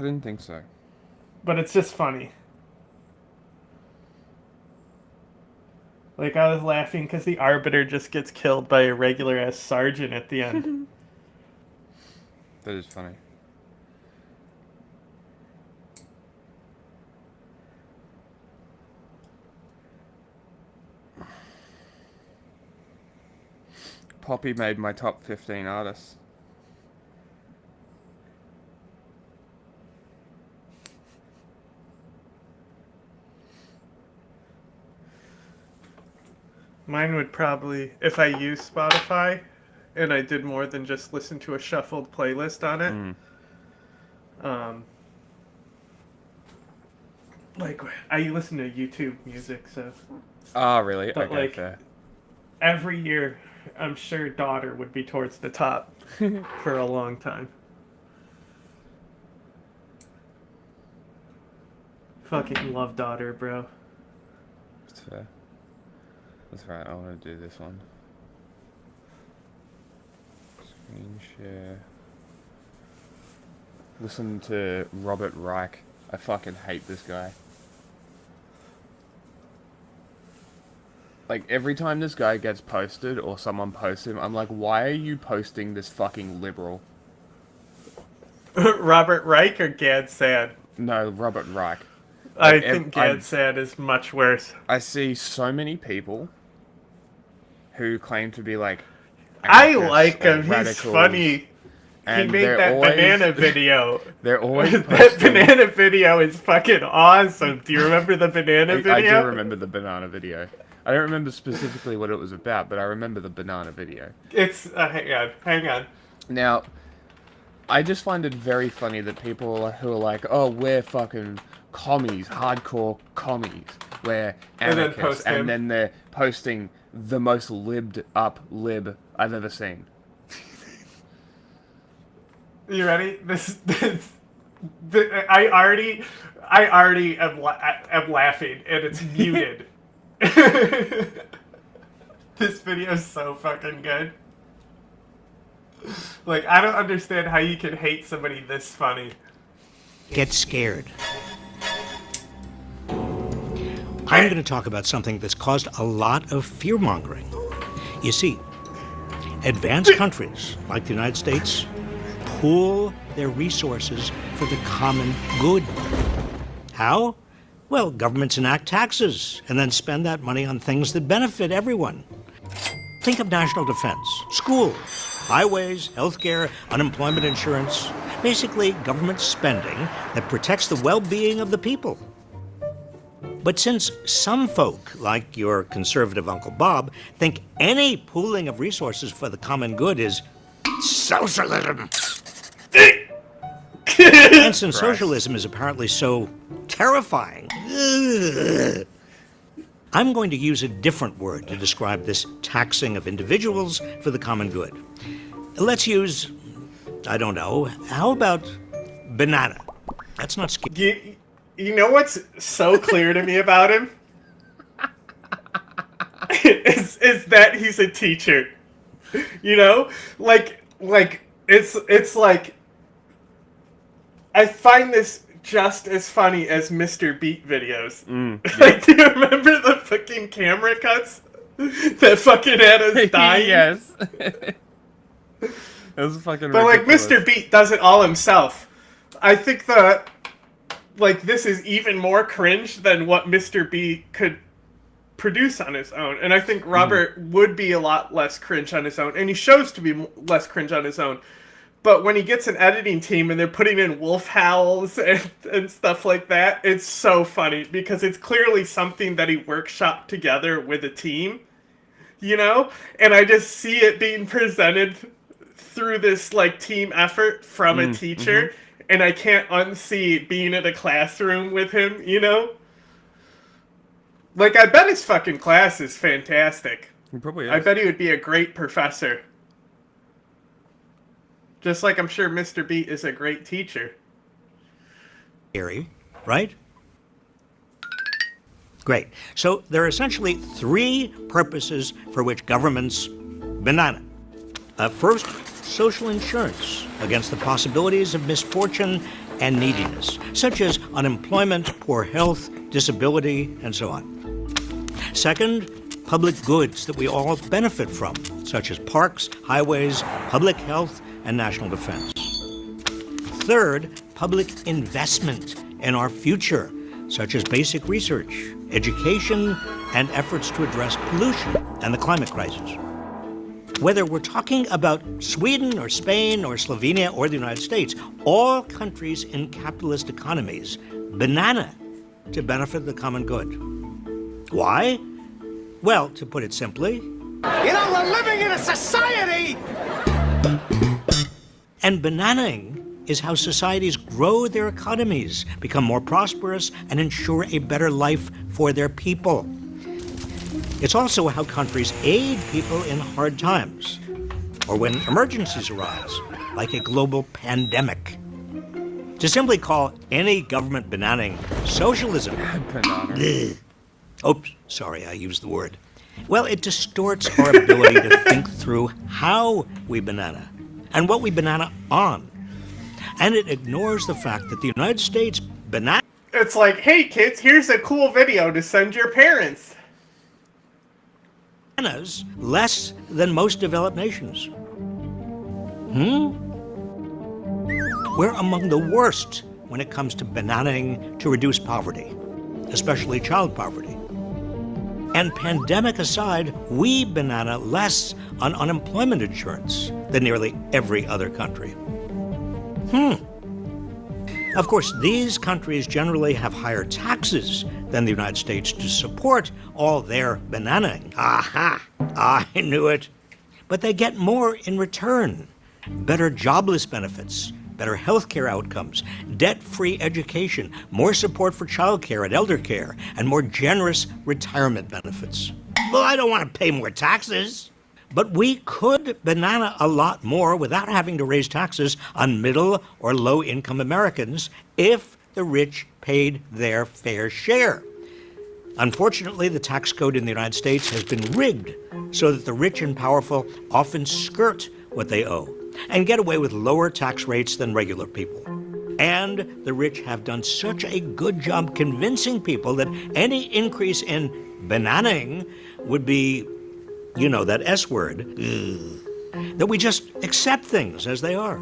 didn't think so. But it's just funny. Like, I was laughing because the Arbiter just gets killed by a regular-ass sergeant at the end. That is funny. Poppy made my top 15 artists. Mine would probably, if I use Spotify and I did more than just listen to a shuffled playlist on it. Like, I listen to YouTube music, so. Oh, really? But, okay, like, fair. every year, I'm sure Daughter would be towards the top for a long time. Fucking love Daughter, bro. That's fair. That's right, I want to do this one. Screen share. Listen to Robert Reich. I fucking hate this guy. Like, every time this guy gets posted or someone posts him, I'm like, why are you posting this fucking liberal? Robert Reich or Gad Sad? No, Robert Reich. I think Gad Sad is much worse. I see so many people who claim to be like I like him. He's radicals, funny. He and made that banana video. They're always that posting, banana video is fucking awesome. Do you remember the banana video? I do remember the banana video. I don't remember specifically what it was about, but I remember the banana video. It's hang on. Now, I just find it very funny that people who are like, "Oh, we're fucking commies, hardcore commies, we're anarchists," and then they're posting the most libbed up lib I've ever seen. You ready? I already am laughing, and it's muted. This video is so fucking good. Like, I don't understand how you can hate somebody this funny. Get scared. I'm going to talk about something that's caused a lot of fear-mongering. You see, advanced countries like the United States pool their resources for the common good. How? Well, governments enact taxes and then spend that money on things that benefit everyone. Think of national defense, schools, highways, healthcare, unemployment insurance. Basically, government spending that protects the well-being of the people. But since some folk, like your conservative Uncle Bob, think any pooling of resources for the common good is socialism. And since socialism is apparently so terrifying, I'm going to use a different word to describe this taxing of individuals for the common good. Let's use, I don't know, how about banana? That's not scary. You know what's so clear to me about him? is that he's a teacher. You know? Like it's like I find this just as funny as Mr. Beat videos. Like, do you remember the fucking camera cuts that fucking had us dying? Yes. It was fucking But ridiculous. like Mr. Beat does it all himself. I think like, this is even more cringe than what Mr. B could produce on his own. And I think Robert would be a lot less cringe on his own. And he shows to be less cringe on his own. But when he gets an editing team and they're putting in wolf howls and stuff like that, it's so funny. Because it's clearly something that he workshopped together with a team. You know? And I just see it being presented through this, like, team effort from a teacher. And I can't unsee being in a classroom with him, you know? Like, I bet his fucking class is fantastic. He probably is. I bet he would be a great professor. Just like I'm sure Mr. Beat is a great teacher. Scary, right? Great. So there are essentially three purposes for which governments banana. First, social insurance against the possibilities of misfortune and neediness, such as unemployment, poor health, disability, and so on. Second, public goods that we all benefit from, such as parks, highways, public health, and national defense. Third, public investment in our future, such as basic research, education, and efforts to address pollution and the climate crisis. Whether we're talking about Sweden or Spain or Slovenia or the United States, all countries in capitalist economies banana to benefit the common good. Why? Well, to put it simply, you know, we're living in a society! And bananaing is how societies grow their economies, become more prosperous, and ensure a better life for their people. It's also how countries aid people in hard times, or when emergencies arise, like a global pandemic. To simply call any government bananaing socialism, oops, sorry, I used the word. Well, it distorts our ability to think through how we banana and what we banana on. And it ignores the fact that the United States banana. It's like, hey kids, here's a cool video to send your parents. Bananas less than most developed nations. We're among the worst when it comes to bananaing to reduce poverty, especially child poverty. And pandemic aside, we banana less on unemployment insurance than nearly every other country. Of course, these countries generally have higher taxes than the United States to support all their bananaing. Aha! I knew it. But they get more in return. Better jobless benefits, better healthcare outcomes, debt-free education, more support for childcare and elder care, and more generous retirement benefits. Well, I don't want to pay more taxes. But we could banana a lot more without having to raise taxes on middle or low-income Americans if the rich paid their fair share. Unfortunately, the tax code in the United States has been rigged so that the rich and powerful often skirt what they owe and get away with lower tax rates than regular people. And the rich have done such a good job convincing people that any increase in bananaing would be, you know, that S word, that we just accept things as they are.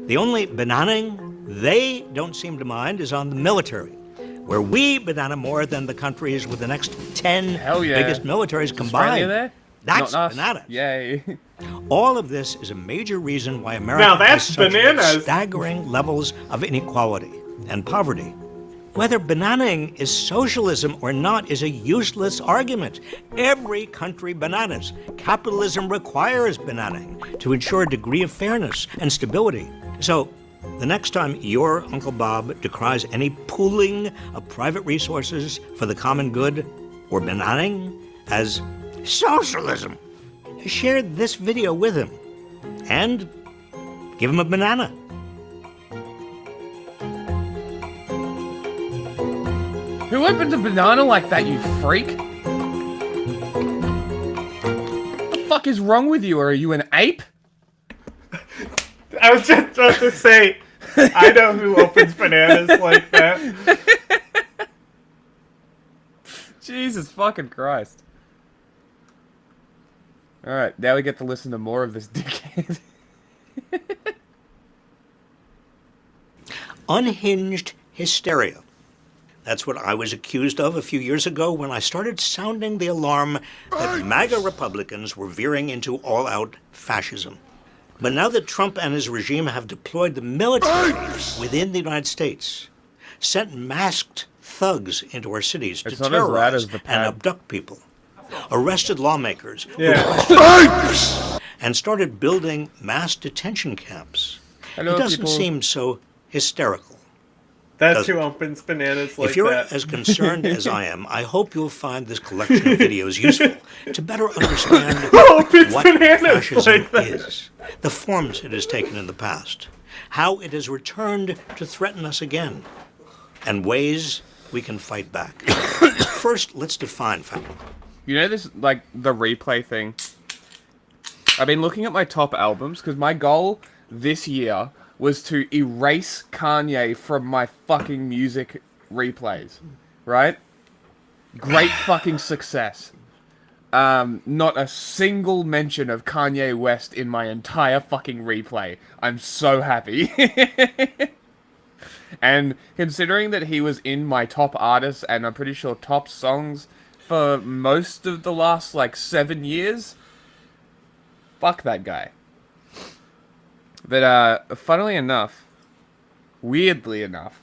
The only bananaing they don't seem to mind is on the military, where we banana more than the countries with the next 10 biggest militaries combined. There? That's banana. Yay. All of this is a major reason why America has such staggering levels of inequality and poverty. Whether bananaing is socialism or not is a useless argument. Every country bananas. Capitalism requires bananaing to ensure a degree of fairness and stability. So, the next time your Uncle Bob decries any pooling of private resources for the common good or bananaing as socialism, share this video with him and give him a banana. Who opens a banana like that, you freak? What the fuck is wrong with you? Are you an ape? I was just about to say, I know who opens bananas like that. Jesus fucking Christ. Alright, now we get to listen to more of this dickhead. Unhinged hysteria. That's what I was accused of a few years ago when I started sounding the alarm that MAGA Republicans were veering into all-out fascism. But now that Trump and his regime have deployed the military within the United States, sent masked thugs into our cities to terrorize and abduct people, arrested lawmakers, and started building mass detention camps, it doesn't seem so hysterical. That's who opens bananas like that. If you're as concerned as I am, I hope you'll find this collection of videos useful to better understand what fascism is, the forms it has taken in the past, how it has returned to threaten us again, and ways we can fight back. First, let's define fascism. You know this, like, the replay thing? I've been looking at my top albums, because my goal this year was to erase Kanye from my fucking music replays, right? Great fucking success. Not a single mention of Kanye West in my entire fucking replay. I'm so happy. And considering that he was in my top artists and I'm pretty sure top songs for most of the last, like, 7 years, fuck that guy. But, funnily enough, weirdly enough,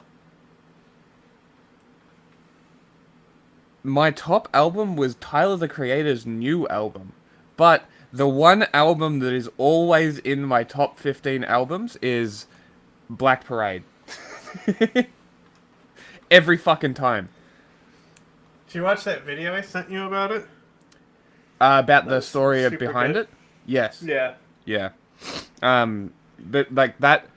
my top album was Tyler, the Creator's new album. But the one album that is always in my top 15 albums is Black Parade. Every fucking time. Did you watch that video I sent you about it? About the story super behind good. it? Yes. Yeah. Yeah. But like that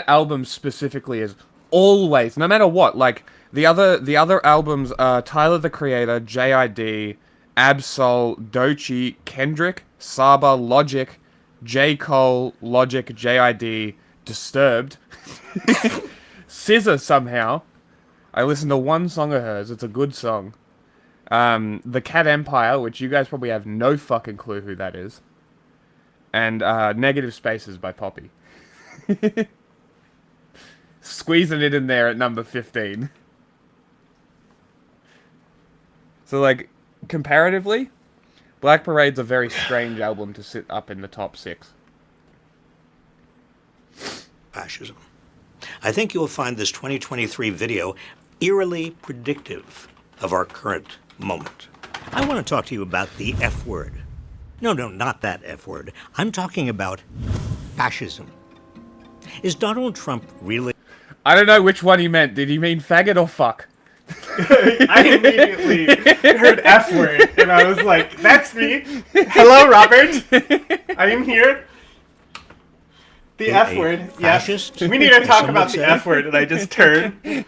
album specifically is always, no matter what, like the other albums are Tyler the Creator, JID, Absol, Doechii, Kendrick, Saba, Logic, J. Cole, Logic, JID, Disturbed, SZA somehow. I listened to one song of hers, it's a good song. The Cat Empire, which you guys probably have no fucking clue who that is. And Negative Spaces by Poppy. Squeezing it in there at number 15. So, like, comparatively, Black Parade's a very strange album to sit up in the top 6. Fascism. I think you'll find this 2023 video eerily predictive of our current moment. I want to talk to you about the F word. No, not that F word. I'm talking about fascism. Is Donald Trump really... I don't know which one he meant. Did he mean faggot or fuck? I immediately heard F word, and I was like, that's me. Hello, Robert. I am here. The F word. Yes. We need to talk about the F word, and I just turned.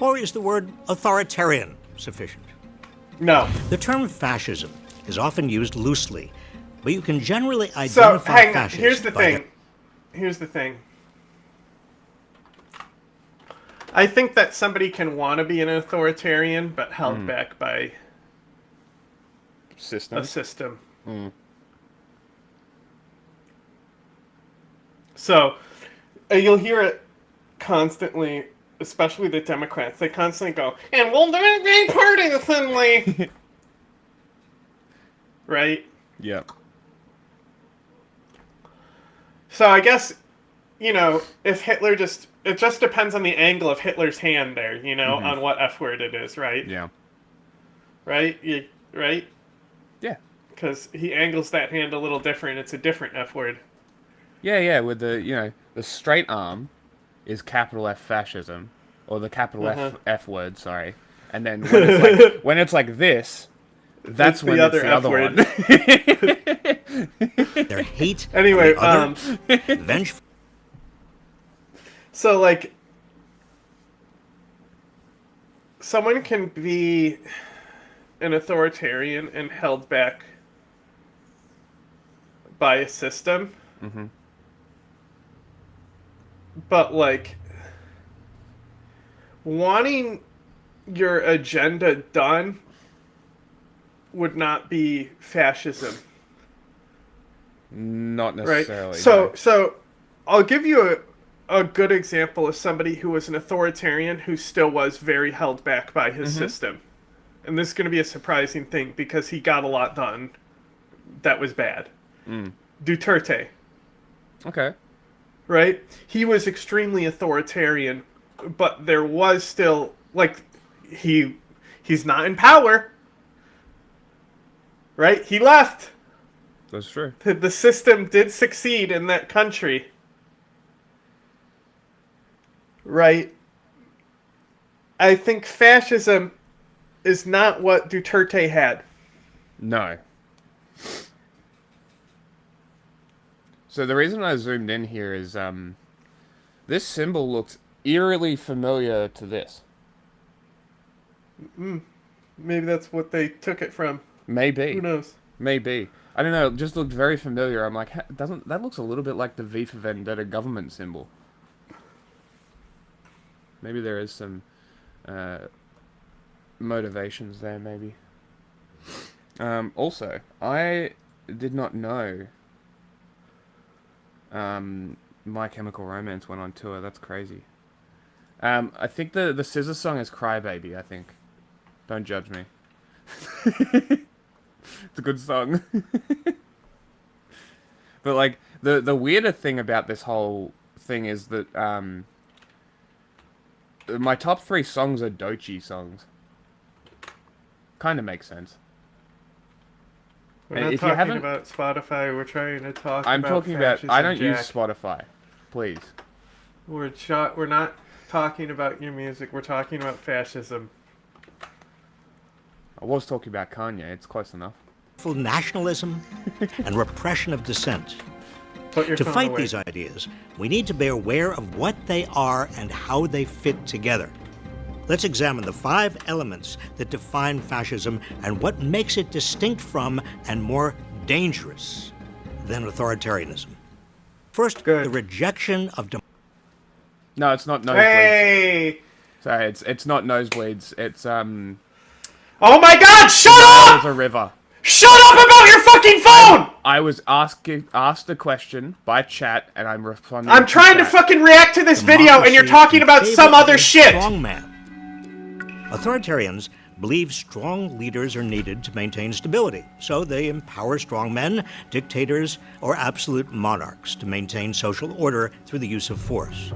Or is the word authoritarian sufficient? No. The term fascism is often used loosely, but you can generally identify So, hang on. fascists. Here's the thing. Here's the thing. I think that somebody can want to be an authoritarian, but held back by a system. So, you'll hear it constantly, especially the Democrats. They constantly go, and we'll do it partisanly. Right? Yeah. So I guess, if Hitler it just depends on the angle of Hitler's hand there, on what F word it is, right? Yeah. Right? Right? Yeah. Because he angles that hand a little different. It's a different F word. Yeah, with the straight arm is capital F fascism, or the capital F word, sorry. And then when it's like this, that's when it's the other one. Their hate. Anyway, vengeful. So, like, someone can be an authoritarian and held back by a system. Mm-hmm. But, like, wanting your agenda done would not be fascism. Not necessarily. Right? No. So I'll give you a good example of somebody who was an authoritarian who still was very held back by his system. And this is going to be a surprising thing because he got a lot done that was bad. Duterte. Okay. Right? He was extremely authoritarian, but there was still, like, he's not in power. Right? He left. That's true. The system did succeed in that country. Right? I think fascism is not what Duterte had. No. So the reason I zoomed in here is this symbol looks eerily familiar to this. Maybe that's what they took it from. Maybe. Who knows? Maybe. I don't know, it just looked very familiar. I'm like, doesn't that looks a little bit like the V for Vendetta government symbol? Maybe there is some motivations there, maybe. Also, I did not know My Chemical Romance went on tour. That's crazy. I think the Scissor song is Crybaby, I think. Don't judge me. It's a good song. But, like, the weirder thing about this whole thing is that, my top 3 songs are Doechii songs. Kind of makes sense. We're not talking about Spotify, we're trying to talk I'm about talking about... Fascism, I don't Jack. use Spotify. Please. We're not talking about your music, we're talking about fascism. I was talking about Kanye, it's close enough. Nationalism and repression of dissent. To fight these ideas, we need to be aware of what they are and how they fit together. Let's examine the 5 elements that define fascism and what makes it distinct from and more dangerous than authoritarianism. First, the rejection of No, it's not nosebleeds. Hey! Sorry, it's not nosebleeds. It's Oh my God! Shut up! There's a river. Shut up about your fucking phone! I was asked a question by chat, and I'm responding. I'm trying to fucking react to this video, and you're talking about some other shit. Strong man. Authoritarians believe strong leaders are needed to maintain stability, so they empower strong men, dictators, or absolute monarchs to maintain social order through the use of force.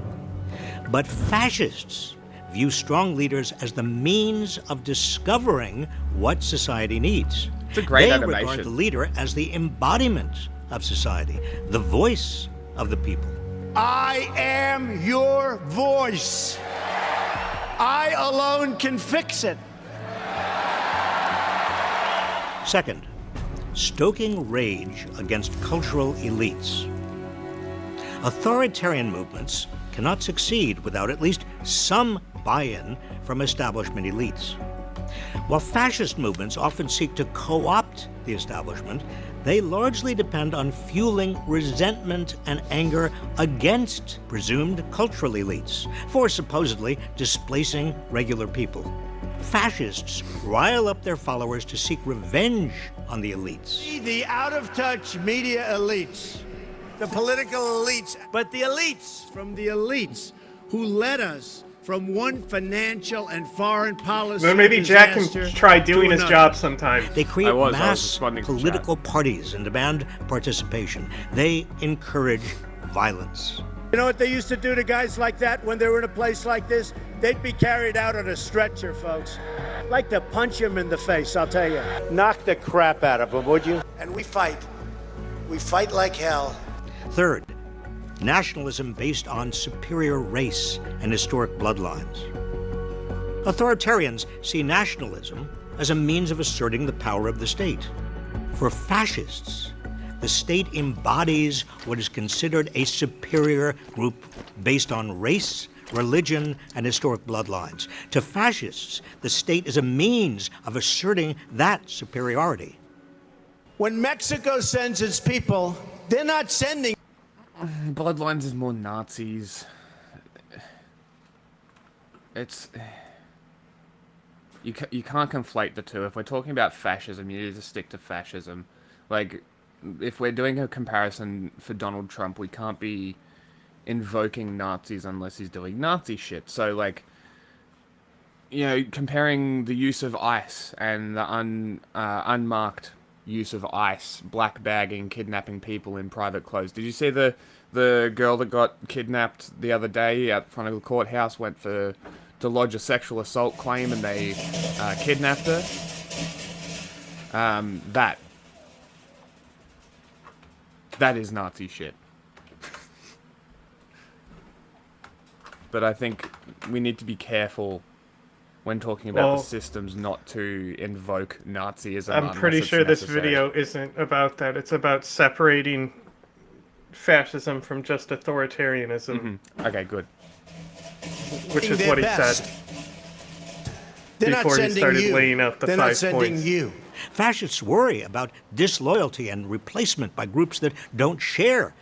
But fascists view strong leaders as the means of discovering what society needs. It's a great They animation. regard the leader as the embodiment of society, the voice of the people. I am your voice. I alone can fix it. Second, stoking rage against cultural elites. Authoritarian movements cannot succeed without at least some buy-in from establishment elites. While fascist movements often seek to co-opt the establishment, they largely depend on fueling resentment and anger against presumed cultural elites for supposedly displacing regular people. Fascists rile up their followers to seek revenge on the elites. The out-of-touch media elites, the political elites, but the elites from the elites who led us from one financial and foreign policy. Then maybe Jack can try doing his job sometime. They create I was mass responding to political chat. parties and demand participation. They encourage violence. You know what they used to do to guys like that when they were in a place like this? They'd be carried out on a stretcher, folks. Like to punch him in the face, I'll tell you. Knock the crap out of him, would you? And we fight. We fight like hell. Third, nationalism based on superior race and historic bloodlines. Authoritarians see nationalism as a means of asserting the power of the state. For fascists, the state embodies what is considered a superior group based on race, religion, and historic bloodlines. To fascists, the state is a means of asserting that superiority. When Mexico sends its people, they're not sending. Bloodlines is more Nazis. It's... You can't conflate the two. If we're talking about fascism, you need to stick to fascism. Like, if we're doing a comparison for Donald Trump, we can't be invoking Nazis unless he's doing Nazi shit. So, like, you know, comparing the use of ICE and the unmarked use of ICE, black bagging, kidnapping people in private clothes. Did you see the girl that got kidnapped the other day out front of the courthouse, went to lodge a sexual assault claim, and they kidnapped her? That is Nazi shit. But I think we need to be careful when talking about the systems not to invoke Nazism. I'm pretty sure this video isn't about that. It's about separating fascism from just authoritarianism. Mm-hmm. Okay, good. Which is what he said They're before he started laying out the 5 points. They're not sending you. Fascists worry about disloyalty and replacement by groups that don't share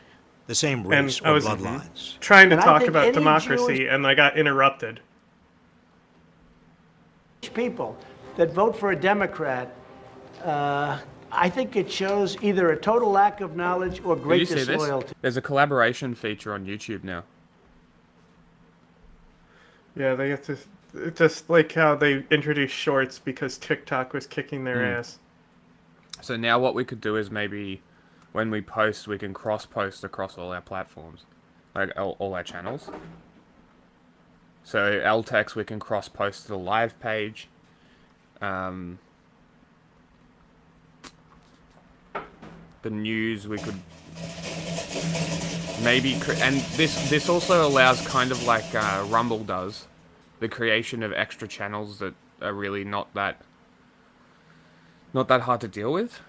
the same race or bloodlines. Trying to talk about democracy, and I got interrupted. People that vote for a Democrat, I think it shows either a total lack of knowledge or great disloyalty. This? There's a collaboration feature on YouTube now. Yeah, they get to, just like how they introduced shorts because TikTok was kicking their ass. So now what we could do is maybe when we post, we can cross-post across all our platforms, like all our channels. So LTEX, we can cross-post to the live page. The news, we could maybe, and this also allows, kind of like Rumble does, the creation of extra channels that are really not that hard to deal with.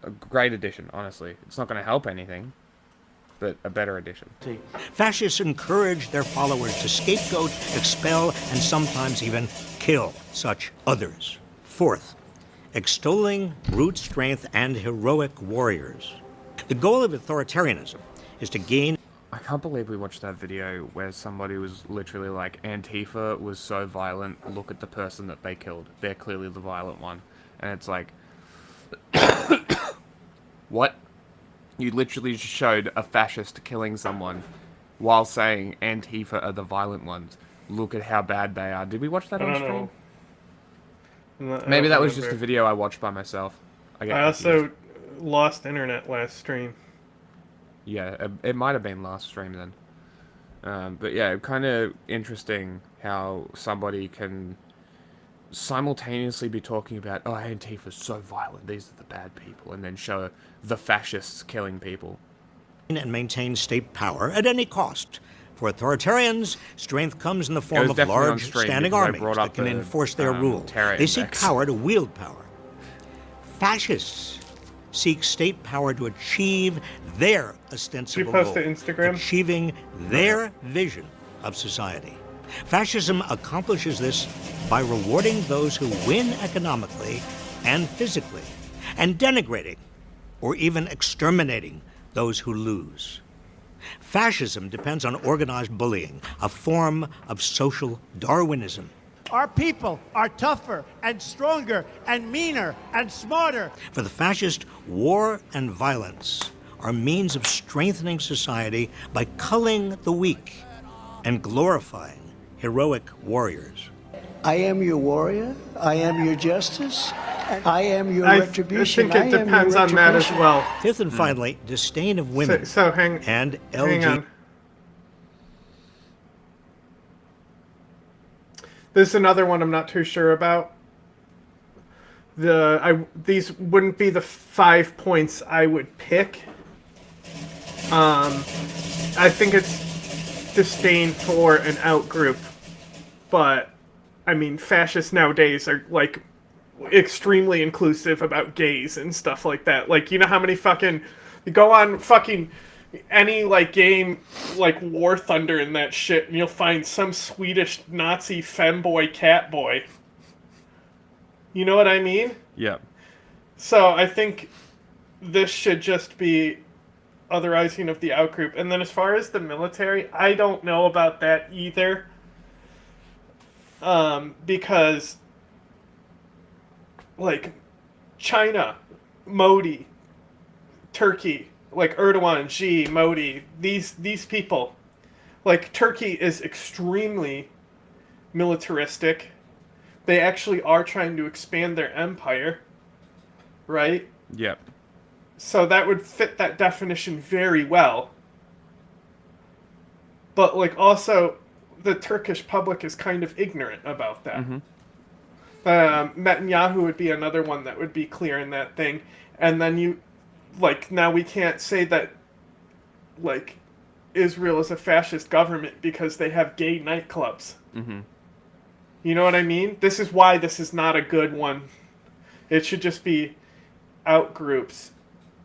A great addition, honestly. It's not going to help anything, but a better addition. Fascists encourage their followers to scapegoat, expel, and sometimes even kill such others. Fourth, extolling brute strength and heroic warriors. The goal of authoritarianism is to gain... I can't believe we watched that video where somebody was literally like, Antifa was so violent, look at the person that they killed. They're clearly the violent one. And it's like... What? You literally just showed a fascist killing someone while saying Antifa are the violent ones. Look at how bad they are. Did we watch that on stream? Maybe that was just a video I watched by myself. I also lost internet last stream. Yeah, it might have been last stream then. But yeah, kind of interesting how somebody can simultaneously be talking about, oh, Antifa's so violent, these are the bad people, and then show the fascists killing people. And maintain state power at any cost. For authoritarians, strength comes in the form of large standing armies that can enforce their rule. They seek power to wield power. Fascists seek state power to achieve their ostensible goal, achieving their vision of society. Fascism accomplishes this by rewarding those who win economically and physically, and denigrating or even exterminating those who lose. Fascism depends on organized bullying, a form of social Darwinism. Our people are tougher and stronger and meaner and smarter. For the fascist, war and violence are means of strengthening society by culling the weak and glorifying heroic warriors. I am your warrior. I am your justice. I am your retribution. I think it depends on that as well. Fifth and finally, disdain of women and LGBT. This is another one I'm not too sure about. These wouldn't be the 5 points I would pick. I think it's disdain for an outgroup, but I mean, fascists nowadays are like extremely inclusive about gays and stuff like that. Like, you know how many fucking, you go on fucking any like game like War Thunder and that shit, and you'll find some Swedish Nazi femboy catboy. You know what I mean? Yeah. So I think this should just be otherizing of the outgroup. And then as far as the military, I don't know about that either. Because like China, Modi, Turkey, like Erdogan, Xi, Modi, these people, like Turkey is extremely militaristic. They actually are trying to expand their empire, right? Yep. So that would fit that definition very well. But like also, the Turkish public is kind of ignorant about that. Mm-hmm. Netanyahu would be another one that would be clear in that thing. And then you, like, now we can't say that, like, Israel is a fascist government because they have gay nightclubs. Mm-hmm. You know what I mean? This is why this is not a good one. It should just be outgroups.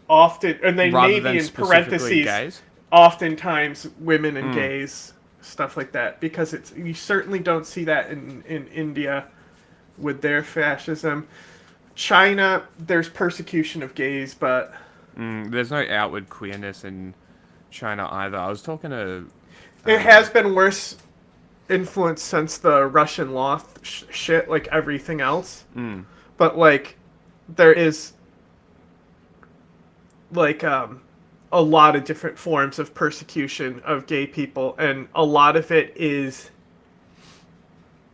Often, and they may be in parentheses, gays? Oftentimes women and gays, stuff like that. Because you certainly don't see that in India with their fascism. China, there's persecution of gays, but there's no outward queerness in China either. I was talking to... it has been worse influence since the Russian law shit, like everything else. But, like, there is, like, a lot of different forms of persecution of gay people, and a lot of it is,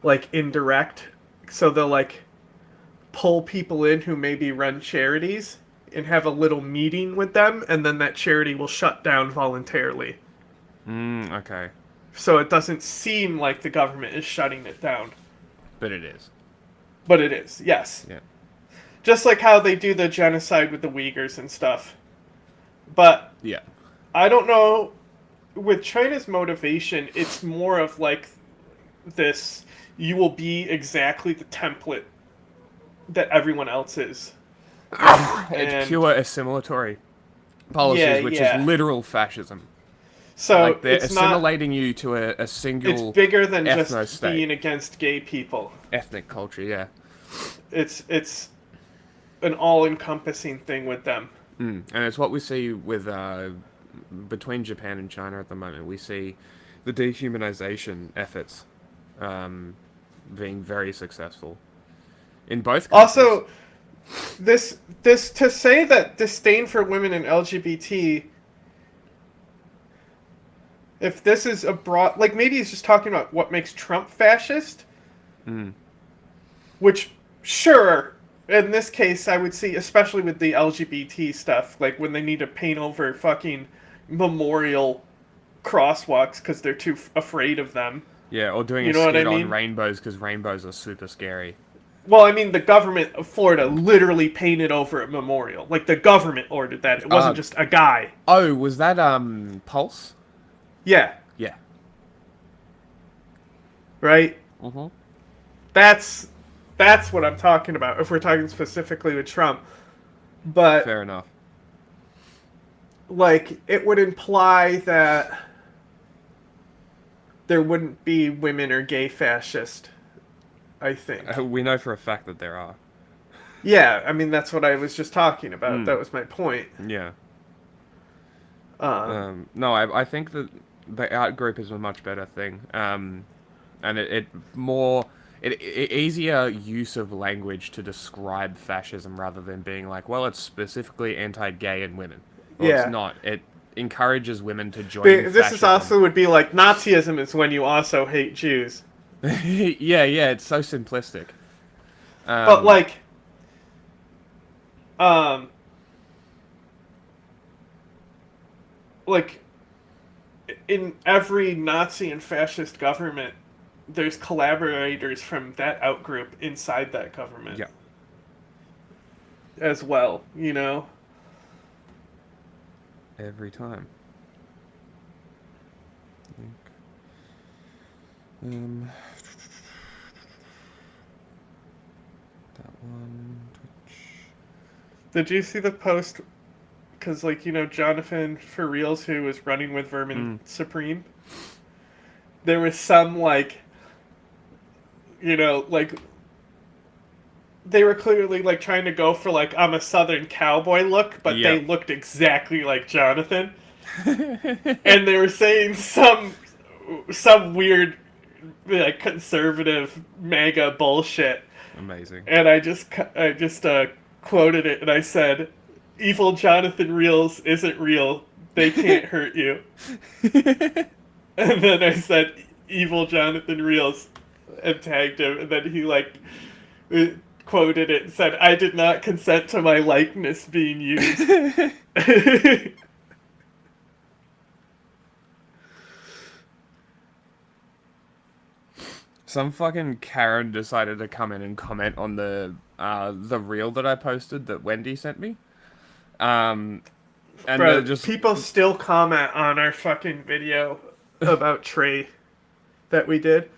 like, indirect. So they'll, like, pull people in who maybe run charities and have a little meeting with them, and then that charity will shut down voluntarily. Okay. So it doesn't seem like the government is shutting it down. But it is. But it is, yes. Yeah. Just like how they do the genocide with the Uyghurs and stuff. But Yeah. I don't know, with China's motivation, it's more of like this, you will be exactly the template that everyone else is. It's pure assimilatory policies, which is literal fascism. So like they're it's assimilating you to a single it's bigger than just ethno-state. being against gay people. Ethnic culture, yeah. It's an all-encompassing thing with them. And it's what we see with between Japan and China at the moment. We see the dehumanization efforts being very successful in both countries. Also, this to say that disdain for women and LGBT, if this is a broad, like maybe he's just talking about what makes Trump fascist, which sure, in this case I would see, especially with the LGBT stuff, like when they need to paint over fucking memorial crosswalks because they're too afraid of them. Yeah, or doing You a know what I skit mean? on rainbows because rainbows are super scary. Well, I mean, the government of Florida literally painted over a memorial. Like, the government ordered that. It wasn't just a guy. Oh, was that Pulse? Yeah. Yeah. Right? Mm-hmm. That's what I'm talking about, if we're talking specifically with Trump. But, Fair enough. like, it would imply that there wouldn't be women or gay fascists, I think. We know for a fact that there are. Yeah, I mean, that's what I was just talking about. That was my point. Yeah. No, I think that the out group is a much better thing. And it easier use of language to describe fascism rather than being like, well, it's specifically anti-gay and women. Well, Yeah. it's not. It encourages women to join This fascism. is also would be like, Nazism is when you also hate Jews. yeah, it's so simplistic. But like, in every Nazi and fascist government, there's collaborators from that outgroup inside that government. Yeah. As well, you know? Every time. That one. Did you see the post? Because, like, you know, Jonathan For Reals, who was running with Vermin Supreme, there was some, like, you know, like, they were clearly, like, trying to go for, like, I'm a Southern cowboy look, but they looked exactly like Jonathan. And they were saying some weird, like, conservative MAGA bullshit. Amazing. And I just quoted it, and I said, "Evil Jonathan Reels isn't real. They can't hurt you." And then I said, "Evil Jonathan Reels," and tagged him, and then he, like, quoted it and said, "I did not consent to my likeness being used." Some fucking Karen decided to come in and comment on the reel that I posted that Wendy sent me. And Bro, just people still comment on our fucking video about Trey that we did.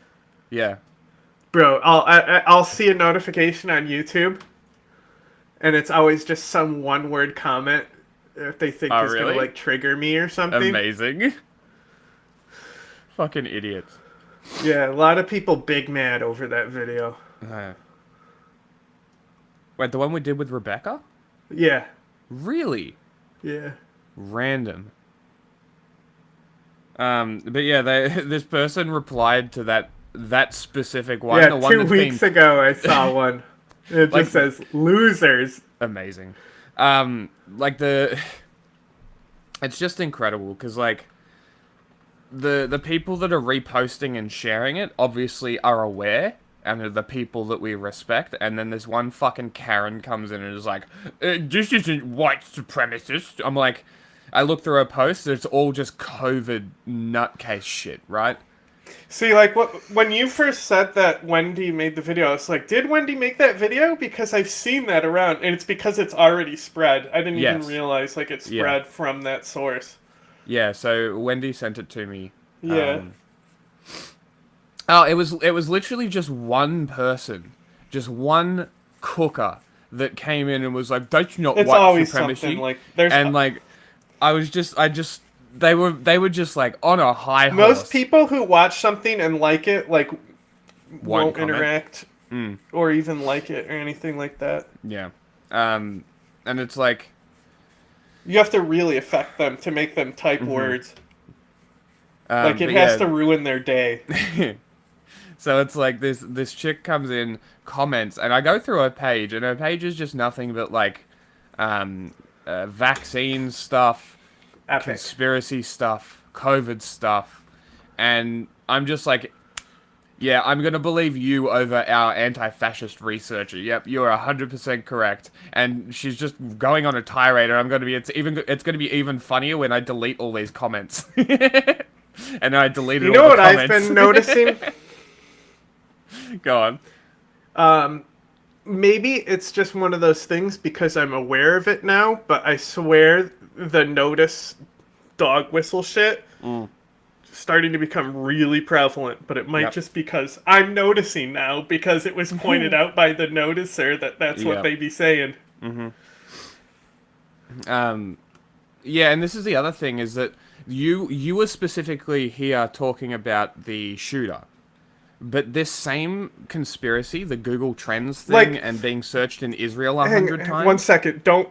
Yeah. Bro, I'll see a notification on YouTube, and it's always just some one-word comment if they think it's really? gonna, like, trigger me or something. Amazing. Fucking idiots. Yeah, a lot of people big mad over that video. Wait, the one we did with Rebecca? Yeah. Really? Yeah. Random. But yeah, this person replied to that specific one. Yeah, the one 2 that's weeks been ago I saw one. It Like- just says losers. amazing. It's just incredible because like the people that are reposting and sharing it obviously are aware and are the people that we respect, and then this one fucking Karen comes in and is like, this isn't white supremacist. I'm like, I look through her posts, it's all just COVID nutcase shit, right? See, like, when you first said that Wendy made the video, I was like, did Wendy make that video? Because I've seen that around, and it's because it's already spread. I didn't even realize, like, it spread from that source. Yeah, so Wendy sent it to me. Yeah. Oh, it was literally just one person, just one cooker that came in and was like, "Don't you not It's white always supremacy?" something, like, there's... And like, they were just like on a high horse. Most people who watch something and like it, like, won't comment. interact or even like it or anything like that. Yeah. And it's like, you have to really affect them to make them type words. Like, it but has yeah. to ruin their day. So it's like this chick comes in, comments, and I go through her page, and her page is just nothing but like vaccine stuff, Epic. conspiracy stuff, COVID stuff, and I'm just like, yeah, I'm gonna believe you over our anti-fascist researcher. Yep, you're 100% correct. And she's just going on a tirade, and it's gonna be even funnier when I delete all these comments. And I deleted all the comments. You know what I've been noticing? Go on. Maybe it's just one of those things because I'm aware of it now, but I swear the notice dog whistle shit starting to become really prevalent, but it might just because I'm noticing now because it was pointed out by the noticer that's what they be saying. Yeah, and this is the other thing is that you were specifically here talking about the shooter. But this same conspiracy, the Google Trends thing, and being searched in Israel 100 times. 1 second, don't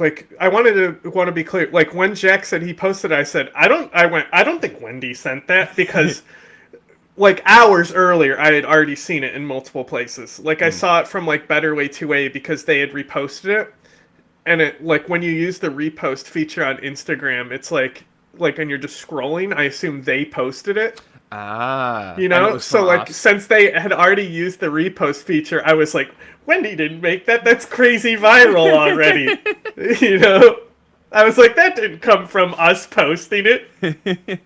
like. I want to be clear. Like when Jack said he posted, I said I don't think Wendy sent that because, like hours earlier, I had already seen it in multiple places. Like I saw it from like Better Way 2A because they had reposted it, and it like when you use the repost feature on Instagram, it's like when you're just scrolling. I assume they posted it. You know, so like since they had already used the repost feature, I was like, Wendy didn't make that. That's crazy viral already. You know, I was like, that didn't come from us posting it.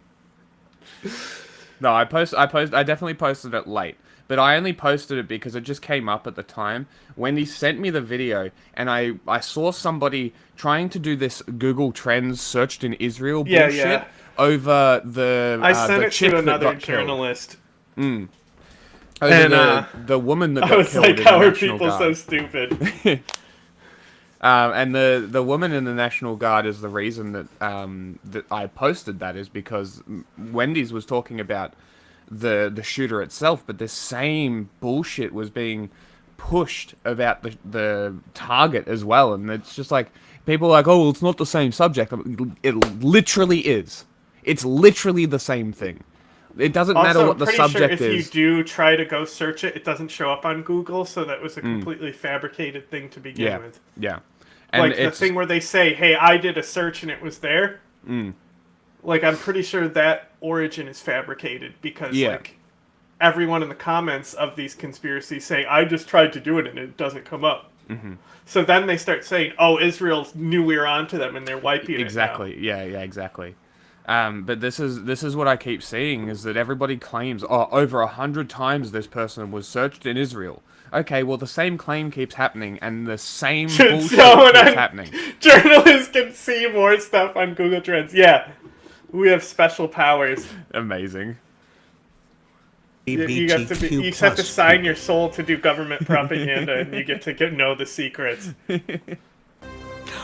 No, I definitely posted it late, but I only posted it because it just came up at the time. Wendy sent me the video, and I saw somebody trying to do this Google Trends searched in Israel bullshit. Over the I sent the it chick to that another got killed. journalist. Over And the woman that got I was killed like, in the how are National people Guard. so stupid? And the woman in the National Guard is the reason that that I posted that is because Wendy's was talking about the shooter itself, but this same bullshit was being pushed about the target as well, and it's just like people are like, oh, well, it's not the same subject. It literally is. It's literally the same thing. It doesn't matter what the subject sure if is. you do try to go search it, it doesn't show up on Google, so that was a completely fabricated thing to begin with. Yeah. And Like the thing where they say, hey, I did a search and it was there. Like, I'm pretty sure that origin is fabricated because, like, everyone in the comments of these conspiracies say, I just tried to do it and it doesn't come up. So then they start saying, oh, Israel knew we were onto them and they're wiping it now. Yeah, exactly. But this is what I keep seeing is that everybody claims, oh, over 100 times this person was searched in Israel. Okay, well, the same claim keeps happening, and the same bullshit keeps happening. Journalists can see more stuff on Google Trends. Yeah, we have special powers. Amazing. You have to sign your soul to do government propaganda, and you get to know the secrets.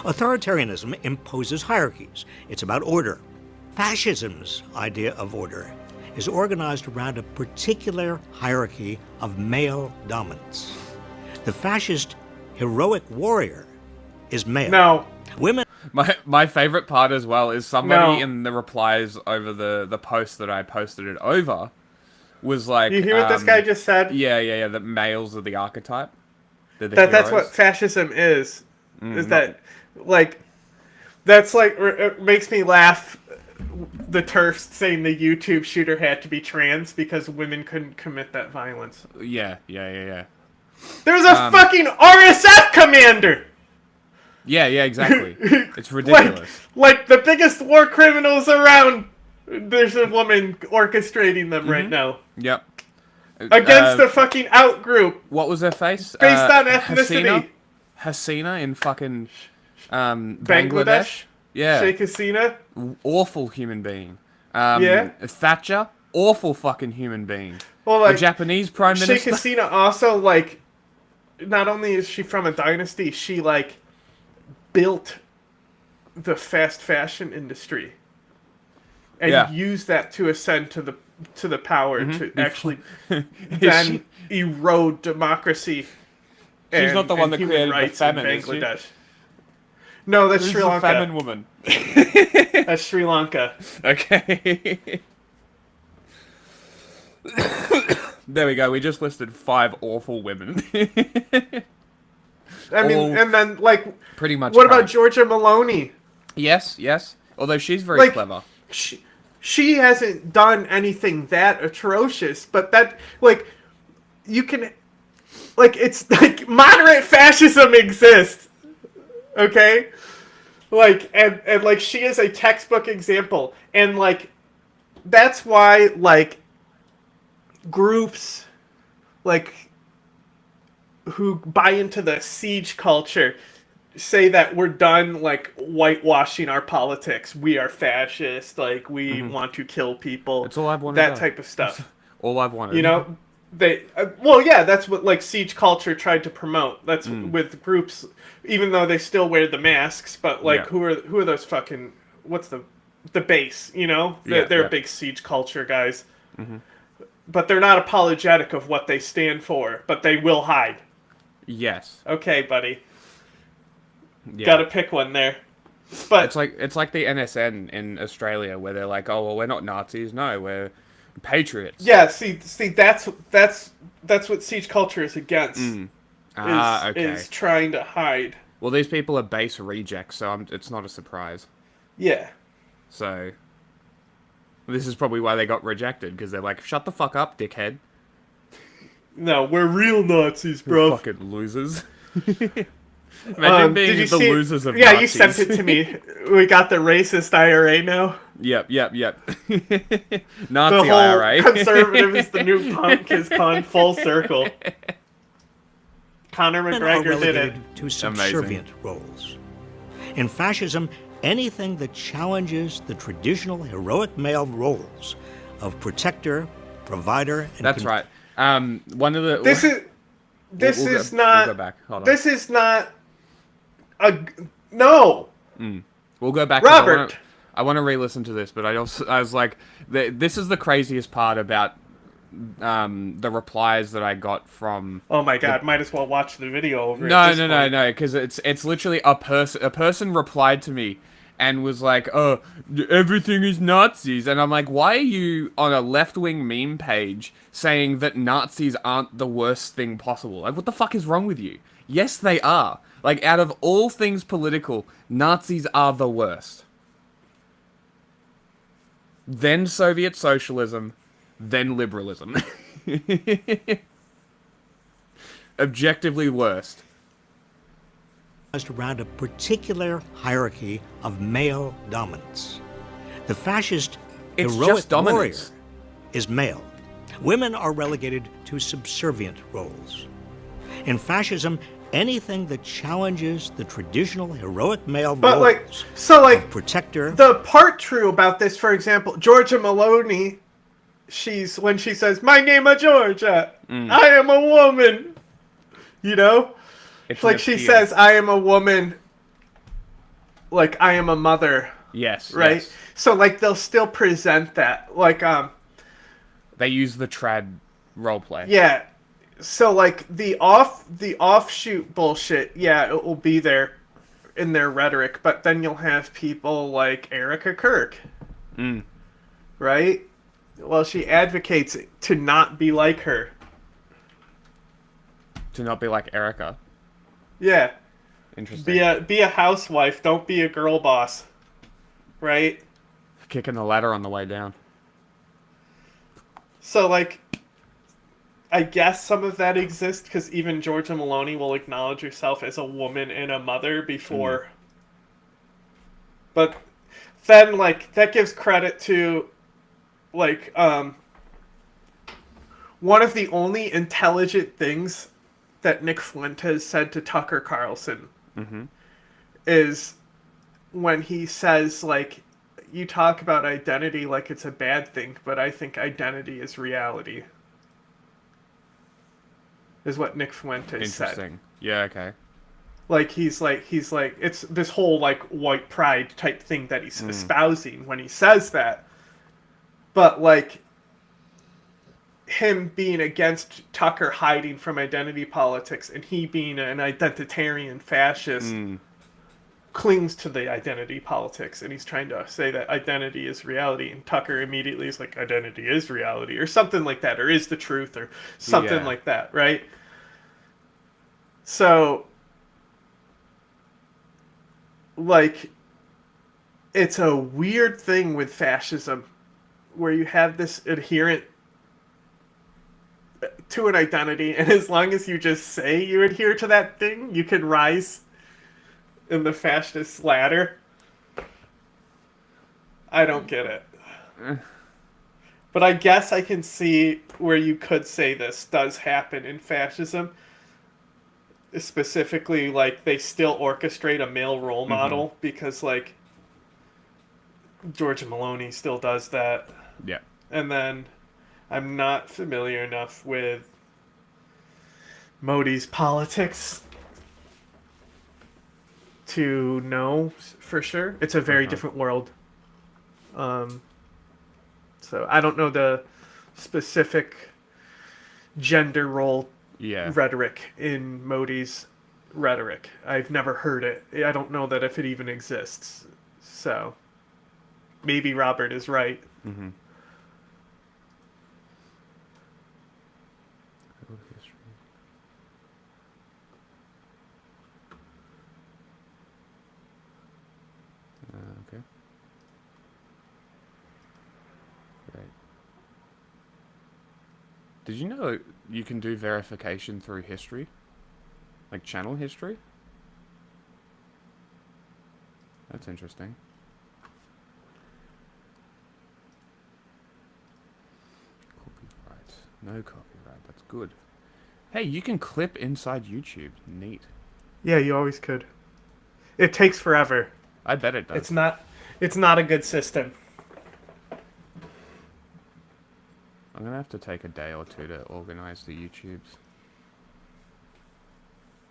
Authoritarianism imposes hierarchies. It's about order. Fascism's idea of order is organized around a particular hierarchy of male dominance. The fascist heroic warrior is male. No. Women. My favorite part as well is somebody in the replies over the post that I posted it over was like, you hear what this guy just said? Yeah. That males are the archetype. That's what fascism is. That like that's like it makes me laugh. The TERFs saying the YouTube shooter had to be trans because women couldn't commit that violence. Yeah. There's a fucking RSF commander. Yeah, exactly. It's ridiculous. Like the biggest war criminals around. There's a woman orchestrating them right now. Yep. Against the fucking out group. What was her face? Based on ethnicity. Hasina in fucking Bangladesh. Yeah. Sheikh Hasina. Awful human being. Yeah. Thatcher. Awful fucking human being. Well, like, the Japanese prime minister. Sheikh Hasina also, like, not only is she from a dynasty, she, like, built the fast fashion industry. And used that to ascend to the power to actually then erode democracy. She's not the one that created the famine, in Bangladesh. No, that's Sri Lanka. Famine woman. That's Sri Lanka. Okay. There we go. We just listed 5 awful women. I mean, and then, like... Pretty much. What about Georgia Maloney? Yes. Although she's very clever. She hasn't done anything that atrocious, but that, like, you can... Like, it's, like, moderate fascism exists. Okay? Like, and like, she is a textbook example. And, like, that's why, like, groups, like, who buy into the siege culture say that we're done, like, whitewashing our politics. We are fascist. Like, we want to kill people. It's all I've wanted. That type of stuff. All I've wanted. You know? They well, yeah, that's what, like, siege culture tried to promote. That's with groups, even though they still wear the masks. But, like, who are those fucking... What's the base, you know? They're big siege culture guys. But they're not apologetic of what they stand for. But they will hide. Yes. Okay, buddy. Gotta pick one there. But it's like the NSN in Australia, where they're like, oh, well, we're not Nazis. No, we're patriots. Yeah, see, that's what siege culture is against. Is trying to hide. Well, these people are base rejects, so it's not a surprise. Yeah. So this is probably why they got rejected, because they're like, shut the fuck up, dickhead. No, we're real Nazis, bro. Fucking losers. Imagine being the losers of Yeah, Nazis. You sent it to me. We got the racist IRA now. Yep. Nazi the whole IRA. Conservative is the new punk has gone full circle. Conor McGregor did it. To subservient roles. In fascism, anything that challenges the traditional heroic male roles of protector, provider, and... That's right. One of the... This is not... We'll go back. Hold on. This is not... No! We'll go back. Robert! I want to re-listen to this, but I was like... This is the craziest part about the replies that I got from... Oh my god, might as well watch the video over No, because it's literally a person replied to me and was like, oh, everything is Nazis. And I'm like, why are you on a left-wing meme page saying that Nazis aren't the worst thing possible? Like, what the fuck is wrong with you? Yes, they are. Like, out of all things political, Nazis are the worst. Then Soviet socialism, then liberalism. Objectively worst. Around a particular hierarchy of male dominance. The fascist heroic warrior is male. Women are relegated to subservient roles. In fascism, anything that challenges the traditional heroic male roles of protector... The part true about this, for example, Georgia Maloney, when she says, "My name is Georgia, I am a woman," you know? It's like she says, "I am a woman," like, I am a mother. Yes. Right? Yes. So, like, they'll still present that. Like, they use the trad roleplay. Yeah. So like the offshoot bullshit, yeah, it will be there in their rhetoric, but then you'll have people like Erica Kirk, right? Well, she advocates to not be like her. To not be like Erica. Yeah. Interesting. Be a housewife. Don't be a girl boss. Right? Kicking the ladder on the way down. So, like, I guess some of that exists because even Georgia Maloney will acknowledge herself as a woman and a mother before. But then, like, that gives credit to, like, one of the only intelligent things that Nick Fuentes said to Tucker Carlson is when he says, like, you talk about identity like it's a bad thing, but I think identity is reality. Is what Nick Fuentes said. Interesting. Yeah, okay. Like, he's like, it's this whole, like, white pride type thing that he's espousing when he says that. But, like, him being against Tucker hiding from identity politics and he being an identitarian fascist clings to the identity politics, and he's trying to say that identity is reality, and Tucker immediately is like, identity is reality, or something like that, or is the truth, or something like that, right? So, like, it's a weird thing with fascism where you have this adherent to an identity, and as long as you just say you adhere to that thing, you can rise in the fascist ladder. I don't get it. But I guess I can see where you could say this does happen in fascism. Specifically, like, they still orchestrate a male role model because, like, Georgia Maloney still does that. Yeah. And then I'm not familiar enough with Modi's politics to know for sure. It's a very different world. So I don't know the specific gender role rhetoric in Modi's rhetoric. I've never heard it. I don't know that if it even exists. So maybe Robert is right. Okay. Right. Did you know you can do verification through history? Like channel history? That's interesting. Copyright. No copyright. That's good. Hey, you can clip inside YouTube. Neat. Yeah, you always could. It takes forever. I bet it does. It's not a good system. I'm gonna have to take a day or two to organize the YouTubes.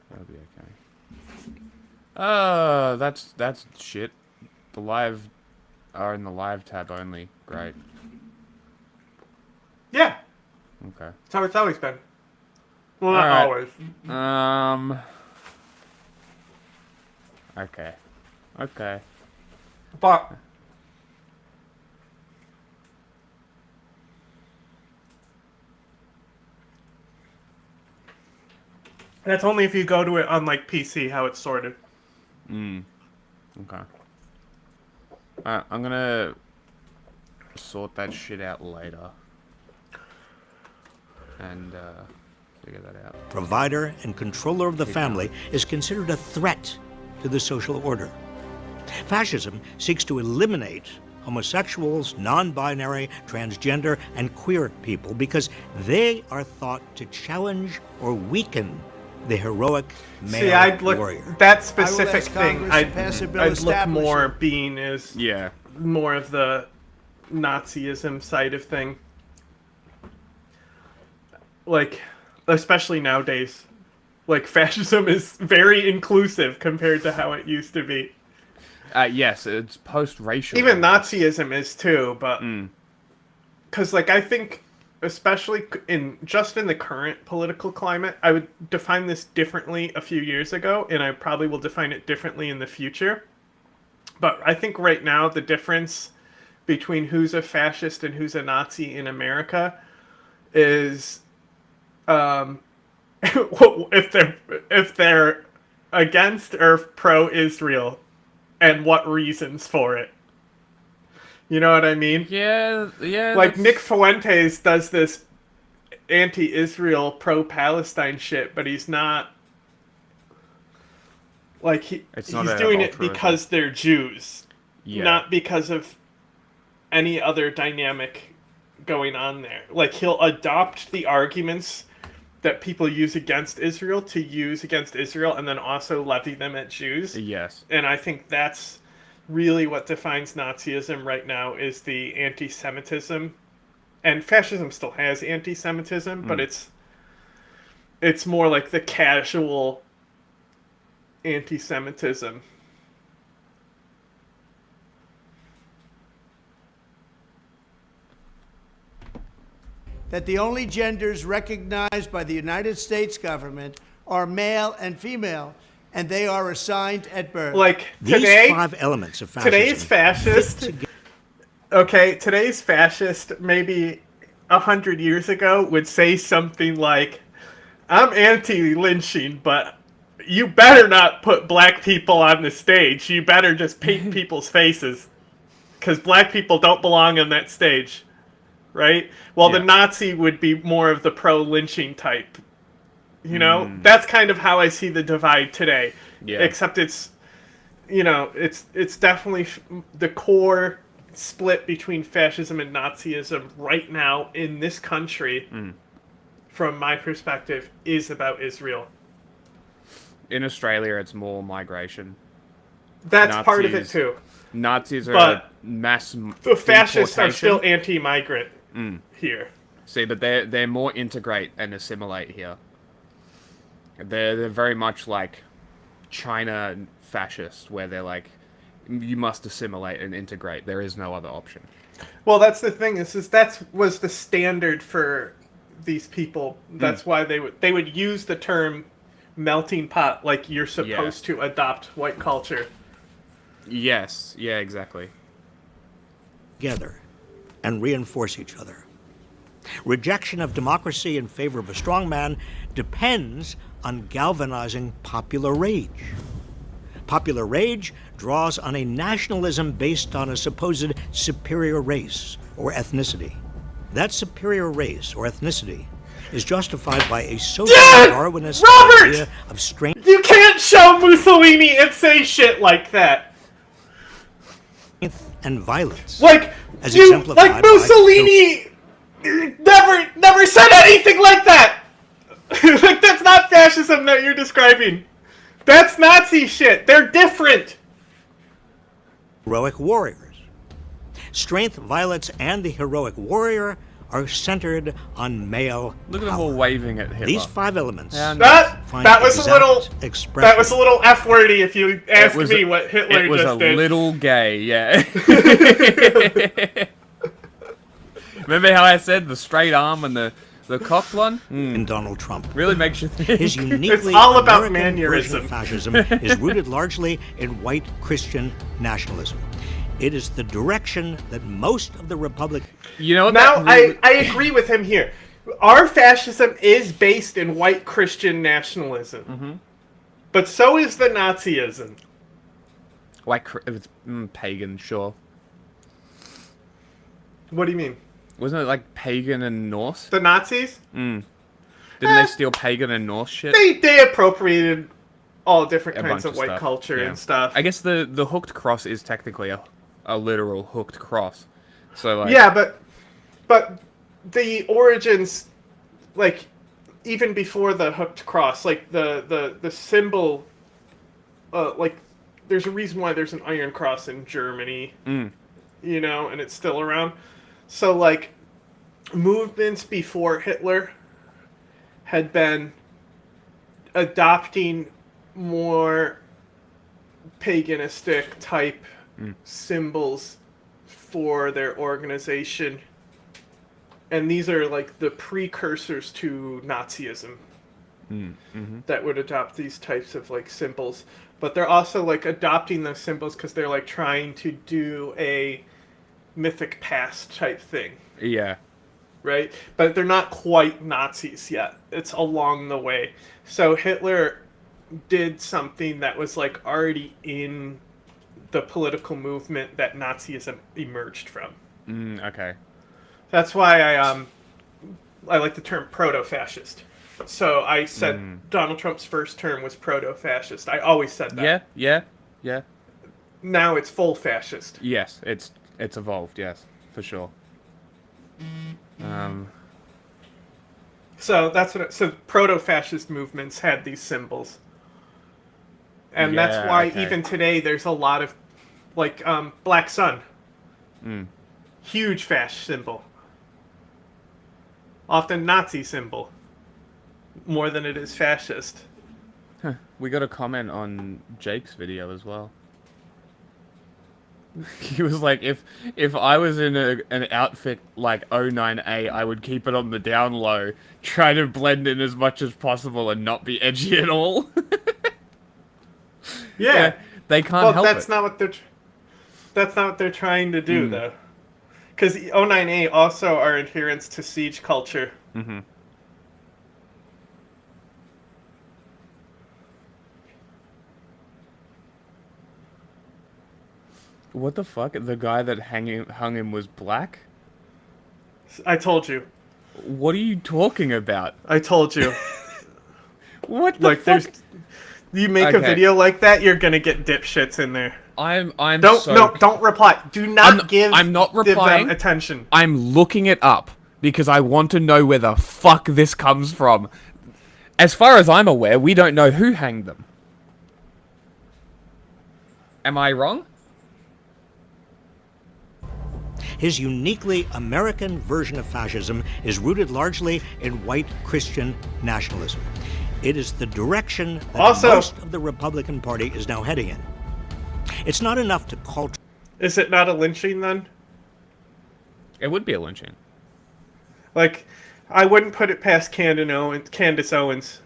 That'll be okay. That's shit. The live are in the live tab only. Great. Yeah. Okay. That's how it's always been. Well, not always. Okay. Okay. But that's only if you go to it on, like, PC, how it's sorted. Okay. Alright, I'm gonna sort that shit out later. And, figure that out. Provider and controller of the family is considered a threat to the social order. Fascism seeks to eliminate homosexuals, non-binary, transgender, and queer people because they are thought to challenge or weaken the heroic male warrior. That specific thing, I'd look more being as more of the Nazism side of thing. Like, especially nowadays. Like, fascism is very inclusive compared to how it used to be. Yes, it's post-racial. Even Nazism is too, but... Because, like, I think especially in the current political climate, I would define this differently a few years ago, and I probably will define it differently in the future. But I think right now the difference between who's a fascist and who's a Nazi in America is if they're against or pro-Israel, and what reasons for it. You know what I mean? Yeah. Like Nick Fuentes does this anti-Israel, pro-Palestine shit, but he's not like he's doing it because they're Jews, not because of any other dynamic going on there. Like he'll adopt the arguments that people use against Israel to use against Israel, and then also levy them at Jews. Yes. And I think that's really what defines Nazism right now, is the anti-Semitism. And fascism still has anti-Semitism, but it's more like the casual anti-Semitism. That the only genders recognized by the United States government are male and female, and they are assigned at birth. Like These 5 elements of fascism. Today's fascist. Okay, today's fascist, maybe 100 years ago, would say something like, "I'm anti-lynching, but you better not put black people on the stage. You better just paint people's faces, because black people don't belong on that stage." Right? Well, the Nazi would be more of the pro-lynching type. You know? That's kind of how I see the divide today. Yeah. Except it's, you know, it's definitely the core split between fascism and Nazism right now in this country, from my perspective, is about Israel. In Australia, it's more migration. That's part of it too. Nazis are But mass the fascists are deportation. still anti-migrant here. See, but they're more integrate and assimilate here. They're very much like China fascist, where they're like, you must assimilate and integrate. There is no other option. Well, that's the thing. That was the standard for these people. That's why they would use the term melting pot, like you're supposed to adopt white culture. Yes. Yeah. Exactly. Together and reinforce each other. Rejection of democracy in favor of a strong man depends on galvanizing popular rage. Popular rage draws on a nationalism based on a supposed superior race or ethnicity. That superior race or ethnicity is justified by a social Darwinist idea of strength. You can't show Mussolini and say shit like that. And violence. Like Mussolini never said anything like that. Like, that's not fascism that you're describing. That's Nazi shit. They're different. Heroic warriors. Strength, violence, and the heroic warrior are centered on male Look at them power. all waving at Hitler. These 5 elements. That was a little F-wordy if you ask me what Hitler just did. It was a little gay, yeah. Remember how I said the straight arm and the cocked one? And Donald Trump. Really makes you think. His uniquely It's all about American version of mannerism. fascism is rooted largely in white Christian nationalism. It is the direction that most of the Republicans... You know what? Now, I agree with him here. Our fascism is based in white Christian nationalism. But so is the Nazism. Like, it's pagan, sure. What do you mean? Wasn't it like pagan and Norse? The Nazis? Didn't they steal pagan and Norse shit? They appropriated all different kinds bunch of of white stuff, culture yeah. and stuff. I guess the hooked cross is technically a literal hooked cross. So like Yeah, but the origins, like, even before the hooked cross, like the symbol, like, there's a reason why there's an iron cross in Germany, you know, and it's still around. So, like, movements before Hitler had been adopting more paganistic type symbols for their organization and these are like the precursors to Nazism that would adopt these types of like symbols. But they're also like adopting those symbols because they're like trying to do a mythic past type thing. Yeah. Right? But they're not quite Nazis yet. It's along the way. So Hitler did something that was like already in the political movement that Nazism emerged from. Okay. That's why I like the term proto-fascist. So I said Donald Trump's first term was proto-fascist. I always said that. Yeah. Now it's full fascist. Yes, it's evolved. Yes, for sure. So that's what. So proto-fascist movements had these symbols, and that's why even today there's a lot of, like, Black Sun. Huge fascist symbol. Often Nazi symbol. More than it is fascist. Huh. We got a comment on Jake's video as well. He was like, if I was in an outfit like 09A, I would keep it on the down low, try to blend in as much as possible and not be edgy at all. Yeah. They can't help that's it. That's not what they're trying to do, though. Because 09A also are adherents to siege culture. What the fuck? The guy that hung him was black? I told you. What are you talking about? I told you. What the fuck? You make a video like that, you're gonna get dipshits in there. Don't reply. Do not I'm not replying. Give them attention. I'm looking it up because I want to know where the fuck this comes from. As far as I'm aware, we don't know who hanged them. Am I wrong? His uniquely American version of fascism is rooted largely in white Christian nationalism. It is the direction that most of the Republican Party is now heading in. It's not enough to call... Is it not a lynching, then? It would be a lynching. Like, I wouldn't put it past Candace Owens.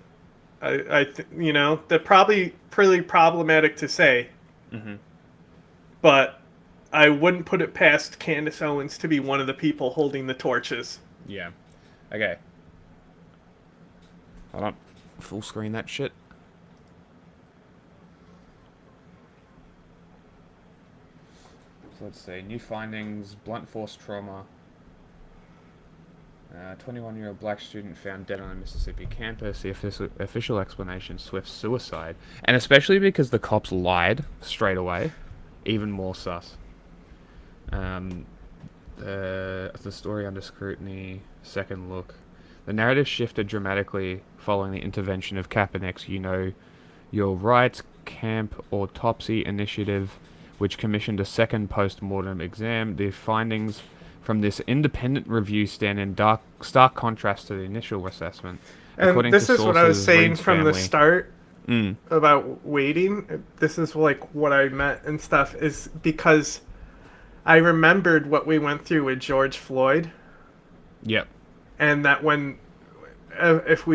You know, they're probably pretty problematic to say. But I wouldn't put it past Candace Owens to be one of the people holding the torches. Yeah. Okay. Hold on. Full screen that shit. So let's see. New findings. Blunt force trauma. 21-year-old black student found dead on a Mississippi campus. The official explanation, swift suicide. And especially because the cops lied straight away. Even more sus. The story under scrutiny, second look. The narrative shifted dramatically following the intervention of Kaepernick's You Know Your Rights Camp Autopsy Initiative, which commissioned a second post-mortem exam. The findings from this independent review stand in stark contrast to the initial assessment. And this is what I was saying from the start about waiting. This is like what I meant and stuff, is because I remembered what we went through with George Floyd. Yep. And that when, if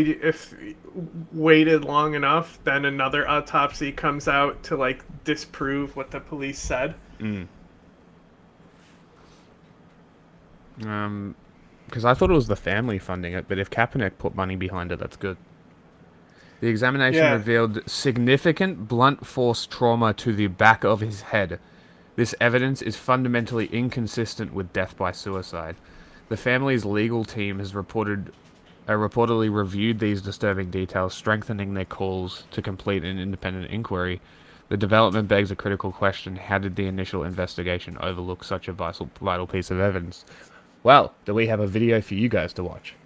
waited long enough, then another autopsy comes out to like disprove what the police said. Because I thought it was the family funding it, but if Kaepernick put money behind it, that's good. The examination revealed significant blunt force trauma to the back of his head. This evidence is fundamentally inconsistent with death by suicide. The family's legal team has reportedly reviewed these disturbing details, strengthening their calls to complete an independent inquiry. The development begs a critical question: how did the initial investigation overlook such a vital piece of evidence? Well, do we have a video for you guys to watch?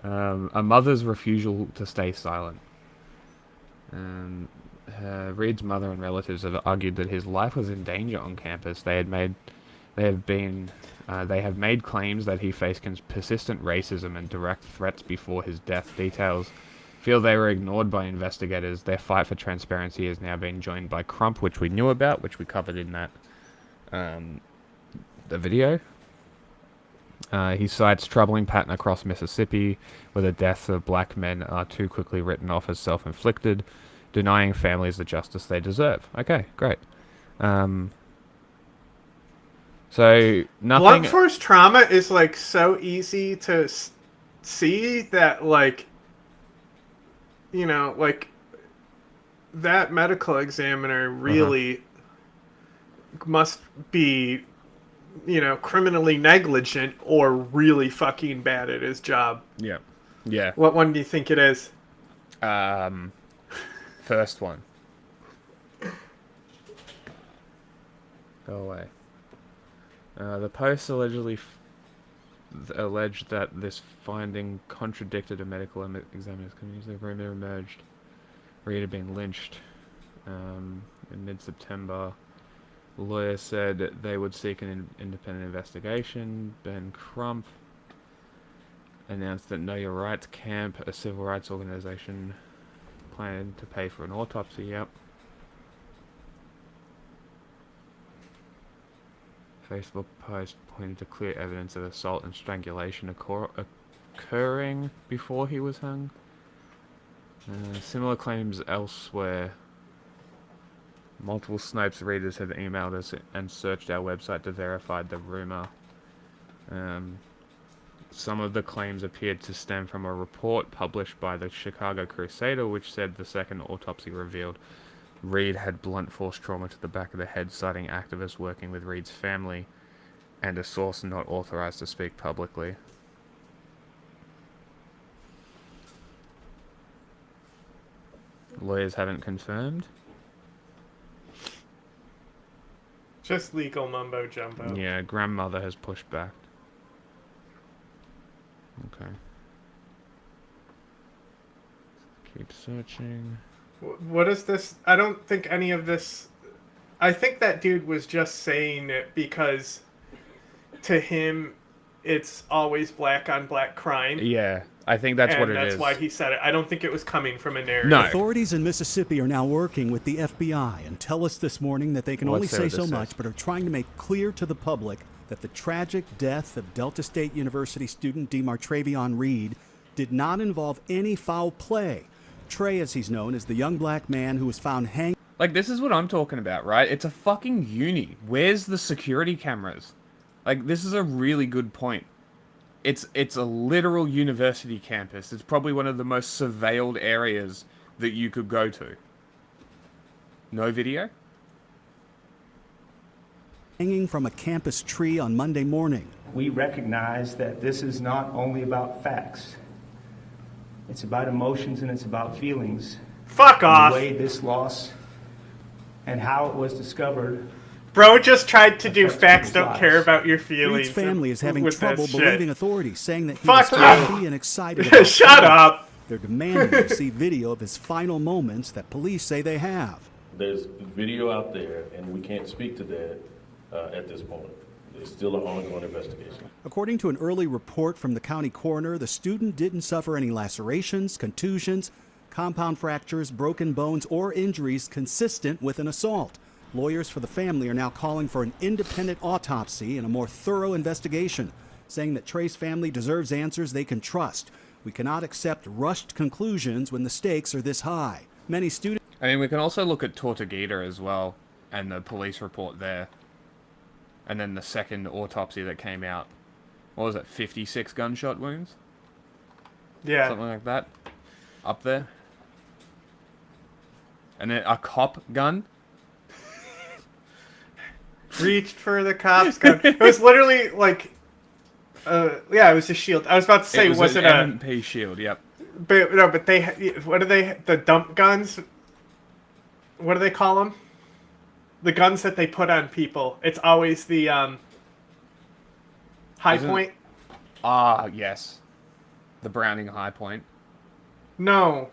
A mother's refusal to stay silent. Reed's mother and relatives have argued that his life was in danger on campus. They have made claims that he faced persistent racism and direct threats before his death. Details feel they were ignored by investigators. Their fight for transparency has now been joined by Crump, which we knew about, which we covered in that the video. He cites troubling pattern across Mississippi where the deaths of black men are too quickly written off as self-inflicted, denying families the justice they deserve. Okay, great. So nothing. Blunt force trauma is like so easy to see that, like, you know, like that medical examiner really must be, you know, criminally negligent or really fucking bad at his job. Yeah. Yeah. What one do you think it is? First one. Go away. The post alleged that this finding contradicted a medical examiner's community. The rumor emerged Reed had been lynched in mid-September. The lawyer said they would seek an independent investigation. Ben Crump announced that Know Your Rights Camp, a civil rights organization, planned to pay for an autopsy. Yep. Facebook post pointed to clear evidence of assault and strangulation occurring before he was hung. Similar claims elsewhere. Multiple Snopes readers have emailed us and searched our website to verify the rumor. Some of the claims appeared to stem from a report published by the Chicago Crusader, which said the second autopsy revealed Reed had blunt force trauma to the back of the head, citing activists working with Reed's family and a source not authorized to speak publicly. Lawyers haven't confirmed. Just legal mumbo jumbo. Yeah, grandmother has pushed back. Okay. Keep searching. What is this? I don't think any of this... I think that dude was just saying it because to him it's always black on black crime. Yeah, I think that's what it is. And that's why he said it. I don't think it was coming from a narrative. No. Authorities in Mississippi are now working with the FBI and tell us this morning that they can only say so much, but are trying to make clear to the public that the tragic death of Delta State University student DeMartravion Reed did not involve any foul play. Trey, as he's known, is the young black man who was found hanging. Like, this is what I'm talking about, right? It's a fucking uni. Where's the security cameras? Like, this is a really good point. It's a literal university campus. It's probably one of the most surveilled areas that you could go to. No video? Hanging from a campus tree on Monday morning. We recognize that this is not only about facts. It's about emotions and it's about feelings. Fuck off! The way this loss and how it was discovered. Bro just tried to do facts don't care about your feelings. Reed's family is having trouble believing authorities, saying that he Fuck was happy and excited about Shut up! They're demanding to see video of his final moments that police say they have. There's video out there, and we can't speak to that at this moment. There's still an ongoing investigation. According to an early report from the county coroner, the student didn't suffer any lacerations, contusions, compound fractures, broken bones, or injuries consistent with an assault. Lawyers for the family are now calling for an independent autopsy and a more thorough investigation, saying that Trey's family deserves answers they can trust. We cannot accept rushed conclusions when the stakes are this high. Many students... I mean, we can also look at Tortuguita as well, and the police report there. And then the second autopsy that came out. What was it, 56 gunshot wounds? Yeah. Something like that. Up there. And then a cop gun. Reached for the cop's gun. It was literally like... yeah, it was a shield. I was about to say, was it a... M&P shield, yep. But, no, but they... What are they... The dump guns? What do they call them? The guns that they put on people. It's always the high point. Ah, yes. The Browning High Point. No,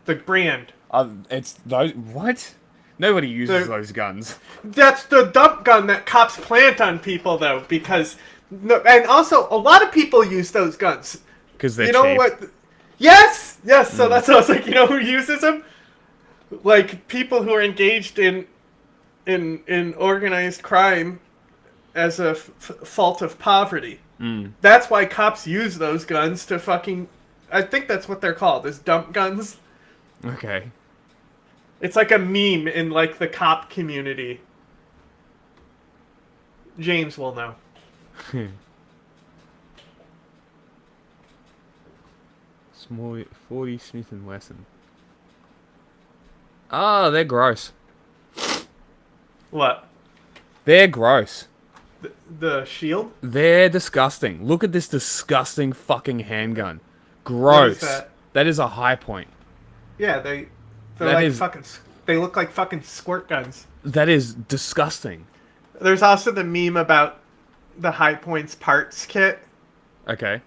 the brand. It's those. What? Nobody uses those guns. That's the dump gun that cops plant on people, though, because and also a lot of people use those guns because they're cheap. You know what? Yes. So that's what I was like. You know who uses them? Like people who are engaged in organized crime as a fault of poverty. That's why cops use those guns to fucking... I think that's what they're called, is dump guns. Okay. It's like a meme in, like, the cop community. James will know. 40 Smith & Wesson. Oh, they're gross. What? They're gross. The shield? They're disgusting. Look at this disgusting fucking handgun. Gross. What is that? That is a high point. Yeah, they're That like is- fucking... They look like fucking squirt guns. That is disgusting. There's also the meme about the High Points parts kit. Okay.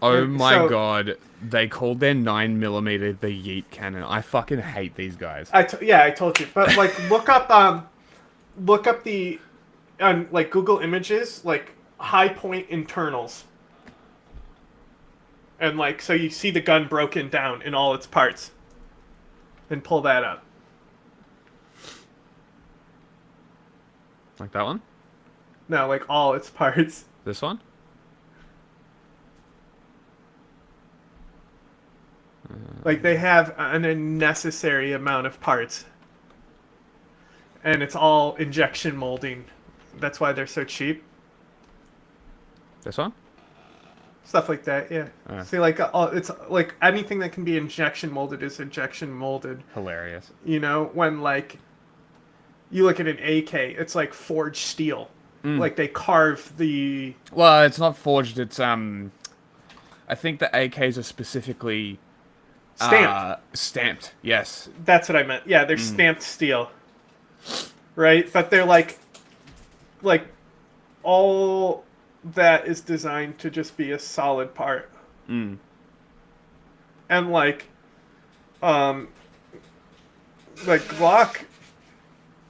Oh And my so- god. They called their 9mm the Yeet cannon. I fucking hate these guys. I told you. But, like, look up the... on, like, Google Images, like, High Point internals. And, like, so you see the gun broken down in all its parts. And pull that up. Like that one? No, like, all its parts. This one? Like, they have an unnecessary amount of parts. And it's all injection molding. That's why they're so cheap. This one? Stuff like that, yeah. See, like, it's like anything that can be injection molded is injection molded. Hilarious. You know, when, like, you look at an AK, it's like forged steel. Like, they carve the... Well, it's not forged, it's, I think the AKs are specifically... Stamped. Stamped, yes. That's what I meant. Yeah, they're stamped steel. Right? But they're, like, all that is designed to just be a solid part. And, like, Glock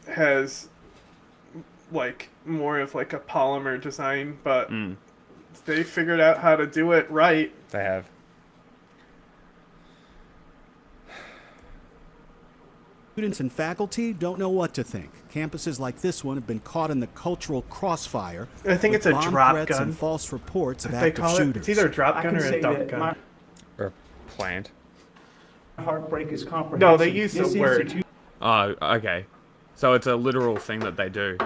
has, like, more of, like, a polymer design, but they figured out how to do it right. They have. Students and faculty don't know what to think. Campuses like this one have been caught in the cultural crossfire. I think with it's a bomb drop threats gun. and false reports of They active call it. shooters. It's either a drop I gun can or a say dump that gun. my Or plant. heartbreak is comprehensive. No, they use the This word. institution- Oh, okay. So it's a literal thing that they do.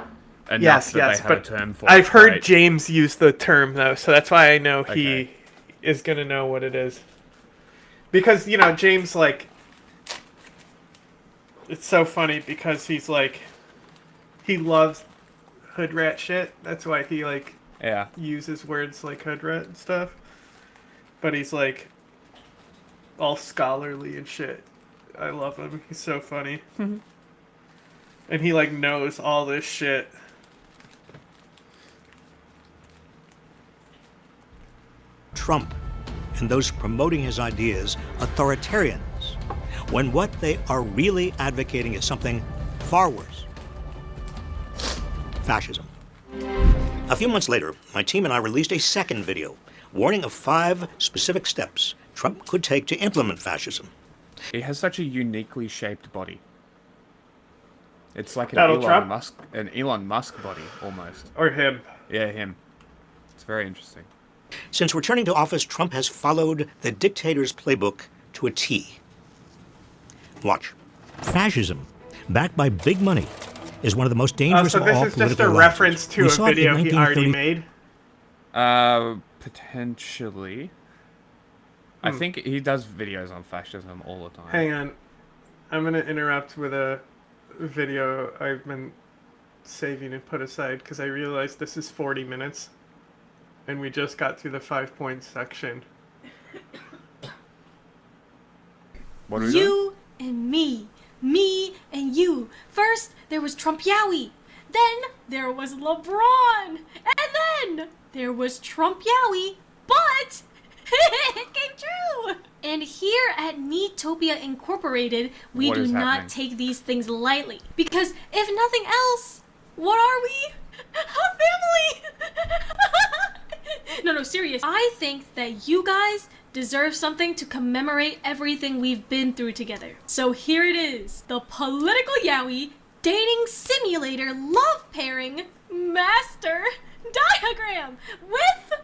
Enough Yes, that yes, they have but a term for I've it. heard Right. James use the term, though, so that's why I know Okay. he is going to know what it is. Because, you know, James, like... It's so funny because he's, like... He loves hood rat shit. That's why he, like, Yeah. uses words like hood rat and stuff. But he's, like... all scholarly and shit. I love him. He's so funny. And he, like, knows all this shit. Trump and those promoting his ideas authoritarians, when what they are really advocating is something far worse: fascism. A few months later, my team and I released a second video warning of 5 specific steps Trump could take to implement fascism. He has such a uniquely shaped body. It's like Donald Trump? An Elon Musk body, almost. Or him. Yeah, him. It's very interesting. Since returning to office, Trump has followed the dictator's playbook to a T. Watch. Fascism, backed by big money, is one of the most dangerous So of this all is just political a lies. reference to We a saw it in video he already 1930 made. Potentially. I think he does videos on fascism all the time. Hang on. I'm going to interrupt with a video I've been saving and put aside because I realized this is 40 minutes. And we just got through the 5 points section. What are we doing? You and me and you. First, there was Trump Yowie. Then there was LeBron. And then there was Trump Yowie. But it came true. And here at Metopia Incorporated, we What do is not happening? take these things lightly. Because if nothing else, what are we? A family. No, serious. I think that you guys deserve something to commemorate everything we've been through together. So here it is. The Political Yowie Dating Simulator Love Pairing master diagram with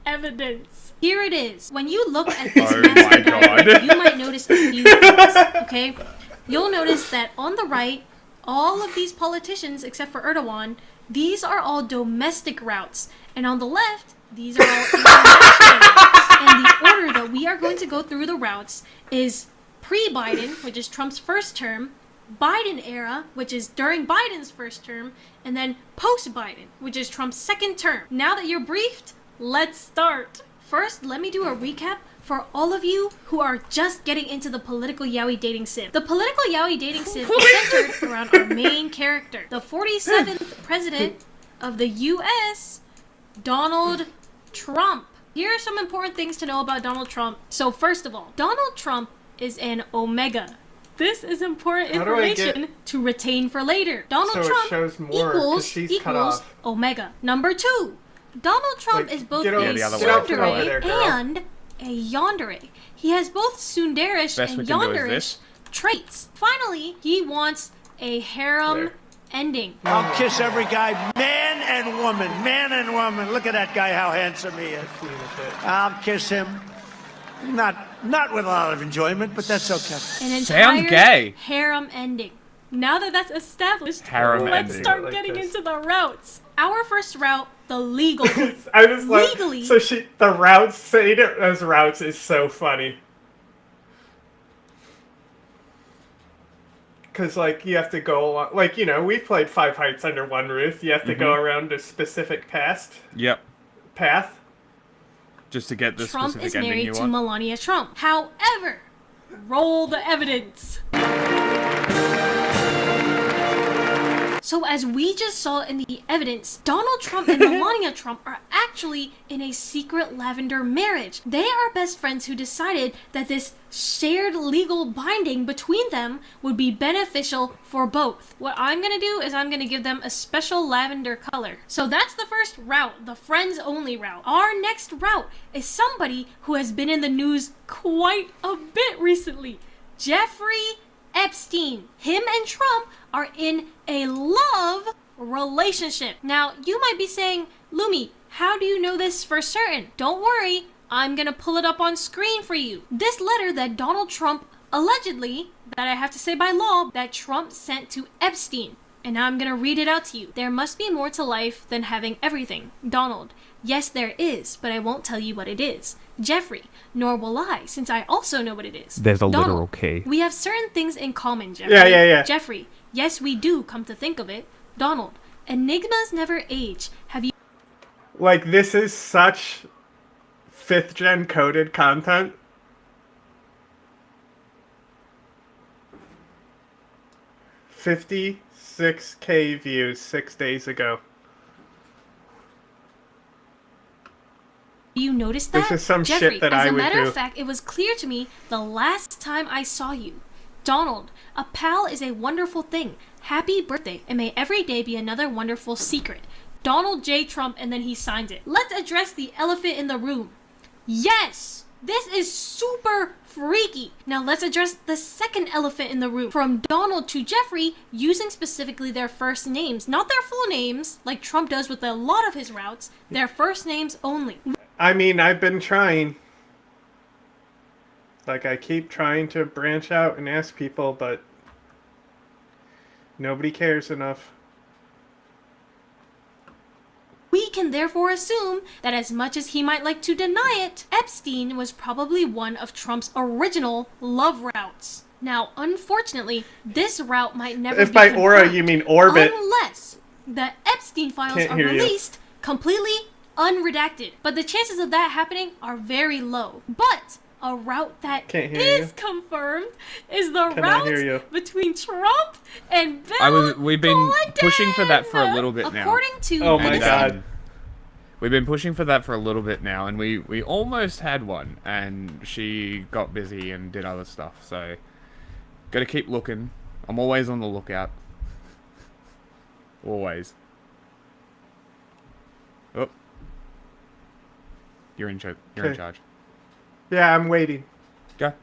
evidence. Here it is. When you look at this master diagram, you might notice a few things, okay? You'll notice that on the right, all of these politicians, except for Erdogan, these are all domestic routes. And on the left, these are all international routes. And the order that we are going to go through the routes is pre-Biden, which is Trump's first term, Biden era, which is during Biden's first term, and then post-Biden, which is Trump's second term. Now that you're briefed, let's start. First, let me do a recap for all of you who are just getting into the political yaoi dating sim. The political yaoi dating sim is centered around our main character, the 47th president of the U.S., Donald Trump. Here are some important things to know about Donald Trump. So first of all, Donald Trump is an Omega. This is important information to retain for later. Donald Trump equals Omega. Number 2, Donald Trump is both a tsundere and a yandere. He has both tsunderish and yanderish traits. Finally, he wants a harem ending. I'll kiss every guy, man and woman, man and woman. Look at that guy, how handsome he is. I'll kiss him. Not with a lot of enjoyment, but that's okay. An entire harem ending. Now that that's established, let's start getting into the routes. Our first route, the legal. I just legally. The routes, saying it as routes is so funny. Because, like, you have to go along, like, you know, we played Five Heights Under One Roof. You have to go around a specific path. Just to get the Trump specific is ending married you to want. Melania Trump. However, roll the evidence. So as we just saw in the evidence, Donald Trump and Melania Trump are actually in a secret lavender marriage. They are best friends who decided that this shared legal binding between them would be beneficial for both. What I'm going to do is I'm going to give them a special lavender color. So that's the first route, the friends only route. Our next route is somebody who has been in the news quite a bit recently. Jeffrey Epstein. Him and Trump are in a love relationship. Now, you might be saying, Lumi, how do you know this for certain? Don't worry, I'm gonna pull it up on screen for you. This letter that Donald Trump allegedly, that I have to say by law, that Trump sent to Epstein. And now I'm gonna read it out to you. There must be more to life than having everything. Donald. Yes, there is, but I won't tell you what it is. Jeffrey. Nor will I, since I also know what it is. There's a Donald, literal K. We have certain things in common, Jeffrey. Yeah. Jeffrey. Yes, we do, come to think of it. Donald. Enigmas never age. Have you... Like, this is such 5th gen coded content. $56K views 6 days ago. You noticed that? This is some Jeffrey, shit that I would do. As a matter of fact, it was clear to me the last time I saw you. Donald, a pal is a wonderful thing. Happy birthday, and may every day be another wonderful secret. Donald J. Trump, and then he signs it. Let's address the elephant in the room. Yes! This is super freaky. Now let's address the second elephant in the room. From Donald to Jeffrey, using specifically their first names. Not their full names, like Trump does with a lot of his routes. Their first names only. I mean, I've been trying. Like, I keep trying to branch out and ask people, but nobody cares enough. We can therefore assume that as much as he might like to deny it, Epstein was probably one of Trump's original love routes. Now, unfortunately, this route might never be confirmed. If by aura you mean orbit. Unless the Epstein files are released completely unredacted. But the chances of that happening are very low. But a route that is confirmed is the route between Trump and Bill We've been pushing for that for a little bit now. According to oh my god. We've been pushing for that for a little bit now, and we almost had one, and she got busy and did other stuff, so gotta keep looking. I'm always on the lookout. Always. Oh. You're in charge. Yeah, I'm waiting. Go.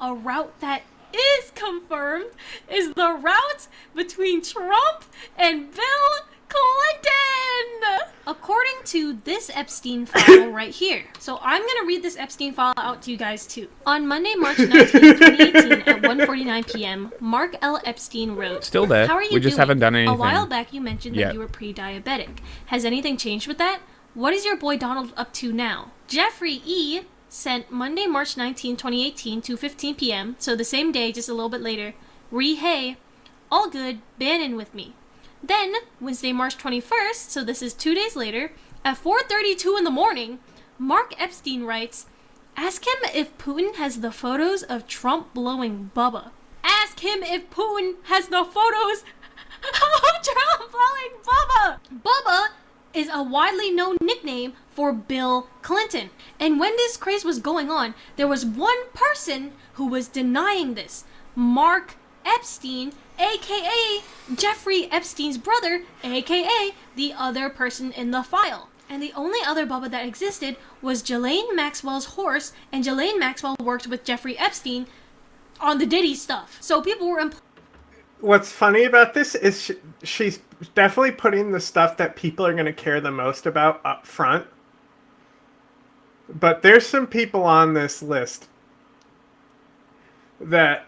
A route that is confirmed is the route between Trump and Bill Clinton! According to this Epstein file right here. So I'm going to read this Epstein file out to you guys too. On Monday, March 19, 2018 at 1:49 p.m., Mark L. Epstein wrote, Still there. How are you We just doing? haven't done anything A while back you mentioned that yet. you were pre-diabetic. Has anything changed with that? What is your boy Donald up to now? Jeffrey E. sent Monday, March 19, 2018, 2:15 p.m., so the same day, just a little bit later, hey, all good, Bannon with me. Then, Wednesday, March 21st, so this is 2 days later, at 4:32 in the morning, Mark Epstein writes, ask him if Putin has the photos of Trump blowing Bubba. Ask him if Putin has the photos of Trump blowing Bubba. Bubba is a widely known nickname for Bill Clinton. And when this craze was going on, there was one person who was denying this. Mark Epstein, aka Jeffrey Epstein's brother, aka the other person in the file. And the only other Bubba that existed was Ghislaine Maxwell's horse, and Ghislaine Maxwell worked with Jeffrey Epstein on the Diddy stuff. So people were What's funny about this is she's definitely putting the stuff that people are going to care the most about up front. But there's some people on this list that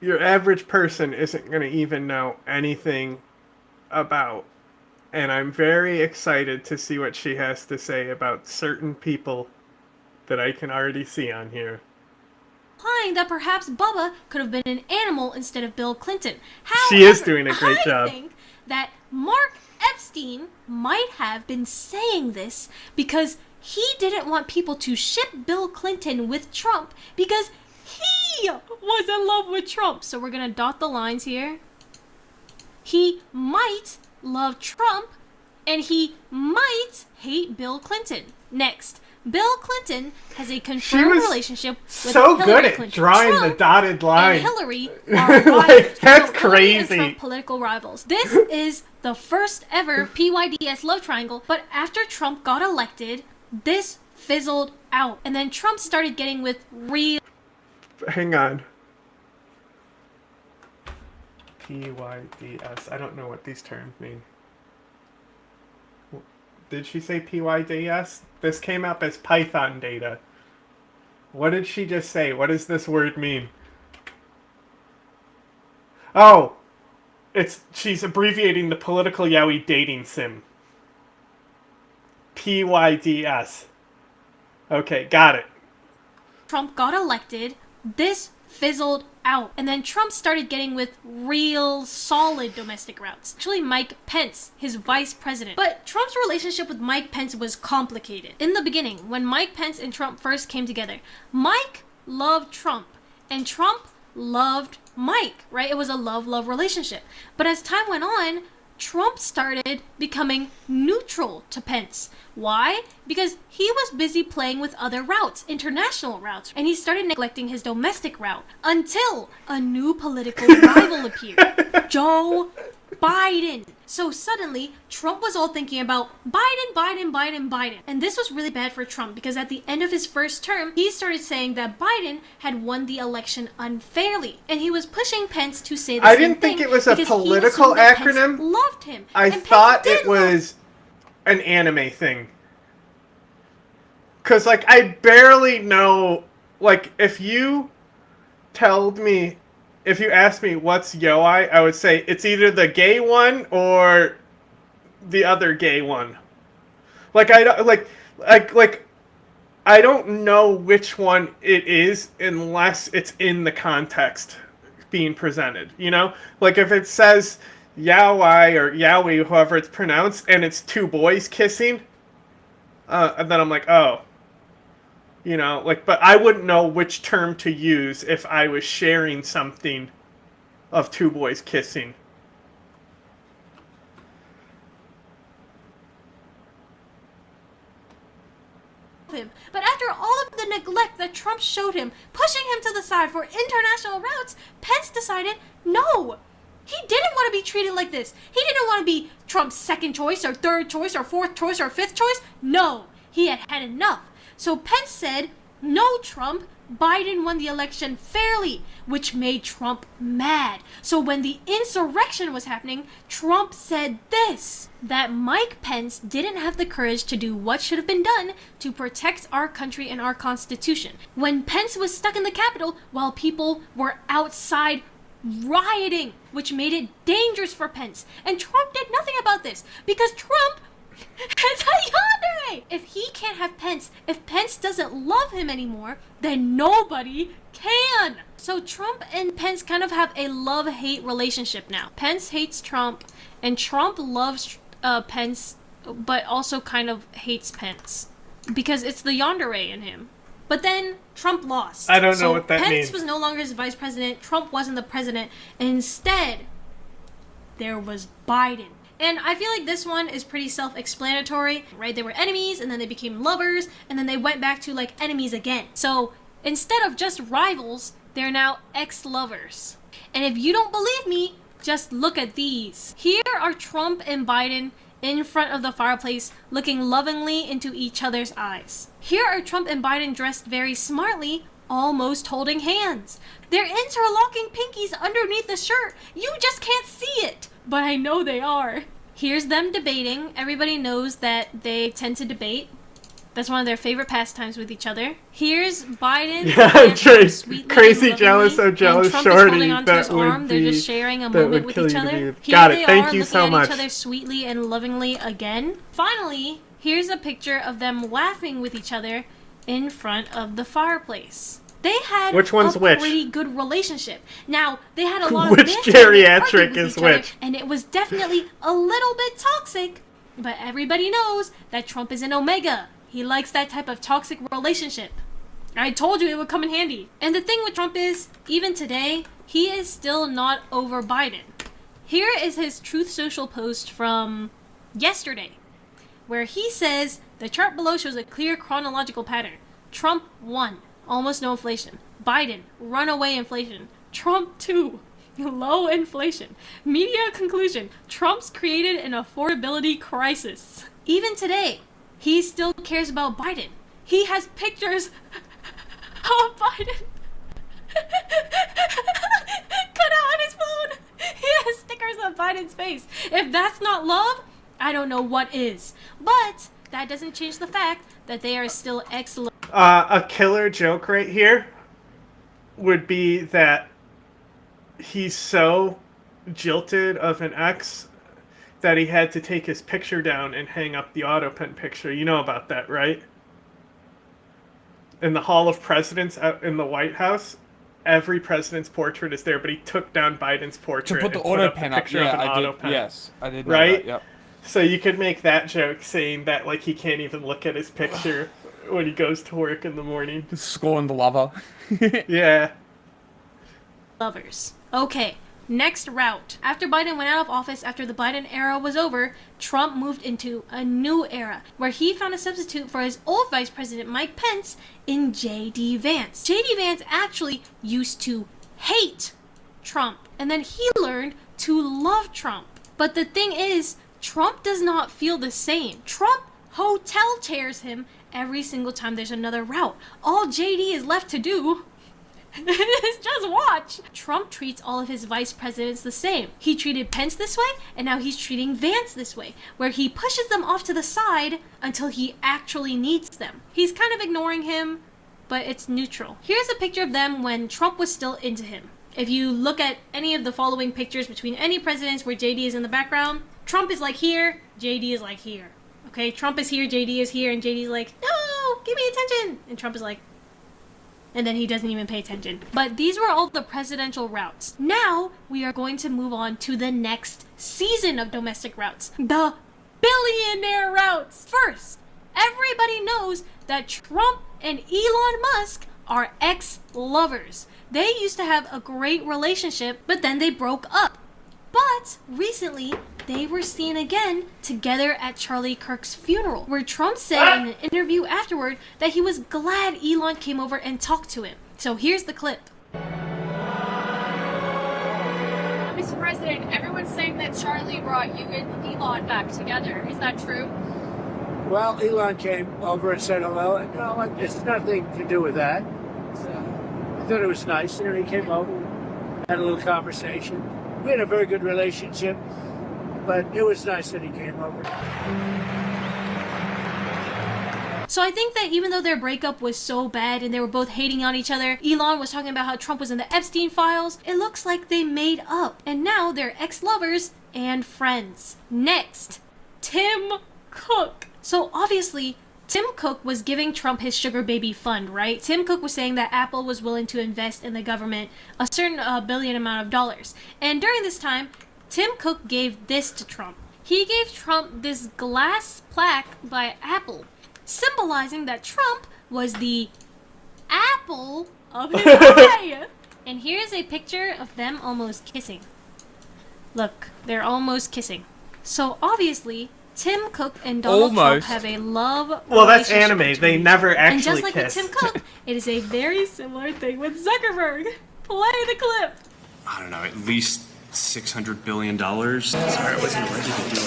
your average person isn't going to even know anything about. And I'm very excited to see what she has to say about certain people that I can already see on here. implying that perhaps Bubba could have been an animal instead of Bill Clinton. However, she is doing a great job. I think that Mark Epstein might have been saying this because he didn't want people to ship Bill Clinton with Trump because he was in love with Trump. So we're going to dot the lines here. He might love Trump and he might hate Bill Clinton. Next, Bill Clinton has a confirmed relationship with so Hillary good at Clinton. drawing Trump the dotted line. and Hillary are rivals. Like, that's So Hillary and crazy. Trump political rivals. This is the first ever PYDS love triangle, but after Trump got elected, this fizzled out. And then Trump started getting with real... Hang on. PYDS. I don't know what these terms mean. Did she say PYDS? This came up as Python data. What did she just say? What does this word mean? Oh! She's abbreviating the political yaoi dating sim. PYDS. Okay, got it. Trump got elected, this fizzled out. And then Trump started getting with real solid domestic routes. Actually, Mike Pence, his vice president. But Trump's relationship with Mike Pence was complicated. In the beginning, when Mike Pence and Trump first came together, Mike loved Trump and Trump loved Mike, right? It was a love-love relationship. But as time went on, Trump started becoming neutral to Pence. Why? Because he was busy playing with other routes, international routes, and he started neglecting his domestic route until a new political rival appeared, Joe Biden. So suddenly, Trump was all thinking about Biden. And this was really bad for Trump because at the end of his first term, he started saying that Biden had won the election unfairly. And he was pushing Pence to say the same thing. I didn't think it was a political acronym. Pence loved him. I thought it was an anime thing. Because, like, I barely know... Like, if you asked me what's yaoi, I would say it's either the gay one or the other gay one. Like, I don't know which one it is unless it's in the context being presented, you know? Like, if it says yaoi or yaoi, however it's pronounced, and it's two boys kissing, and then I'm like, oh. You know, like, but I wouldn't know which term to use if I was sharing something of two boys kissing. But after all of the neglect that Trump showed him, pushing him to the side for international routes, Pence decided, no, he didn't want to be treated like this. He didn't want to be Trump's second choice or third choice or fourth choice or fifth choice. No, he had had enough. So Pence said, no, Trump, Biden won the election fairly, which made Trump mad. So when the insurrection was happening, Trump said this, that Mike Pence didn't have the courage to do what should have been done to protect our country and our Constitution. When Pence was stuck in the Capitol while people were outside rioting, which made it dangerous for Pence. And Trump did nothing about this because Trump is a yandere. If he can't have Pence, if Pence doesn't love him anymore, then nobody can. So Trump and Pence kind of have a love-hate relationship now. Pence hates Trump, and Trump loves Pence, but also kind of hates Pence because it's the yandere in him. But then Trump lost. I don't know what that means. Pence was no longer his vice president. Trump wasn't the president. Instead, there was Biden. And I feel like this one is pretty self-explanatory, right? They were enemies, and then they became lovers, and then they went back to, like, enemies again. So instead of just rivals, they're now ex-lovers. And if you don't believe me, just look at these. Here are Trump and Biden in front of the fireplace, looking lovingly into each other's eyes. Here are Trump and Biden dressed very smartly, almost holding hands. They're interlocking pinkies underneath the shirt. You just can't see it, but I know they are. Here's them debating. Everybody knows that they tend to debate. That's one of their favorite pastimes with each other. Here's Biden. Yeah, crazy jealous, so jealous, Trump shorty. Is holding onto his arm. They're just sharing a moment with each other. Here they are looking at each other sweetly and lovingly again. Finally, here's a picture of them laughing with each other in front of the fireplace. They had a pretty good relationship. Now, they had a lot of which geriatric is which? And it was definitely a little bit toxic. But everybody knows that Trump is an Omega. He likes that type of toxic relationship. I told you it would come in handy. And the thing with Trump is, even today, he is still not over Biden. Here is his Truth Social post from yesterday, where he says, the chart below shows a clear chronological pattern. Trump 1, almost no inflation. Biden, runaway inflation. Trump 2, low inflation. Media conclusion, Trump's created an affordability crisis. Even today, he still cares about Biden. He has pictures of Biden cut out on his phone. He has stickers of Biden's face. If that's not love, I don't know what is. But that doesn't change the fact that they are still excellent. A killer joke right here would be that he's so jilted of an ex that he had to take his picture down and hang up the autopen picture. You know about that, right? In the Hall of Presidents out in the White House, every president's portrait is there, but he took down Biden's portrait to put the autopen up. Yeah, I did. Pen. Yes, I did. Know right? That, yep. So you could make that joke saying that like he can't even look at his picture when he goes to work in the morning. Scorn the lover. Yeah. Lovers. Okay. Next route. After Biden went out of office, after the Biden era was over, Trump moved into a new era where he found a substitute for his old vice president Mike Pence in J.D. Vance. J.D. Vance actually used to hate Trump, and then he learned to love Trump. But the thing is, Trump does not feel the same. Trump hotel chairs him every single time there's another route. All J.D. is left to do is just watch. Trump treats all of his vice presidents the same. He treated Pence this way, and now he's treating Vance this way, where he pushes them off to the side until he actually needs them. He's kind of ignoring him, but it's neutral. Here's a picture of them when Trump was still into him. If you look at any of the following pictures between any presidents where JD is in the background, Trump is like here, JD is like here. Okay, Trump is here, JD is here, and JD's like, no, give me attention. And Trump is like, and then he doesn't even pay attention. But these were all the presidential routes. Now, we are going to move on to the next season of domestic routes. The billionaire routes. First, everybody knows that Trump and Elon Musk are ex-lovers. They used to have a great relationship, but then they broke up. But recently, they were seen again together at Charlie Kirk's funeral, where Trump said in an interview afterward that he was glad Elon came over and talked to him. So here's the clip. Mr. President, everyone's saying that Charlie brought you and Elon back together. Is that true? Well, Elon came over and said hello, and no, it's nothing to do with that. thought it was nice. You know, he came over, had a little conversation. We had a very good relationship, but it was nice that he came over. So I think that even though their breakup was so bad and they were both hating on each other, Elon was talking about how Trump was in the Epstein files, it looks like they made up. And now they're ex-lovers and friends. Next, Tim Cook. So obviously, Tim Cook was giving Trump his sugar baby fund, right? Tim Cook was saying that Apple was willing to invest in the government a certain billion amount of dollars. And during this time, Tim Cook gave this to Trump. He gave Trump this glass plaque by Apple, symbolizing that Trump was the apple of his eye. And here's a picture of them almost kissing. Look, they're almost kissing. So obviously, Tim Cook and Donald Trump have a love Well, that's relationship anime. They between never them. actually And just like kiss. with Tim Cook, it is a very similar thing with Zuckerberg. Play the clip. I don't know, at least $600 billion. Sorry, I wasn't ready to do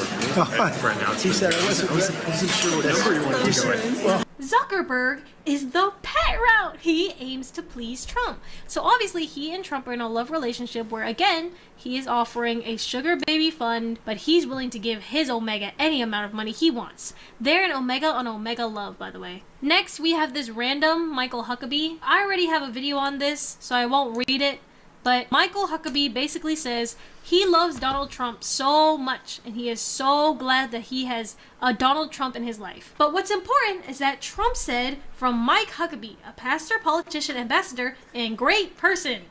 for announcement. He said I wasn't sure what number you wanted to go with. Zuckerberg is the pet route. He aims to please Trump. So obviously he and Trump are in a love relationship where, again, he is offering a sugar baby fund, but he's willing to give his Omega any amount of money he wants. They're an Omega on Omega love, by the way. Next, we have this random Michael Huckabee. I already have a video on this, so I won't read it. But Michael Huckabee basically says he loves Donald Trump so much, and he is so glad that he has a Donald Trump in his life. But what's important is that Trump said from Mike Huckabee, a pastor, politician, ambassador, and great person,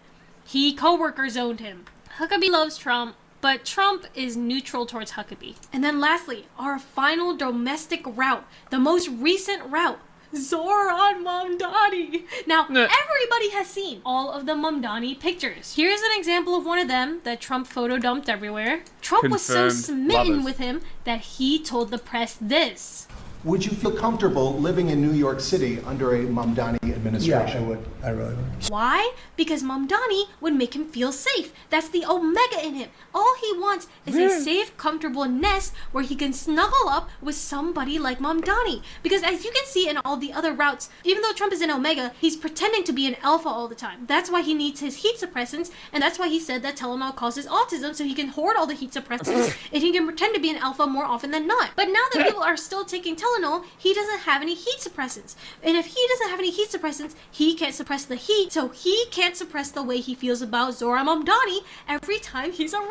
he co-worker zoned him. Huckabee loves Trump, but Trump is neutral towards Huckabee. And then lastly, our final domestic route, the most recent route, Zoran Mamdani. Now, everybody has seen all of the Mamdani pictures. Here's an example of one of them that Trump photo dumped everywhere. Trump was so smitten with him that he told the press this. Would you feel comfortable living in New York City under a Mamdani administration? Yeah, I would. I really would. Why? Because Mamdani would make him feel safe. That's the Omega in him. All he wants is a safe, comfortable nest where he can snuggle up with somebody like Mamdani. Because as you can see in all the other routes, even though Trump is an Omega, he's pretending to be an Alpha all the time. That's why he needs his heat suppressants, and that's why he said that Tylenol causes autism, so he can hoard all the heat suppressants, and he can pretend to be an Alpha more often than not. But now that people are still taking Tylenol, he doesn't have any heat suppressants. And if he doesn't have any heat suppressants, he can't suppress the heat, so he can't suppress the way he feels about Zoran Mamdani every time he's around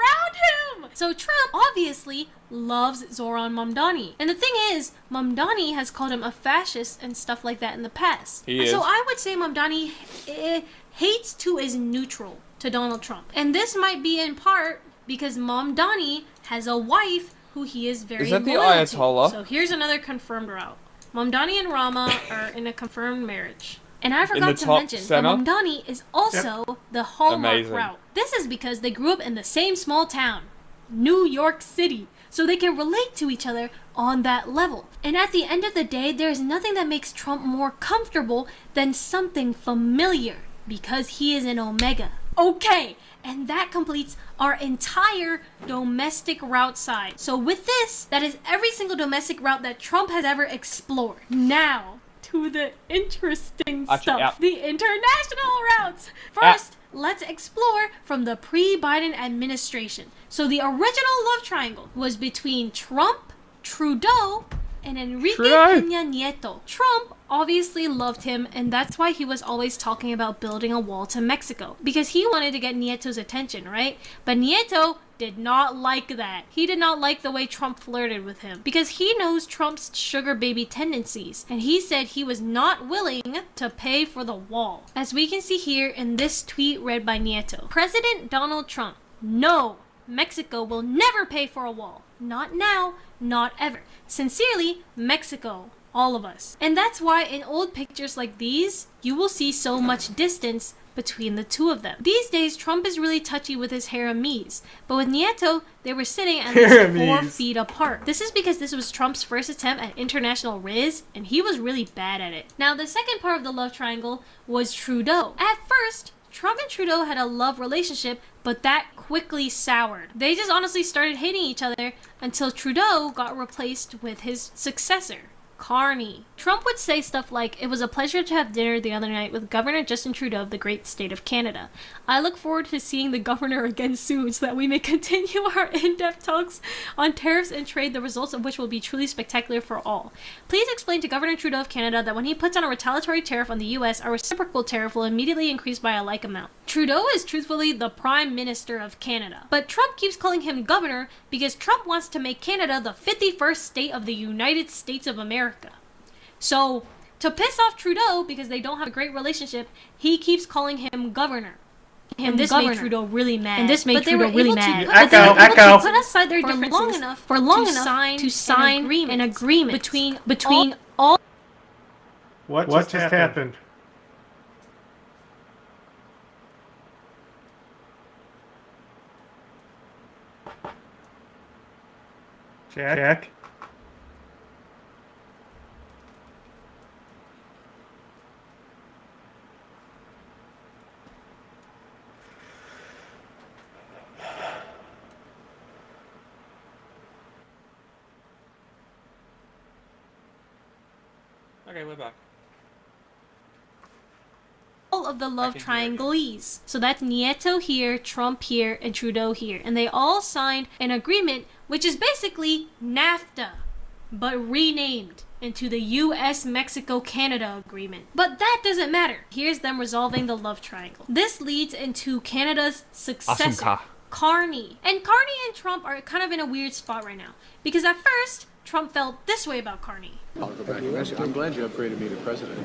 him. So Trump obviously loves Zoran Mamdani. And the thing is, Mamdani has called him a fascist and stuff like that in the past. So I would say Mamdani hates to is neutral to Donald Trump. And this might be in part because Mamdani has a wife who he is very loyal to. Is that the Ayatollah? So here's another confirmed route. Mamdani and Rama are in a confirmed marriage. And I forgot to mention that Mamdani is also the Hallmark route. This is because they grew up in the same small town, New York City, so they can relate to each other on that level. And at the end of the day, there's nothing that makes Trump more comfortable than something familiar, because he is an Omega. Okay, and that completes our entire domestic route side. So with this, that is every single domestic route that Trump has ever explored. Now, to the interesting stuff. The international routes. First, let's explore from the pre-Biden administration. So the original love triangle was between Trump, Trudeau, and Enrique Peña Nieto. Trump obviously loved him, and that's why he was always talking about building a wall to Mexico, because he wanted to get Nieto's attention, right? But Nieto did not like that. He did not like the way Trump flirted with him, because he knows Trump's sugar baby tendencies, and he said he was not willing to pay for the wall. As we can see here in this tweet read by Nieto. President Donald Trump, no, Mexico will never pay for a wall. Not now, not ever. Sincerely, Mexico. All of us. And that's why in old pictures like these, you will see so much distance between the two of them. These days, Trump is really touchy with his haramis, but with Nieto, they were sitting at least 4 feet apart. This is because this was Trump's first attempt at international riz, and he was really bad at it. Now, the second part of the love triangle was Trudeau. At first, Trump and Trudeau had a love relationship, but that quickly soured. They just honestly started hating each other until Trudeau got replaced with his successor, Carney. Trump would say stuff like, "It was a pleasure to have dinner the other night with Governor Justin Trudeau of the great state of Canada. I look forward to seeing the governor again soon so that we may continue our in-depth talks on tariffs and trade, the results of which will be truly spectacular for all. Please explain to Governor Trudeau of Canada that when he puts on a retaliatory tariff on the U.S., a reciprocal tariff will immediately increase by a like amount." Trudeau is truthfully the Prime Minister of Canada. But Trump keeps calling him governor because Trump wants to make Canada the 51st state of the United States of America. So, to piss off Trudeau, because they don't have a great relationship, he keeps calling him governor. And this made Trudeau really mad. But they were able to put aside their differences for long enough to sign an agreement between all. What just happened? Jack? Okay, we're back. All of the love trianglees. So that's Nieto here, Trump here, and Trudeau here. And they all signed an agreement which is basically NAFTA, but renamed into the US-Mexico-Canada agreement. But that doesn't matter. Here's them resolving the love triangle. This leads into Canada's successor, Carney. And Carney and Trump are kind of in a weird spot right now. Because at first, Trump felt this way about Carney. I'll go back. I'm glad you upgraded me to president.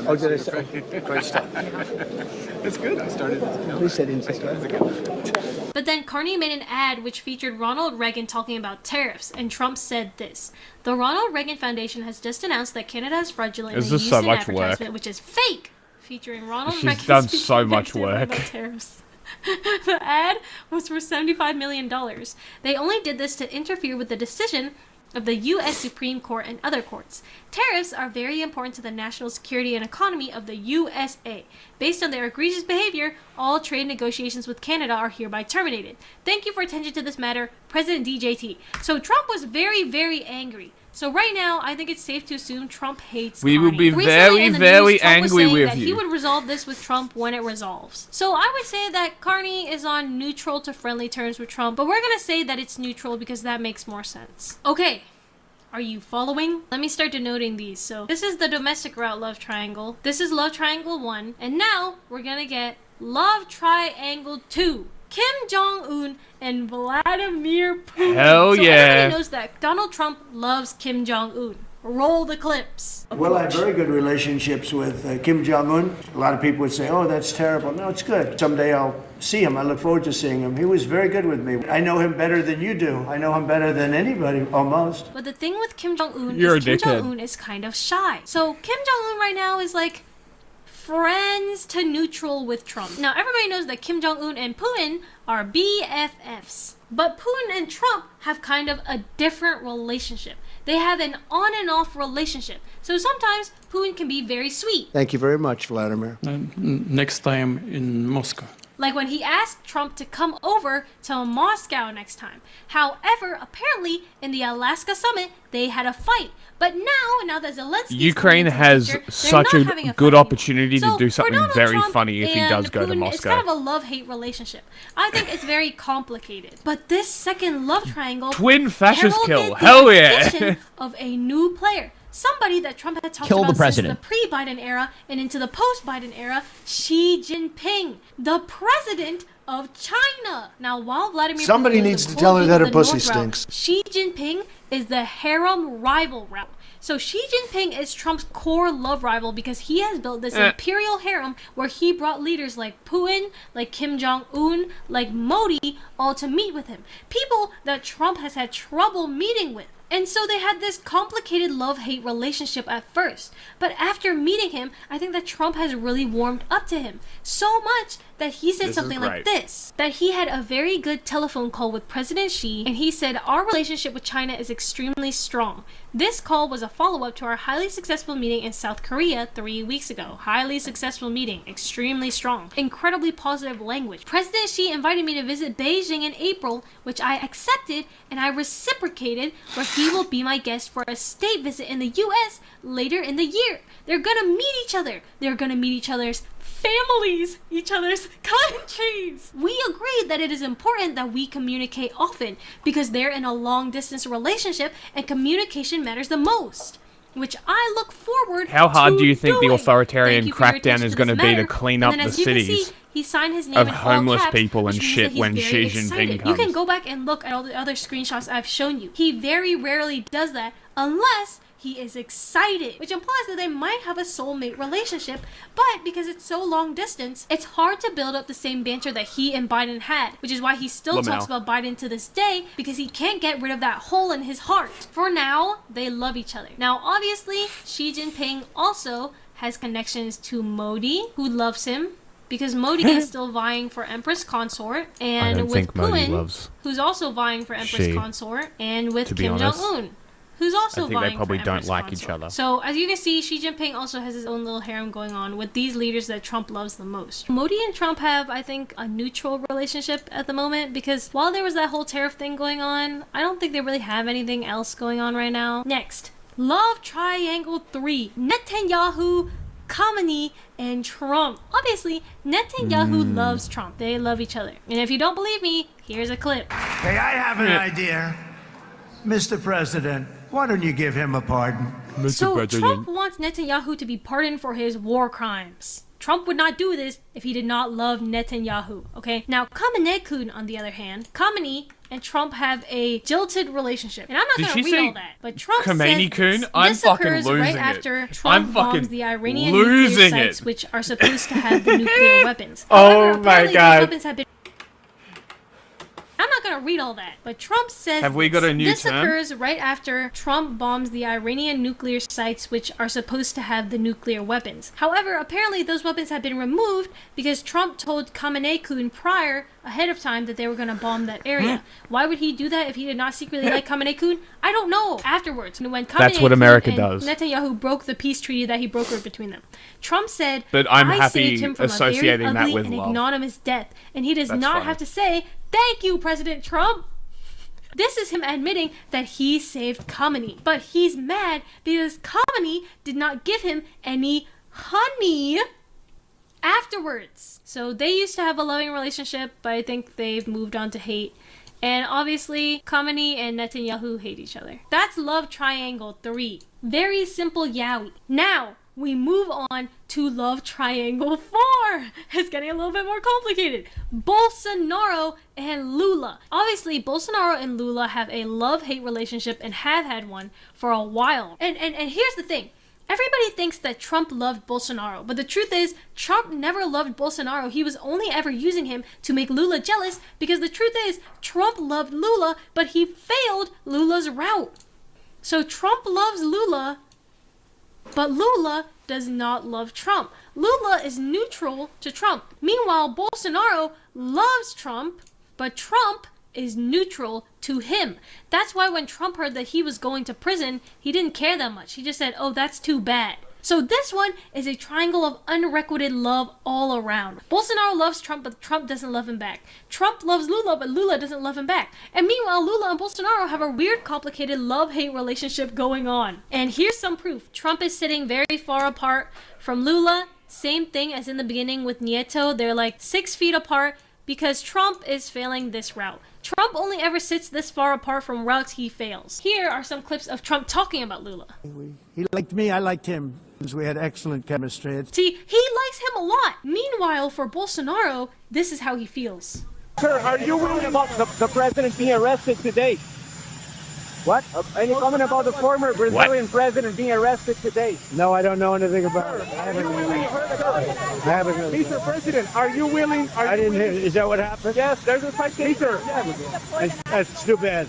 Oh, did I say? Great stuff. That's good. I started. At least I didn't say that. But then Carney made an ad which featured Ronald Reagan talking about tariffs, and Trump said this: "The Ronald Reagan Foundation has just announced that Canada is fraudulent in the use of advertisement, which is fake," featuring Ronald Reagan. She's done so much work. About tariffs. The ad was for $75 million. They only did this to interfere with the decision of the U.S. Supreme Court and other courts. Tariffs are very important to the national security and economy of the USA. Based on their egregious behavior, all trade negotiations with Canada are hereby terminated. Thank you for attention to this matter, President DJT. So Trump was very, very angry. So right now, I think it's safe to assume Trump hates We will be Recently very, in the very news, Trump was angry saying with that you. He would resolve this with Trump when it resolves. So I would say that Carney is on neutral to friendly terms with Trump, but we're going to say that it's neutral because that makes more sense. Okay. Are you following? Let me start denoting these. So this is the domestic route love triangle. This is love triangle 1. And now we're going to get love triangle 2. Kim Jong-un and Vladimir Putin. Hell so yeah. everybody knows that Donald Trump loves Kim Jong-un. Roll the clips. Well, I have very good relationships with Kim Jong-un. A lot of people would say, "Oh, that's terrible." No, it's good. Someday I'll see him. I look forward to seeing him. He was very good with me. I know him better than you do. I know him better than anybody, almost. But the thing with Kim Jong-un You're is a Kim dickhead. Jong-un is kind of shy. So Kim Jong-un right now is like friends to neutral with Trump. Now, everybody knows that Kim Jong-un and Putin are BFFs. But Putin and Trump have kind of a different relationship. They have an on and off relationship. So sometimes Putin can be very sweet. Thank you very much, Vladimir. Next time in Moscow. Like when he asked Trump to come over to Moscow next time. However, apparently in the Alaska summit, they had a fight. But now that Zelensky Ukraine has such a good opportunity to do something very funny if he does go to Moscow. It's kind of a love-hate relationship. I think it's very complicated. But this second love triangle Twin fascist kill. heralded the Hell yeah. addition of a new player. Somebody that Trump had talked Kill about the president. since the pre-Biden era and into the post-Biden era, Xi Jinping, the president of China. Now, while Vladimir Somebody Putin is needs the to tell her cool that dude her of the pussy North route, stinks. Xi Jinping is the harem rival route. So Xi Jinping is Trump's core love rival because he has built this imperial harem where he brought leaders like Putin, like Kim Jong-un, like Modi, all to meet with him. People that Trump has had trouble meeting with. And so they had this complicated love-hate relationship at first. But after meeting him, I think that Trump has really warmed up to him. So much that he said something like this. That he had a very good telephone call with President Xi, and he said, "Our relationship with China is extremely strong. This call was a follow-up to our highly successful meeting in South Korea 3 weeks ago. Highly successful meeting, extremely strong. Incredibly positive language. President Xi invited me to visit Beijing in April, which I accepted, and I reciprocated, where he will be my guest for a state visit in the US later in the year. They're gonna meet each other. They're gonna meet each other's families, each other's countries. We agree that it is important that we communicate often because they're in a long distance relationship and communication matters the most, which I look forward to. How hard do you think the doing. authoritarian Thank you for your crackdown attention is to going to this be to matter. clean And up then the as you can cities see, he signed his name of in all homeless caps, people and which means shit that he's when very Xi Jinping excited. comes? You can go back and look at all the other screenshots I've shown you. He very rarely does that unless he is excited, which implies that they might have a soulmate relationship, but because it's so long distance, it's hard to build up the same banter that he and Biden had, which is why he still talks about Biden to this day, because he can't get rid of that hole in his heart. For now, they love each other. Now, obviously, Xi Jinping also has connections to Modi, who loves him, because Modi is still vying for Empress Consort, and with Putin, who's also vying for Empress Consort, and with Kim Jong-un, who's also vying for Empress Consort. They probably don't like each other. So, as you can see, Xi Jinping also has his own little harem going on with these leaders that Trump loves the most. Modi and Trump have, I think, a neutral relationship at the moment, because while there was that whole tariff thing going on, I don't think they really have anything else going on right now. Next, Love Triangle 3. Netanyahu, Khamenei, and Trump. Obviously, Netanyahu loves Trump. They love each other. And if you don't believe me, here's a clip. Hey, I have an idea. Mr. President, why don't you give him a pardon? So Trump wants Netanyahu to be pardoned for his war crimes. Trump would not do this if he did not love Netanyahu, okay? Now, Khamenei-kun, on the other hand, Khamenei and Trump have a jilted relationship. And I'm not going to read all that, but Trump says this occurs right after Trump bombs the Iranian nuclear sites, which are supposed to have the nuclear weapons. However, apparently those weapons have been... I'm not going to read all that, but Trump says have we got a new this term? Occurs right after Trump bombs the Iranian nuclear sites, which are supposed to have the nuclear weapons. However, apparently those weapons have been removed because Trump told Khamenei-kun ahead of time that they were going to bomb that area. Why would he do that if he did not secretly like Khamenei-kun? I don't know. Afterwards, when That's what America does. Netanyahu broke the peace treaty that he brokered between them, Trump said, but I'm I happy saved him from associating a very ugly that with and love. ignominious death, and he does not have to say, thank you, President Trump. This is him admitting that he saved Khamenei, but he's mad because Khamenei did not give him any honey afterwards. So they used to have a loving relationship, but I think they've moved on to hate. And obviously, Khamenei and Netanyahu hate each other. That's Love Triangle 3. Very simple yaoi. Now, we move on to Love Triangle 4. It's getting a little bit more complicated. Bolsonaro and Lula. Obviously, Bolsonaro and Lula have a love-hate relationship and have had one for a while. And here's the thing. Everybody thinks that Trump loved Bolsonaro, but the truth is, Trump never loved Bolsonaro. He was only ever using him to make Lula jealous, because the truth is, Trump loved Lula, but he failed Lula's route. So Trump loves Lula, but Lula does not love Trump. Lula is neutral to Trump. Meanwhile, Bolsonaro loves Trump, but Trump is neutral to him. That's why when Trump heard that he was going to prison, he didn't care that much. He just said, oh, that's too bad. So this one is a triangle of unrequited love all around. Bolsonaro loves Trump, but Trump doesn't love him back. Trump loves Lula, but Lula doesn't love him back. And meanwhile, Lula and Bolsonaro have a weird, complicated love-hate relationship going on. And here's some proof. Trump is sitting very far apart from Lula. Same thing as in the beginning with Nieto. They're like 6 feet apart because Trump is failing this route. Trump only ever sits this far apart from routes he fails. Here are some clips of Trump talking about Lula. He liked me, I liked him. We had excellent chemistry. See, he likes him a lot. Meanwhile, for Bolsonaro, this is how he feels. Sir, are you worried about the president being arrested today? What? Any comment about the former Brazilian president being arrested today? No, I don't know anything about it. I haven't heard. Mr. President, are you willing? I didn't hear. Is that what happened? Yes, there's a citation. That's too bad.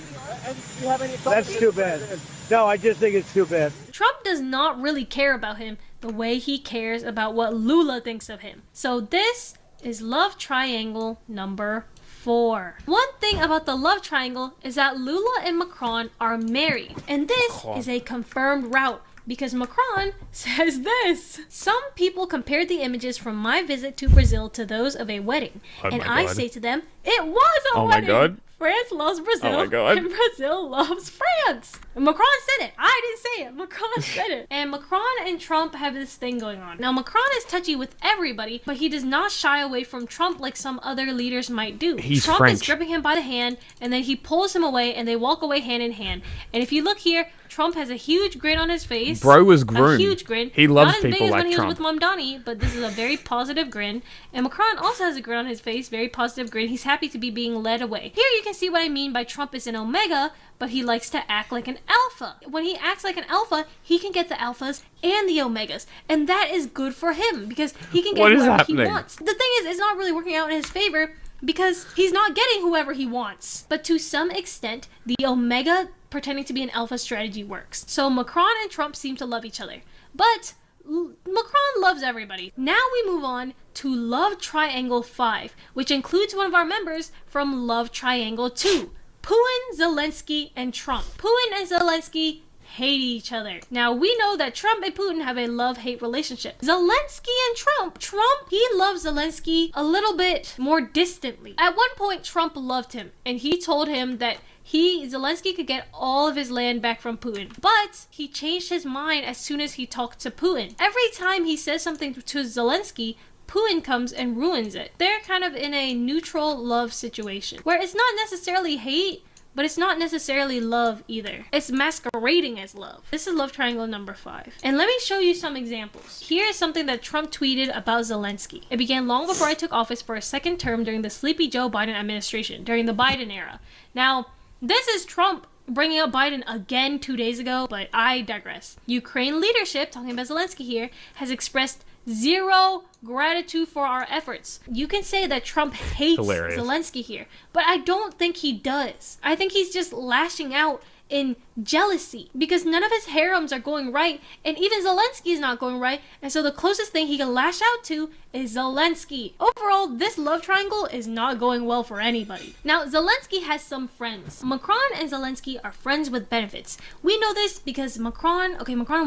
That's too bad. No, I just think it's too bad. Trump does not really care about him the way he cares about what Lula thinks of him. So this is Love Triangle number 4. One thing about the love triangle is that Lula and Macron are married. And this is a confirmed route because Macron says this. Some people compared the images from my visit to Brazil to those of a wedding. And I say to them, it was a wedding. France loves Brazil. Oh my God. And Brazil loves France. And Macron said it. I didn't say it. Macron said it. And Macron and Trump have this thing going on. Now, Macron is touchy with everybody, but he does not shy away from Trump like some other leaders might do. He's Trump French. is gripping him by the hand, and then he pulls him away, and they walk away hand in hand. And if you look here, Trump has a huge grin on his face. Bro was A groomed. huge grin. He loves Not as big people as like when Trump. he was with Mamdani, but this is a very positive grin. And Macron also has a grin on his face, very positive grin. He's happy to be being led away. Here you can see what I mean by Trump is an omega, but he likes to act like an alpha. When he acts like an alpha, he can get the alphas and the omegas. And that is good for him, because he can get What is whoever he happening? wants. The thing is, it's not really working out in his favor, because he's not getting whoever he wants. But to some extent, the omega pretending to be an alpha strategy works. So Macron and Trump seem to love each other. But Macron loves everybody. Now we move on to Love Triangle 5, which includes one of our members from Love Triangle 2, Putin, Zelensky, and Trump. Putin and Zelensky hate each other. Now, we know that Trump and Putin have a love-hate relationship. Zelensky and Trump, he loves Zelensky a little bit more distantly. At one point, Trump loved him, and he told him that Zelensky could get all of his land back from Putin. But he changed his mind as soon as he talked to Putin. Every time he says something to Zelensky, Putin comes and ruins it. They're kind of in a neutral love situation, where it's not necessarily hate, but it's not necessarily love either. It's masquerading as love. This is Love Triangle number 5. And let me show you some examples. Here is something that Trump tweeted about Zelensky. It began long before I took office for a second term during the sleepy Joe Biden administration, during the Biden era. Now, this is Trump bringing up Biden again 2 days ago, but I digress. Ukraine leadership, talking about Zelensky here, has expressed zero gratitude for our efforts. You can say that Trump hates Zelensky here, but I don't think he does. I think he's just lashing out in jealousy, because none of his harems are going right, and even Zelensky is not going right, and so the closest thing he can lash out to is Zelensky. Overall, this love triangle is not going well for anybody. Now, Zelensky has some friends. Macron and Zelensky are friends with benefits. We know this because Macron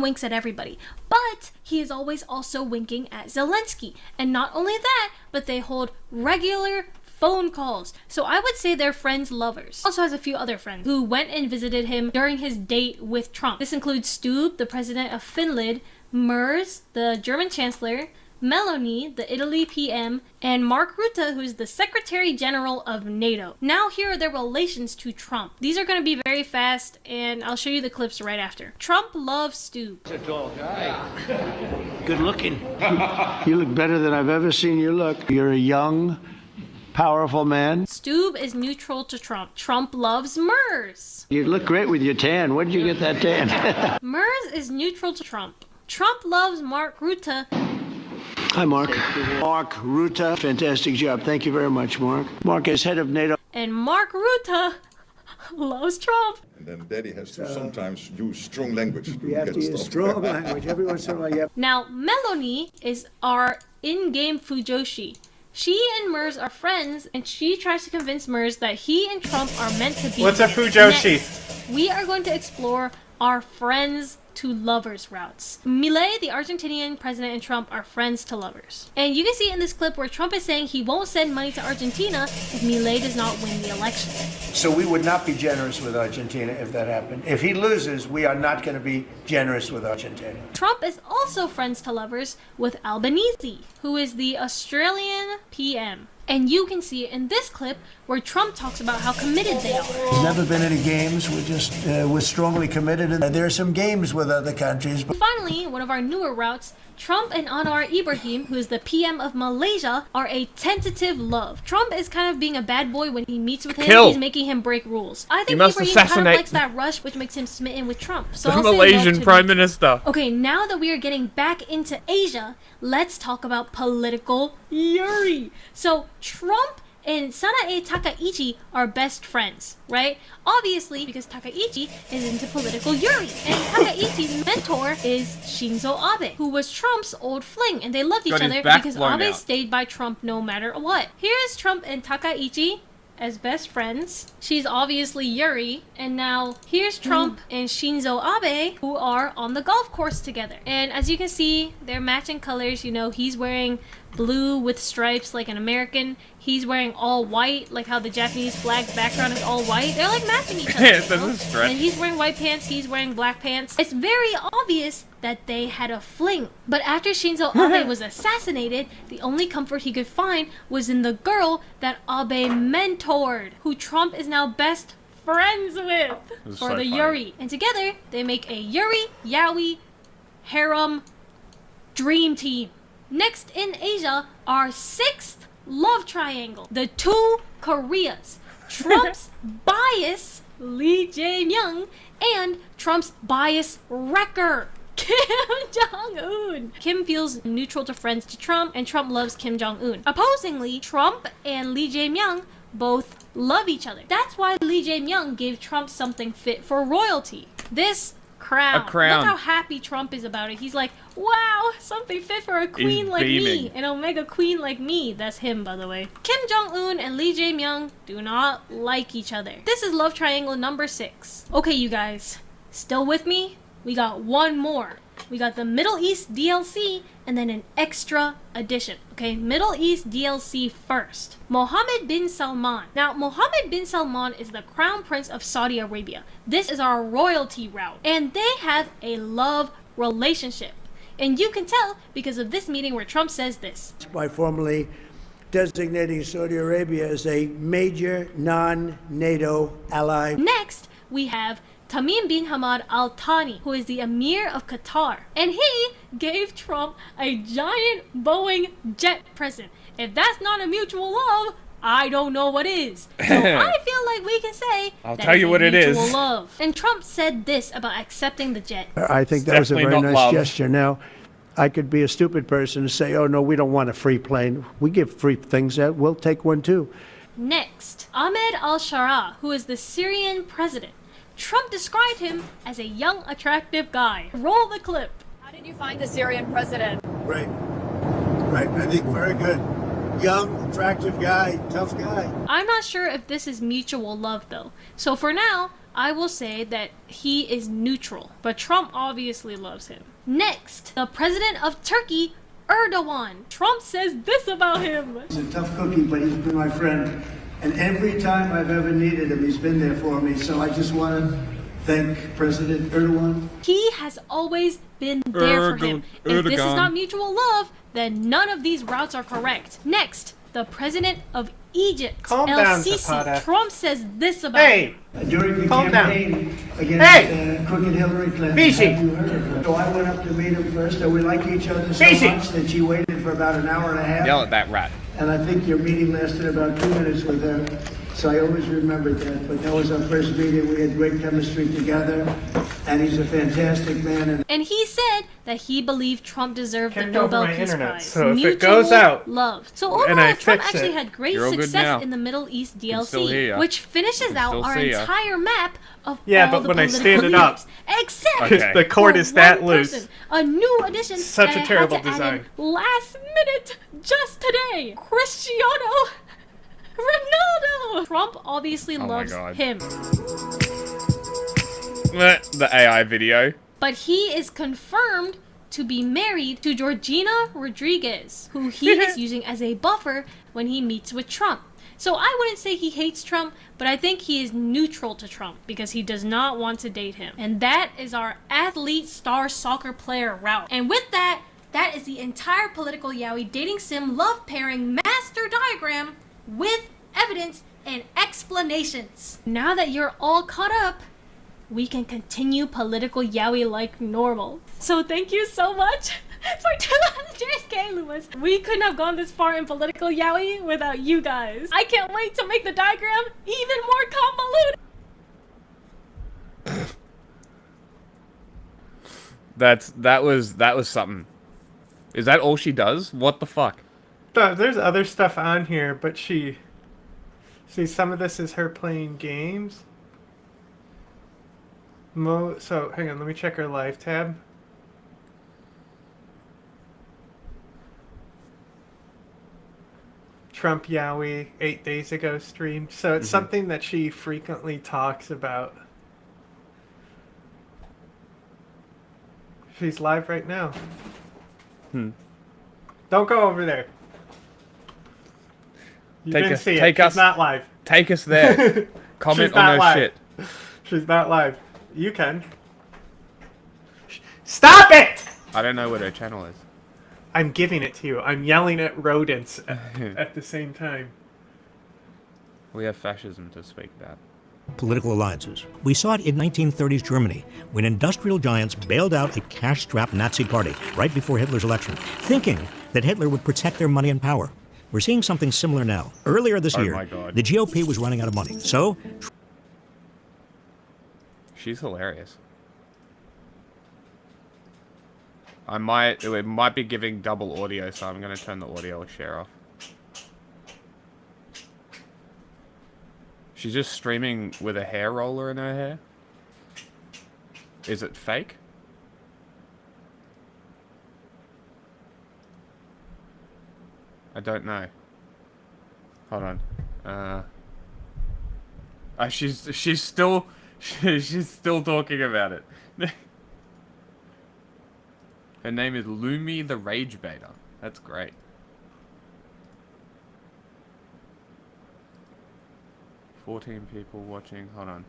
winks at everybody, but he is always also winking at Zelensky. And not only that, but they hold regular phone calls. So I would say they're friends lovers. Also has a few other friends who went and visited him during his date with Trump. This includes Stubb, the president of Finland, Merz, the German chancellor, Meloni, the Italy PM, and Mark Rutte, who is the Secretary General of NATO. Now here are their relations to Trump. These are going to be very fast, and I'll show you the clips right after. Trump loves Stubb. He's a tall guy. Good looking. You look better than I've ever seen you look. You're a young, powerful man. Stubb is neutral to Trump. Trump loves Merz. You look great with your tan. Where did you get that tan? Merz is neutral to Trump. Trump loves Mark Rutte. Hi, Mark. Mark Rutte. Fantastic job. Thank you very much, Mark. Mark is head of NATO. And Mark Rutte loves Trump. And then Daddy has to sometimes use strong language. You have to use strong language. Every once in a while, you have. Now, Meloni is our in-game Fujoshi. She and Merz are friends, and she tries to convince Merz that he and Trump are meant to be. What's a Fujoshi? Next, we are going to explore our friends to lovers routes. Milei, the Argentinian president, and Trump are friends to lovers. And you can see in this clip where Trump is saying he won't send money to Argentina if Milei does not win the election. So we would not be generous with Argentina if that happened. If he loses, we are not going to be generous with Argentina. Trump is also friends to lovers with Albanese, who is the Australian PM. And you can see it in this clip where Trump talks about how committed they are. There's never been any games. We're strongly committed. And there are some games with other countries. But finally, one of our newer routes, Trump and Anwar Ibrahim, who is the PM of Malaysia, are a tentative love. Trump is kind of being a bad boy when he meets with him. He's making him break rules. I think Ibrahim kind of likes that rush, which makes him smitten with Trump. So the Malaysian Prime Minister. Okay, now that we are getting back into Asia, let's talk about political Yuri. So Trump and Sanae Takaichi are best friends, right? Obviously, because Takaichi is into political Yuri. And Takaichi's mentor is Shinzo Abe, who was Trump's old fling. And they loved each other because Abe stayed by Trump no matter what. Here is Trump and Takaichi as best friends. She's obviously Yuri. And now here's Trump and Shinzo Abe, who are on the golf course together. And as you can see, they're matching colors. You know, he's wearing blue with stripes like an American. He's wearing all white, like how the Japanese flag background is all white. They're like matching each other. It doesn't stretch. And he's wearing white pants, he's wearing black pants. It's very obvious that they had a fling. But after Shinzo Abe was assassinated, the only comfort he could find was in the girl that Abe mentored, who Trump is now best friends with, for the Yuri. And together, they make a Yuri, Yaoi, harem dream team. Next in Asia, our 6th love triangle, the two Koreas. Trump's bias, Lee Jae-myung, and Trump's bias wrecker, Kim Jong-un. Kim feels neutral to friends to Trump, and Trump loves Kim Jong-un. Opposingly, Trump and Lee Jae-myung both love each other. That's why Lee Jae-myung gave Trump something fit for royalty. This crown. A crown. Look how happy Trump is about it. He's like, wow, something fit for a queen like me. An Omega queen like me. That's him, by the way. Kim Jong-un and Lee Jae-myung do not like each other. This is love triangle number 6. Okay, you guys. Still with me? We got one more. We got the Middle East DLC and then an extra edition. Okay, Middle East DLC first. Mohammed bin Salman. Now, Mohammed bin Salman is the crown prince of Saudi Arabia. This is our royalty route. And they have a love relationship. And you can tell because of this meeting where Trump says this. By formally designating Saudi Arabia as a major non-NATO ally. Next, we have Tamim bin Hamad Al Thani, who is the Emir of Qatar. And he gave Trump a giant Boeing jet present. If that's not a mutual love, I don't know what is. So I feel like we can say I'll tell you what it is. Love. And Trump said this about accepting the jet. I think that was a very nice gesture. Now, I could be a stupid person and say, oh, no, we don't want a free plane. We give free things out. We'll take one, too. Next, Ahmed al-Shara, who is the Syrian president. Trump described him as a young, attractive guy. Roll the clip. How did you find the Syrian president? Right. I think very good. Young, attractive guy, tough guy. I'm not sure if this is mutual love, though. So for now, I will say that he is neutral. But Trump obviously loves him. Next, the president of Turkey, Erdogan. Trump says this about him. He's a tough cookie, but he's been my friend. And every time I've ever needed him, he's been there for me. So I just want to thank President Erdogan. He has always been there for him. If this is not mutual love, then none of these routes are correct. Next, the president of Egypt, Calm El down, Sisi. Zapata. Trump says this about him. During the Calm campaign against crooked Hillary Clinton, have you heard of her? So I went up to meet him first, and we like each other so much that she waited for about an hour and a half. Yell at that rat. And I think your meeting lasted about 2 minutes with her. So I always remembered that. But that was our first meeting. We had great chemistry together. And he's a fantastic man. And he said that he believed Trump deserved the Kicked over Nobel my Peace internet, Prize. so if Mutual it goes out, love. So and I overall, Trump fix actually it, had great you're all good success now. in the Middle East Can still hear DLC, ya. which finishes Can out still our see ya. entire map of Yeah, all but the when I political stand it up, leaders, except Okay. the cord for is that one loose. person. A new addition Such that a I terrible had to add in design. last minute, just today. Cristiano Ronaldo. Trump obviously Oh my loves God. him. The AI video. But he is confirmed to be married to Georgina Rodriguez, who he is using as a buffer when he meets with Trump. So I wouldn't say he hates Trump, but I think he is neutral to Trump because he does not want to date him. And that is our athlete star soccer player route. And with that, that is the entire political yaoi dating sim love pairing master diagram with evidence and explanations. Now that you're all caught up, we can continue political yaoi like normal. So thank you so much for 200K, Lewis. We couldn't have gone this far in political yaoi without you guys. I can't wait to make the diagram even more convoluted. That was something. Is that all she does? What the fuck? There's other stuff on here, but see, some of this is her playing games. So, hang on, let me check her live tab. Trump Yaoi 8 days ago streamed. So it's something that she frequently talks about. She's live right now. Don't go over there. She's not live. Take us there. Comment on her live. shit. She's not live. You can. Stop it! I don't know what her channel is. I'm giving it to you. I'm yelling at rodents at the same time. We have fascism to speak about. Political alliances. We saw it in 1930s Germany, when industrial giants bailed out a cash-strapped Nazi party right before Hitler's election, thinking that Hitler would protect their money and power. We're seeing something similar now. Earlier this year, the GOP was running out of money, so... She's hilarious. It might be giving double audio, so I'm going to turn the audio share off. She's just streaming with a hair roller in her hair. Is it fake? I don't know. Hold on. She's still talking about it. Her name is Lumi the Rage Baiter. That's great. "14 people watching." Hold on.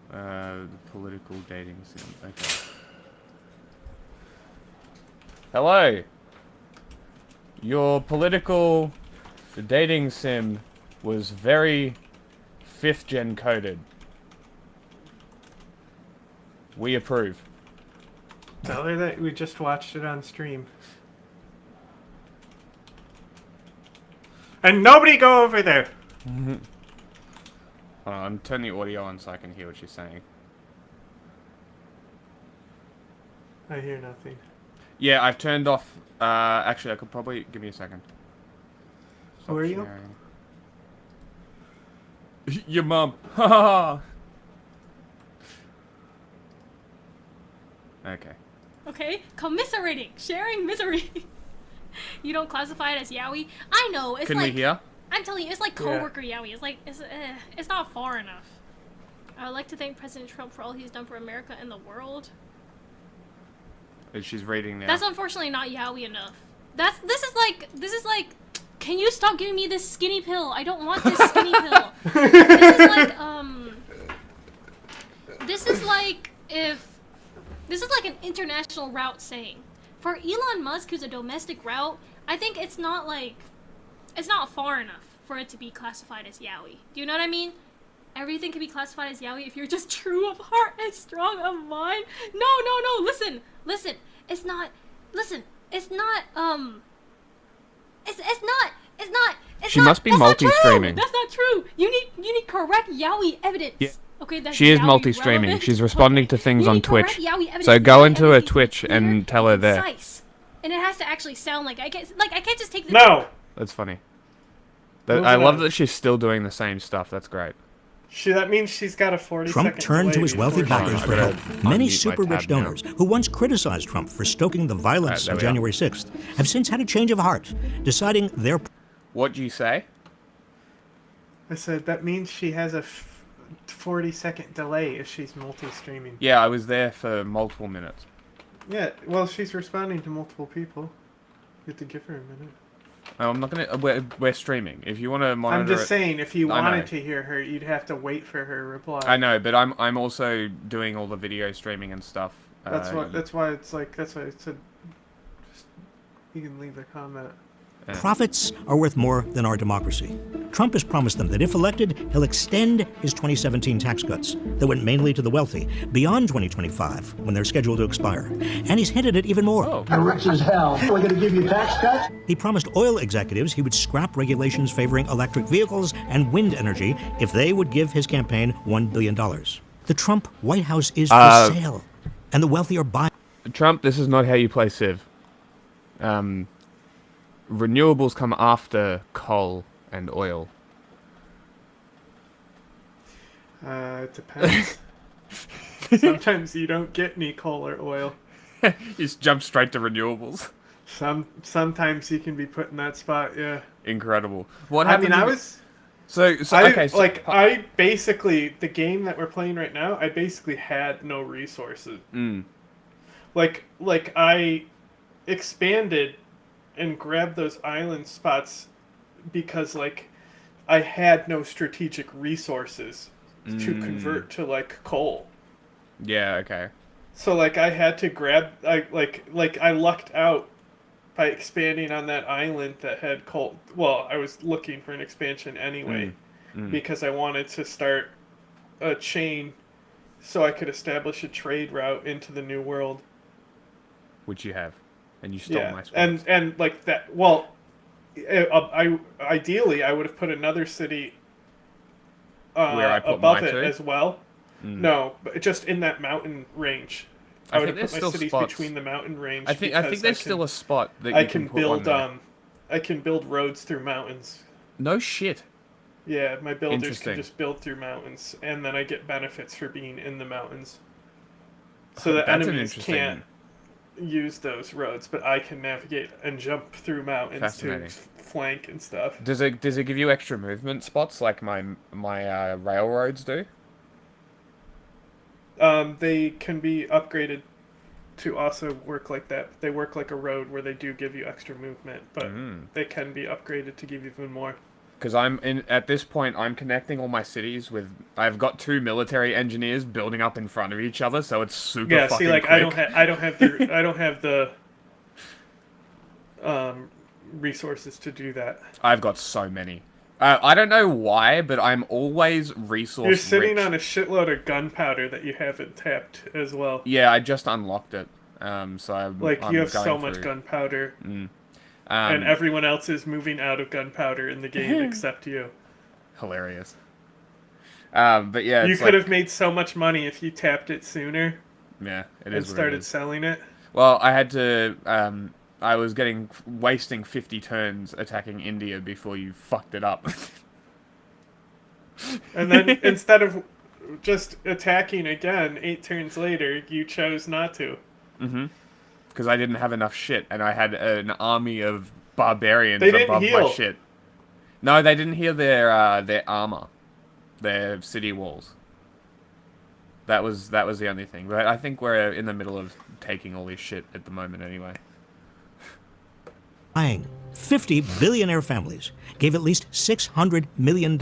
The political dating sim. Okay. Hello. Your political dating sim was very 5th gen coded. We approve. Tell her that we just watched it on stream. And nobody go over there! Hold on, turn the audio on so I can hear what she's saying. I hear nothing. Yeah, I've turned off... actually, I could probably... Give me a second. Who are you? Your mum. Ha. Okay. Okay, commiserating, sharing misery. You don't classify it as yaoi? I know, it's Can like... we hear? I'm telling you, it's like coworker yaoi. It's like, it's not far enough. I would like to thank President Trump for all he's done for America and the world. She's reading now. That's unfortunately not yaoi enough. This is like, can you stop giving me this skinny pill? I don't want this skinny pill. This is like an international route saying. For Elon Musk, who's a domestic route, I think it's not far enough for it to be classified as yaoi. Do you know what I mean? Everything can be classified as yaoi if you're just true of heart and strong of mind. No, listen. It's not, She must be multi-streaming. That's not true. You need correct yaoi evidence. Yeah. Okay, that's she is yaoi multi-streaming. relevant. She's responding to things on Twitch. Yaoi So go into her Twitch and tell her there. Concise. And it has to actually sound like I can't just take the No. That's funny. I love that she's still doing the same stuff. That's great. That means she's got a 40-second Trump turned to his wealthy backers for help. Many super-rich now. donors who once criticized Trump for stoking the violence of January 6th have since had a change of heart, deciding their... What do you say? I said that means she has a 40-second delay if she's multi-streaming. Yeah, I was there for multiple minutes. Yeah, well, she's responding to multiple people. You have to give her a minute. I'm not gonna. We're streaming. If you want to monitor, I'm just saying, if you I know. wanted to hear her, you'd have to wait for her reply. I know, but I'm also doing all the video streaming and stuff. That's why I said you can leave a comment. Profits are worth more than our democracy. Trump has promised them that if elected, he'll extend his 2017 tax cuts that went mainly to the wealthy beyond 2025 when they're scheduled to expire. And he's hinted at even more. I'm rich as hell. We're going to give you tax cuts? He promised oil executives he would scrap regulations favoring electric vehicles and wind energy if they would give his campaign $1 billion. The Trump White House is for sale, and the wealthy are buying. Trump, this is not how you play Civ. Renewables come after coal and oil. It depends. Sometimes you don't get any coal or oil. You just jump straight to renewables. Sometimes you can be put in that spot, yeah. Incredible. What happened? I basically, the game that we're playing right now, I basically had no resources. Like I expanded and grabbed those island spots because, like, I had no strategic resources to Mm. convert to like coal. Yeah, okay. So like I had to I lucked out by expanding on that island that had coal. Well, I was looking for an expansion anyway because I wanted to start a chain so I could establish a trade route into the New World. Which you have, and you stole my spot. and like that. Well, I ideally I would have put another city Where I put above my it two? as well. No, but just in that mountain range. I would have put my cities between the mountain range. I think there's still a spot that I you can put build one there. I can build roads through mountains. No shit. Yeah, my builders can Interesting. just build through mountains, and then I get benefits for being in the mountains. So the That's an enemies interesting- can't use those roads, but I can navigate and jump through mountains to Fascinating. flank and stuff. Does it give you extra movement spots like my railroads do? They can be upgraded to also work like that. They work like a road where they do give you extra movement, but they can be upgraded to give you even more. Because at this point, I'm connecting all my cities with. I've got 2 military engineers building up in front of each other, so it's super. Yeah, fucking see, like quick. I don't have the resources to do that. I've got so many. I don't know why, but I'm always resource You're sitting rich. on a shitload of gunpowder that you haven't tapped as well. Yeah, I just unlocked it. So I'm You have so going much through. gunpowder, And and everyone else is moving out of gunpowder in the game except you. Hilarious. But yeah, You it's could like, have made so much money if you tapped it sooner. Yeah, it and is what it started is. selling it. Well, I had to. I was wasting 50 turns attacking India before you fucked it up. And then instead of just attacking again 8 turns later, you chose not to. Because I didn't have enough shit, and I had an army of barbarians They didn't above my heal. shit. No, they didn't heal their armor, their city walls. That was the only thing. But I think we're in the middle of taking all this shit at the moment, anyway. 50 billionaire families gave at least $600 million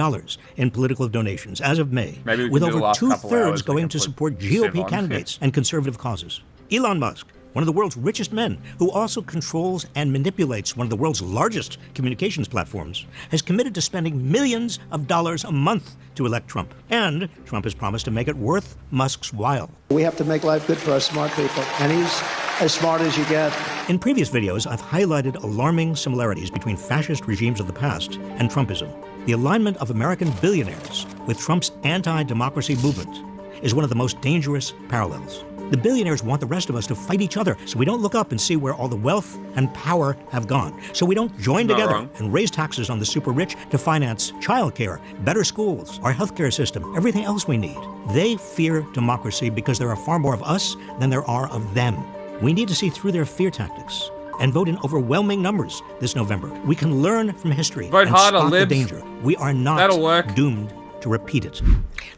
in political donations as of May, Maybe we with can do the over last couple 2/3 hours, we going can to put support Civ GOP on. candidates and conservative causes. Elon Musk, one of the world's richest men, who also controls and manipulates one of the world's largest communications platforms, has committed to spending millions of dollars a month to elect Trump. And Trump has promised to make it worth Musk's while. We have to make life good for us smart people, and he's as smart as you get. In previous videos, I've highlighted alarming similarities between fascist regimes of the past and Trumpism. The alignment of American billionaires with Trump's anti-democracy movement is one of the most dangerous parallels. The billionaires want the rest of us to fight each other so we don't look up and see where all the wealth and power have gone. So we don't join Not together wrong. and raise taxes on the super rich to finance childcare, better schools, our healthcare system, everything else we need. They fear democracy because there are far more of us than there are of them. We need to see through their fear tactics and vote in overwhelming numbers this November. We can learn from history Vote and harder, spot the libs. danger. We are not That'll work. doomed to repeat it.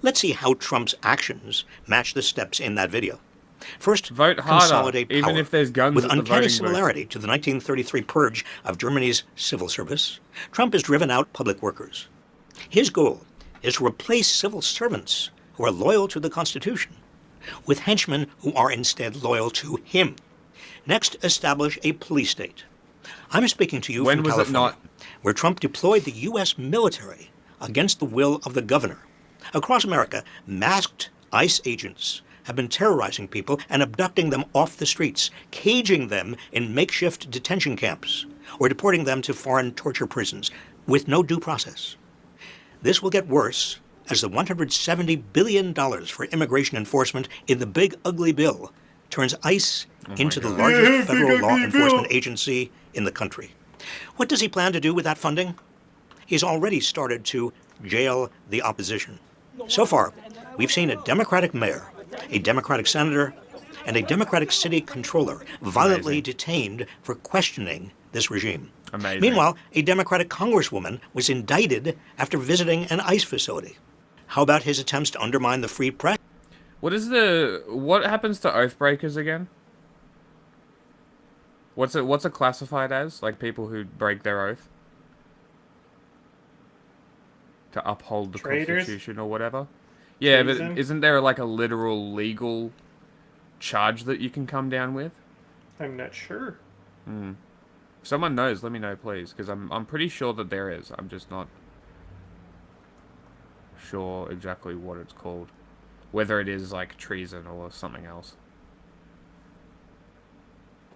Let's see how Trump's actions match the steps in that video. First, Vote harder, consolidate power. even if there's guns With at the uncanny voting booth. similarity to the 1933 purge of Germany's civil service, Trump has driven out public workers. His goal is to replace civil servants who are loyal to the Constitution with henchmen who are instead loyal to him. Next, establish a police state. I'm speaking to you When from was it California, not? where Trump deployed the U.S. military against the will of the governor. Across America, masked ICE agents have been terrorizing people and abducting them off the streets, caging them in makeshift detention camps, or deporting them to foreign torture prisons with no due process. This will get worse as the $170 billion for immigration enforcement in the Big Ugly Bill turns ICE into the largest federal law enforcement agency in the country. What does he plan to do with that funding? He's already started to jail the opposition. So far, we've seen a Democratic mayor, a Democratic senator, and a Democratic city controller violently detained for questioning this regime. Amazing. Meanwhile, a Democratic congresswoman was indicted after visiting an ICE facility. How about his attempts to undermine the free press? What happens to oathbreakers again? What's it classified as? Like people who break their oath? to uphold the Traitors? Constitution or whatever. Yeah, Treason? but isn't there like a literal legal charge that you can come down with? I'm not sure. Hmm. If someone knows, let me know, please, because I'm pretty sure that there is. I'm just not sure exactly what it's called. Whether it is like treason or something else.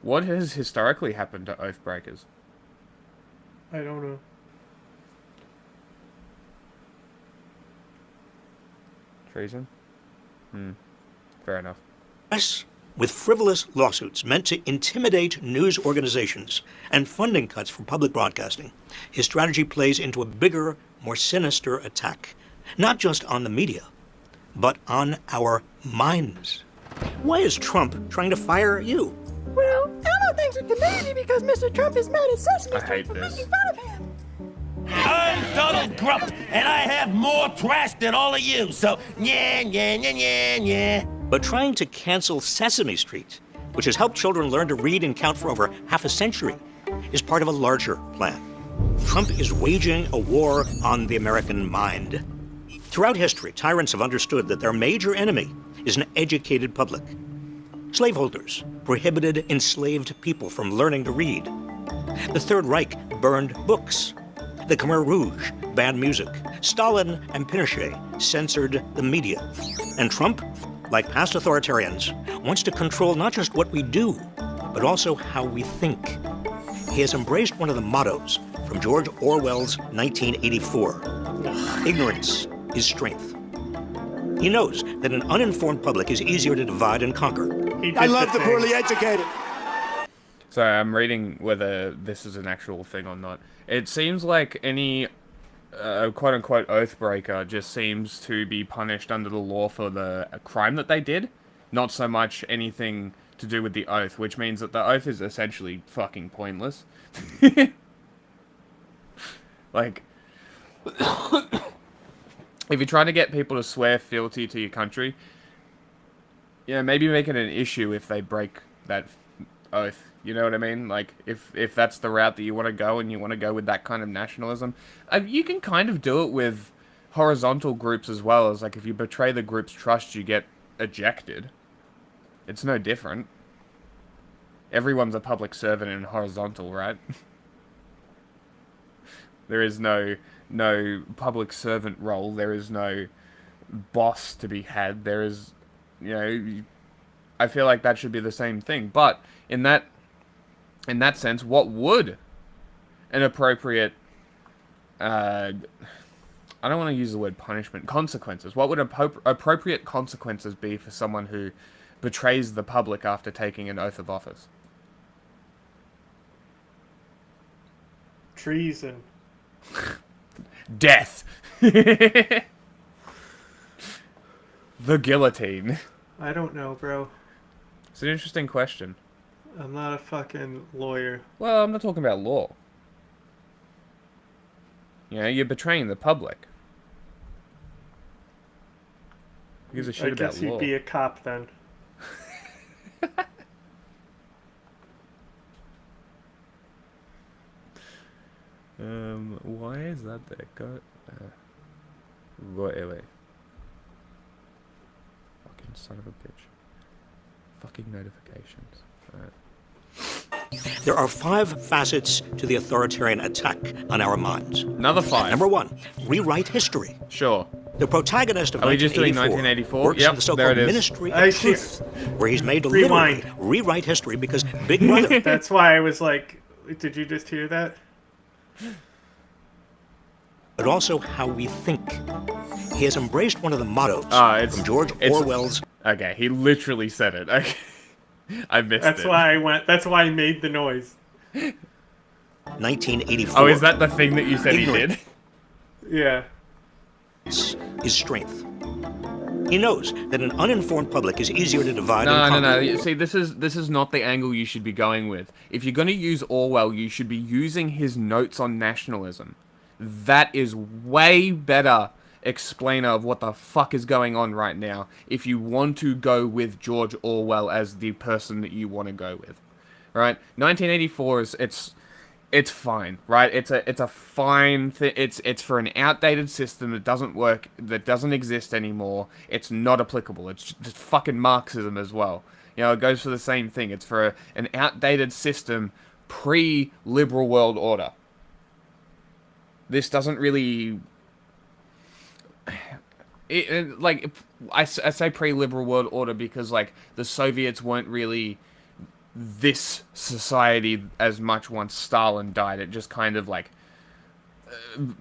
What has historically happened to oath breakers? I don't know. Treason? Fair enough. Yes, with frivolous lawsuits meant to intimidate news organizations and funding cuts for public broadcasting, his strategy plays into a bigger, more sinister attack, not just on the media, but on our minds. Why is Trump trying to fire you? Well, Elmo thinks it's a baby because Mr. Trump is mad at Sesame I Street hate for this. making fun of him. I'm Donald Trump, and I have more trash than all of you, so yeah. But trying to cancel Sesame Street, which has helped children learn to read and count for over half a century, is part of a larger plan. Trump is waging a war on the American mind. Throughout history, tyrants have understood that their major enemy is an educated public. Slaveholders prohibited enslaved people from learning to read. The Third Reich burned books. The Khmer Rouge banned music. Stalin and Pinochet censored the media. And Trump, like past authoritarians, wants to control not just what we do, but also how we think. He has embraced one of the mottos from George Orwell's 1984. Ignorance is strength. He knows that an uninformed public is easier to divide and conquer. I love the poorly educated. Sorry, I'm reading whether this is an actual thing or not. It seems like any quote-unquote oathbreaker just seems to be punished under the law for the crime that they did, not so much anything to do with the oath, which means that the oath is essentially fucking pointless. Like, if you're trying to get people to swear fealty to your country, yeah, maybe make it an issue if they break that oath. You know what I mean? Like, if that's the route that you want to go and you want to go with that kind of nationalism, you can kind of do it with horizontal groups as well. As like, if you betray the group's trust, you get ejected. It's no different. Everyone's a public servant in horizontal, right? There is no public servant role. There is no boss to be had. There is, you know, I feel like that should be the same thing. But in that sense, what would an appropriate, I don't want to use the word punishment, consequences. What would appropriate consequences be for someone who betrays the public after taking an oath of office? Treason. Death. The guillotine. I don't know, bro. It's an interesting question. I'm not a fucking lawyer. Well, I'm not talking about law. You know, you're betraying the public. Who gives a shit about law? I guess you'd be a cop then. Why is that there? Go. Wait. Fucking son of a bitch. Fucking notifications. Alright. There are 5 facets to the authoritarian attack on our minds. Another 5. Number 1, rewrite history. Sure. The protagonist of Are we just doing 1984 1984? works Yep, in the so-called there it is. Ministry of Truth, where he's made to literally rewrite history because Big Brother. That's why I was like, did you just hear that? But also how we think. He has embraced one of the mottos from George Orwell's. Okay, he literally said it. Okay. I missed That's it. why I went. That's why I made the noise. 1984. Oh, is that the thing that you said he did? Yeah. Is strength. He knows that an uninformed public is easier to divide and No. conquer. You see, this is not the angle you should be going with. If you're going to use Orwell, you should be using his notes on nationalism. That is way better explainer of what the fuck is going on right now if you want to go with George Orwell as the person that you want to go with. Right? 1984 is it's fine, right? It's a fine thing. It's for an outdated system that doesn't work, that doesn't exist anymore. It's not applicable. It's just fucking Marxism as well. You know, it goes for the same thing. It's for an outdated system pre-liberal world order. This doesn't really... like, I say pre-liberal world order because, like, the Soviets weren't really this society as much once Stalin died. It just kind of, like,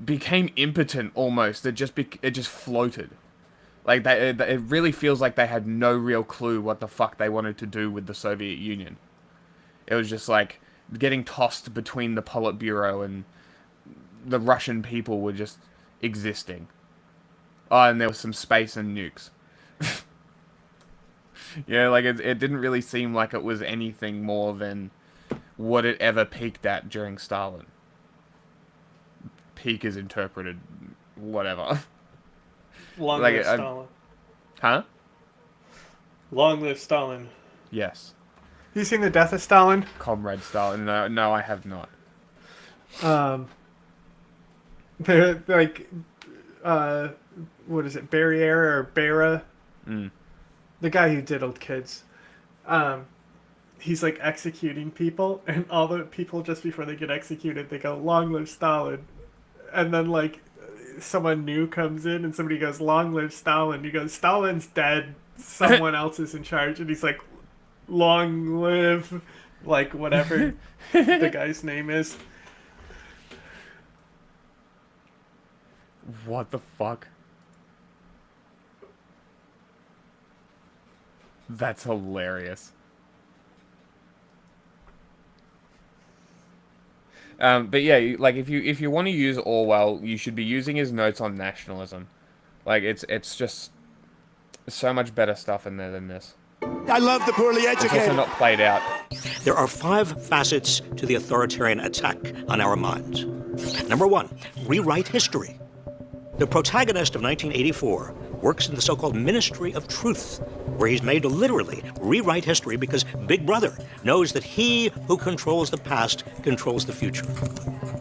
became impotent almost. It just floated. Like, it really feels like they had no real clue what the fuck they wanted to do with the Soviet Union. It was just, like, getting tossed between the Politburo and the Russian people were just existing. Oh, and there was some space and nukes. Yeah, like, it didn't really seem like it was anything more than what it ever peaked at during Stalin. Peak is interpreted whatever. Long live Stalin. Huh? Long live Stalin. Yes. You seen The Death of Stalin? Comrade Stalin. No, I have not. They're like, what is it, Barriere or Bera? The guy who diddled kids. He's like executing people, and all the people just before they get executed, they go, "Long live Stalin," and then like someone new comes in, and somebody goes, "Long live Stalin." He goes, "Stalin's dead. Someone else is in charge," and he's like, "Long live," like whatever the guy's name is. What the fuck? That's hilarious. But yeah, like if you want to use Orwell, you should be using his notes on nationalism. Like it's just so much better stuff in there than this. I love the poorly educated. It's also not played out. There are 5 facets to the authoritarian attack on our minds. Number 1, rewrite history. The protagonist of 1984 works in the so-called Ministry of Truth, where he's made to literally rewrite history because Big Brother knows that he who controls the past controls the future.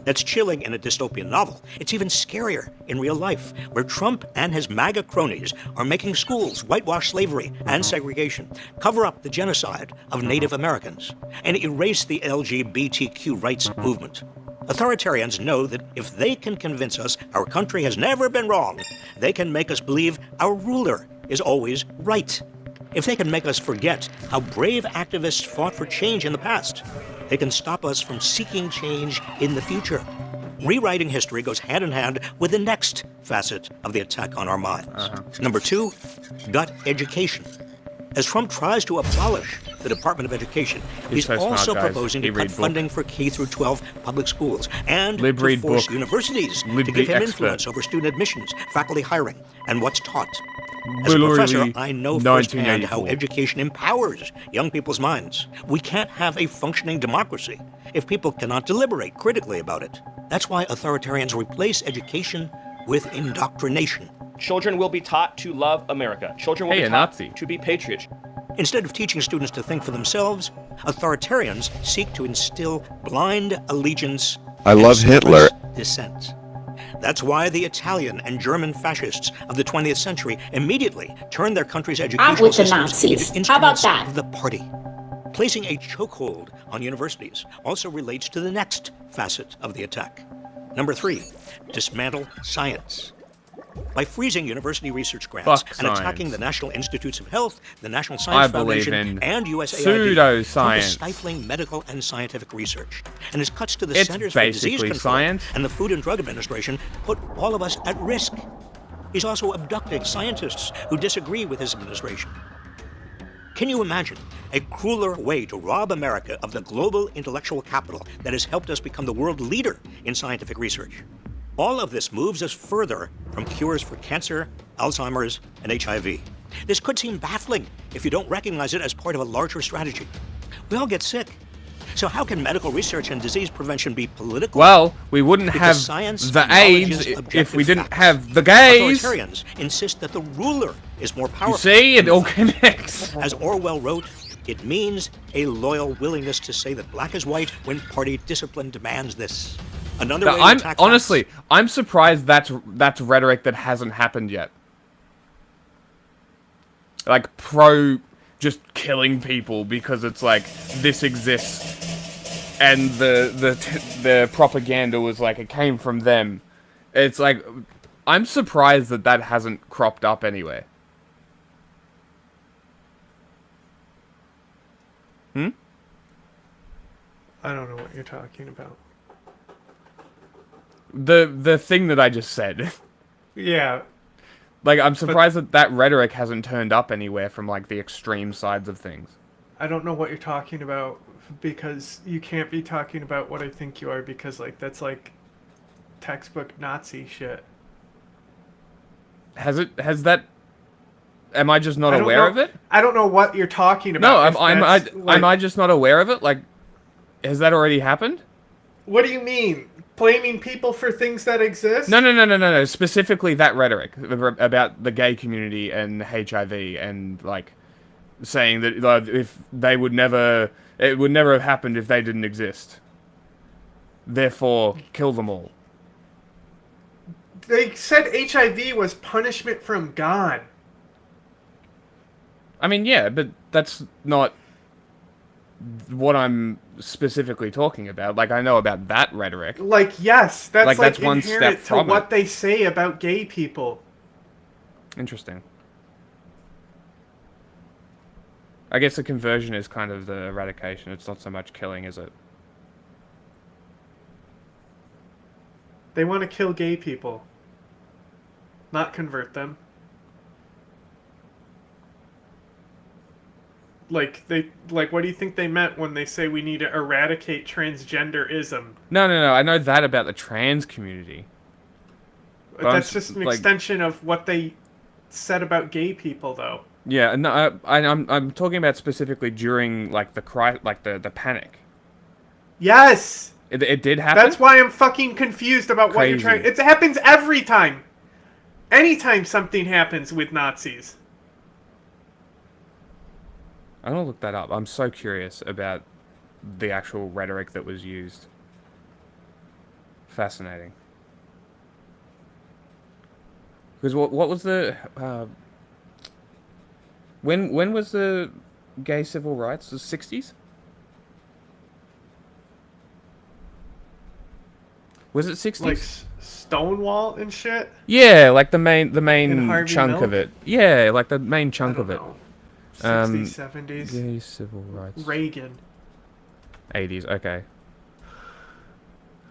That's chilling in a dystopian novel. It's even scarier in real life, where Trump and his MAGA cronies are making schools whitewash slavery and segregation, cover up the genocide of Native Americans, and erase the LGBTQ rights movement. Authoritarians know that if they can convince us our country has never been wrong, they can make us believe our ruler is always right. If they can make us forget how brave activists fought for change in the past, they can stop us from seeking change in the future. Rewriting history goes hand in hand with the next facet of the attack on our minds. Number 2, gut education. As Trump tries to abolish the Department of Education, he's so also smart, proposing to cut funding for K-12 public schools and Lib to read force book. universities Lib to give him expert. influence over student admissions, faculty hiring, and what's taught. As a Literally professor, I know firsthand how 1984. education empowers young people's minds. We can't have a functioning democracy if people cannot deliberate critically about it. That's why authoritarians replace education with indoctrination. Children will be taught to love America. Children will Hey, be a taught Nazi. to be patriots. Instead of teaching students to think for themselves, authoritarians seek to instill blind allegiance I and love Hitler. suppress dissent. That's why the Italian and German fascists of the 20th century immediately turned their country's educational with the systems Nazis. into How about instruments that? of the party. Placing a chokehold on universities also relates to the next facet of the attack. Number 3, dismantle science. By freezing university research grants Fuck and attacking science. the National Institutes of Health, the National Science believe Foundation, in and USAID, pseudoscience. Trump is stifling medical and scientific research. And his cuts to the It's Centers for Disease basically Control science. and the Food and Drug Administration put all of us at risk. He's also abducting scientists who disagree with his administration. Can you imagine a crueler way to rob America of the global intellectual capital that has helped us become the world leader in scientific research? All of this moves us further from cures for cancer, Alzheimer's, and HIV. This could seem baffling if you don't recognize it as part of a larger strategy. We all get sick. So how can medical research and disease prevention be political? Well, we wouldn't Because have science the acknowledges AIDS if objective we didn't facts. have the gays. Authoritarians insist that the ruler is more powerful. You see, it all connects. As Orwell wrote, It means a loyal willingness to say that black is white when party discipline demands this. Another way to attack honestly, I'm surprised that's rhetoric that hasn't happened yet. Like pro just killing people because it's like this exists, and the propaganda was like it came from them. It's like I'm surprised that hasn't cropped up anywhere. I don't know what you're talking about. The thing that I just said. Yeah. Like, I'm surprised that rhetoric hasn't turned up anywhere from, like, the extreme sides of things. I don't know what you're talking about, because you can't be talking about what I think you are, because, like, that's, like, textbook Nazi shit. Has that... Am I just not aware of it? I don't know what you're talking about. No, am I just not aware of it? Like, has that already happened? What do you mean? Blaming people for things that exist? No. Specifically that rhetoric about the gay community and HIV and, like, saying that if they would never... It would never have happened if they didn't exist. Therefore, kill them all. They said HIV was punishment from God. I mean, yeah, but that's not what I'm specifically talking about. Like, I know about that rhetoric. Like, yes, that's like one inherent step to from what it. they say about gay people. Interesting. I guess the conversion is kind of the eradication. It's not so much killing, is it? They want to kill gay people, not convert them. Like, what do you think they meant when they say we need to eradicate transgenderism? No. I know that about the trans community. But that's just an extension of what they said about gay people, though. Yeah, no, I'm talking about specifically during like the panic. Yes. It did happen. That's why I'm fucking confused about what you're trying. It happens every time. Anytime something happens with Nazis. I'm gonna look that up. I'm so curious about the actual rhetoric that was used. Fascinating. Because what was the when was the gay civil rights? The 60s? Was it 60s? Like Stonewall and shit? Yeah, like the main chunk Milk? of it. Yeah, like the main chunk of it. Know. 60s, 70s. Gay civil rights. Reagan. 80s, okay.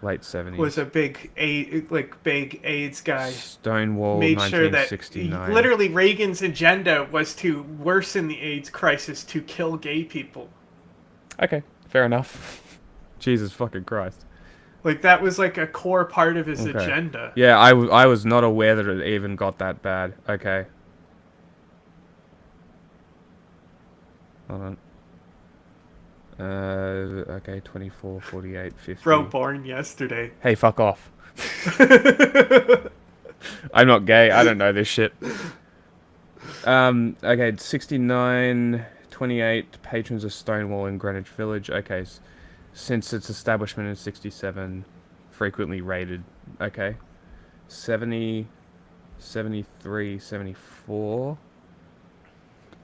Late 70s. Was a big AIDS guy. Stonewall, made sure that 1969. literally Reagan's agenda was to worsen the AIDS crisis to kill gay people. Okay, fair enough. Jesus fucking Christ. Like, that was like a core part of his agenda. Yeah, I was not aware that it even got that bad. Okay. Hold on. Okay, 24, 48, 50. Bro, born yesterday. Hey, fuck off. I'm not gay. I don't know this shit. Okay, 69, 28 patrons of Stonewall in Greenwich Village. Okay, since its establishment in 67, frequently raided. Okay. 70, 73, 74.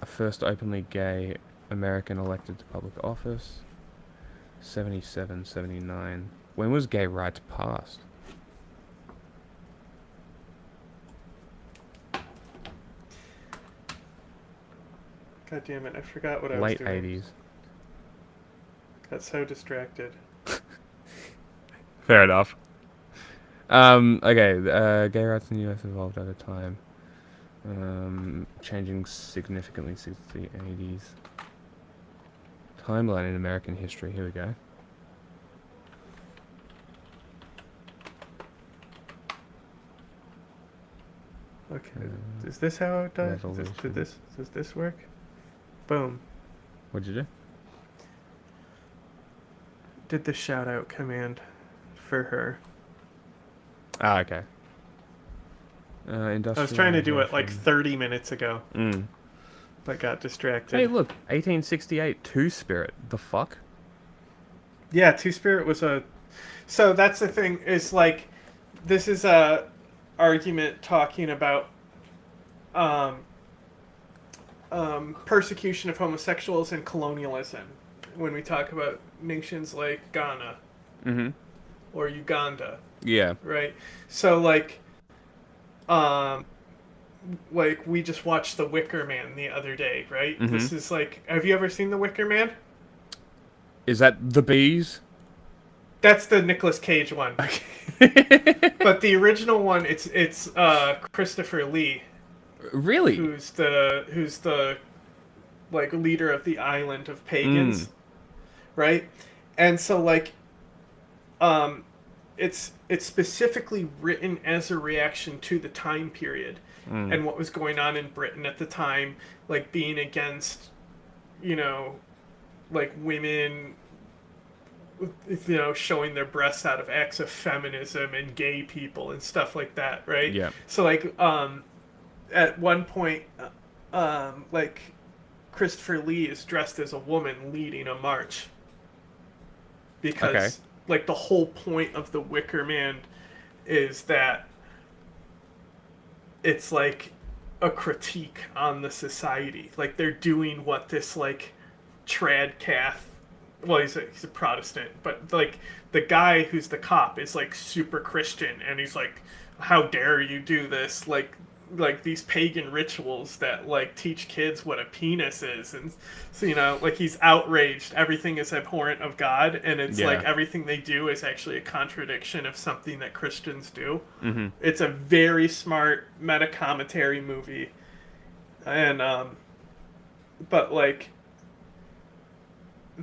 A first openly gay American elected to public office. 77, 79. When was gay rights passed? God damn it, I forgot what I was Late doing. 80s. Got so distracted. Fair enough. Okay, gay rights in the US evolved over time. Changing significantly since the 80s. Timeline in American history. Here we go. Okay, is this how it does? Does this work? Boom. What'd you do? Did the shout out command for her. Ah, okay. I was trying to do it like 30 minutes ago. Mm. but got distracted. Hey, look, 1868, Two-Spirit. The fuck? Yeah, Two-Spirit was a... So that's the thing, is like, this is a argument talking about persecution of homosexuals and colonialism when we talk about nations like Ghana or Uganda. Yeah. Right? So, like, we just watched The Wicker Man the other day, right? This is like... Have you ever seen The Wicker Man? Is that The Bees? That's the Nicolas Cage one. But the original one, it's Christopher Lee. Really? Who's the like leader of the island of pagans, right? And so like, it's specifically written as a reaction to the time period and what was going on in Britain at the time, like being against, like women, showing their breasts out of acts of feminism and gay people and stuff like that, right? Yeah. So like, at one point, like, Christopher Lee is dressed as a woman leading a march. Because, like, the whole point of The Wicker Man is that it's, like, a critique on the society. Like, they're doing what this, like, trad cath... Well, he's a Protestant, but, like, the guy who's the cop is, like, super Christian, and he's like, how dare you do this? Like these pagan rituals that like teach kids what a penis is, and so like he's outraged. Everything is abhorrent of God, and it's like everything they do is actually a contradiction of something that Christians do. It's a very smart meta commentary movie, and but like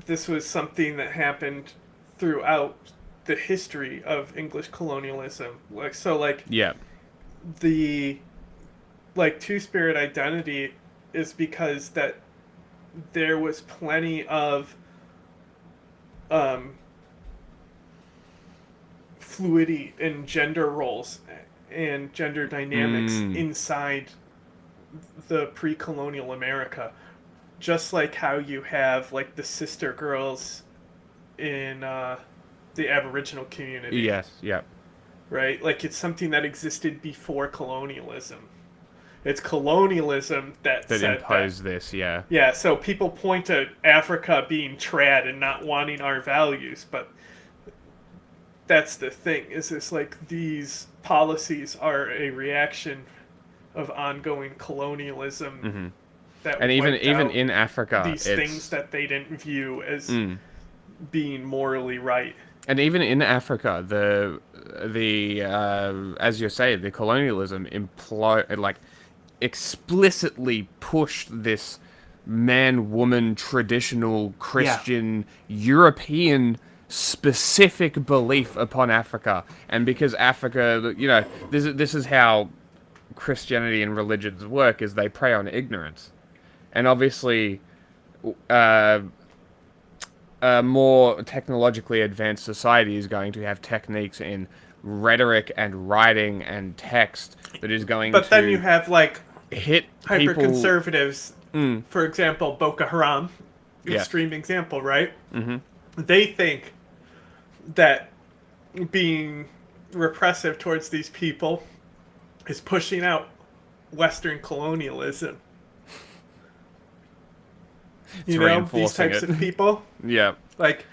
this was something that happened throughout the history of English colonialism. Like so, like the like Two-Spirit identity is because that there was plenty of fluidity in gender roles and gender dynamics inside the pre-colonial America, just like how you have like the sister girls in the Aboriginal community. Yes, yeah. Right? Like it's something that existed before colonialism. It's colonialism that said imposed this, yeah. Yeah, so people point to Africa being trad and not wanting our values, but that's the thing, is it's like these policies are a reaction of ongoing colonialism that and even out in Africa, these things that they didn't view as being morally right. And even in Africa, the as you say, the colonialism explicitly pushed this man-woman traditional Christian European specific belief upon Africa. And because Africa, this is how Christianity and religions work, is they prey on ignorance. And obviously a more technologically advanced society is going to have techniques in rhetoric and writing and text that is going to... But then you have, like, hit hyper-conservatives, for example, Boko Haram, extreme example, right? They think that being repressive towards these people is pushing out Western colonialism. These types of people? Yeah. Like,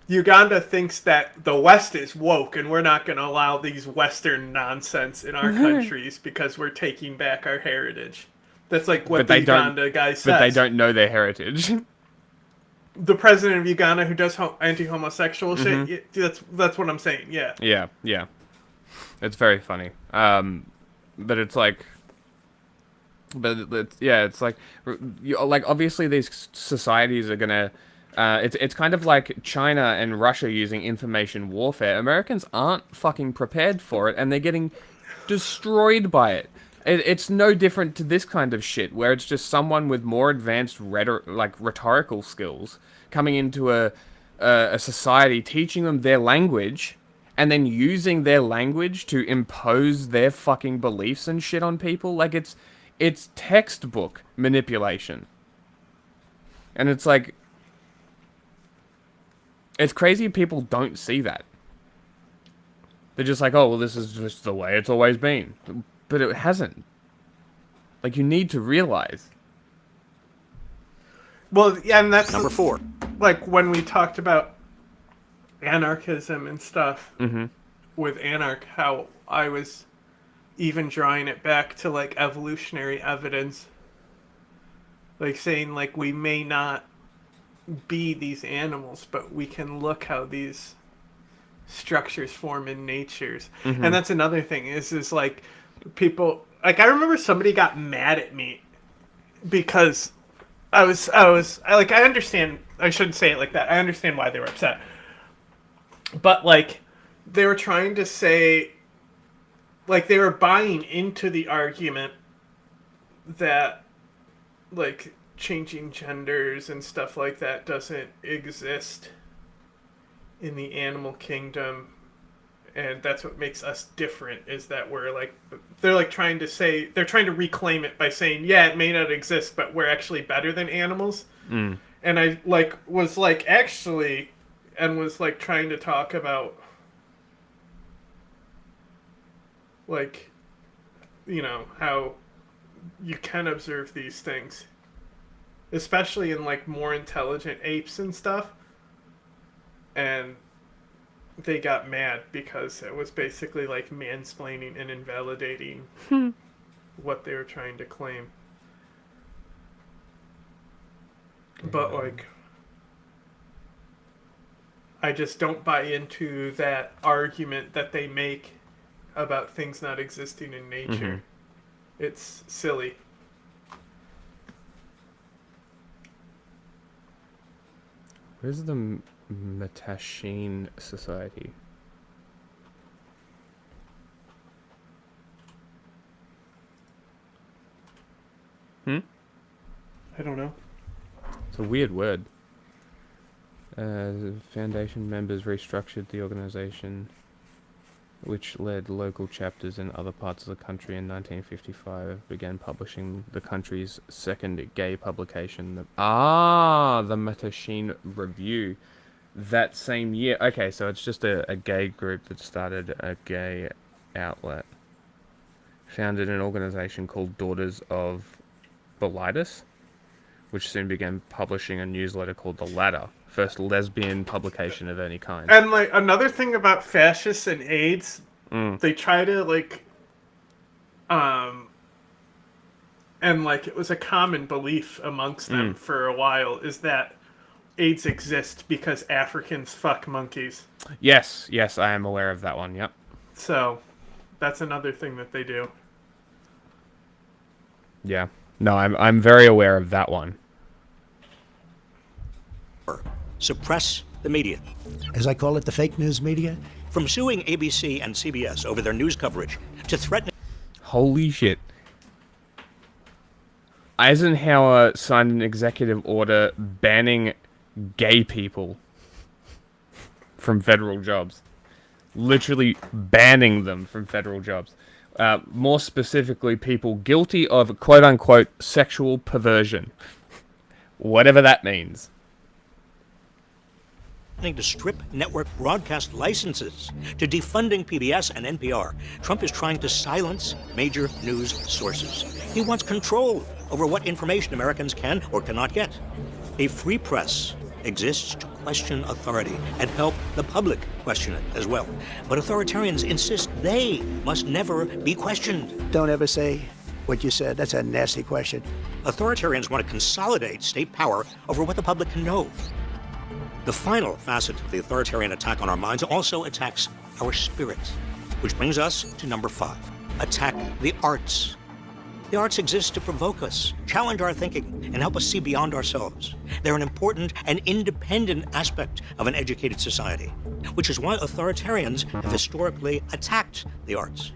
Uganda thinks that the West is woke and we're not going to allow these Western nonsense in our countries because we're taking back our heritage. That's like what the Uganda guy says. But they don't know their heritage. The president of Uganda who does anti-homosexual shit, that's what I'm saying, yeah. Yeah. It's very funny. But it's like... it's like obviously these societies are gonna it's kind of like China and Russia using information warfare. Americans aren't fucking prepared for it, and they're getting destroyed by it. It's no different to this kind of shit, where it's just someone with more advanced rhetorical skills coming into a society, teaching them their language, and then using their language to impose their fucking beliefs and shit on people. Like, it's textbook manipulation. And it's like, it's crazy people don't see that. They're just like, oh, well, this is just the way it's always been. But it hasn't. Like, you need to realize. Well, yeah, and that's... Number 4. Like, when we talked about anarchism and stuff with Anarch, how I was even drawing it back to, like, evolutionary evidence. Like, saying, like, we may not be these animals, but we can look how these structures form in natures. And that's another thing is like people, like, I remember somebody got mad at me because I understand, I shouldn't say it like that, I understand why they were upset, but like they were trying to say, like, they were buying into the argument that like changing genders and stuff like that doesn't exist in the animal kingdom, and that's what makes us different, is that we're like, they're like trying to say, they're trying to reclaim it by saying, yeah, it may not exist, but we're actually better than animals. And I like was like actually, and was like trying to talk about like, you know, how you can observe these things, especially in like more intelligent apes and stuff. And they got mad because it was basically like mansplaining and invalidating what they were trying to claim. But like, I just don't buy into that argument that they make about things not existing in nature. It's silly. Where's the Metashine Society? I don't know. It's a weird word. The foundation members restructured the organization, which led local chapters in other parts of the country. In 1955, began publishing the country's second gay publication, the Metashine Review. That same year. Okay, so it's just a gay group that started a gay outlet. Founded an organization called Daughters of Bilitis, which soon began publishing a newsletter called The Ladder, first lesbian publication of any kind. And like another thing about fascists and AIDS, they try to like, and like it was a common belief amongst them for a while, is that AIDS exists because Africans fuck monkeys. Yes, I am aware of that one, yep. So, that's another thing that they do. Yeah. No, I'm very aware of that one. Suppress the media. As I call it, the fake news media? From suing ABC and CBS over their news coverage to threatening... Holy shit. Eisenhower signed an executive order banning gay people from federal jobs. Literally banning them from federal jobs. More specifically, people guilty of quote-unquote sexual perversion. Whatever that means. To strip network broadcast licenses, to defunding PBS and NPR. Trump is trying to silence major news sources. He wants control over what information Americans can or cannot get. A free press exists to question authority and help the public question it as well. But authoritarians insist they must never be questioned. Don't ever say what you said. That's a nasty question. Authoritarians want to consolidate state power over what the public can know. The final facet of the authoritarian attack on our minds also attacks our spirit, which brings us to number 5. Attack the arts. The arts exist to provoke us, challenge our thinking, and help us see beyond ourselves. They're an important and independent aspect of an educated society, which is why authoritarians have historically attacked the arts.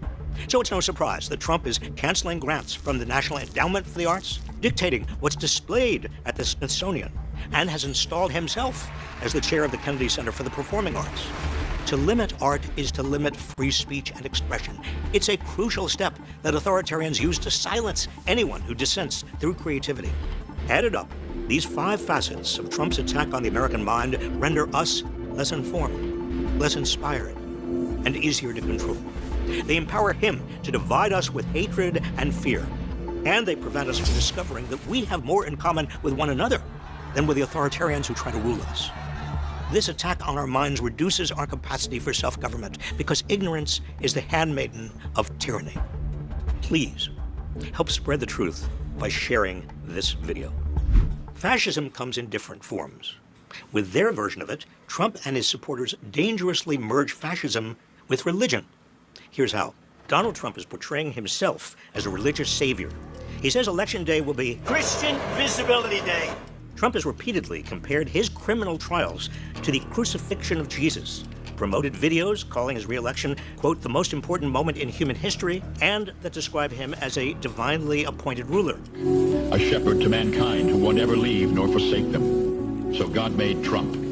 So it's no surprise that Trump is canceling grants from the National Endowment for the Arts, dictating what's displayed at the Smithsonian, and has installed himself as the chair of the Kennedy Center for the Performing Arts. To limit art is to limit free speech and expression. It's a crucial step that authoritarians use to silence anyone who dissents through creativity. Added up, these 5 facets of Trump's attack on the American mind render us less informed, less inspired, and easier to control. They empower him to divide us with hatred and fear, and they prevent us from discovering that we have more in common with one another than with the authoritarians who try to rule us. This attack on our minds reduces our capacity for self-government because ignorance is the handmaiden of tyranny. Please, help spread the truth by sharing this video. Fascism comes in different forms. With their version of it, Trump and his supporters dangerously merge fascism with religion. Here's how. Donald Trump is portraying himself as a religious savior. He says Election Day will be Christian Visibility Day. Trump has repeatedly compared his criminal trials to the crucifixion of Jesus, promoted videos calling his re-election, quote, the most important moment in human history, and that describe him as a divinely appointed ruler. A shepherd to mankind who won't ever leave nor forsake them. So God made Trump.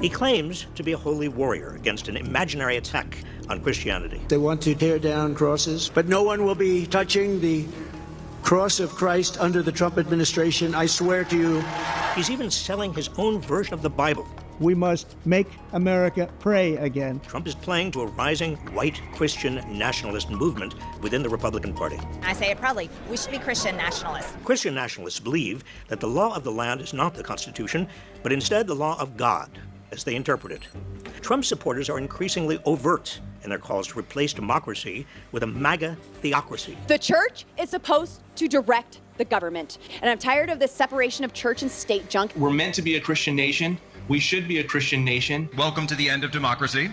He claims to be a holy warrior against an imaginary attack on Christianity. They want to tear down crosses, but no one will be touching the cross of Christ under the Trump administration, I swear to you. He's even selling his own version of the Bible. We must make America pray again. Trump is playing to a rising white Christian nationalist movement within the Republican Party. I say it proudly, we should be Christian nationalists. Christian nationalists believe that the law of the land is not the Constitution, but instead the law of God, as they interpret it. Trump supporters are increasingly overt in their calls to replace democracy with a MAGA theocracy. The church is supposed to direct the government, and I'm tired of this separation of church and state junk. We're meant to be a Christian nation. We should be a Christian nation. Welcome to the end of democracy.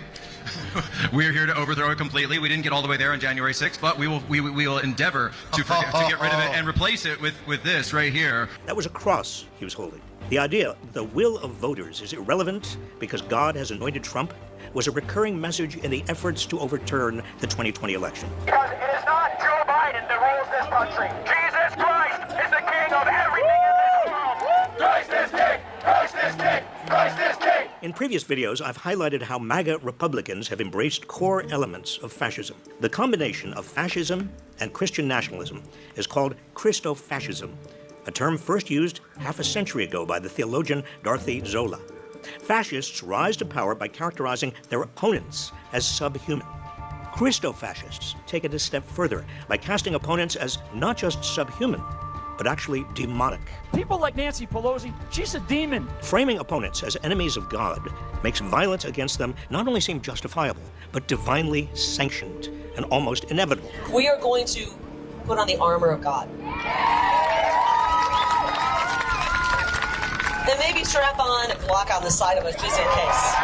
We're here to overthrow it completely. We didn't get all the way there on January 6th, but we will endeavor to get rid of it and replace it with this right here. That was a cross he was holding. The idea that the will of voters is irrelevant because God has anointed Trump was a recurring message in the efforts to overturn the 2020 election. Because it is not Joe Biden that rules this country. Jesus Christ is the king of everything in this world. Christ is king! Christ is king! Christ is king! In previous videos, I've highlighted how MAGA Republicans have embraced core elements of fascism. The combination of fascism and Christian nationalism is called Christofascism, a term first used half a century ago by the theologian Dorothy Zola. Fascists rise to power by characterizing their opponents as subhuman. Christofascists take it a step further by casting opponents as not just subhuman, but actually demonic. People like Nancy Pelosi, she's a demon. Framing opponents as enemies of God makes violence against them not only seem justifiable, but divinely sanctioned and almost inevitable. We are going to put on the armor of God. Then maybe strap on a Glock on the side of us just in case.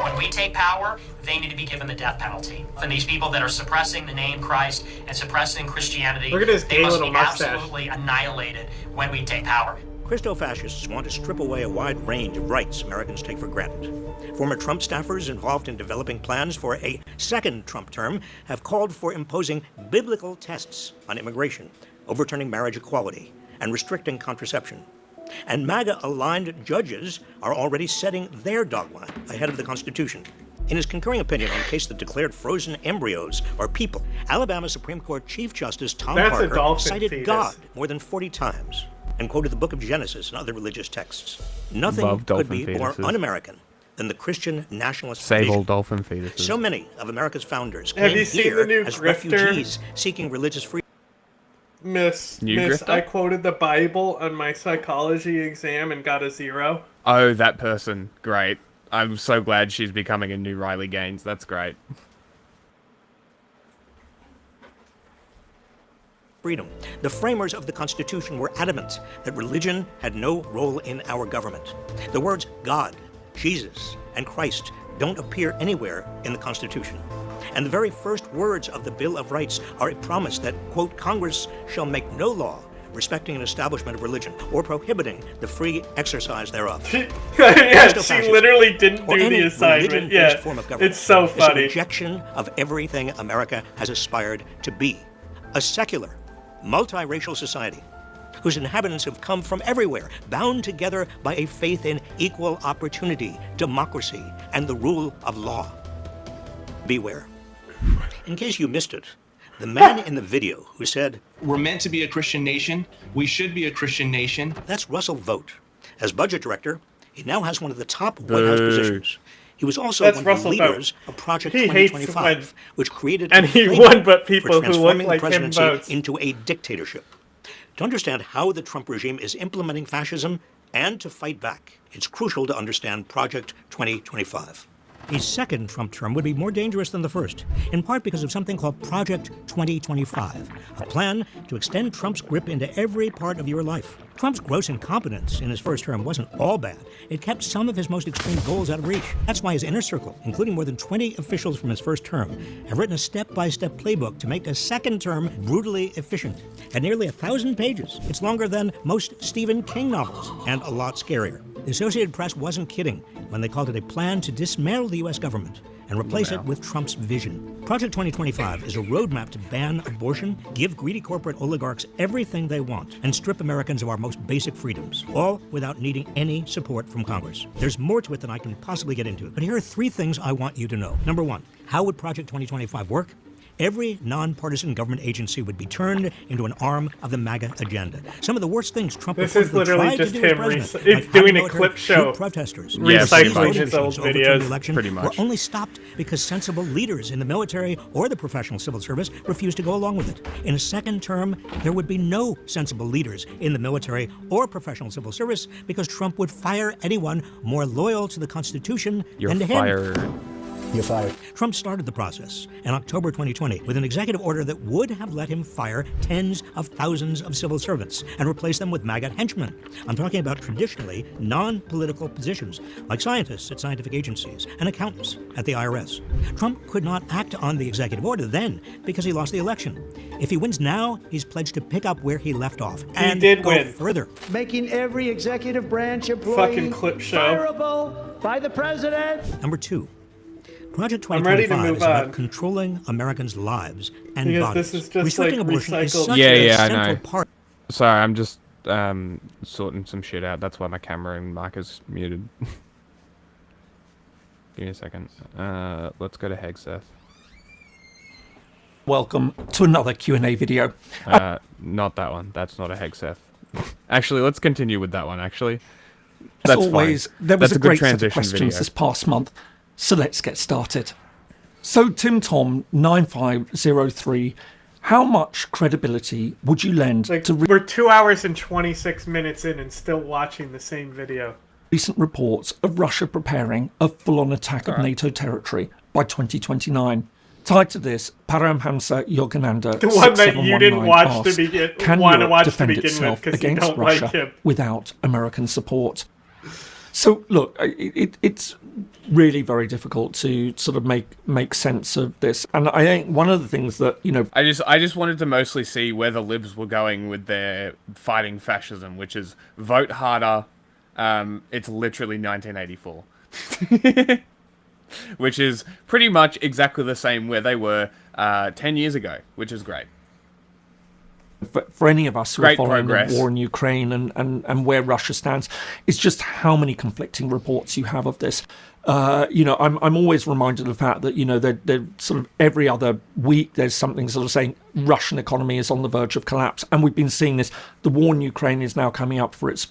When we take power, they need to be given the death penalty. And these people that are suppressing the name Christ and suppressing Christianity, Look at his they gay must little be mustache. absolutely annihilated when we take power. Christofascists want to strip away a wide range of rights Americans take for granted. Former Trump staffers involved in developing plans for a second Trump term have called for imposing biblical tests on immigration, overturning marriage equality, and restricting contraception. And MAGA-aligned judges are already setting their dogma ahead of the Constitution. In his concurring opinion on a case that declared frozen embryos are people, Alabama Supreme Court Chief Justice Tom Parker cited fetus. God more than 40 times and quoted the book of Genesis and other religious texts. Nothing Love could be dolphin more fetuses. un-American than the Christian nationalist Save vision. all dolphin fetuses. So many of America's founders Have came you seen here the new as Grifter? refugees seeking religious freedom. Miss, Grifter? I quoted the Bible on my psychology exam and got a 0. Oh, that person. Great. I'm so glad she's becoming a new Riley Gaines. That's great. Freedom. The framers of the Constitution were adamant that religion had no role in our government. The words God, Jesus, and Christ don't appear anywhere in the Constitution. And the very first words of the Bill of Rights are a promise that, quote, Congress shall make no law respecting an establishment of religion or prohibiting the free exercise thereof. Yeah, she literally didn't or do any the assignment. religion-based Yeah, form of government it's so is funny. a rejection of everything America has aspired to be. A secular, multiracial society whose inhabitants have come from everywhere, bound together by a faith in equal opportunity, democracy, and the rule of law. Beware. In case you missed it, The man in the video who said, "We're meant to be a Christian nation. We should be a Christian nation." That's Russell Vought. As budget director, he now has one of the top White House positions. He was also one of the leaders of Project 2025, which created and he won, but people who look like the him presidency votes. into a dictatorship. To understand how the Trump regime is implementing fascism and to fight back, it's crucial to understand Project 2025. A second Trump term would be more dangerous than the first, in part because of something called Project 2025, a plan to extend Trump's grip into every part of your life. Trump's gross incompetence in his first term wasn't all bad. It kept some of his most extreme goals out of reach. That's why his inner circle, including more than 20 officials from his first term, have written a step-by-step playbook to make a second term brutally efficient. At nearly 1,000 pages, it's longer than most Stephen King novels, and a lot scarier. The Associated Press wasn't kidding when they called it a plan to dismantle the U.S. government and replace it with Trump's vision. Project 2025 is a roadmap to ban abortion, give greedy corporate oligarchs everything they want, and strip Americans of our most basic freedoms, all without needing any support from Congress. There's more to it than I can possibly get into, but here are 3 things I want you to know. Number 1, how would Project 2025 work? Every nonpartisan government agency would be turned into an arm of the MAGA agenda. Some of the worst things Trump This is literally just him. It's like doing a clip show. Protesters, recycling his old videos. Pretty much. Were only stopped because sensible leaders in the military or the professional civil service refused to go along with it. In a second term, there would be no sensible leaders in the military or professional civil service because Trump would fire anyone more loyal to the Constitution than to him. You're fired. Trump started the process in October 2020 with an executive order that would have let him fire tens of thousands of civil servants and replace them with MAGA henchmen. I'm talking about traditionally non-political positions like scientists at scientific agencies and accountants at the IRS. Trump could not act on the executive order then because he lost the election. If he wins now, he's pledged to pick up where he left off and go further. Making every executive branch employee fucking clip show. fireable by the president. Number 2. Project 2025 is about controlling Americans' lives and bodies. This is just restricting like abortion is recycled. such a central I know. part. Sorry, I'm just sorting some shit out. That's why my camera and mic is muted. Give me a second. Let's go to Hegeth. Welcome to another Q&A video. Not that one. That's not a Hegeth. Actually, let's continue with that one, actually. As That's always, fine. there was That's a great set transition of questions video. this past month, so let's get started. So Tim Tom 9503, how much credibility would you lend to We're 2 hours and 26 minutes in and still watching the same video. recent reports of Russia preparing a full-on attack of NATO territory by 2029? Tied to this, Paramhamsa Yogananda, The one that you didn't watch asks, to begin, can want to Europe watch to defend begin with itself because you against don't Russia like him. without American support? So look, it's really very difficult to sort of make sense of this, and I think one of the things that I just wanted to mostly see where the libs were going with their fighting fascism, which is vote harder. It's literally 1984, which is pretty much exactly the same where they were 10 years ago, which is great. For any of us who are following progress. the war in Ukraine and where Russia stands, it's just how many conflicting reports you have of this. I'm always reminded of the fact that they're sort of every other week there's something sort of saying Russian economy is on the verge of collapse, and we've been seeing this. The war in Ukraine is now coming up for it's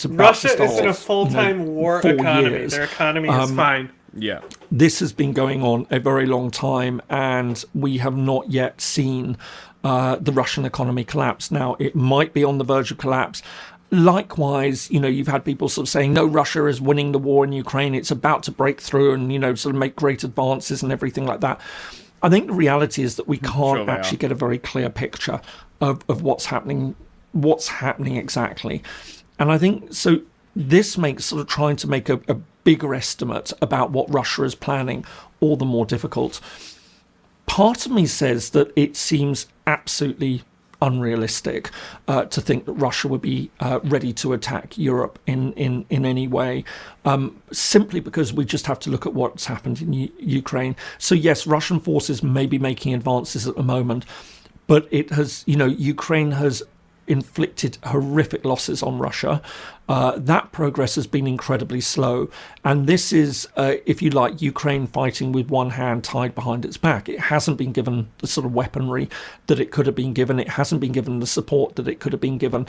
about Russia to start, is in a full-time war 4 economy. years. Their economy is fine. Yeah. This has been going on a very long time, and we have not yet seen the Russian economy collapse. Now, it might be on the verge of collapse. Likewise, you've had people sort of saying, no, Russia is winning the war in Ukraine. It's about to break through and, sort of make great advances and everything like that. I think the reality is that we can't actually get a very clear picture of what's happening exactly. And I think so this makes sort of trying to make a bigger estimate about what Russia is planning all the more difficult. Part of me says that it seems absolutely unrealistic to think that Russia would be ready to attack Europe in any way, simply because we just have to look at what's happened in Ukraine. So yes, Russian forces may be making advances at the moment, but it has, Ukraine has inflicted horrific losses on Russia. That progress has been incredibly slow. And this is, if you like, Ukraine fighting with one hand tied behind its back. It hasn't been given the sort of weaponry that it could have been given. It hasn't been given the support that it could have been given.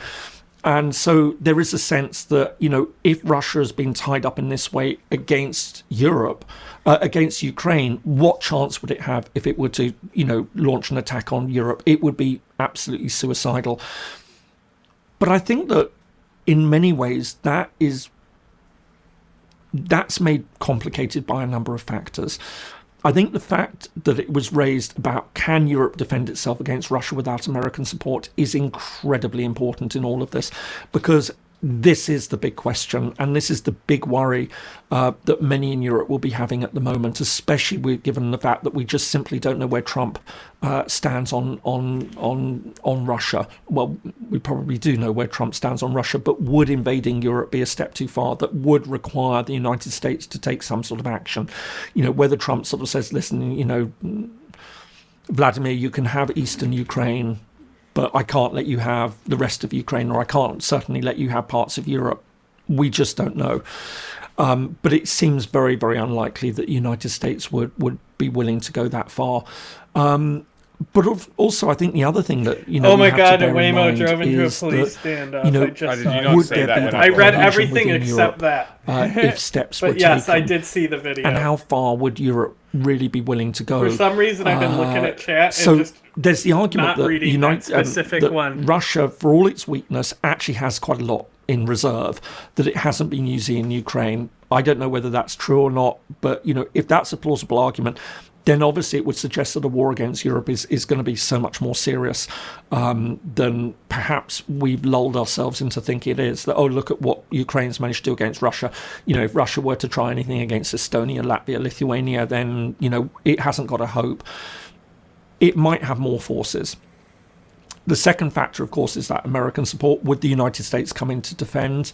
And so there is a sense that, if Russia has been tied up in this way against Europe, against Ukraine, what chance would it have if it were to, launch an attack on Europe? It would be absolutely suicidal. But I think that in many ways that's made complicated by a number of factors. I think the fact that it was raised about can Europe defend itself against Russia without American support is incredibly important in all of this, because this is the big question, and this is the big worry that many in Europe will be having at the moment, especially given the fact that we just simply don't know where Trump stands on Russia. Well, we probably do know where Trump stands on Russia, but would invading Europe be a step too far that would require the United States to take some sort of action? Whether Trump sort of says, listen, Vladimir, you can have eastern Ukraine, but I can't let you have the rest of Ukraine, or I can't certainly let you have parts of Europe. We just don't know. But it seems very, very unlikely that the United States would be willing to go that far. But also, I think the other thing that oh my God, a Waymo drove into a police standoff. I just would there be that I read everything except Europe, that. If steps were taken. But yes, I taken, did see the video. And how far would Europe really be willing to go? For some reason, I've been looking at chat so and just there's the argument not that one. Russia, for all its weakness, actually has quite a lot in reserve that it hasn't been using in Ukraine. I don't know whether that's true or not, but if that's a plausible argument, then obviously it would suggest that a war against Europe is going to be so much more serious than perhaps we've lulled ourselves into thinking it is. That, oh, look at what Ukraine's managed to do against Russia. If Russia were to try anything against Estonia, Latvia, Lithuania, then, it hasn't got a hope. It might have more forces. The second factor, of course, is that American support. Would the United States come in to defend?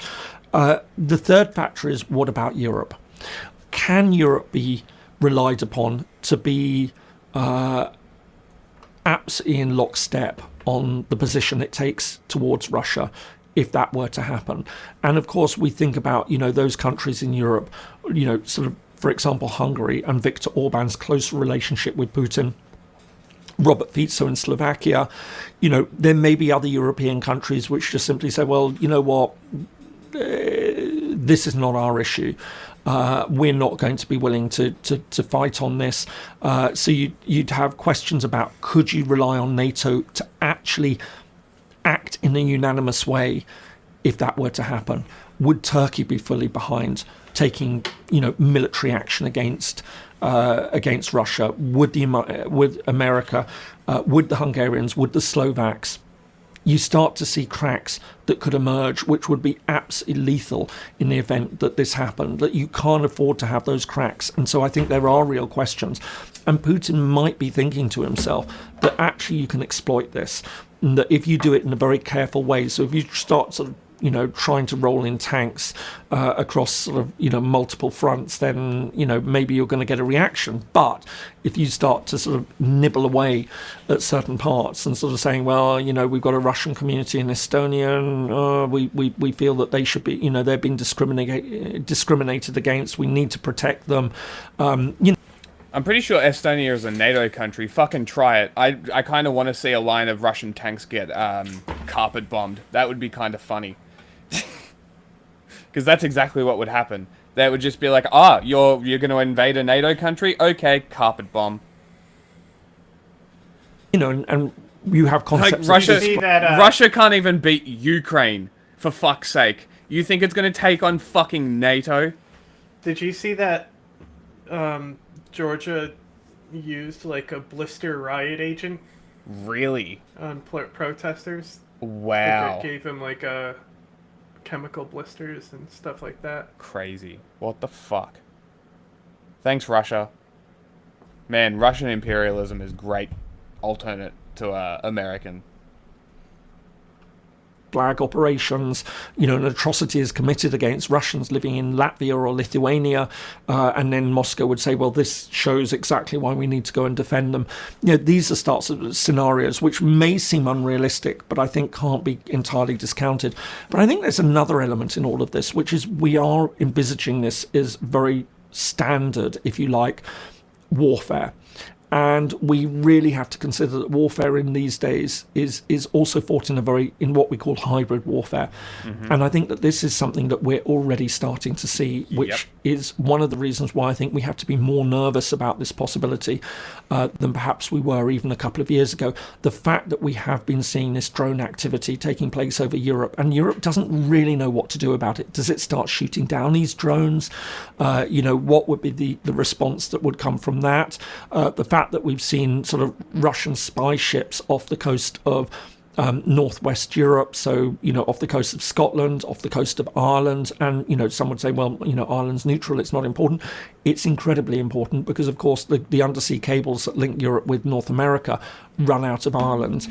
The third factor is, what about Europe? Can Europe be relied upon to be absolutely in lockstep on the position it takes towards Russia if that were to happen? And of course, we think about, those countries in Europe, sort of, for example, Hungary and Viktor Orban's close relationship with Putin, Robert Fico in Slovakia. There may be other European countries which just simply say, well, you know what, this is not our issue. We're not going to be willing to fight on this. So you'd have questions about, could you rely on NATO to actually act in a unanimous way if that were to happen? Would Turkey be fully behind taking, military action against Russia? Would America, would the Hungarians, would the Slovaks? You start to see cracks that could emerge, which would be absolutely lethal in the event that this happened, that you can't afford to have those cracks. And so I think there are real questions. And Putin might be thinking to himself that actually you can exploit this, and that if you do it in a very careful way, so if you start sort of, trying to roll in tanks across sort of, multiple fronts, then, maybe you're going to get a reaction. But if you start to sort of nibble away at certain parts and sort of saying, well, we've got a Russian community in Estonia, and we feel that they should be, they've been discriminated against, we need to protect them, I'm pretty sure Estonia is a NATO country. Fucking try it. I kind of want to see a line of Russian tanks get carpet bombed. That would be kind of funny. Because that's exactly what would happen. They would just be like, you're going to invade a NATO country? Okay, carpet bomb. And you have concepts. Like Russia can't even beat Ukraine, for fuck's sake. You think it's going to take on fucking NATO? Did you see that Georgia used like a blister riot agent? Really? On protesters? Wow. They gave him like chemical blisters and stuff like that. Crazy. What the fuck? Thanks, Russia. Man, Russian imperialism is great alternate to American. flag operations, you know, an atrocity is committed against Russians living in Latvia or Lithuania, and then Moscow would say, well, this shows exactly why we need to go and defend them. You know, these are sorts of scenarios which may seem unrealistic, but I think can't be entirely discounted. But I think there's another element in all of this, which is we are envisaging this as very standard, if you like, warfare. And we really have to consider that warfare in these days is also fought in what we call hybrid warfare. Mm-hmm. And I think that this is something that we're already starting to see, which is one of the reasons why I think we have to be more nervous about this possibility than perhaps we were even a couple of years ago. The fact that we have been seeing this drone activity taking place over Europe, and Europe doesn't really know what to do about it. Does it start shooting down these drones? You know, what would be the response that would come from that? The fact that we've seen sort of Russian spy ships off the coast of northwest Europe, so, you know, off the coast of Scotland, off the coast of Ireland, and, you know, some would say, well, you know, Ireland's neutral, it's not important. It's incredibly important because, of course, the undersea cables that link Europe with North America run out of Ireland.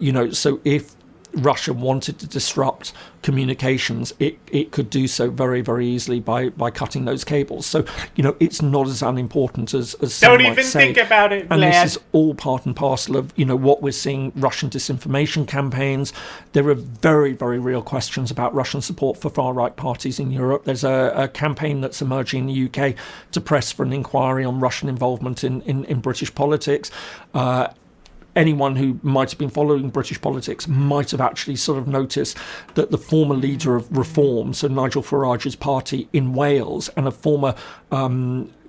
You know, so if Russia wanted to disrupt communications, it could do so very, very easily by cutting those cables. So, you know, it's not as unimportant as some Don't might even say. think about it, And Vlad. this is all part and parcel of, you know, what we're seeing, Russian disinformation campaigns. There are very, very real questions about Russian support for far-right parties in Europe. There's a campaign that's emerging in the UK to press for an inquiry on Russian involvement in British politics. Anyone who might have been following British politics might have actually sort of noticed that the former leader of Reform, so Nigel Farage's party in Wales, and a former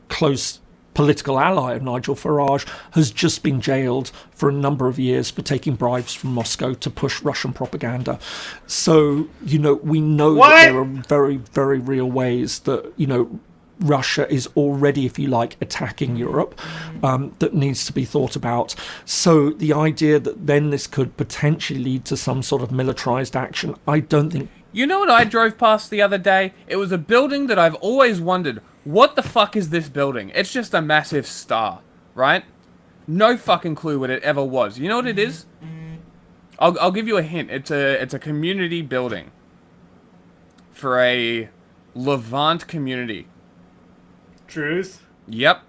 close political ally of Nigel Farage, has just been jailed for a number of years for taking bribes from Moscow to push Russian propaganda. So, you know, we know that there are very, very real ways that, you know, Russia is already, if you like, attacking Europe, that needs to be thought about. So the idea that then this could potentially lead to some sort of militarized action, I don't think. You know what I drove past the other day? It was a building that I've always wondered, what the fuck is this building? It's just a massive star, right? No fucking clue what it ever was. You know what it is? I'll give you a hint. It's a community building for a Levant community. Druze? Yep.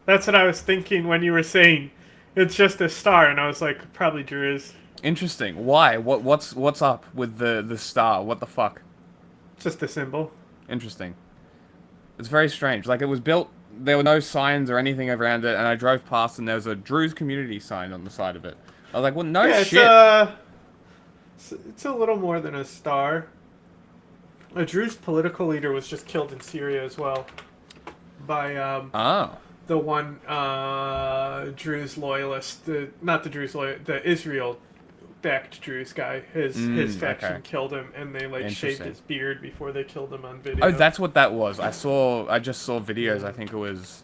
That's what I was thinking when you were saying it's just a star, and I was like, probably Druze. Interesting. Why? What's up with the star? What the fuck? Just a symbol. Interesting. It's very strange. Like, it was built, there were no signs or anything around it, and I drove past and there was a Druze community sign on the side of it. I was like, well, no shit. It's a little more than a star. A Druze political leader was just killed in Syria as well. By the one Druze loyalist, not the Druze loyalist, the Israel-backed Druze guy. His faction killed him, and they like shaved his beard before they killed him on video. Oh, that's what that was. I just saw videos. I think it was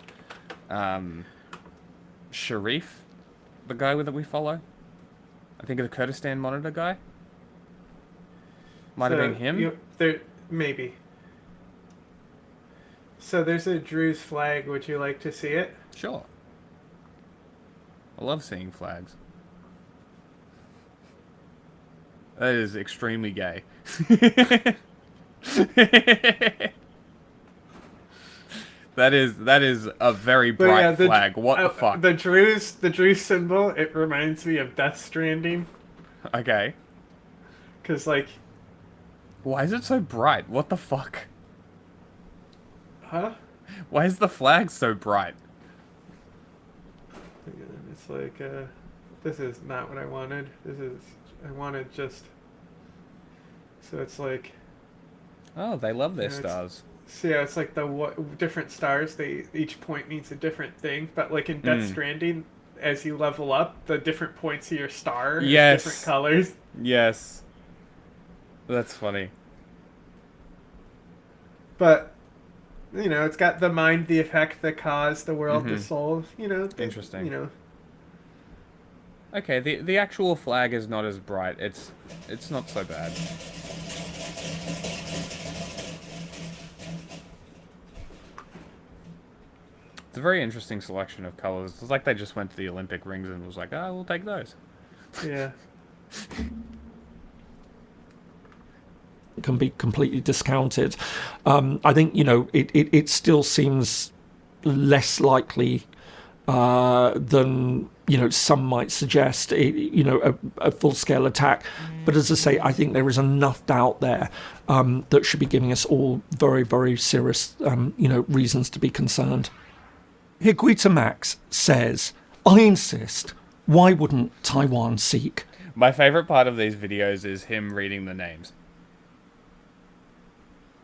Sharif, the guy that we follow. I think the Kurdistan Monitor guy. Might have been him. Maybe. So there's a Druze flag. Would you like to see it? Sure. I love seeing flags. That is extremely gay. That is a very bright flag. What the fuck? The Druze symbol, it reminds me of Death Stranding. Okay. Cause like, why is it so bright? What the fuck? Huh? Why is the flag so bright? It's like, this is not what I wanted. I wanted just, so it's like. Oh, they love their stars. So yeah, it's like the different stars, each point means a different thing, but like in Death Stranding, as you level up, the different points of your star are different colors. Yes. That's funny. But, you know, it's got the mind, the effect, the cause, the world, the soul, you know. Interesting. You know. Okay, the actual flag is not as bright. It's not so bad. It's a very interesting selection of colors. It's like they just went to the Olympic rings and was like, oh, we'll take those. Yeah. can be completely discounted. I think, you know, it still seems less likely than, you know, some might suggest, you know, a full-scale attack. But as I say, I think there is enough doubt there that should be giving us all very, very serious, you know, reasons to be concerned. Hegeth Max says, I insist, why wouldn't Taiwan seek? My favorite part of these videos is him reading the names.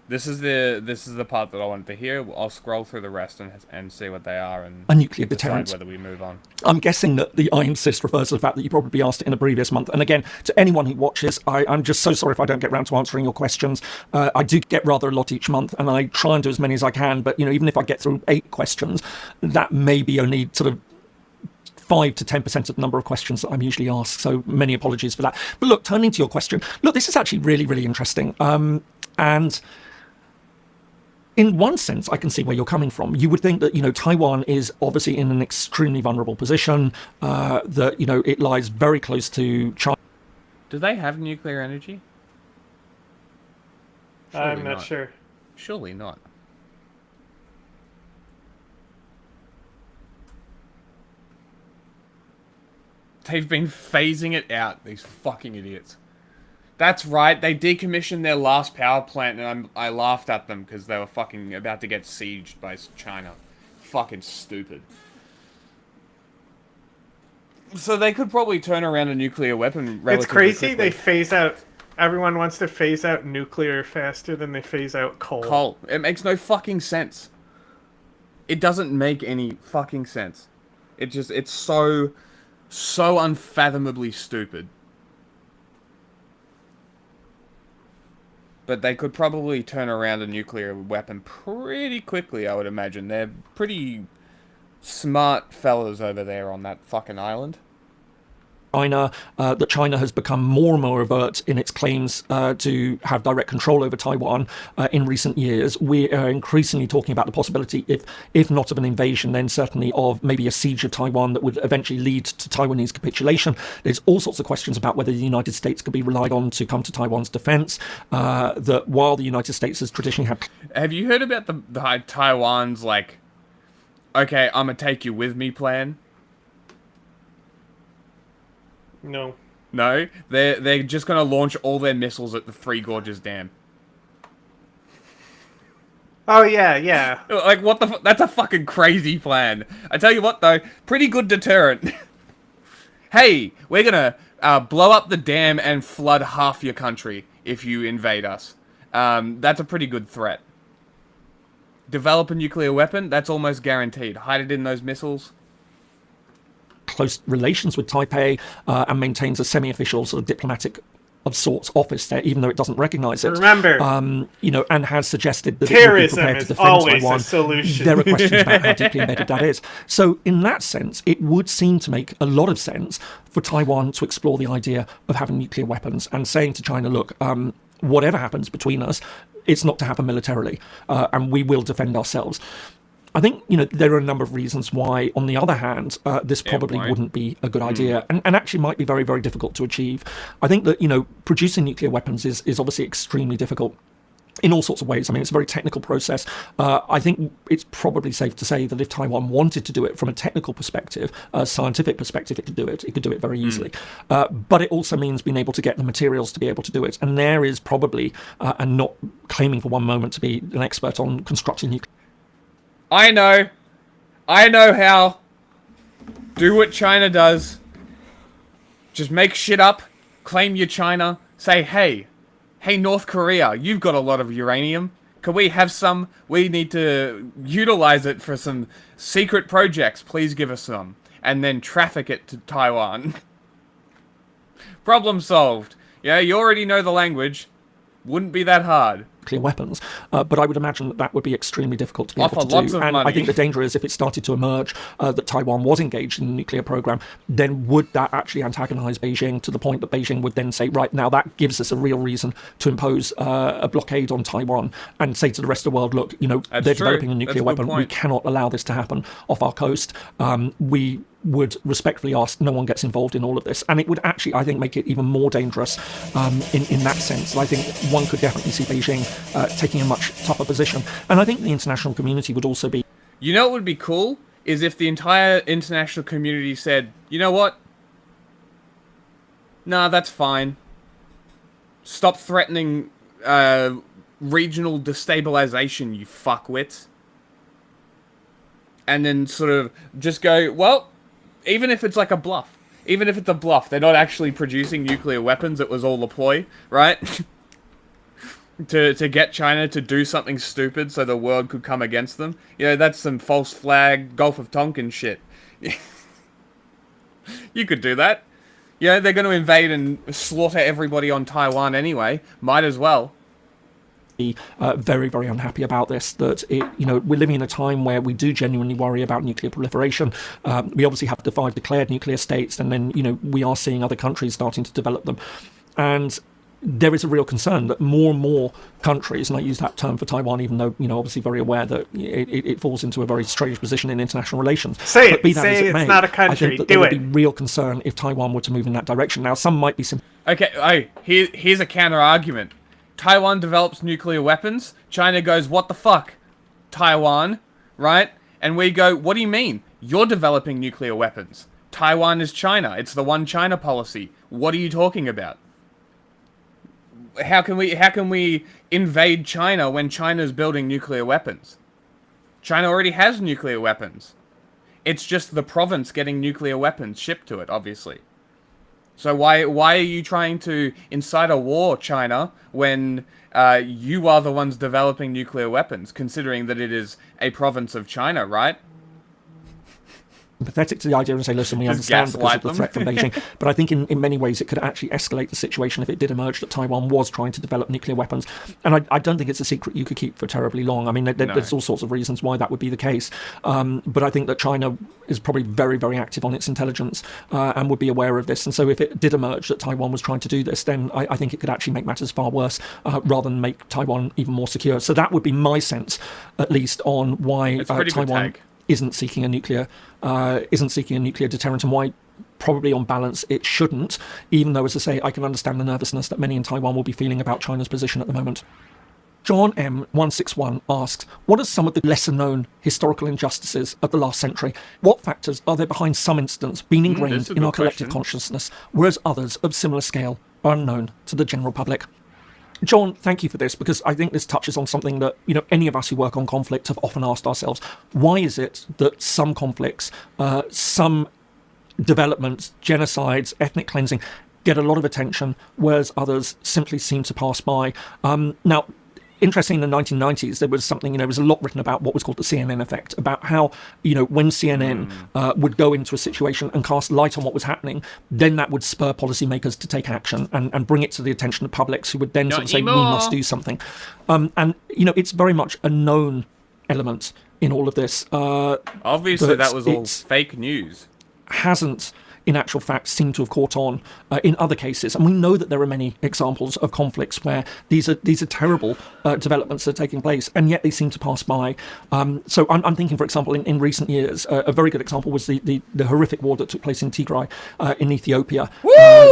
This is the part that I wanted to hear. I'll scroll through the rest and see what they are and a nuclear deterrent. Decide whether we move on. I'm guessing that the I insist refers to the fact that you probably asked it in a previous month. And again, to anyone who watches, I'm just so sorry if I don't get around to answering your questions. I do get rather a lot each month, and I try and do as many as I can. But, you know, even if I get through 8 questions, that may be only sort of 5 to 10% of the number of questions that I'm usually asked. So many apologies for that. But look, turning to your question, look, this is actually really, really interesting. And in one sense, I can see where you're coming from. You would think that, you know, Taiwan is obviously in an extremely vulnerable position, that, you know, it lies very close to China. Do they have nuclear energy? I'm not sure. Surely not. They've been phasing it out, these fucking idiots. That's right, they decommissioned their last power plant and I laughed at them because they were fucking about to get sieged by China. Fucking stupid. So they could probably turn around a nuclear weapon relatively It's crazy, quickly. they phase out... Everyone wants to phase out nuclear faster than they phase out coal. Coal. It makes no fucking sense. It doesn't make any fucking sense. It's so unfathomably stupid. But they could probably turn around a nuclear weapon pretty quickly, I would imagine. They're pretty smart fellas over there on that fucking island. China, that China has become more and more overt in its claims to have direct control over Taiwan in recent years. We are increasingly talking about the possibility, if not of an invasion, then certainly of maybe a siege of Taiwan that would eventually lead to Taiwanese capitulation. There's all sorts of questions about whether the United States could be relied on to come to Taiwan's defense. That while the United States has traditionally had... Have you heard about the Taiwan's, like, okay, I'm gonna take you with me plan? No. No? They're just gonna launch all their missiles at the Three Gorges Dam. Oh, yeah. Like, what the that's a fucking crazy plan. I tell you what, though, pretty good deterrent. Hey, we're gonna blow up the dam and flood half your country if you invade us. That's a pretty good threat. Develop a nuclear weapon, that's almost guaranteed. Hide it in those missiles. Close relations with Taipei and maintains a semi-official sort of diplomatic of sorts office there, even though it doesn't recognize it. Remember, you know, and has suggested that terrorism it would be prepared is to defend always Taiwan. a solution. There are questions about how deeply embedded that is. So, in that sense, it would seem to make a lot of sense for Taiwan to explore the idea of having nuclear weapons and saying to China, look, whatever happens between us, it's not to happen militarily, and we will defend ourselves. I think, you know, there are a number of reasons why, on the other hand, this probably wouldn't be a good idea and actually might be very, very difficult to achieve. I think that, you know, producing nuclear weapons is obviously extremely difficult in all sorts of ways. I mean, it's a very technical process. I think it's probably safe to say that if Taiwan wanted to do it from a technical perspective, a scientific perspective, it could do it. It could do it very easily. But it also means being able to get the materials to be able to do it. And there is probably, and not claiming for one moment to be an expert on constructing nuclear... I know how. Do what China does. Just make shit up, claim you're China, say, hey, North Korea, you've got a lot of uranium. Can we have some? We need to utilize it for some secret projects. Please give us some. And then traffic it to Taiwan. Problem solved. Yeah, you already know the language. Wouldn't be that hard. nuclear weapons, but I would imagine that would be extremely difficult to be able to do. And I think the danger is if it started to emerge that Taiwan was engaged in the nuclear program, then would that actually antagonize Beijing to the point that Beijing would then say, right, now that gives us a real reason to impose a blockade on Taiwan and say to the rest of the world, look, they're developing a nuclear weapon. We cannot allow this to happen off our coast. We would respectfully ask no one gets involved in all of this. And it would actually, I think, make it even more dangerous in that sense. I think one could definitely see Beijing taking a much tougher position. And I think the international community would also be... You know what would be cool? Is if the entire international community said, you know what? Nah, that's fine. Stop threatening regional destabilization, you fuckwits. And then sort of just go, well, even if it's like a bluff. Even if it's a bluff, they're not actually producing nuclear weapons, it was all a ploy, right? to get China to do something stupid so the world could come against them. That's some false flag Gulf of Tonkin shit. You could do that. They're going to invade and slaughter everybody on Taiwan anyway. Might as well. Very, very unhappy about this, that we're living in a time where we do genuinely worry about nuclear proliferation. We obviously have the 5 declared nuclear states, and then we are seeing other countries starting to develop them. And there is a real concern that more and more countries, and I use that term for Taiwan, even though, obviously very aware that it falls into a very strange position in international relations. Say but be it, that say as it it's may, not a country, I think that do there it. would be real concern if Taiwan were to move in that direction. Now, some might be... Okay, here's a counter-argument. Taiwan develops nuclear weapons. China goes, what the fuck? Taiwan, right? And we go, what do you mean? You're developing nuclear weapons. Taiwan is China. It's the one China policy. What are you talking about? How can we invade China when China's building nuclear weapons? China already has nuclear weapons. It's just the province getting nuclear weapons shipped to it, obviously. So why are you trying to incite a war, China, when you are the ones developing nuclear weapons, considering that it is a province of China, right? Pathetic to the idea and say, listen, we understand because of the threat from Beijing. But I think in many ways it could actually escalate the situation if it did emerge that Taiwan was trying to develop nuclear weapons. And I don't think it's a secret you could keep for terribly long. I mean, there's all sorts of reasons why that would be the case. But I think that China is probably very, very active on its intelligence and would be aware of this. And so if it did emerge that Taiwan was trying to do this, then I think it could actually make matters far worse rather than make Taiwan even more secure. So that would be my sense, at least, on why Taiwan isn't seeking a nuclear deterrent, and why probably on balance it shouldn't, even though, as I say, I can understand the nervousness that many in Taiwan will be feeling about China's position at the moment. John M161 asks, what are some of the lesser known historical injustices of the last century? What factors are there behind some incidents being ingrained in our collective consciousness, whereas others of similar scale are unknown to the general public? John, thank you for this, because I think this touches on something that, any of us who work on conflict have often asked ourselves. Why is it that some conflicts, some developments, genocides, ethnic cleansing, get a lot of attention, whereas others simply seem to pass by? Now, interesting, in the 1990s, there was something, there was a lot written about what was called the CNN effect, about how, when CNN would go into a situation and cast light on what was happening, then that would spur policymakers to take action and bring it to the attention of publics who would then sort of say, we must do something. And, it's very much a known element in all of this. Obviously, that was all fake news. Hasn't, in actual fact, seem to have caught on in other cases. And we know that there are many examples of conflicts where these are terrible developments that are taking place, and yet they seem to pass by. So I'm thinking, for example, in recent years, a very good example was the horrific war that took place in Tigray in Ethiopia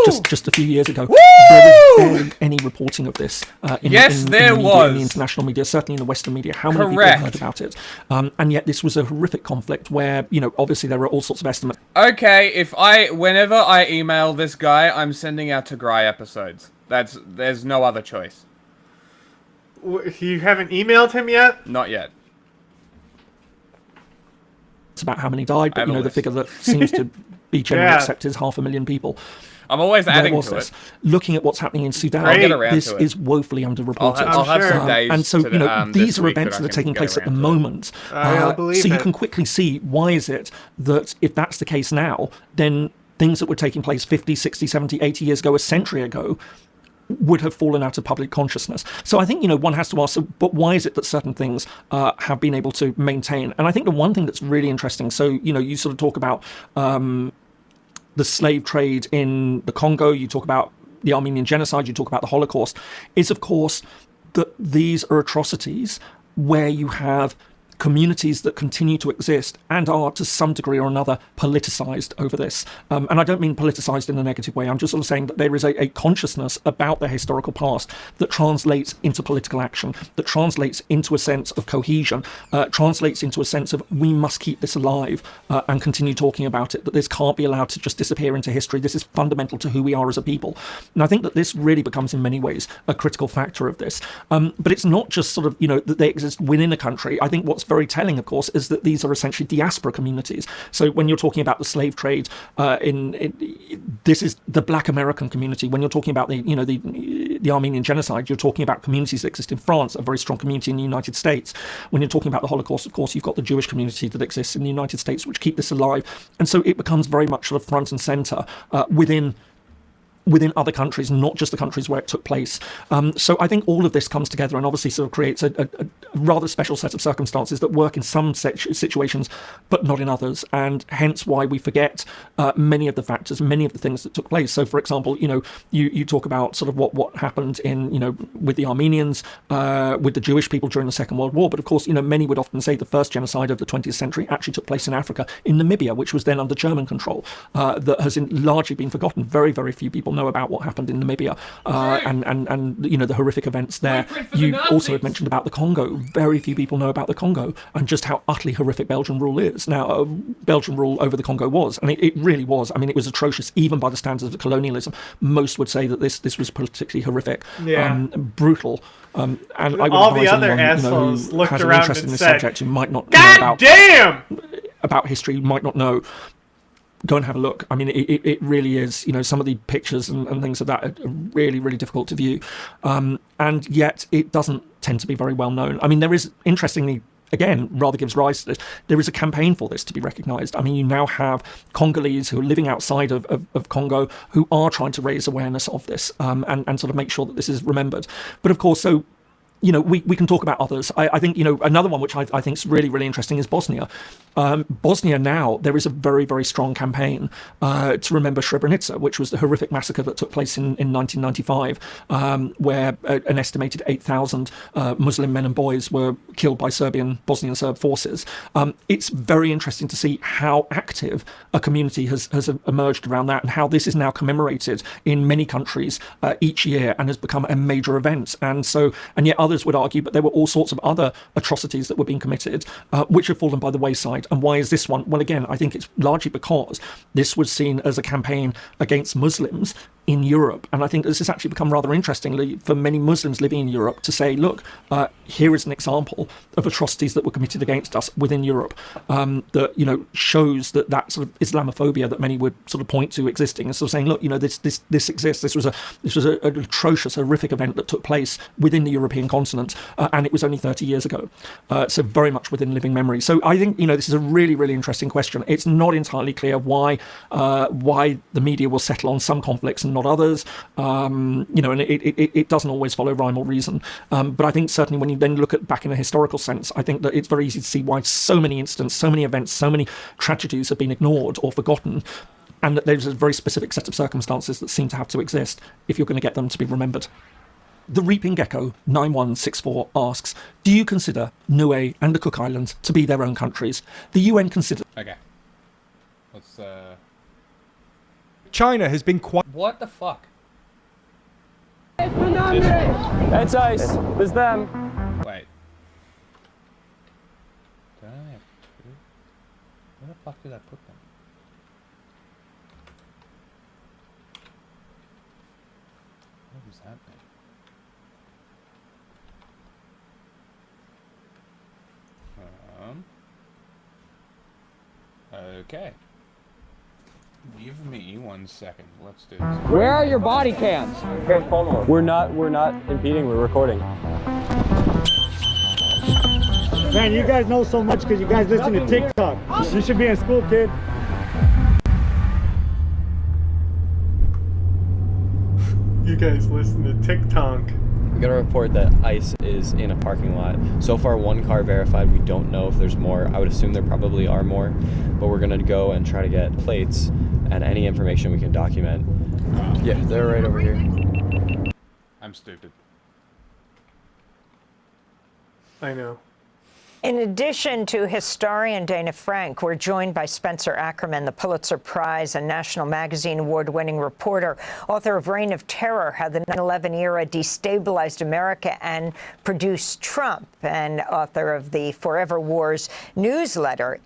just a few years ago. There was barely any reporting of this in the international media, certainly in the Western media. How many people have heard about it? And yet this was a horrific conflict where, obviously there are all sorts of estimates. Okay, whenever I email this guy, I'm sending out Tigray episodes. There's no other choice. You haven't emailed him yet? Not yet. It's about how many died, but the figure that seems to be generally accepted is 500,000 people. I'm always adding to it. Looking at what's happening in Sudan, this is woefully underreported. I'll have some days and so, these are events that are taking place at the moment. So you can quickly see, why is it that if that's the case now, then things that were taking place 50, 60, 70, 80 years ago, a century ago, would have fallen out of public consciousness. So I think, one has to ask, but why is it that certain things have been able to maintain? And I think the one thing that's really interesting, so, you sort of talk about the slave trade in the Congo, you talk about the Armenian genocide, you talk about the Holocaust, is of course that these are atrocities where you have communities that continue to exist and are to some degree or another politicized over this. And I don't mean politicized in a negative way. I'm just sort of saying that there is a consciousness about their historical past that translates into political action, that translates into a sense of cohesion, translates into a sense of we must keep this alive and continue talking about it, that this can't be allowed to just disappear into history. This is fundamental to who we are as a people. And I think that this really becomes in many ways a critical factor of this. But it's not just sort of, that they exist within a country. I think what's very telling, of course, is that these are essentially diaspora communities. So when you're talking about the slave trade, this is the Black American community. When you're talking about the Armenian genocide, you're talking about communities that exist in France, a very strong community in the United States. When you're talking about the Holocaust, of course, you've got the Jewish community that exists in the United States, which keep this alive. And so it becomes very much sort of front and center within other countries, not just the countries where it took place. So I think all of this comes together and obviously sort of creates a rather special set of circumstances that work in some situations, but not in others. And hence why we forget many of the factors, many of the things that took place. So for example, you talk about sort of what happened in, with the Armenians, with the Jewish people during the Second World War. But of course, many would often say the first genocide of the 20th century actually took place in Africa, in Namibia, which was then under German control, that has largely been forgotten. Very, very few people know about what happened in Namibia and the horrific events there. You also had mentioned about the Congo. Very few people know about the Congo and just how utterly horrific Belgian rule is. Now, Belgian rule over the Congo was, and it really was. I mean, it was atrocious, even by the standards of colonialism. Most would say that this was particularly horrific, brutal. And I would all the advise other anyone, assholes who looked has an around interest and in this said, subject, who might not God know damn! about history, who might not know. Go and have a look. I mean, it really is, some of the pictures and things of that are really, really difficult to view. And yet it doesn't tend to be very well known. I mean, there is, interestingly, again, rather gives rise to this, there is a campaign for this to be recognised. I mean, you now have Congolese who are living outside of Congo who are trying to raise awareness of this and sort of make sure that this is remembered. But of course, so we can talk about others. I think, another one which I think is really, really interesting is Bosnia. Bosnia now, there is a very, very strong campaign to remember Srebrenica, which was the horrific massacre that took place in 1995, where an estimated 8,000 Muslim men and boys were killed by Bosnian Serb forces. It's very interesting to see how active a community has emerged around that and how this is now commemorated in many countries each year and has become a major event. And yet others would argue, but there were all sorts of other atrocities that were being committed, which have fallen by the wayside. And why is this one? Well, again, I think it's largely because this was seen as a campaign against Muslims in Europe. And I think this has actually become rather interestingly for many Muslims living in Europe to say, look, here is an example of atrocities that were committed against us within Europe that, shows that sort of Islamophobia that many would sort of point to existing and sort of saying, look, this exists. This was an atrocious, horrific event that took place within the European continent, and it was only 30 years ago. So very much within living memory. So I think, this is a really, really interesting question. It's not entirely clear why the media will settle on some conflicts and not others, and it doesn't always follow rhyme or reason. But I think certainly when you then look at back in a historical sense, I think that it's very easy to see why so many incidents, so many events, so many tragedies have been ignored or forgotten, and that there's a very specific set of circumstances that seem to have to exist if you're going to get them to be remembered. The Reaping Gecko 9164 asks, do you consider Niue and the Cook Islands to be their own countries? The UN considers... Okay. Let's, China has been quite... What the fuck? It's ice. It's them. Wait. Did I have two? Where the fuck did I put them? What is happening? Okay. Give me 1 second. Let's do this. Where are your body cams? We're not impeding, we're recording. Man, you guys know so much because you guys listen to TikTok. You should be in school, kid. You guys listen to TikTok. We got a report that ICE is in a parking lot. So far, one car verified. We don't know if there's more. I would assume there probably are more, but we're gonna go and try to get plates and any information we can document. Yeah, they're right over here. I'm stupid. I know. In addition to historian Dana Frank, we're joined by Spencer Ackerman, the Pulitzer Prize and National Magazine Award-winning reporter, author of Reign of Terror, How the 9/11 Era Destabilized America and Produced Trump, and author of the Forever Wars newsletter.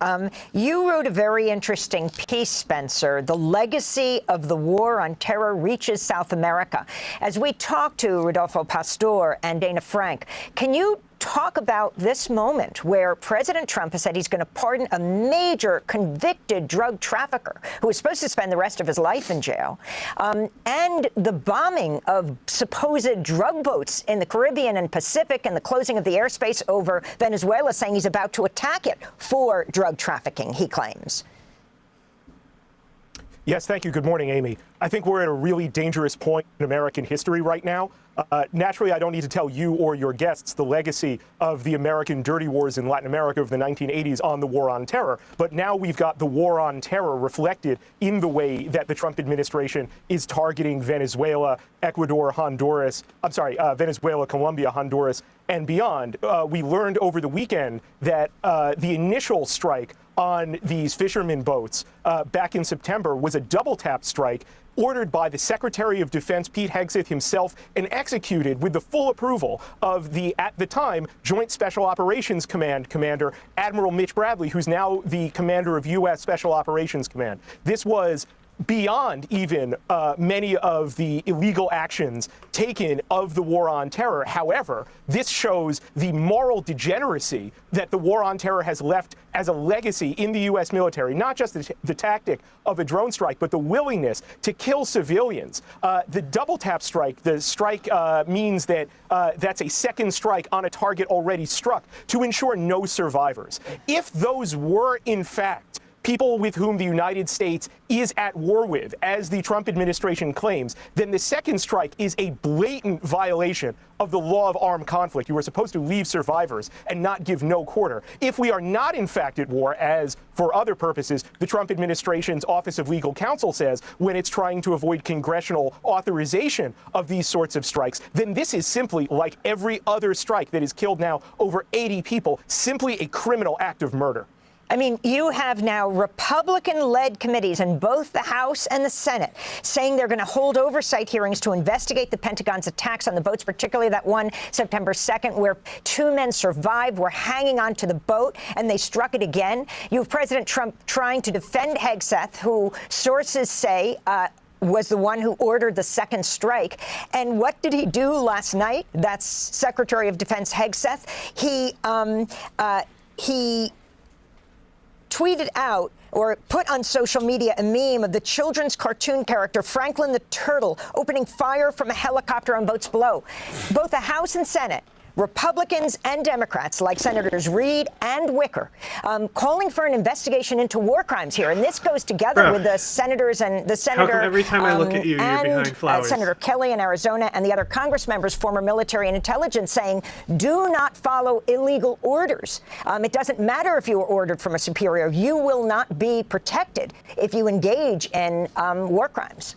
You wrote a very interesting piece, Spencer. The legacy of the war on terror reaches South America. As we talk to Rodolfo Pastor and Dana Frank, can you talk about this moment where President Trump has said he's going to pardon a major convicted drug trafficker who is supposed to spend the rest of his life in jail, and the bombing of supposed drug boats in the Caribbean and Pacific and the closing of the airspace over Venezuela, saying he's about to attack it for drug trafficking, he claims? Yes, thank you. Good morning, Amy. I think we're at a really dangerous point in American history right now. Naturally, I don't need to tell you or your guests the legacy of the American dirty wars in Latin America of the 1980s on the war on terror. But now we've got the war on terror reflected in the way that the Trump administration is targeting Venezuela, Ecuador, Venezuela, Colombia, Honduras, and beyond. We learned over the weekend that the initial strike on these fishermen boats back in September was a double tap strike ordered by the Secretary of Defense, Pete Hegeth himself, and executed with the full approval of the, at the time, Joint Special Operations Command Commander, Admiral Mitch Bradley, who's now the commander of U.S. Special Operations Command. This was beyond even many of the illegal actions taken of the war on terror. However, this shows the moral degeneracy that the war on terror has left as a legacy in the U.S. military, not just the tactic of a drone strike, but the willingness to kill civilians. The double tap strike, the strike means that that's a second strike on a target already struck to ensure no survivors. If those were, in fact, people with whom the United States is at war with, as the Trump administration claims, then the second strike is a blatant violation of the law of armed conflict. You are supposed to leave survivors and not give no quarter. If we are not, in fact, at war, as for other purposes, the Trump administration's Office of Legal Counsel says, when it's trying to avoid congressional authorization of these sorts of strikes, then this is simply, like every other strike that has killed now over 80 people, simply a criminal act of murder. I mean, you have now Republican-led committees in both the House and the Senate saying they're going to hold oversight hearings to investigate the Pentagon's attacks on the boats, particularly that one September 2nd where 2 men survived, were hanging onto the boat, and they struck it again. You have President Trump trying to defend Hegeth, who sources say was the one who ordered the second strike. And what did he do last night? That's Secretary of Defense Hegeth. He tweeted out or put on social media a meme of the children's cartoon character Franklin the Turtle opening fire from a helicopter on boats below. Both the House and Senate, Republicans and Democrats, like Senators Reid and Wicker, calling for an investigation into war crimes here. And this goes together with the senators and the senator. How come every time I look at you, you're behind flowers? Senator Kelly in Arizona and the other Congress members, former military and intelligence, saying, do not follow illegal orders. It doesn't matter if you were ordered from a superior. You will not be protected if you engage in war crimes.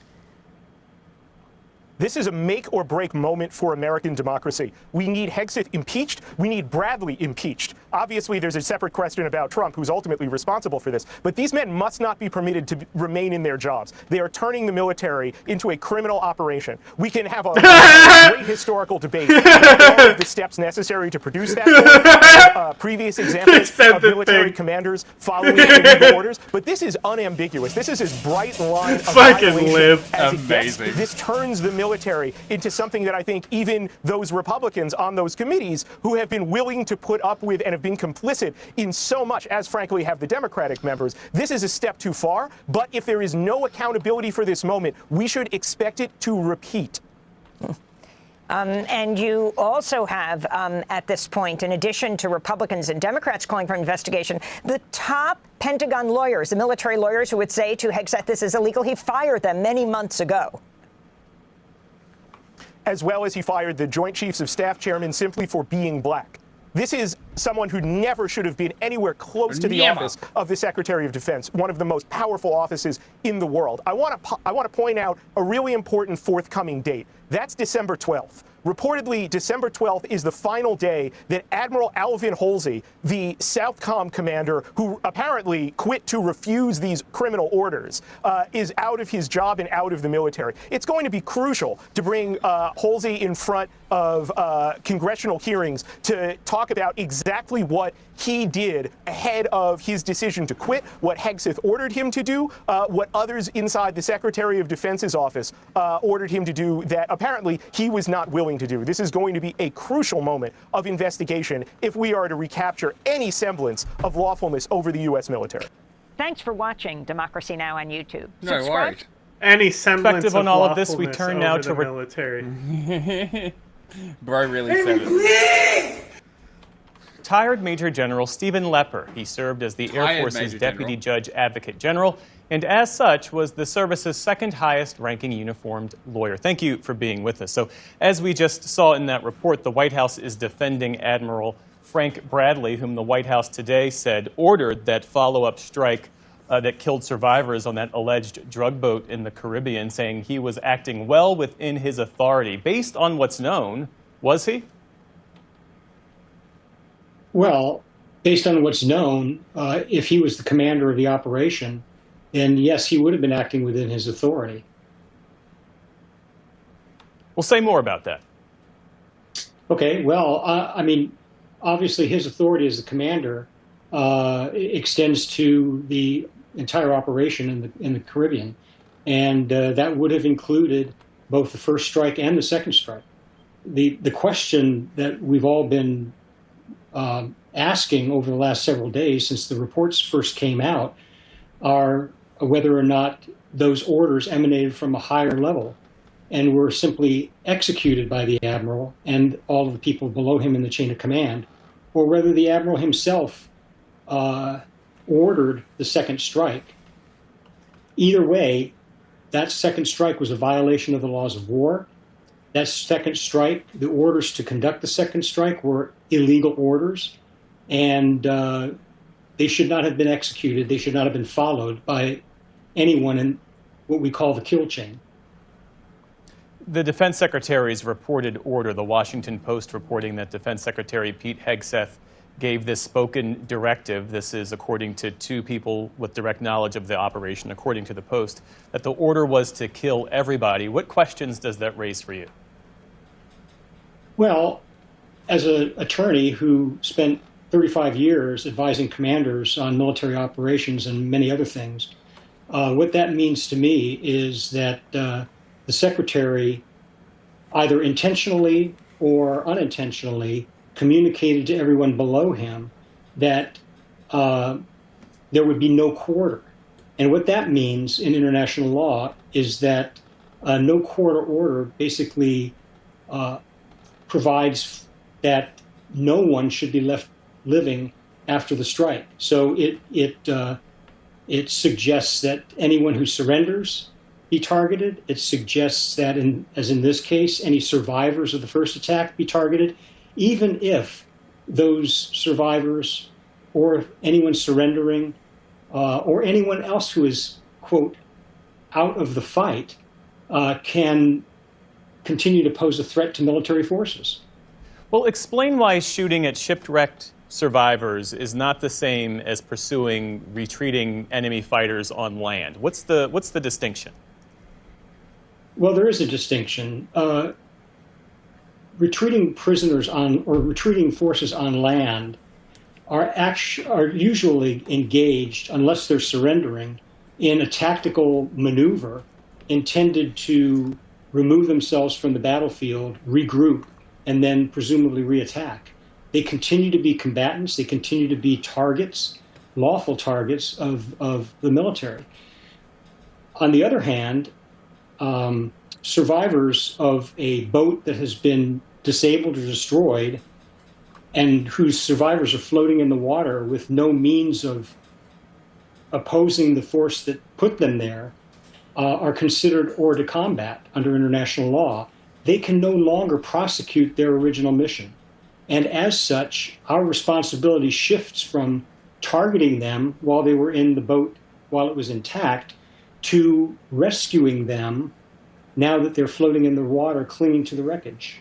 This is a make or break moment for American democracy. We need Hegeth impeached. We need Bradley impeached. Obviously, there's a separate question about Trump, who's ultimately responsible for this. But these men must not be permitted to remain in their jobs. They are turning the military into a criminal operation. We can have a great historical debate about all of the steps necessary to produce that. Previous examples of military commanders following illegal orders. But this is unambiguous. This is as bright line of violation as it gets. This turns the military into something that I think even those Republicans on those committees who have been willing to put up with and have been complicit in so much, as frankly have the Democratic members, this is a step too far. But if there is no accountability for this moment, we should expect it to repeat. And you also have, at this point, in addition to Republicans and Democrats calling for an investigation, the top Pentagon lawyers, the military lawyers who would say to Hegeth, this is illegal, he fired them many months ago. as well as he fired the Joint Chiefs of Staff chairman simply for being black. This is someone who never should have been anywhere close to the office of the Secretary of Defense, one of the most powerful offices in the world. I want to point out a really important forthcoming date. That's December 12th. Reportedly, December 12th is the final day that Admiral Alvin Halsey, the Southcom commander who apparently quit to refuse these criminal orders, is out of his job and out of the military. It's going to be crucial to bring Halsey in front of congressional hearings to talk about exactly what he did ahead of his decision to quit, what Hegeth ordered him to do, what others inside the Secretary of Defense's office ordered him to do that apparently he was not willing to do. This is going to be a crucial moment of investigation if we are to recapture any semblance of lawfulness over the U.S. military. Thanks for watching Democracy Now! On YouTube. No Subscribe. worries. Any semblance Perspective on of all of this, we lawfulness turn now over to the military. Bro really said it. Retired Major General Stephen Lepper. He served as the Air Force's Major Deputy Judge Advocate General, and as such was the service's second highest ranking uniformed lawyer. Thank you for being with us. So as we just saw in that report, the White House is defending Admiral Frank Bradley, whom the White House today said ordered that follow-up strike that killed survivors on that alleged drug boat in the Caribbean, saying he was acting well within his authority. Based on what's known, was he? Well, based on what's known, if he was the commander of the operation, then yes, he would have been acting within his authority. We'll say more about that. Okay, well, I mean, obviously his authority as the commander extends to the entire operation in the Caribbean, and that would have included both the first strike and the second strike. The question that we've all been asking over the last several days since the reports first came out are whether or not those orders emanated from a higher level and were simply executed by the admiral and all of the people below him in the chain of command, or whether the admiral himself ordered the second strike. Either way, that second strike was a violation of the laws of war. That second strike, the orders to conduct the second strike were illegal orders, and they should not have been executed. They should not have been followed by anyone in what we call the kill chain. The Defense Secretary's reported order, the Washington Post reporting that Defense Secretary Pete Hegseth gave this spoken directive. This is according to two people with direct knowledge of the operation, according to the Post, that the order was to kill everybody. What questions does that raise for you? Well, as an attorney who spent 35 years advising commanders on military operations and many other things, what that means to me is that the Secretary, either intentionally or unintentionally, communicated to everyone below him that there would be no quarter. And what that means in international law is that no quarter order basically provides that no one should be left living after the strike. So it suggests that anyone who surrenders be targeted. It suggests that, as in this case, any survivors of the first attack be targeted, even if those survivors or anyone surrendering or anyone else who is, quote, out of the fight can continue to pose a threat to military forces. Well, explain why shooting at shipwrecked survivors is not the same as pursuing retreating enemy fighters on land. What's the distinction? Well, there is a distinction. Retreating prisoners retreating forces on land are usually engaged, unless they're surrendering, in a tactical maneuver intended to remove themselves from the battlefield, regroup, and then presumably reattack. They continue to be combatants. They continue to be targets, lawful targets of the military. On the other hand, survivors of a boat that has been disabled or destroyed and whose survivors are floating in the water with no means of opposing the force that put them there are considered hors de combat under international law. they can no longer prosecute their original mission. And as such, our responsibility shifts from targeting them while they were in the boat, while it was intact, to rescuing them now that they're floating in the water, clinging to the wreckage.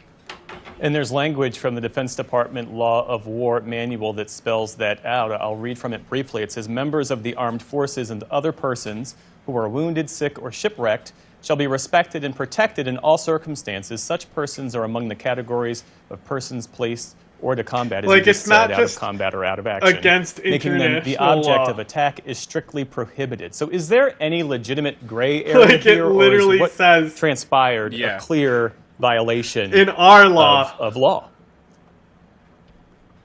And there's language from the Defense Department Law of War manual that spells that out. I'll read from it briefly. It says, members of the armed forces and other persons who are wounded, sick, or shipwrecked shall be respected and protected in all circumstances. Such persons are among the categories of persons placed or to combat, as like, you just it's not said, just out of combat or out of action. Against making them the international object law. of attack is strictly prohibited. So is there any legitimate gray area Like, here, it literally or is what says transpired a clear violation in our law of law?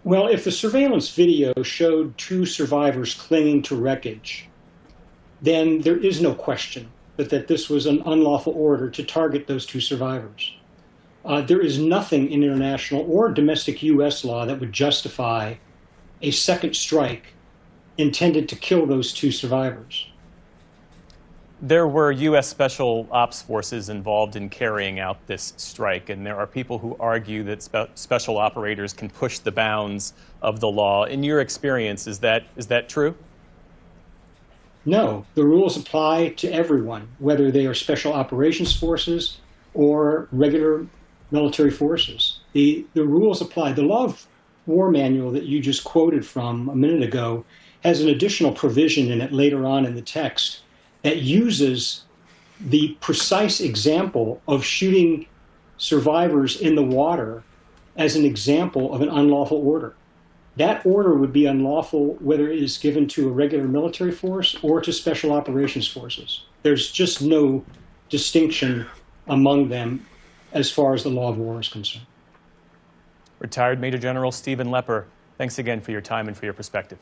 Well, if the surveillance video showed two survivors clinging to wreckage, then there is no question that this was an unlawful order to target those two survivors. There is nothing in international or domestic U.S. law that would justify a second strike intended to kill those two survivors. There were U.S. Special Ops forces involved in carrying out this strike, and there are people who argue that special operators can push the bounds of the law. In your experience, is that true? No, the rules apply to everyone, whether they are special operations forces or regular military forces. The rules apply. The Law of War manual that you just quoted from a minute ago has an additional provision in it later on in the text that uses the precise example of shooting survivors in the water as an example of an unlawful order. That order would be unlawful whether it is given to a regular military force or to special operations forces. There's just no distinction among them as far as the law of war is concerned. Retired Major General Stephen Lepper, thanks again for your time and for your perspective.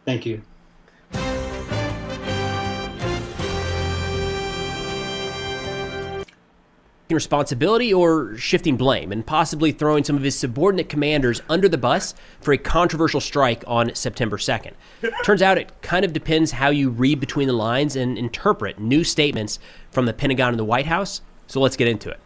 Thank you. Responsibility or shifting blame, and possibly throwing some of his subordinate commanders under the bus for a controversial strike on September 2nd. Turns out it kind of depends how you read between the lines and interpret new statements from the Pentagon and the White House, so let's get into it.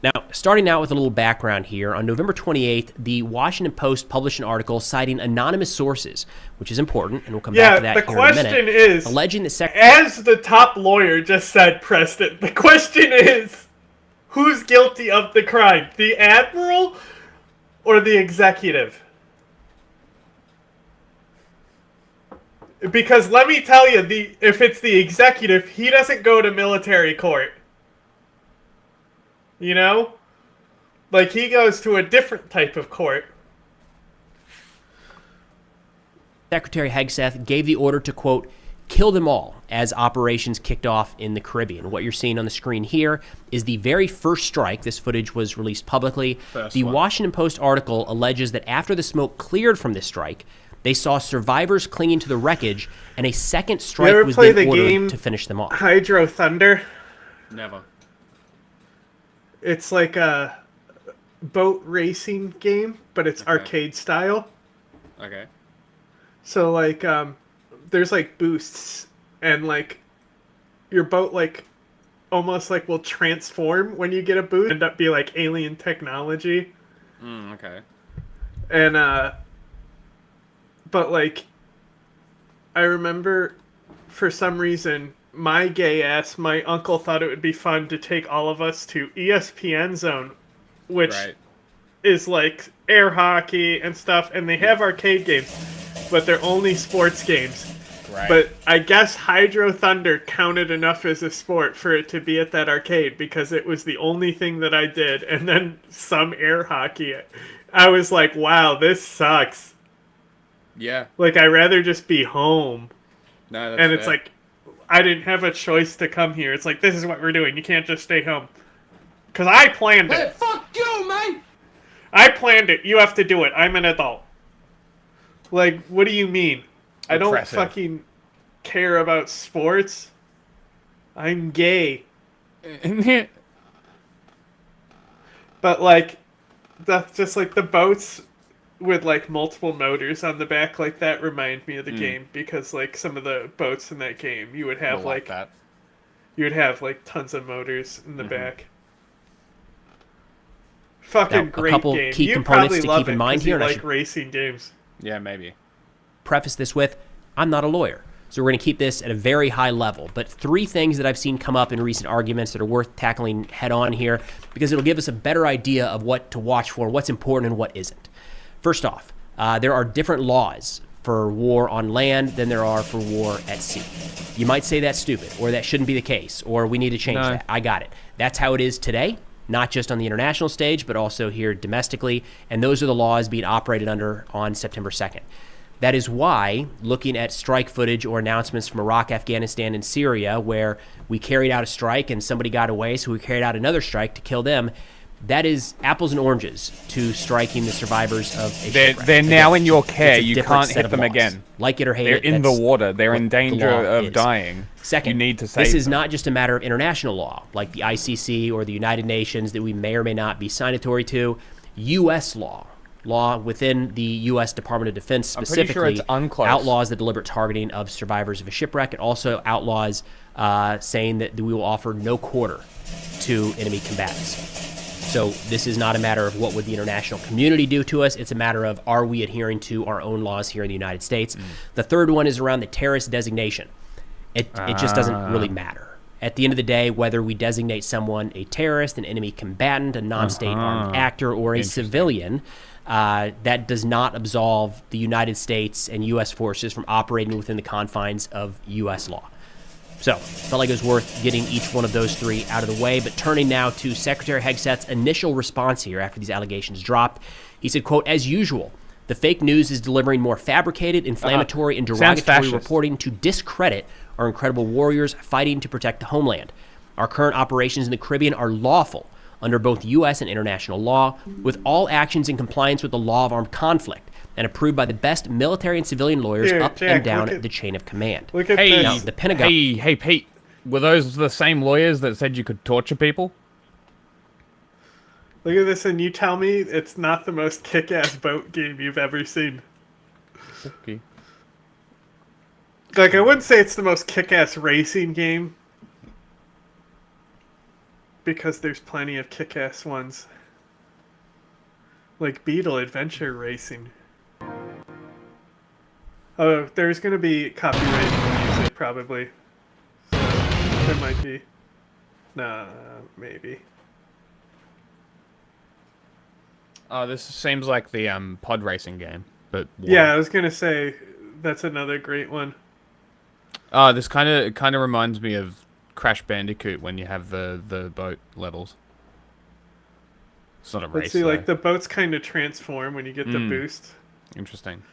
Now, starting out with a little background here, on November 28th, the Washington Post published an article citing anonymous sources, which is important, and we'll come back to that here in a minute. The question is, alleging that as the top lawyer just said, Preston, the question is, who's guilty of the crime? The admiral or the executive? Because let me tell you, if it's the executive, he doesn't go to military court. You know? Like, he goes to a different type of court. Secretary Hegeth gave the order to, quote, kill them all as operations kicked off in the Caribbean. What you're seeing on the screen here is the very first strike. This footage was released publicly. The Washington Post article alleges that after the smoke cleared from this strike, they saw survivors clinging to the wreckage, and a second strike was then ordered to finish them off. Hydro Thunder? Never. It's like a boat racing game, but it's arcade style. Okay. So, like, there's, like, boosts, and, like, your boat, like, almost, like, will transform when you get a boost. End up be, like, alien technology. Okay. And, but, like, I remember, for some reason, my gay ass, my uncle thought it would be fun to take all of us to ESPN Zone, which is, like, air hockey and stuff, and they have arcade games, but they're only sports games. Right. But I guess Hydro Thunder counted enough as a sport for it to be at that arcade because it was the only thing that I did. And then some air hockey. I was like, wow, this sucks. Yeah. Like, I'd rather just be home. No, that's and it's fair. like, I didn't have a choice to come here. It's like, this is what we're doing. You can't just stay home. Because I planned it. Hey, fuck you, man! I planned it. You have to do it. I'm an adult. Like, what do you mean? I don't fucking care about sports. I'm gay. But, like, that's just, like, the boats with, like, multiple motors on the back, like, that remind me of the game. Because, like, some of the boats in that game, you would have, like, you would have, like, tons of motors in the back. Fucking now, great a couple game. key You components to love keep in it mind 'cause here. You And I like should racing games. Yeah, maybe. preface this with, I'm not a lawyer. So we're going to keep this at a very high level. But 3 things that I've seen come up in recent arguments that are worth tackling head on here, because it'll give us a better idea of what to watch for, what's important and what isn't. First off, there are different laws for war on land than there are for war at sea. You might say that's stupid, or that shouldn't be the case, or we need to change that. I got it. That's how it is today, not just on the international stage, but also here domestically. And those are the laws being operated under on September 2nd. That is why, looking at strike footage or announcements from Iraq, Afghanistan, and Syria, where we carried out a strike and somebody got away, so we carried out another strike to kill them, that is apples and oranges to striking the survivors of a shipwreck. They're now in your care. It's a You different can't set hit of them laws. again. Like it or hate They're it, in the that's water. They're in what the danger law of is. dying. Second, you need to save this is them. not just a matter of international law, like the ICC or the United Nations that we may or may not be signatory to. U.S. law within the U.S. Department of Defense I'm pretty sure specifically it's unclose. outlaws the deliberate targeting of survivors of a shipwreck. It also outlaws saying that we will offer no quarter to enemy combatants. So this is not a matter of what would the international community do to us. It's a matter of, are we adhering to our own laws here in the United States? The third one is around the terrorist designation. It just doesn't really matter. At the end of the day, whether we designate someone a terrorist, an enemy combatant, a non-state armed actor, or a civilian, that does not absolve the United States and U.S. forces from operating within the confines of U.S. law. So, felt like it was worth getting each one of those 3 out of the way. But turning now to Secretary Hegeth's initial response here after these allegations dropped, he said, quote, "As usual, the fake news is delivering more fabricated, inflammatory, and derogatory reporting to discredit our incredible warriors fighting to protect the homeland. Our current operations in the Caribbean are lawful under both U.S. and international law, with all actions in compliance with the law of armed conflict, and approved by the best military and civilian lawyers up and down the chain of command." Look at Hey, now, the Pentagon. Hey, Pete. Were those the same lawyers that said you could torture people? Look at this, and you tell me it's not the most kick-ass boat game you've ever seen. Okay. Like, I wouldn't say it's the most kick-ass racing game, because there's plenty of kick-ass ones. Like Beetle Adventure Racing. Oh, there's gonna be copyright music, probably. So, there might be. Nah, maybe. This seems like the pod racing game, but yeah, I was gonna say that's another great one. This kind of reminds me of Crash Bandicoot when you have the boat levels. It's not a race. Let's see, though. like the boats kind of transform when you get the boost. Interesting.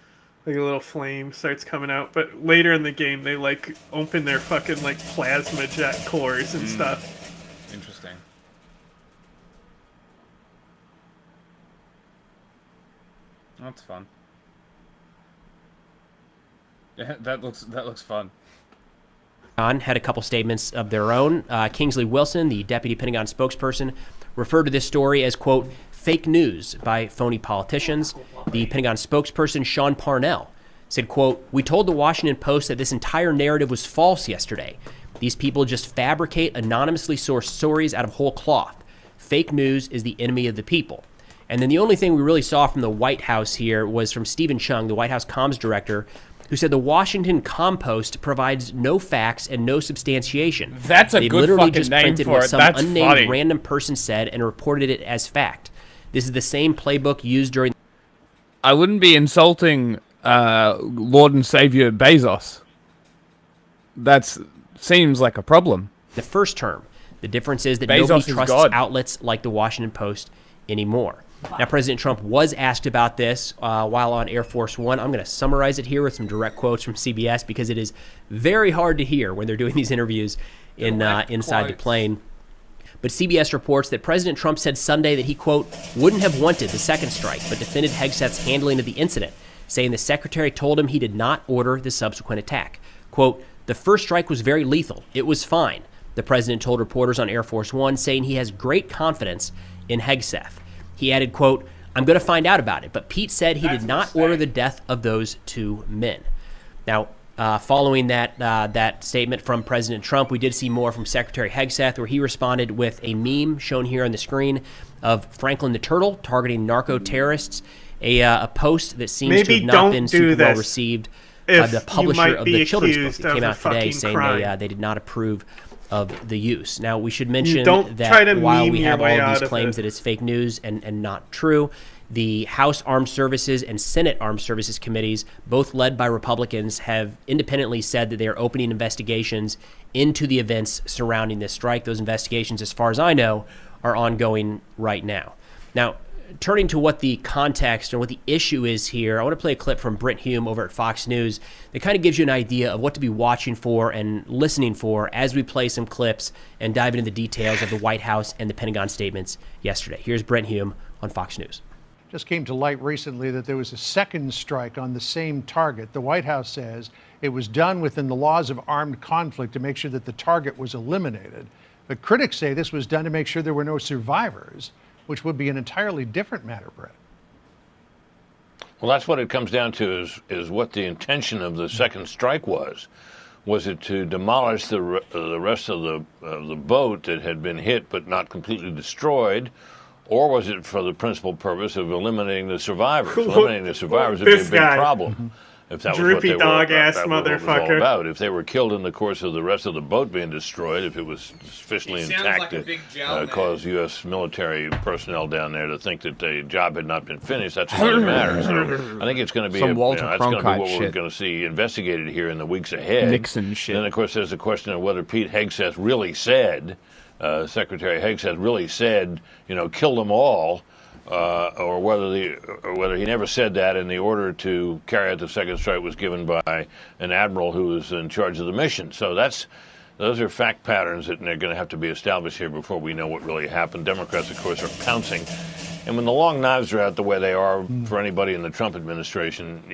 Like a little flame starts coming out, but later in the game they like open their fucking like plasma jet cores and stuff. Interesting. That's fun. Yeah, that looks fun. Had a couple statements of their own. Kingsley Wilson, the deputy Pentagon spokesperson, referred to this story as, quote, fake news by phony politicians. The Pentagon spokesperson, Sean Parnell, said, quote, "We told the Washington Post that this entire narrative was false yesterday. These people just fabricate anonymously sourced stories out of whole cloth. Fake news is the enemy of the people." And then the only thing we really saw from the White House here was from Stephen Chung, the White House comms director, who said the Washington Compost provides no facts and no substantiation. That's a they good literally fucking just name printed for what it. some That's unnamed funny. random person said and reported it as fact. This is the same playbook used during... I wouldn't be insulting Lord and Savior Bezos. That seems like a problem. the first term. The difference is that Bezos nobody is trusts God. outlets like the Washington Post anymore. Now, President Trump was asked about this while on Air Force One. I'm going to summarize it here with some direct quotes from CBS because it is very hard to hear when they're doing these interviews inside the plane. But CBS reports that President Trump said Sunday that he, quote, wouldn't have wanted the second strike, but defended Hegeth's handling of the incident, saying the secretary told him he did not order the subsequent attack. Quote, the first strike was very lethal. It was fine, the president told reporters on Air Force One, saying he has great confidence in Hegeth. He added, quote, I'm going to find out about it, but Pete said he did not order the death of those two men. Now, Following that statement from President Trump, we did see more from Secretary Hegeth, where he responded with a meme shown here on the screen of Franklin the Turtle targeting narco-terrorists, a post that seems to have not been super well received by the publisher of the children's book that came out today, saying they did not approve of the use. Now, we should mention that while we have all of these claims that it's fake news and not true, the House Armed Services and Senate Armed Services Committees, both led by Republicans, have independently said that they are opening investigations into the events surrounding this strike. Those investigations, as far as I know, are ongoing right now. Now, turning to what the context and what the issue is here, I want to play a clip from Brent Hume over at Fox News that kind of gives you an idea of what to be watching for and listening for as we play some clips and dive into the details of the White House and the Pentagon statements yesterday. Here's Brent Hume on Fox News. Just came to light recently that there was a second strike on the same target. The White House says it was done within the laws of armed conflict to make sure that the target was eliminated. But critics say this was done to make sure there were no survivors, which would be an entirely different matter, Brett. Well, that's what it comes down to is what the intention of the second strike was. Was it to demolish the rest of the boat that had been hit but not completely destroyed? Or was it for the principal purpose of eliminating the survivors? Eliminating the survivors would be a big problem. If that was what they were, that was what it was all about. If they were killed in the course of the rest of the boat being destroyed, if it was sufficiently intact to cause U.S. military personnel down there to think that the job had not been finished, that's another matter. So I think it's going to be that's going to be what we're going to see investigated here in the weeks ahead. Nixon shit. Then, of course, there's the question of whether Pete Hegeth really said, Secretary Hegeth really said, kill them all. Or whether he never said that, and the order to carry out the second strike was given by an admiral who was in charge of the mission. So those are fact patterns that they're going to have to be established here before we know what really happened. Democrats, of course, are pouncing. And when the long knives are out the way they are for anybody in the Trump administration,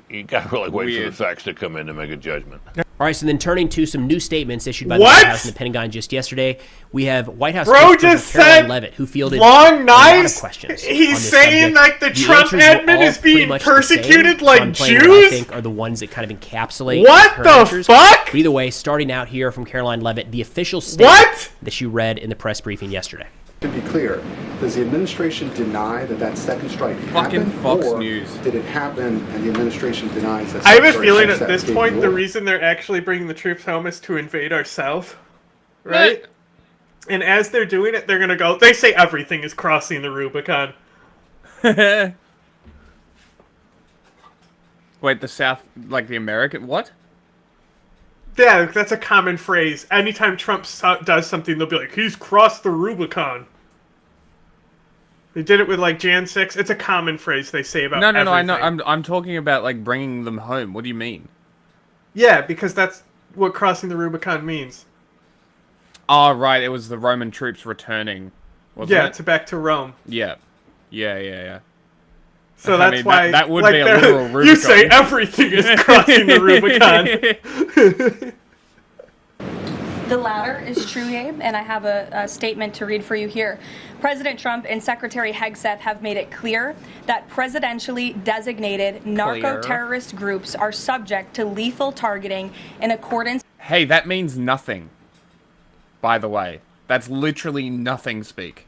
you got to really wait for the facts to come in to make a judgment. All right, so then turning to some new statements issued by the White House and the Pentagon just yesterday, we have White House Spokesperson Caroline Leavitt, who fielded long knives. Questions. He's saying like the Trump admin is being persecuted like Jews. I think are the ones that kind of encapsulate what her the answers. fuck. But either way, starting out here from Caroline Leavitt, the official statement that she read in the press briefing yesterday. To be clear, does the administration deny that second strike happened? Fox or News. Did it happen and the administration denies that? I have a feeling at this point the reason they're actually bringing the troops home is to invade our South, right? And as they're doing it, they're going to go, they say everything is crossing the Rubicon. Wait, the South, like the American, what? Yeah, that's a common phrase. Anytime Trump does something, they'll be like, he's crossed the Rubicon. They did it with like Jan 6. It's a common phrase they say about everything. I know. I'm talking about like bringing them home. What do you mean? Yeah, because that's what crossing the Rubicon means. Oh, right. It was the Roman troops returning. Yeah, to back to Rome. Yeah. So that's why that would be a literal Rubicon. You say everything is crossing the Rubicon. The latter is true, Abe, and I have a statement to read for you here. President Trump and Secretary Hegeth have made it clear that presidentially designated narco-terrorist groups are subject to lethal targeting in accordance... Hey, that means nothing, by the way. That's literally nothing speak.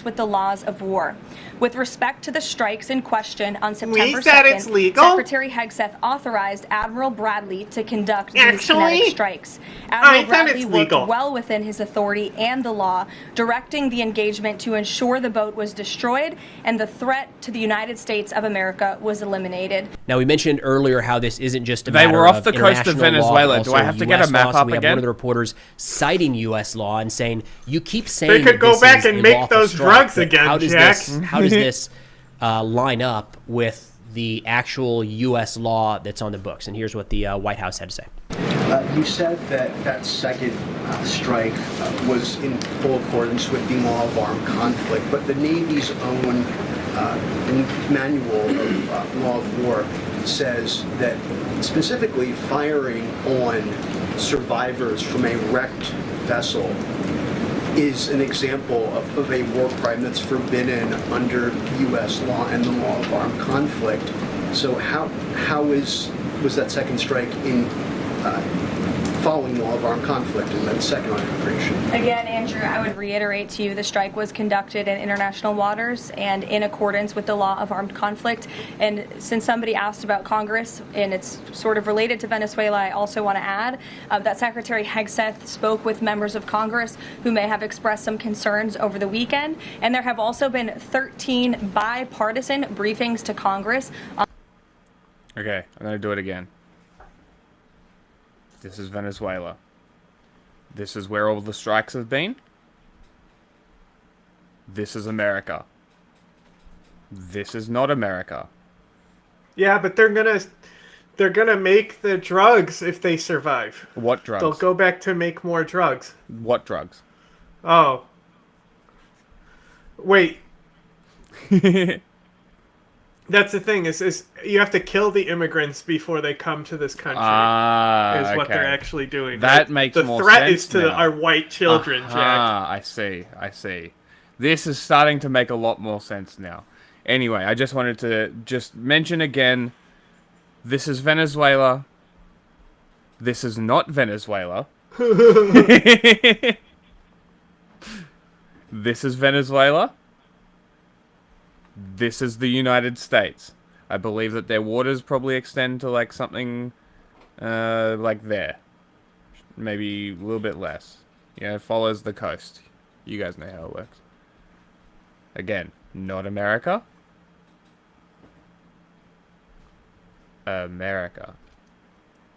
...with the laws of war. With respect to the strikes in question on September 2nd, it's legal? Secretary Hegeth authorized Admiral Bradley to conduct these kinetic strikes. Admiral Bradley worked well within his authority and the law, directing the engagement to ensure the boat was destroyed and the threat to the United States of America was eliminated. Now, we mentioned earlier how this isn't just a matter of They were off the coast of Venezuela. Do I have to get a map up we have again? one of the reporters citing U.S. law and saying, you keep saying they could go back and make those drugs again, how does Jack. how does this line up with the actual U.S. law that's on the books? And here's what the White House had to say. You said that second strike was in full accordance with the law of armed conflict, but the Navy's own manual of law of war says that specifically firing on survivors from a wrecked vessel is an example of a war crime that's forbidden under U.S. law and the law of armed conflict. So how is was that second strike in following the law of armed conflict and then second operation? Again, Andrew, I would reiterate to you the strike was conducted in international waters and in accordance with the law of armed conflict. And since somebody asked about Congress, and it's sort of related to Venezuela, I also want to add that Secretary Hegeth spoke with members of Congress who may have expressed some concerns over the weekend. And there have also been 13 bipartisan briefings to Congress. Okay, I'm going to do it again. This is Venezuela. This is where all the strikes have been. This is America. This is not America. Yeah, but they're gonna make the drugs if they survive. What drugs? They'll go back to make more drugs. What drugs? Oh. Wait. That's the thing, is you have to kill the immigrants before they come to this country. Is what they're actually doing. That makes more sense. The threat is to our white children, Jack. I see. This is starting to make a lot more sense now. Anyway, I just wanted to just mention again, this is Venezuela. This is not Venezuela. This is Venezuela. This is the United States. I believe that their waters probably extend to like something like there. Maybe a little bit less. Yeah, it follows the coast. You guys know how it works. Again, not America. America.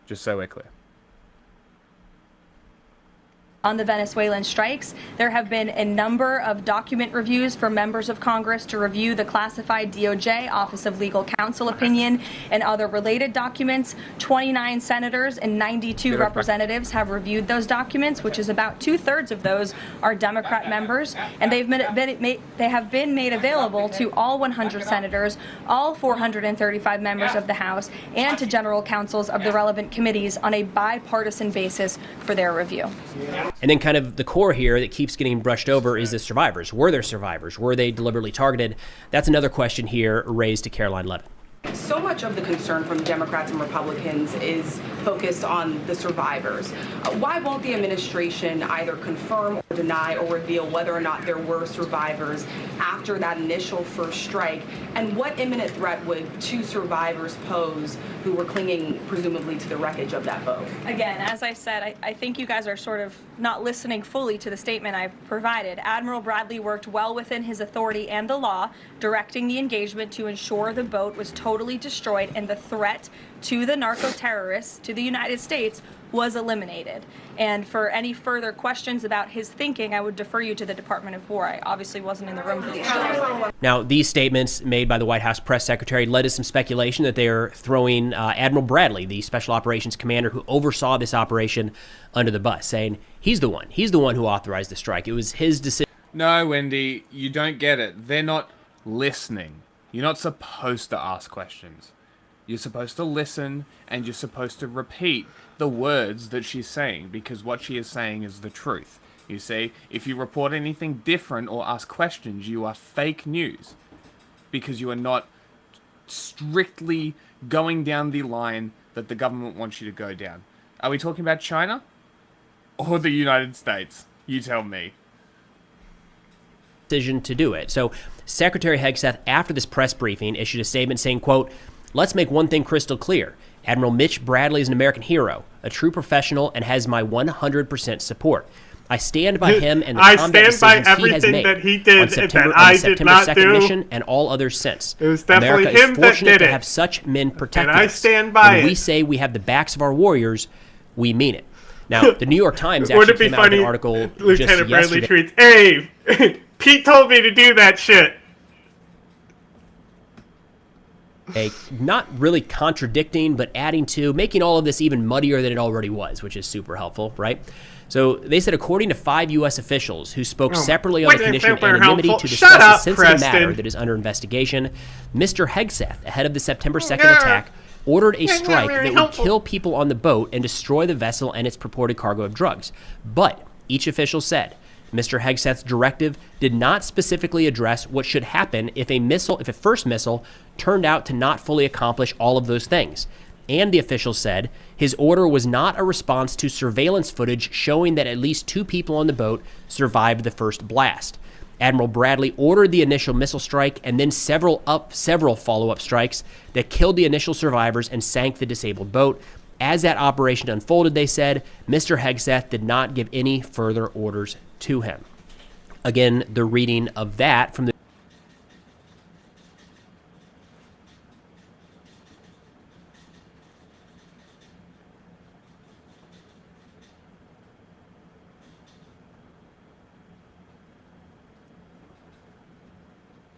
Just so we're clear. On the Venezuelan strikes, there have been a number of document reviews for members of Congress to review the classified DOJ Office of Legal Counsel opinion and other related documents. 29 senators and 92 representatives have reviewed those documents, which is about 2/3 of those are Democrat members, and they have been made available to all 100 senators, all 435 members of the House, and to general counsels of the relevant committees on a bipartisan basis for their review. And then kind of the core here that keeps getting brushed over is the survivors. Were there survivors? Were they deliberately targeted? That's another question here raised to Caroline Levin. So much of the concern from Democrats and Republicans is focused on the survivors. Why won't the administration either confirm or deny or reveal whether or not there were survivors after that initial first strike? And what imminent threat would two survivors pose who were clinging presumably to the wreckage of that boat? Again, as I said, I think you guys are sort of not listening fully to the statement I've provided. Admiral Bradley worked well within his authority and the law, directing the engagement to ensure the boat was totally destroyed and the threat to the narco-terrorists, to the United States, was eliminated. And for any further questions about his thinking, I would defer you to the Department of War. I obviously wasn't in the room for these stories. Now, these statements made by the White House press secretary led to some speculation that they are throwing Admiral Bradley, the Special Operations Commander who oversaw this operation, under the bus, saying he's the one who authorized the strike. It was his decision. No, Wendy, you don't get it. They're not listening. You're not supposed to ask questions. You're supposed to listen, and you're supposed to repeat the words that she's saying, because what she is saying is the truth. You see, if you report anything different or ask questions, you are fake news, because you are not strictly going down the line that the government wants you to go down. Are we talking about China or the United States? You tell me. Decision to do it. So Secretary Hegeth, after this press briefing, issued a statement saying, quote, "Let's make one thing crystal clear. Admiral Mitch Bradley is an American hero, a true professional, and has my 100% support. I stand by him and the combat decisions he has made that he did on September, that I on the did September not 2nd do. mission and all others since. It was definitely America him is that fortunate did to it. have such men protecting And I us. stand by when we it. say we have the backs of our warriors, we mean it." Now, the New York Times actually came out with an article Lieutenant just Bradley yesterday. tweets, "Hey, Pete told me to do that shit." Not really contradicting, but adding to, making all of this even muddier than it already was, which is super helpful, right? So they said, according to 5 U.S. officials who spoke separately on the condition of anonymity to discuss a sensitive matter that is under investigation, Mr. Hegeth, ahead of the September 2nd attack, ordered a strike that would kill people on the boat and destroy the vessel and its purported cargo of drugs. But each official said Mr. Hegeth's directive did not specifically address what should happen if a first missile turned out to not fully accomplish all of those things. and the official said his order was not a response to surveillance footage showing that at least 2 people on the boat survived the first blast. Admiral Bradley ordered the initial missile strike and then several follow-up strikes that killed the initial survivors and sank the disabled boat. As that operation unfolded, they said, Mr. Hegeth did not give any further orders to him. Again, the reading of that from the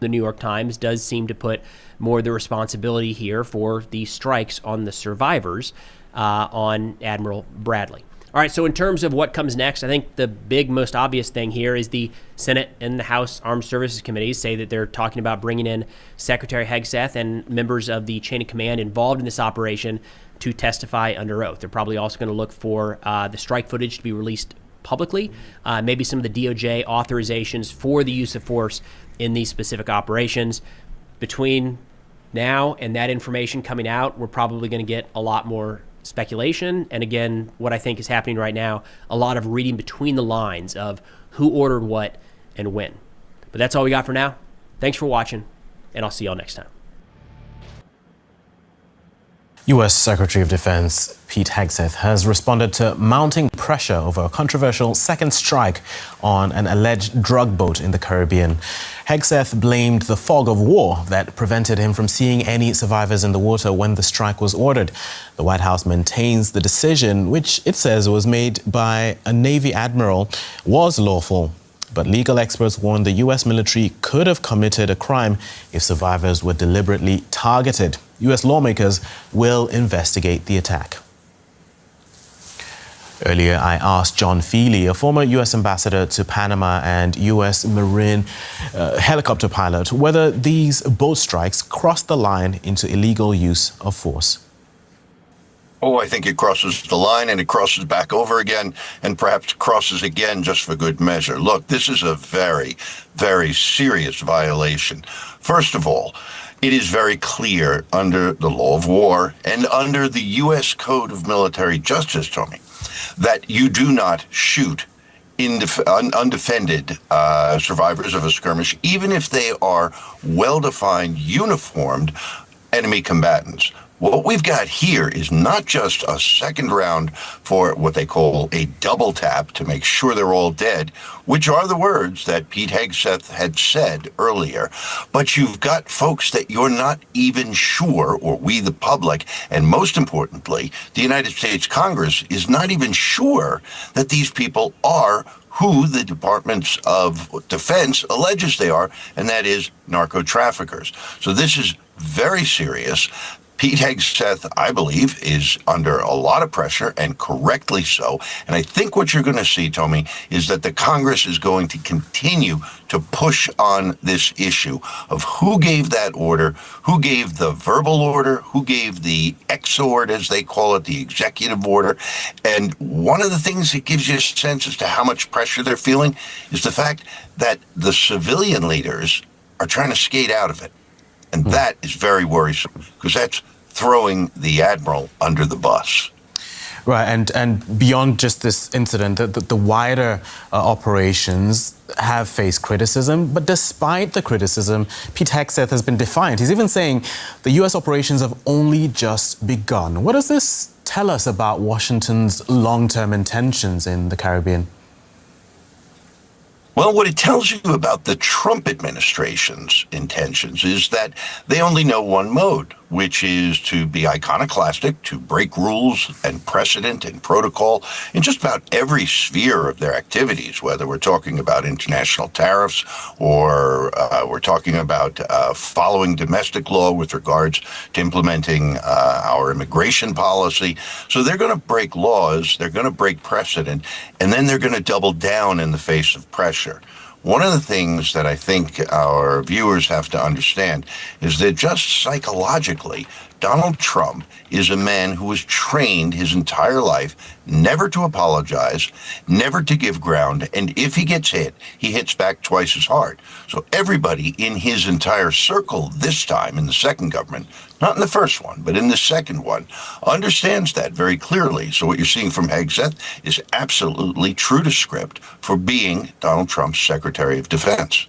New York Times does seem to put more of the responsibility here for the strikes on the survivors on Admiral Bradley. All right, so in terms of what comes next, I think the big, most obvious thing here is the Senate and the House Armed Services Committees say that they're talking about bringing in Secretary Hegeth and members of the chain of command involved in this operation to testify under oath. They're probably also going to look for the strike footage to be released publicly, maybe some of the DOJ authorizations for the use of force in these specific operations. Between now and that information coming out, we're probably going to get a lot more speculation. And again, what I think is happening right now, a lot of reading between the lines of who ordered what and when. But that's all we got for now. Thanks for watching, and I'll see y'all next time. U.S. Secretary of Defense Pete Hegeth has responded to mounting pressure over a controversial second strike on an alleged drug boat in the Caribbean. Hegeth blamed the fog of war that prevented him from seeing any survivors in the water when the strike was ordered. The White House maintains the decision, which it says was made by a Navy admiral, was lawful. But legal experts warn the U.S. military could have committed a crime if survivors were deliberately targeted. U.S. lawmakers will investigate the attack. Earlier, I asked John Feely, a former U.S. ambassador to Panama and U.S. Marine helicopter pilot, whether these boat strikes crossed the line into illegal use of force. Oh, I think it crosses the line and it crosses back over again and perhaps crosses again just for good measure. Look, this is a very, very serious violation. First of all, it is very clear under the law of war and under the U.S. Code of Military Justice, Tony, that you do not shoot undefended survivors of a skirmish, even if they are well-defined, uniformed enemy combatants. What we've got here is not just a second round for what they call a double tap to make sure they're all dead, which are the words that Pete Hegeth had said earlier, but you've got folks that you're not even sure, or we the public, and most importantly, the United States Congress is not even sure that these people are who the Department of Defense alleges they are, and that is narco-traffickers. So this is very serious. Pete Hegeth, I believe, is under a lot of pressure, and correctly so. And I think what you're going to see, Tommy, is that the Congress is going to continue to push on this issue of who gave that order, who gave the verbal order, who gave the exord, as they call it, the executive order. And one of the things that gives you a sense as to how much pressure they're feeling is the fact that the civilian leaders are trying to skate out of it. And that is very worrisome, because that's throwing the admiral under the bus. Right, and beyond just this incident, the wider operations have faced criticism. But despite the criticism, Pete Hegeth has been defiant. He's even saying the U.S. operations have only just begun. What does this tell us about Washington's long-term intentions in the Caribbean? Well, what it tells you about the Trump administration's intentions is that they only know one mode, which is to be iconoclastic, to break rules and precedent and protocol in just about every sphere of their activities, whether we're talking about international tariffs or we're talking about following domestic law with regards to implementing our immigration policy. So they're going to break laws, they're going to break precedent, and then they're going to double down in the face of pressure. One of the things that I think our viewers have to understand is that just psychologically, Donald Trump is a man who was trained his entire life never to apologize, never to give ground, and if he gets hit, he hits back twice as hard. So everybody in his entire circle this time in the second government, not in the first one, but in the second one, understands that very clearly. So what you're seeing from Hegeth is absolutely true to script for being Donald Trump's Secretary of Defense.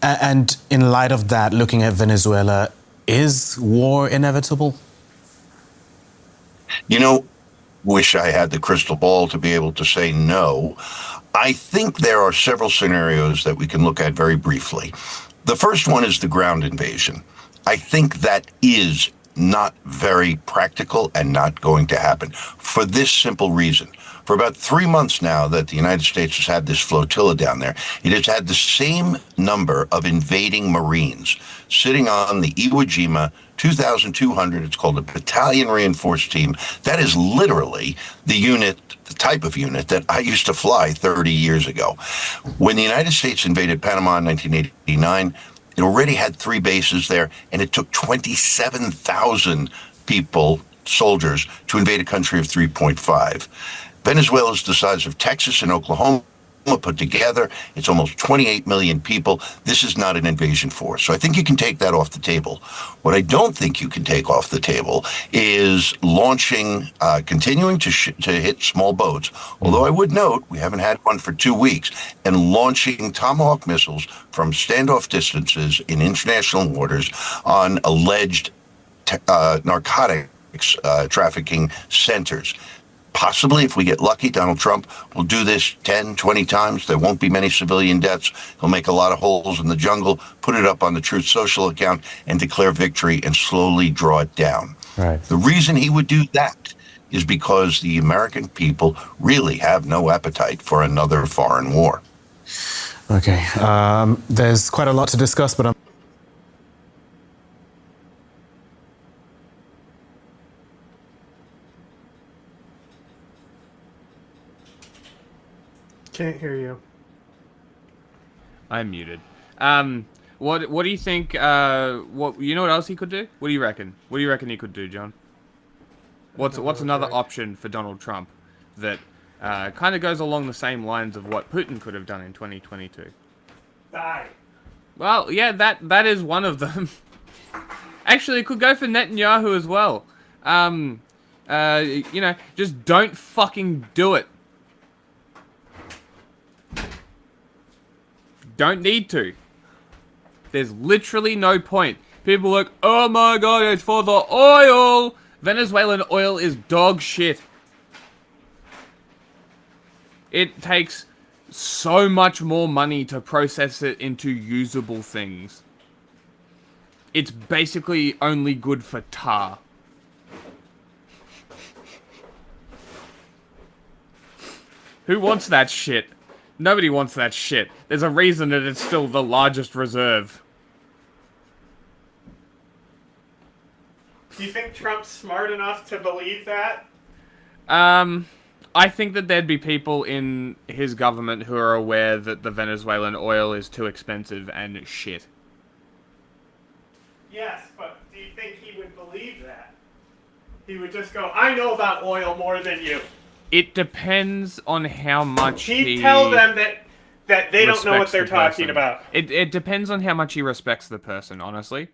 And in light of that, looking at Venezuela, is war inevitable? You know, wish I had the crystal ball to be able to say no. I think there are several scenarios that we can look at very briefly. The first one is the ground invasion. I think that is not very practical and not going to happen for this simple reason. For about 3 months now that the United States has had this flotilla down there, it has had the same number of invading Marines sitting on the Iwo Jima, 2,200. It's called a Battalion Reinforced Team. That is literally the unit, the type of unit that I used to fly 30 years ago. When the United States invaded Panama in 1989, it already had 3 bases there, and it took 27,000 people, soldiers, to invade a country of 3.5. Venezuela is the size of Texas and Oklahoma put together. It's almost 28 million people. This is not an invasion force. So I think you can take that off the table. What I don't think you can take off the table is launching, continuing to hit small boats. Although I would note, we haven't had one for 2 weeks, and launching Tomahawk missiles from standoff distances in international waters on alleged narcotics trafficking centers. Possibly, if we get lucky, Donald Trump will do this 10, 20 times. There won't be many civilian deaths. He'll make a lot of holes in the jungle, put it up on the Truth Social account, and declare victory and slowly draw it down. Right. The reason he would do that is because the American people really have no appetite for another foreign war. Okay. There's quite a lot to discuss, but Can't hear you. I'm muted. What do you think? What you know? What else he could do? What do you reckon? What do you reckon he could do, John? What's another option for Donald Trump that kind of goes along the same lines of what Putin could have done in 2022? Die. Well, yeah, that is one of them. Actually, it could go for Netanyahu as well. You know, just don't fucking do it. Don't need to. There's literally no point. People are like, oh my god, it's for the oil! Venezuelan oil is dog shit. It takes so much more money to process it into usable things. It's basically only good for tar. Who wants that shit? Nobody wants that shit. There's a reason that it's still the largest reserve. Do you think Trump's smart enough to believe that? I think that there'd be people in his government who are aware that the Venezuelan oil is too expensive and shit. Yes, but do you think he would believe that? He would just go, I know about oil more than you. It depends on how much He'd tell them that they don't know what they're talking about. It depends on how much he respects the person, honestly.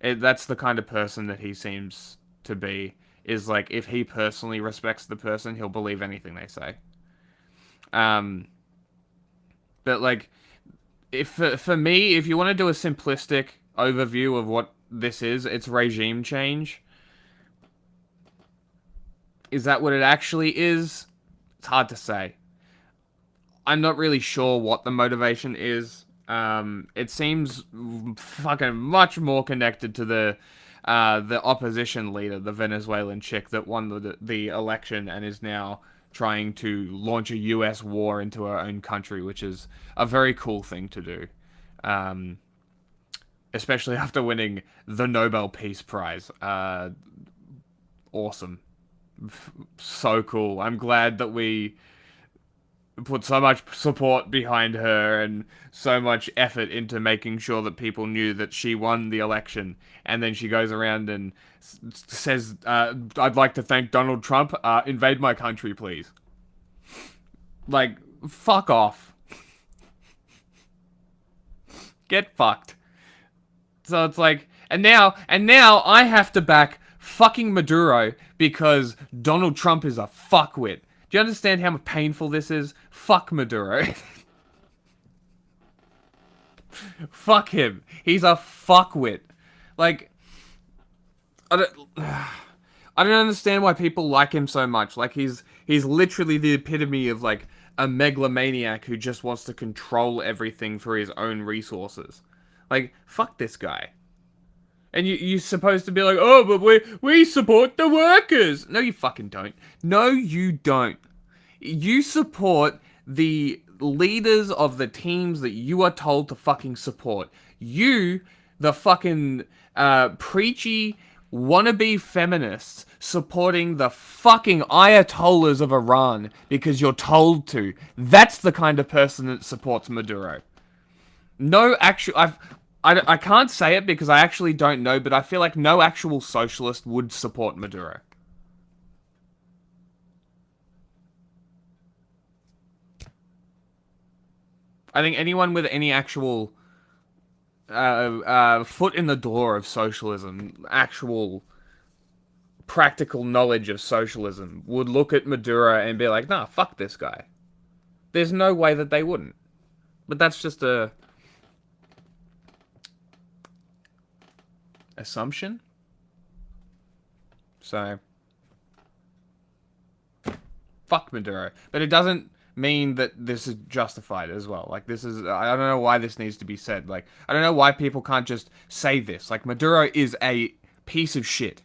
That's the kind of person that he seems to be. Is like, if he personally respects the person, he'll believe anything they say. But like, for me, if you want to do a simplistic overview of what this is, it's regime change. Is that what it actually is? It's hard to say. I'm not really sure what the motivation is. It seems fucking much more connected to the opposition leader, the Venezuelan chick that won the election and is now trying to launch a US war into her own country, which is a very cool thing to do. Especially after winning the Nobel Peace Prize. Awesome. So cool. I'm glad that we put so much support behind her and so much effort into making sure that people knew that she won the election. And then she goes around and says, I'd like to thank Donald Trump. Invade my country, please. Like, fuck off. Get fucked. So it's like, and now I have to back fucking Maduro because Donald Trump is a fuckwit. Do you understand how painful this is? Fuck Maduro. Fuck him. He's a fuckwit. Like, I don't understand why people like him so much. Like, he's literally the epitome of, like, a megalomaniac who just wants to control everything for his own resources. Like, fuck this guy. And you're supposed to be like, oh, but we support the workers. No, you fucking don't. No, you don't. You support the leaders of the teams that you are told to fucking support. You, the fucking preachy, wannabe feminists, supporting the fucking ayatollahs of Iran because you're told to. That's the kind of person that supports Maduro. No actual... I can't say it because I actually don't know, but I feel like no actual socialist would support Maduro. I think anyone with any actual foot in the door of socialism, actual practical knowledge of socialism, would look at Maduro and be like, nah, fuck this guy. There's no way that they wouldn't. But that's just a... assumption. So fuck Maduro, but it doesn't mean that this is justified as well. Like, this is, I don't know why this needs to be said. Like, I don't know why people can't just say this. Like, Maduro is a piece of shit.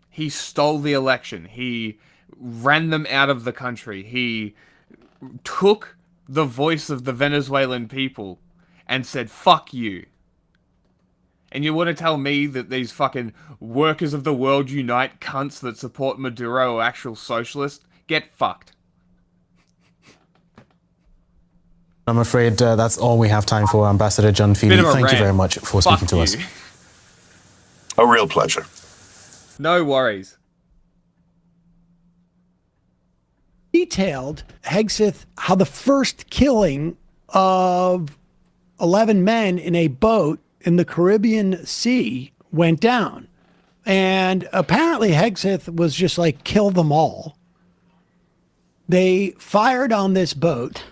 He stole the election. He ran them out of the country. He took the voice of the Venezuelan people and said, fuck you. And you want to tell me that these fucking workers of the world unite cunts that support Maduro are actual socialists? Get fucked. I'm afraid that's all we have time for, Ambassador John Feely. Thank you very much for speaking to us. A real pleasure. No worries. Detailed, Hegeth, how the first killing of 11 men in a boat in the Caribbean Sea went down. And apparently Hegeth was just like, kill them all. They fired on this boat.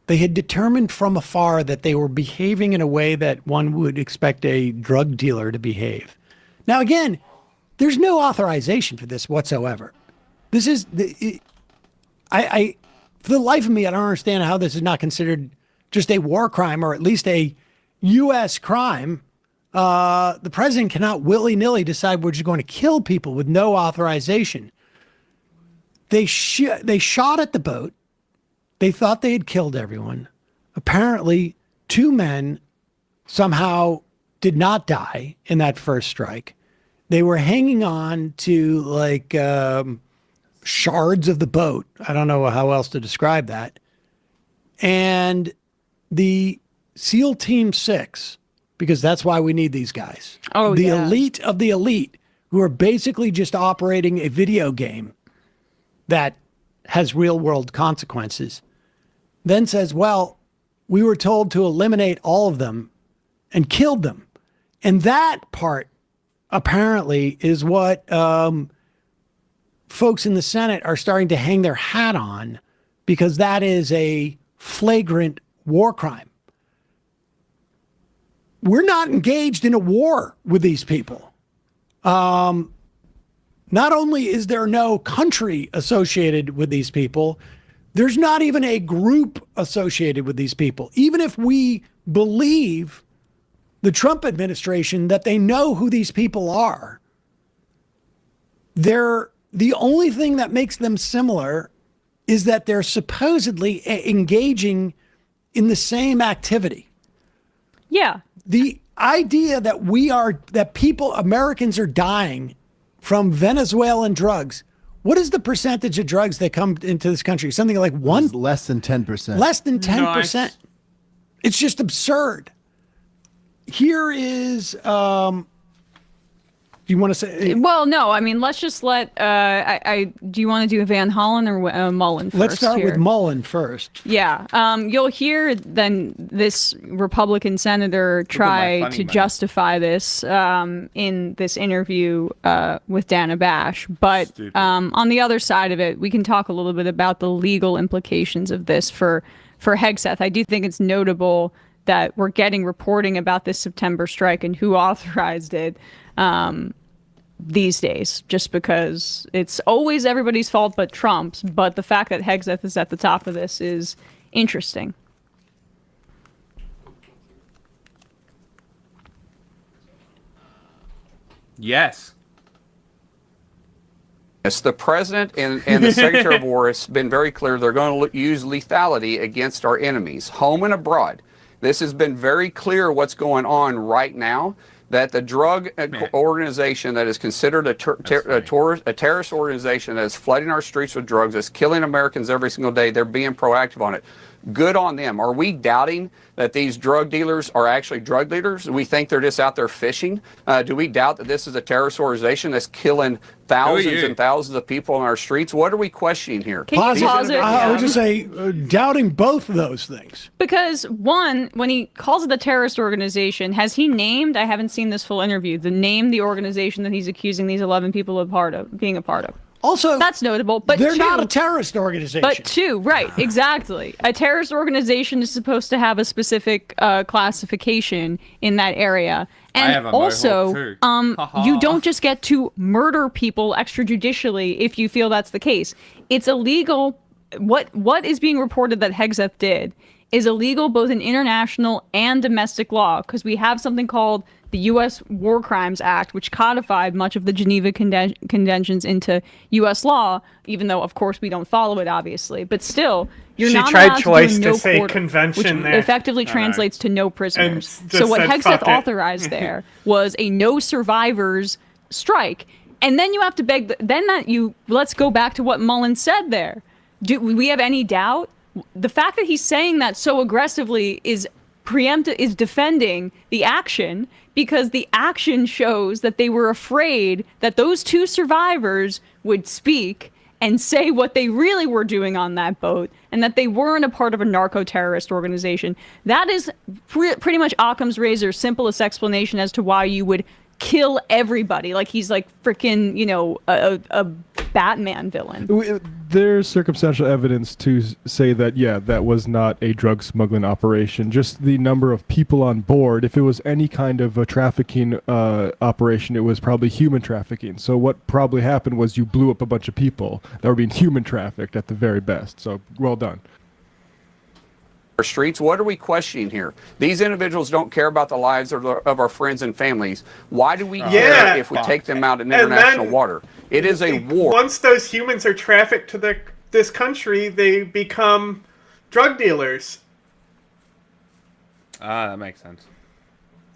They had determined from afar that they were behaving in a way that one would expect a drug dealer to behave. Now, again, there's no authorization for this whatsoever. This is, I for the life of me, I don't understand how this is not considered just a war crime, or at least a U.S. crime. The president cannot willy-nilly decide we're just going to kill people with no authorization. They shot at the boat. They thought they had killed everyone. Apparently, 2 men somehow did not die in that first strike. They were hanging on to like shards of the boat. I don't know how else to describe that. And the SEAL Team 6, because that's why we need these guys. Oh, the elite of the elite, who are basically just operating a video game that has real world consequences, then says, well, we were told to eliminate all of them and killed them. And that part apparently is what folks in the Senate are starting to hang their hat on, because that is a flagrant war crime. We're not engaged in a war with these people. Not only is there no country associated with these people, there's not even a group associated with these people. Even if we believe the Trump administration that they know who these people are, the only thing that makes them similar is that they're supposedly engaging in the same activity. Yeah. The idea that Americans are dying from Venezuelan drugs, What is the percentage of drugs that come into this country? Something like less than 10%. Less than 10%. It's just absurd. Here is, you want to say? Well, no. I mean, let's just let. Do you want to do Van Hollen or Mullen first? Let's start here? with Mullen first. Yeah. You'll hear then this Republican senator try to justify this in this interview with Dana Bash. But on the other side of it, we can talk a little bit about the legal implications of this for Hegeth. I do think it's notable that we're getting reporting about this September strike and who authorized it. These days, just because it's always everybody's fault but Trump's. But the fact that Hegeth is at the top of this is interesting. Yes. Yes, the president and the Secretary of War has been very clear they're going to use lethality against our enemies, home and abroad. This has been very clear what's going on right now. That the drug organization that is considered a terrorist organization that is flooding our streets with drugs, that's killing Americans every single day, they're being proactive on it. Good on them. Are we doubting that these drug dealers are actually drug dealers? Do we think they're just out there fishing? Do we doubt that this is a terrorist organization that's killing thousands and thousands of people on our streets? What are we questioning here? I would just say doubting both of those things. Because one, when he calls it a terrorist organization, has he named, I haven't seen this full interview, the organization that he's accusing these 11 people of being a part of? Also, that's notable, but they're not a terrorist organization. But right, exactly. A terrorist organization is supposed to have a specific classification in that area. And also, you don't just get to murder people extrajudicially if you feel that's the case. It's illegal. What is being reported that Hegeth did is illegal both in international and domestic law, because we have something called the U.S. War Crimes Act, which codified much of the Geneva Conventions into U.S. law, even though, of course, we don't follow it, obviously. But still, you're not allowed to do no say quarter, convention which there. Effectively translates to no prisoners. So what Hegeth authorized there was a no survivors strike. And then you have to let's go back to what Mullen said there. Do we have any doubt? The fact that he's saying that so aggressively is defending the action, because the action shows that they were afraid that those two survivors would speak and say what they really were doing on that boat, and that they weren't a part of a narco-terrorist organization. That is pretty much Occam's razor's simplest explanation as to why you would kill everybody like he's like freaking, a Batman villain. There's circumstantial evidence to say that, that was not a drug smuggling operation. Just the number of people on board. If it was any kind of a trafficking operation, it was probably human trafficking. So what probably happened was you blew up a bunch of people that were being human trafficked at the very best. So well done. Streets. What are we questioning here? These individuals don't care about the lives of our friends and families. Why do we care if we take them out in international water? It is a war. Once those humans are trafficked to this country, they become drug dealers. That makes sense.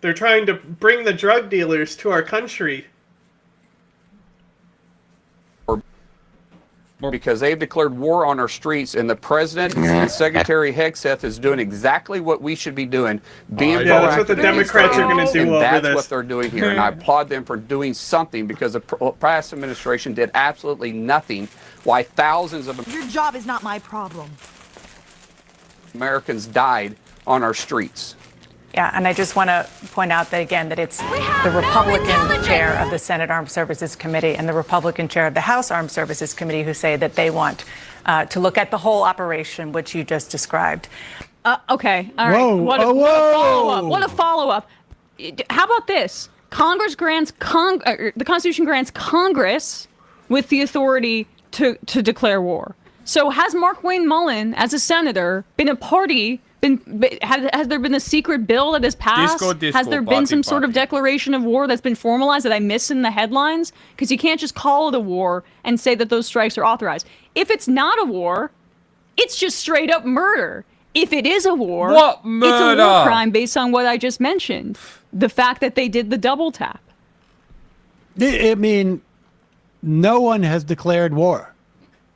They're trying to bring the drug dealers to our country. Because they've declared war on our streets, and the president and Secretary Hegeth is doing exactly what we should be doing, being proactive. That's what the Democrats are going to do over that's this. what they're doing here, and I applaud them for doing something, because the past administration did absolutely nothing. Why thousands of Your job is not my problem. Americans died on our streets. Yeah, and I just want to point out that, again, that it's the Republican chair of the Senate Armed Services Committee and the Republican chair of the House Armed Services Committee who say that they want to look at the whole operation, which you just described. Okay, all right. Whoa, What a follow-up. What a follow-up. How about this? The Constitution grants Congress with the authority to declare war. So has Mark Wayne Mullen, as a senator, been a party? Has there been a secret bill that has passed? Has there been some sort of declaration of war that's been formalized that I miss in the headlines? Because you can't just call it a war and say that those strikes are authorized. If it's not a war, it's just straight up murder. If it is a war, it's a war crime based on what I just mentioned. The fact that they did the double tap. I mean, no one has declared war.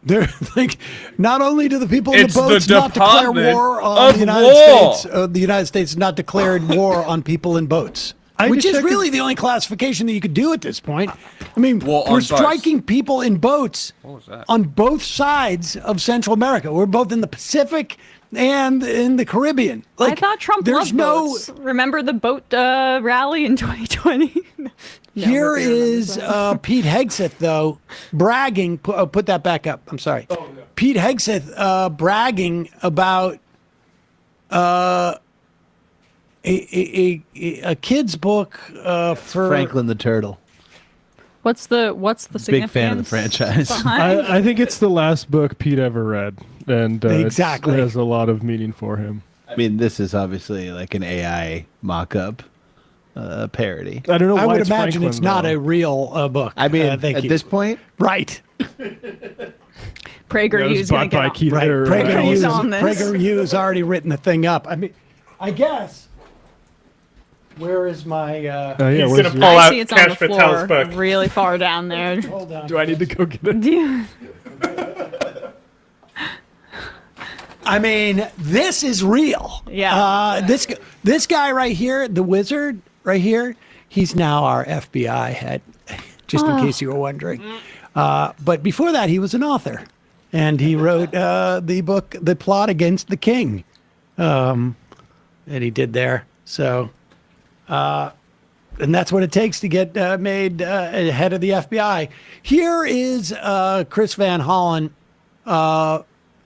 They're like, not only do the people in It's the boats the not declare Department war on of the United War. States, the United States has not declared war on people in boats, which is really the only classification that you could do at this point. I mean, War on we're boats. striking people in boats What was that? on both sides of Central America. We're both in the Pacific and in the Caribbean. I thought Trump there's loved boats. Remember the boat rally in 2020? Here is Pete Hegseth, though, bragging. Put that back up. I'm sorry. Oh, no. Pete Hegseth bragging about a kid's book for Franklin the Turtle. What's the Big fan of the franchise. I think it's the last book Pete ever read, and Exactly. it has a lot of meaning for him. I mean, this is obviously like an AI mock-up parody. I don't know why I would it's imagine Franklin, it's not though. a real book. I mean, thank at you. this point, right. PragerU's going to get on. Right. He's on this. PragerU has already written the thing up. I mean, I guess. Where is my? He's going to pull out it's Cash on the Patel's floor, book. really far down there. Hold on. Do I need to go get it? Yeah. I mean, this is real. Yeah. This guy right here, the wizard right here, he's now our FBI head, just in case you were wondering. But before that, he was an author, and he wrote the book, The Plot Against the King, that he did there. So, and that's what it takes to get made head of the FBI. Here is Chris Van Hollen.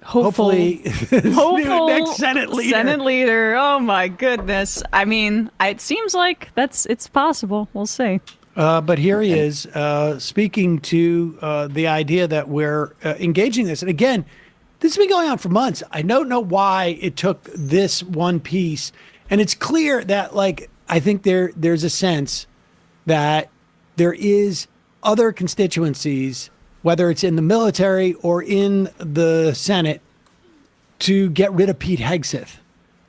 Hopefully, Hopeful next Senate leader. Senate leader. Oh my goodness. I mean, it seems like it's possible. We'll see. But here he is speaking to the idea that we're engaging this. And again, this has been going on for months. I don't know why it took this one piece. And it's clear that, like, I think there's a sense that there is other constituencies, whether it's in the military or in the Senate, to get rid of Pete Hegseth.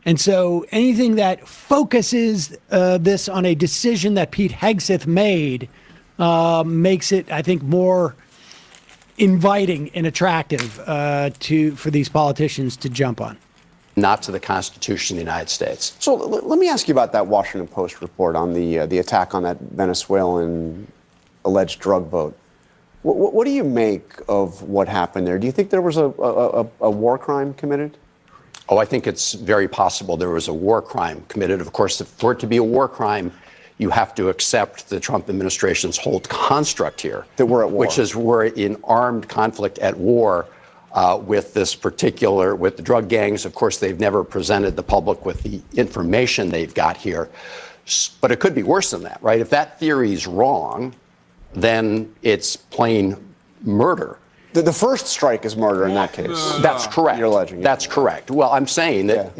And so anything that focuses this on a decision that Pete Hegseth made makes it, I think, more inviting and attractive for these politicians to jump on. Not to the Constitution of the United States. So let me ask you about that Washington Post report on the attack on that Venezuelan alleged drug boat. What do you make of what happened there? Do you think there was a war crime committed? Oh, I think it's very possible there was a war crime committed. Of course, for it to be a war crime, you have to accept the Trump administration's whole construct here. That we're at war. Which is we're in armed conflict at war with this particular, with the drug gangs. Of course, they've never presented the public with the information they've got here. But it could be worse than that, right? If that theory is wrong, then it's plain murder. The first strike is murder in that case. That's correct. You're alleging it. That's correct. Well, I'm saying that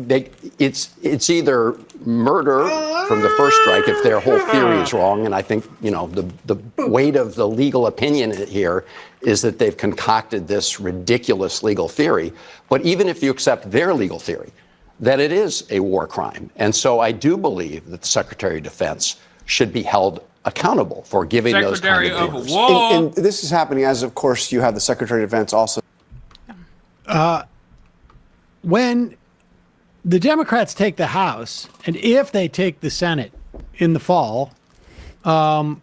it's either murder from the first strike if their whole theory is wrong, and I think the weight of the legal opinion here is that they've concocted this ridiculous legal theory. But even if you accept their legal theory, that it is a war crime, and so I do believe that the Secretary of Defense should be held accountable for giving those kind of orders. And this is happening as, of course, you have the Secretary of Defense also. When the Democrats take the House, and if they take the Senate in the fall, I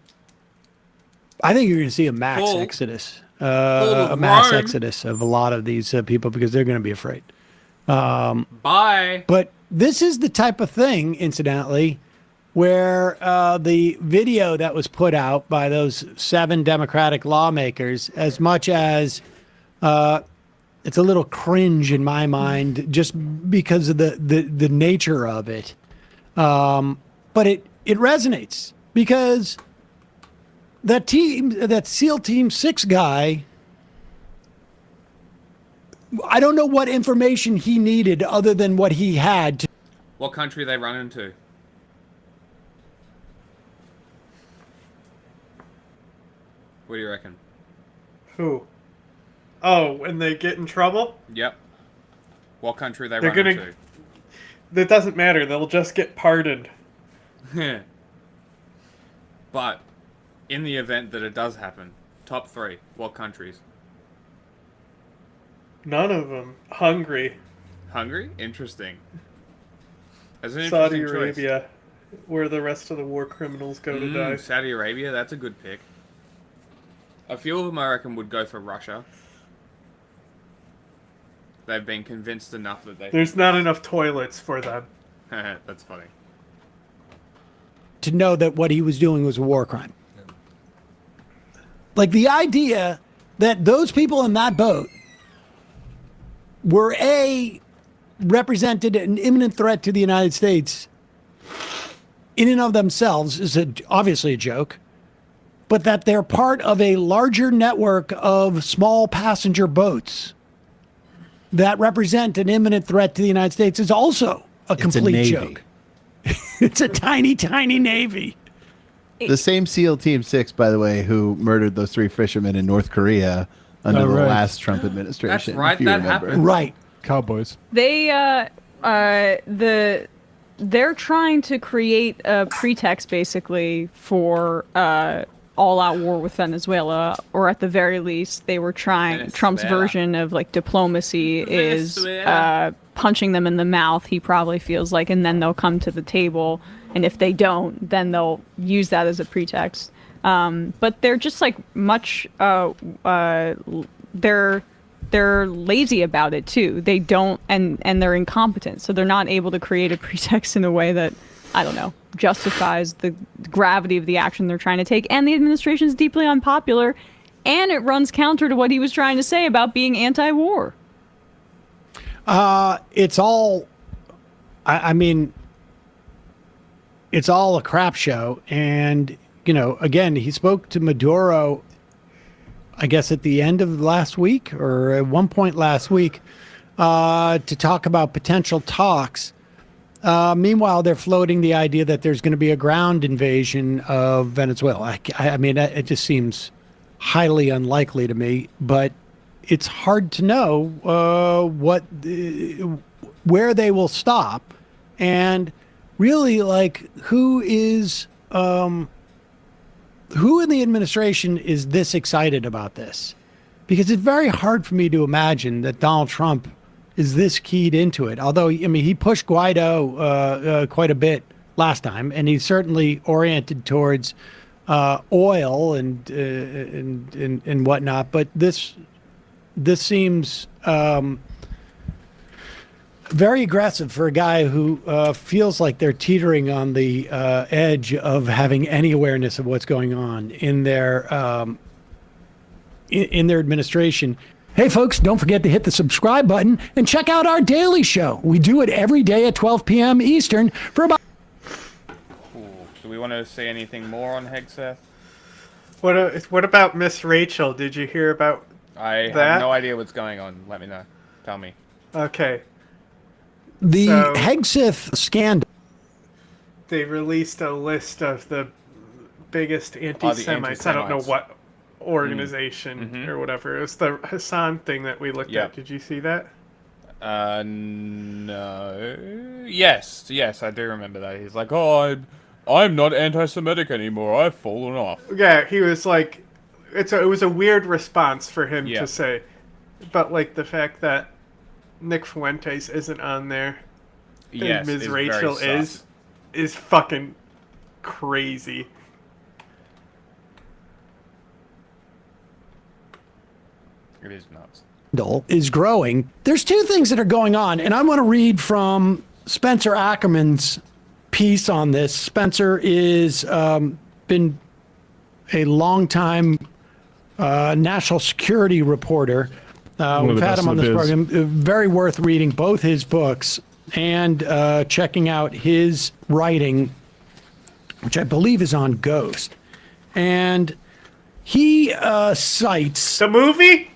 think you're going to see a mass exodus, a mass exodus of a lot of these people because they're going to be afraid. Bye. But this is the type of thing, incidentally, where the video that was put out by those 7 Democratic lawmakers, as much as it's a little cringe in my mind just because of the nature of it, but it resonates because that SEAL Team 6 guy, I don't know what information he needed other than what he had. What country they run into? What do you reckon? Who? Oh, when they get in trouble? Yep. What country they They're run gonna. into? That doesn't matter. They'll just get pardoned. But in the event that it does happen, Top 3. What countries? None of them. Hungary. Hungary? Interesting. That's an Saudi interesting choice. Arabia, where the rest of the war criminals go to die. Saudi Arabia, that's a good pick. A few of them, I reckon, would go for Russia. They've been convinced enough that they... There's not enough toilets for them. That's funny. To know that what he was doing was a war crime. Like the idea that those people in that boat were represented an imminent threat to the United States in and of themselves is obviously a joke, but that they're part of a larger network of small passenger boats that represent an imminent threat to the United States is also a complete joke. It's a tiny, tiny navy. The same SEAL Team 6, by the way, who murdered those 3 fishermen in North Korea under the last Trump administration. That's right, that happened. Right. Cowboys. They're trying to create a pretext basically for all-out war with Venezuela, or at the very least, they were trying. Trump's version of like diplomacy is punching them in the mouth. He probably feels like, and then they'll come to the table, and if they don't, then they'll use that as a pretext. But they're just like much. They're lazy about it too. They don't, and they're incompetent, so they're not able to create a pretext in a way that, I don't know, justifies the gravity of the action they're trying to take. And the administration is deeply unpopular, and it runs counter to what he was trying to say about being anti-war. It's all, I mean, it's all a crap show. And, you know, again, he spoke to Maduro, I guess at the end of last week or at one point last week, to talk about potential talks. Meanwhile, they're floating the idea that there's going to be a ground invasion of Venezuela. I mean, it just seems highly unlikely to me, but it's hard to know where they will stop, and really, like, who in the administration is this excited about this? Because it's very hard for me to imagine that Donald Trump is this keyed into it. Although, I mean, he pushed Guaido quite a bit last time, and he's certainly oriented towards oil and whatnot. But this seems very aggressive for a guy who feels like they're teetering on the edge of having any awareness of what's going on in their administration. Hey, folks, don't forget to hit the subscribe button and check out our daily show. We do it every day at 12 p.m. Eastern for about... Do we want to say anything more on Hegeth? What about Miss Rachel? Did you hear about I that? have no idea what's going on. Let me know. Tell me. Okay. The Hegeth scandal. They released a list of the biggest anti-Semites. I don't know what organization or whatever. It was the Hassan thing that we looked at. Did you see that? No. Yes, I do remember that. He's like, oh, I'm not anti-Semitic anymore. I've fallen off. Yeah, he was like, it was a weird response for him to say, but like the fact that Nick Fuentes isn't on there, and Ms. Rachel is fucking crazy. It is nuts. Is growing. There's two things that are going on, and I want to read from Spencer Ackerman's piece on this. Spencer is been a long-time national security reporter. We've had him on this program. Very worth reading both his books and checking out his writing, which I believe is on Ghost. And he cites the movie,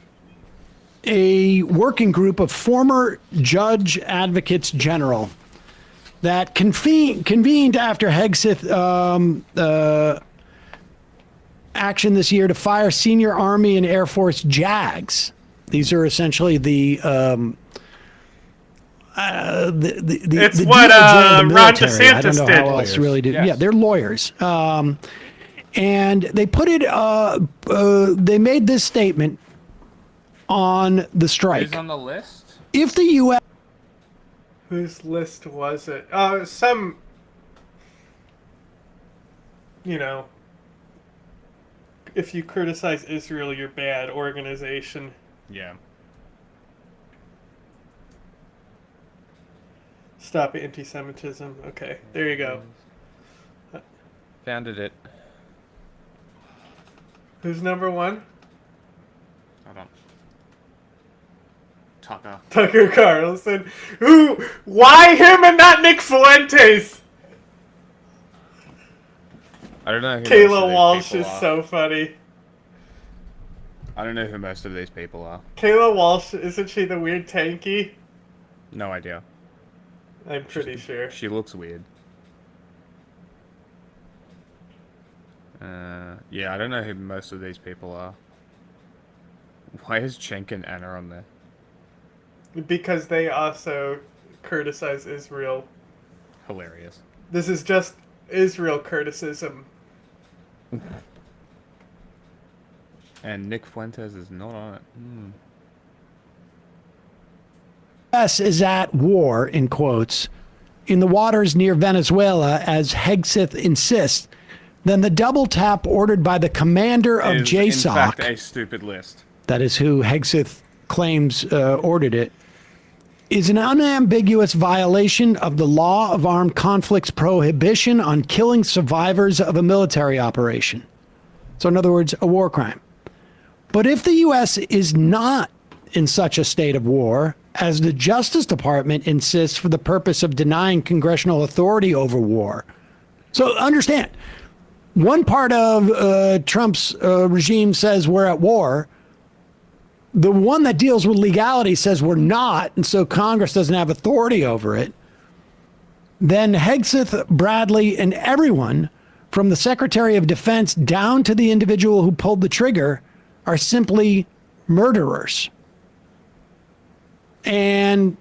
a working group of former judge advocates general that convened after Hegeth action this year to fire senior Army and Air Force JAGs. These are essentially the it's the what DOJ, the Ron military. DeSantis I don't know did. how else to really do. Yes. Yeah, they're lawyers. And they put it, they made this statement on the strike. Who's on the list? If the U.S. Whose list was it? Some, if you criticize Israel, you're bad organization. Yeah. Stop anti-Semitism. Okay, there you go. Founded it. Who's number one? Hold on. Tucker. Tucker Carlson. Why him and not Nick Fuentes? I don't know who Kayla Walsh is so funny. I don't know who most of these people are. Kayla Walsh, isn't she the weird tanky? No idea. I'm pretty sure. She looks weird. Yeah, I don't know who most of these people are. Why is Cenk and Anna on there? Because they also criticize Israel. Hilarious. This is just Israel criticism. And Nick Fuentes is not on it. U.S. is at war, in quotes, in the waters near Venezuela, as Hegeth insists, then the double tap ordered by the commander of JSOC, in fact, a stupid list. that is who Hegeth claims ordered it, is an unambiguous violation of the law of armed conflicts prohibition on killing survivors of a military operation. So in other words, a war crime. But if the U.S. is not in such a state of war, as the Justice Department insists for the purpose of denying congressional authority over war. So understand, one part of Trump's regime says we're at war. The one that deals with legality says we're not, and so Congress doesn't have authority over it. Then Hegeth, Bradley, and everyone from the Secretary of Defense down to the individual who pulled the trigger are simply murderers. And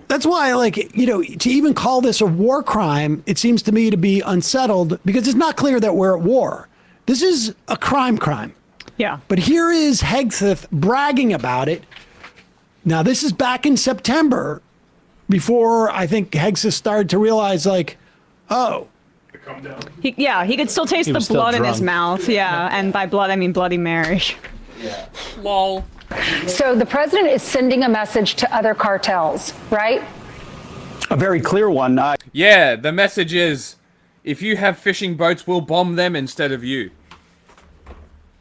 that's why, to even call this a war crime, it seems to me to be unsettled because it's not clear that we're at war. This is a crime. Yeah. But here is Hegeth bragging about it. Now, this is back in September, before I think Hegeth started to realize, oh. He could still taste the blood in his mouth. Yeah, and by blood, I mean Bloody Mary. Yeah. Lol. So the president is sending a message to other cartels, right? A very clear one. Yeah, the message is, if you have fishing boats, we'll bomb them instead of you.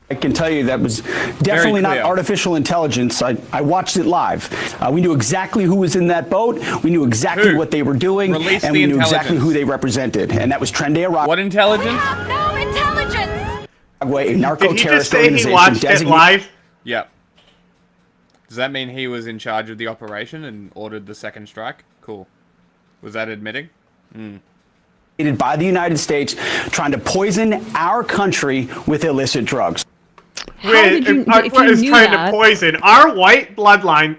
I can tell you that was definitely not artificial intelligence. I watched it live. We knew exactly who was in that boat. We knew exactly what they were doing. And we knew exactly who they represented. And that was Trenday Aragua. What intelligence? No intelligence! A narco-terrorist organization. Did he just say he watched it live? Yeah. Does that mean he was in charge of the operation and ordered the second strike? Cool. Was that admitting? By the United States, trying to poison our country with illicit drugs. Wait, is trying to poison our white bloodline.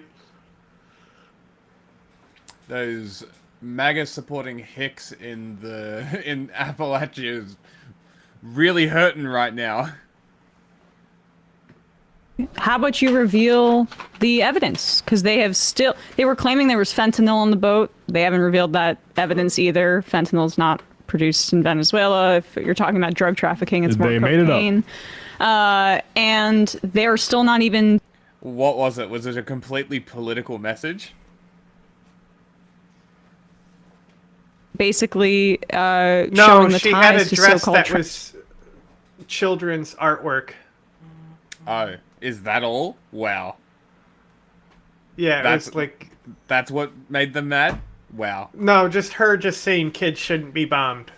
Those MAGA supporting Hicks in Appalachia is really hurting right now. How about you reveal the evidence? Because they were claiming there was fentanyl on the boat. They haven't revealed that evidence either. Fentanyl's not produced in Venezuela. If you're talking about drug trafficking, it's more cocaine. They made it up. And they're still not even... What was it? Was it a completely political message? Basically, showing the No, she had ties a to dress so-called that was children's artwork. Oh, is that all? Wow. Yeah, that's what made them mad? Wow. No, just her just saying kids shouldn't be bombed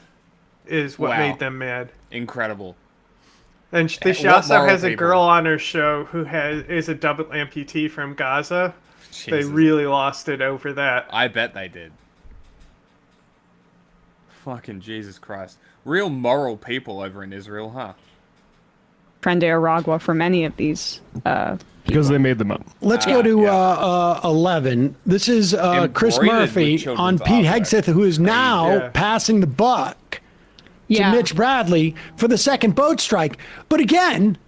is what made them mad. Incredible. And she also has a girl on her show who is a double amputee from Gaza. Jesus. They really lost it over that. I bet they did. Fucking Jesus Christ. Real moral people over in Israel, huh? Trenday Aragua for many of these because they made them up. Let's go to 11. This is Chris Murphy on Pete Hegeth, who is now passing the buck to Mitch Bradley for the second boat strike. But again,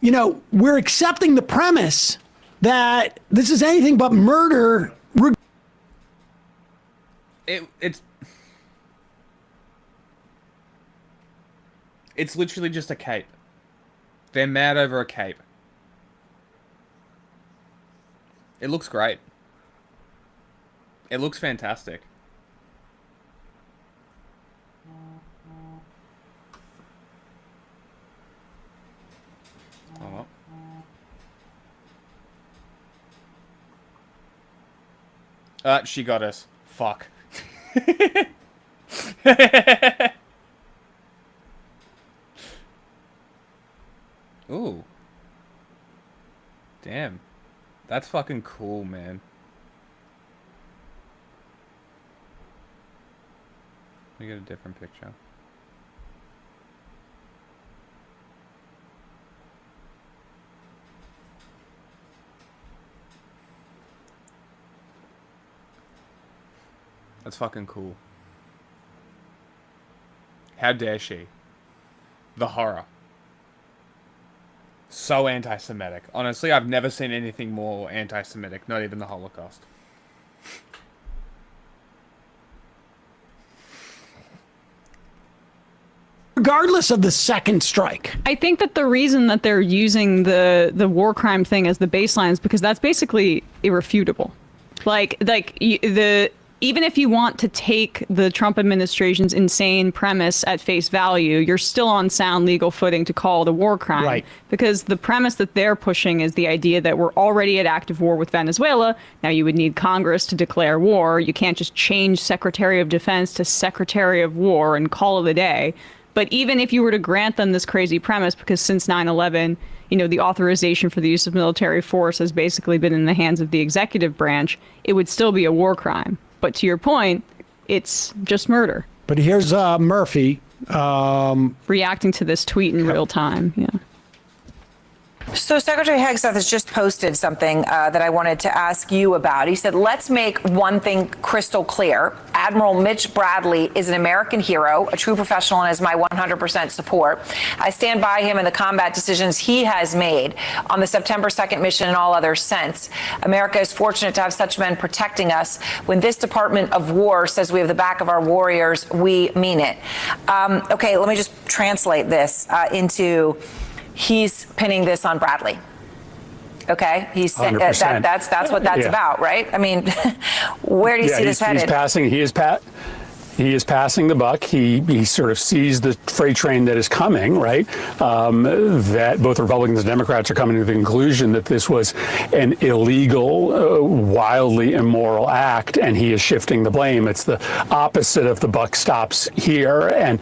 you know, we're accepting the premise that this is anything but murder. It's literally just a cape. They're mad over a cape. It looks great. It looks fantastic. Oh. She got us. Fuck. Ooh. Damn. That's fucking cool, man. Let me get a different picture. That's fucking cool. How dare she? The horror. So anti-Semitic. Honestly, I've never seen anything more anti-Semitic, not even the Holocaust. Regardless of the second strike. I think that the reason that they're using the war crime thing as the baseline is because that's basically irrefutable. Even if you want to take the Trump administration's insane premise at face value, you're still on sound legal footing to call it a war crime. Right. Because the premise that they're pushing is the idea that we're already at active war with Venezuela. Now you would need Congress to declare war. You can't just change Secretary of Defense to Secretary of War and call it a day. But even if you were to grant them this crazy premise, because since 9/11, you know, the authorization for the use of military force has basically been in the hands of the executive branch, it would still be a war crime. But to your point, it's just murder. But here's Murphy reacting to this tweet in real time. Yeah. So Secretary Hegeth has just posted something that I wanted to ask you about. He said, let's make one thing crystal clear. Admiral Mitch Bradley is an American hero, a true professional, and has my 100% support. I stand by him in the combat decisions he has made on the September 2nd mission and all others since. America is fortunate to have such men protecting us. When this Department of War says we have the back of our warriors, we mean it. Okay, let me just translate this into... He's pinning this on Bradley. Okay, he's saying that's what that's about, right? I mean, where do you see this headed? He is passing the buck. He sort of sees the freight train that is coming, right? That both Republicans and Democrats are coming to the conclusion that this was an illegal, wildly immoral act, and he is shifting the blame. It's the opposite of the buck stops here. And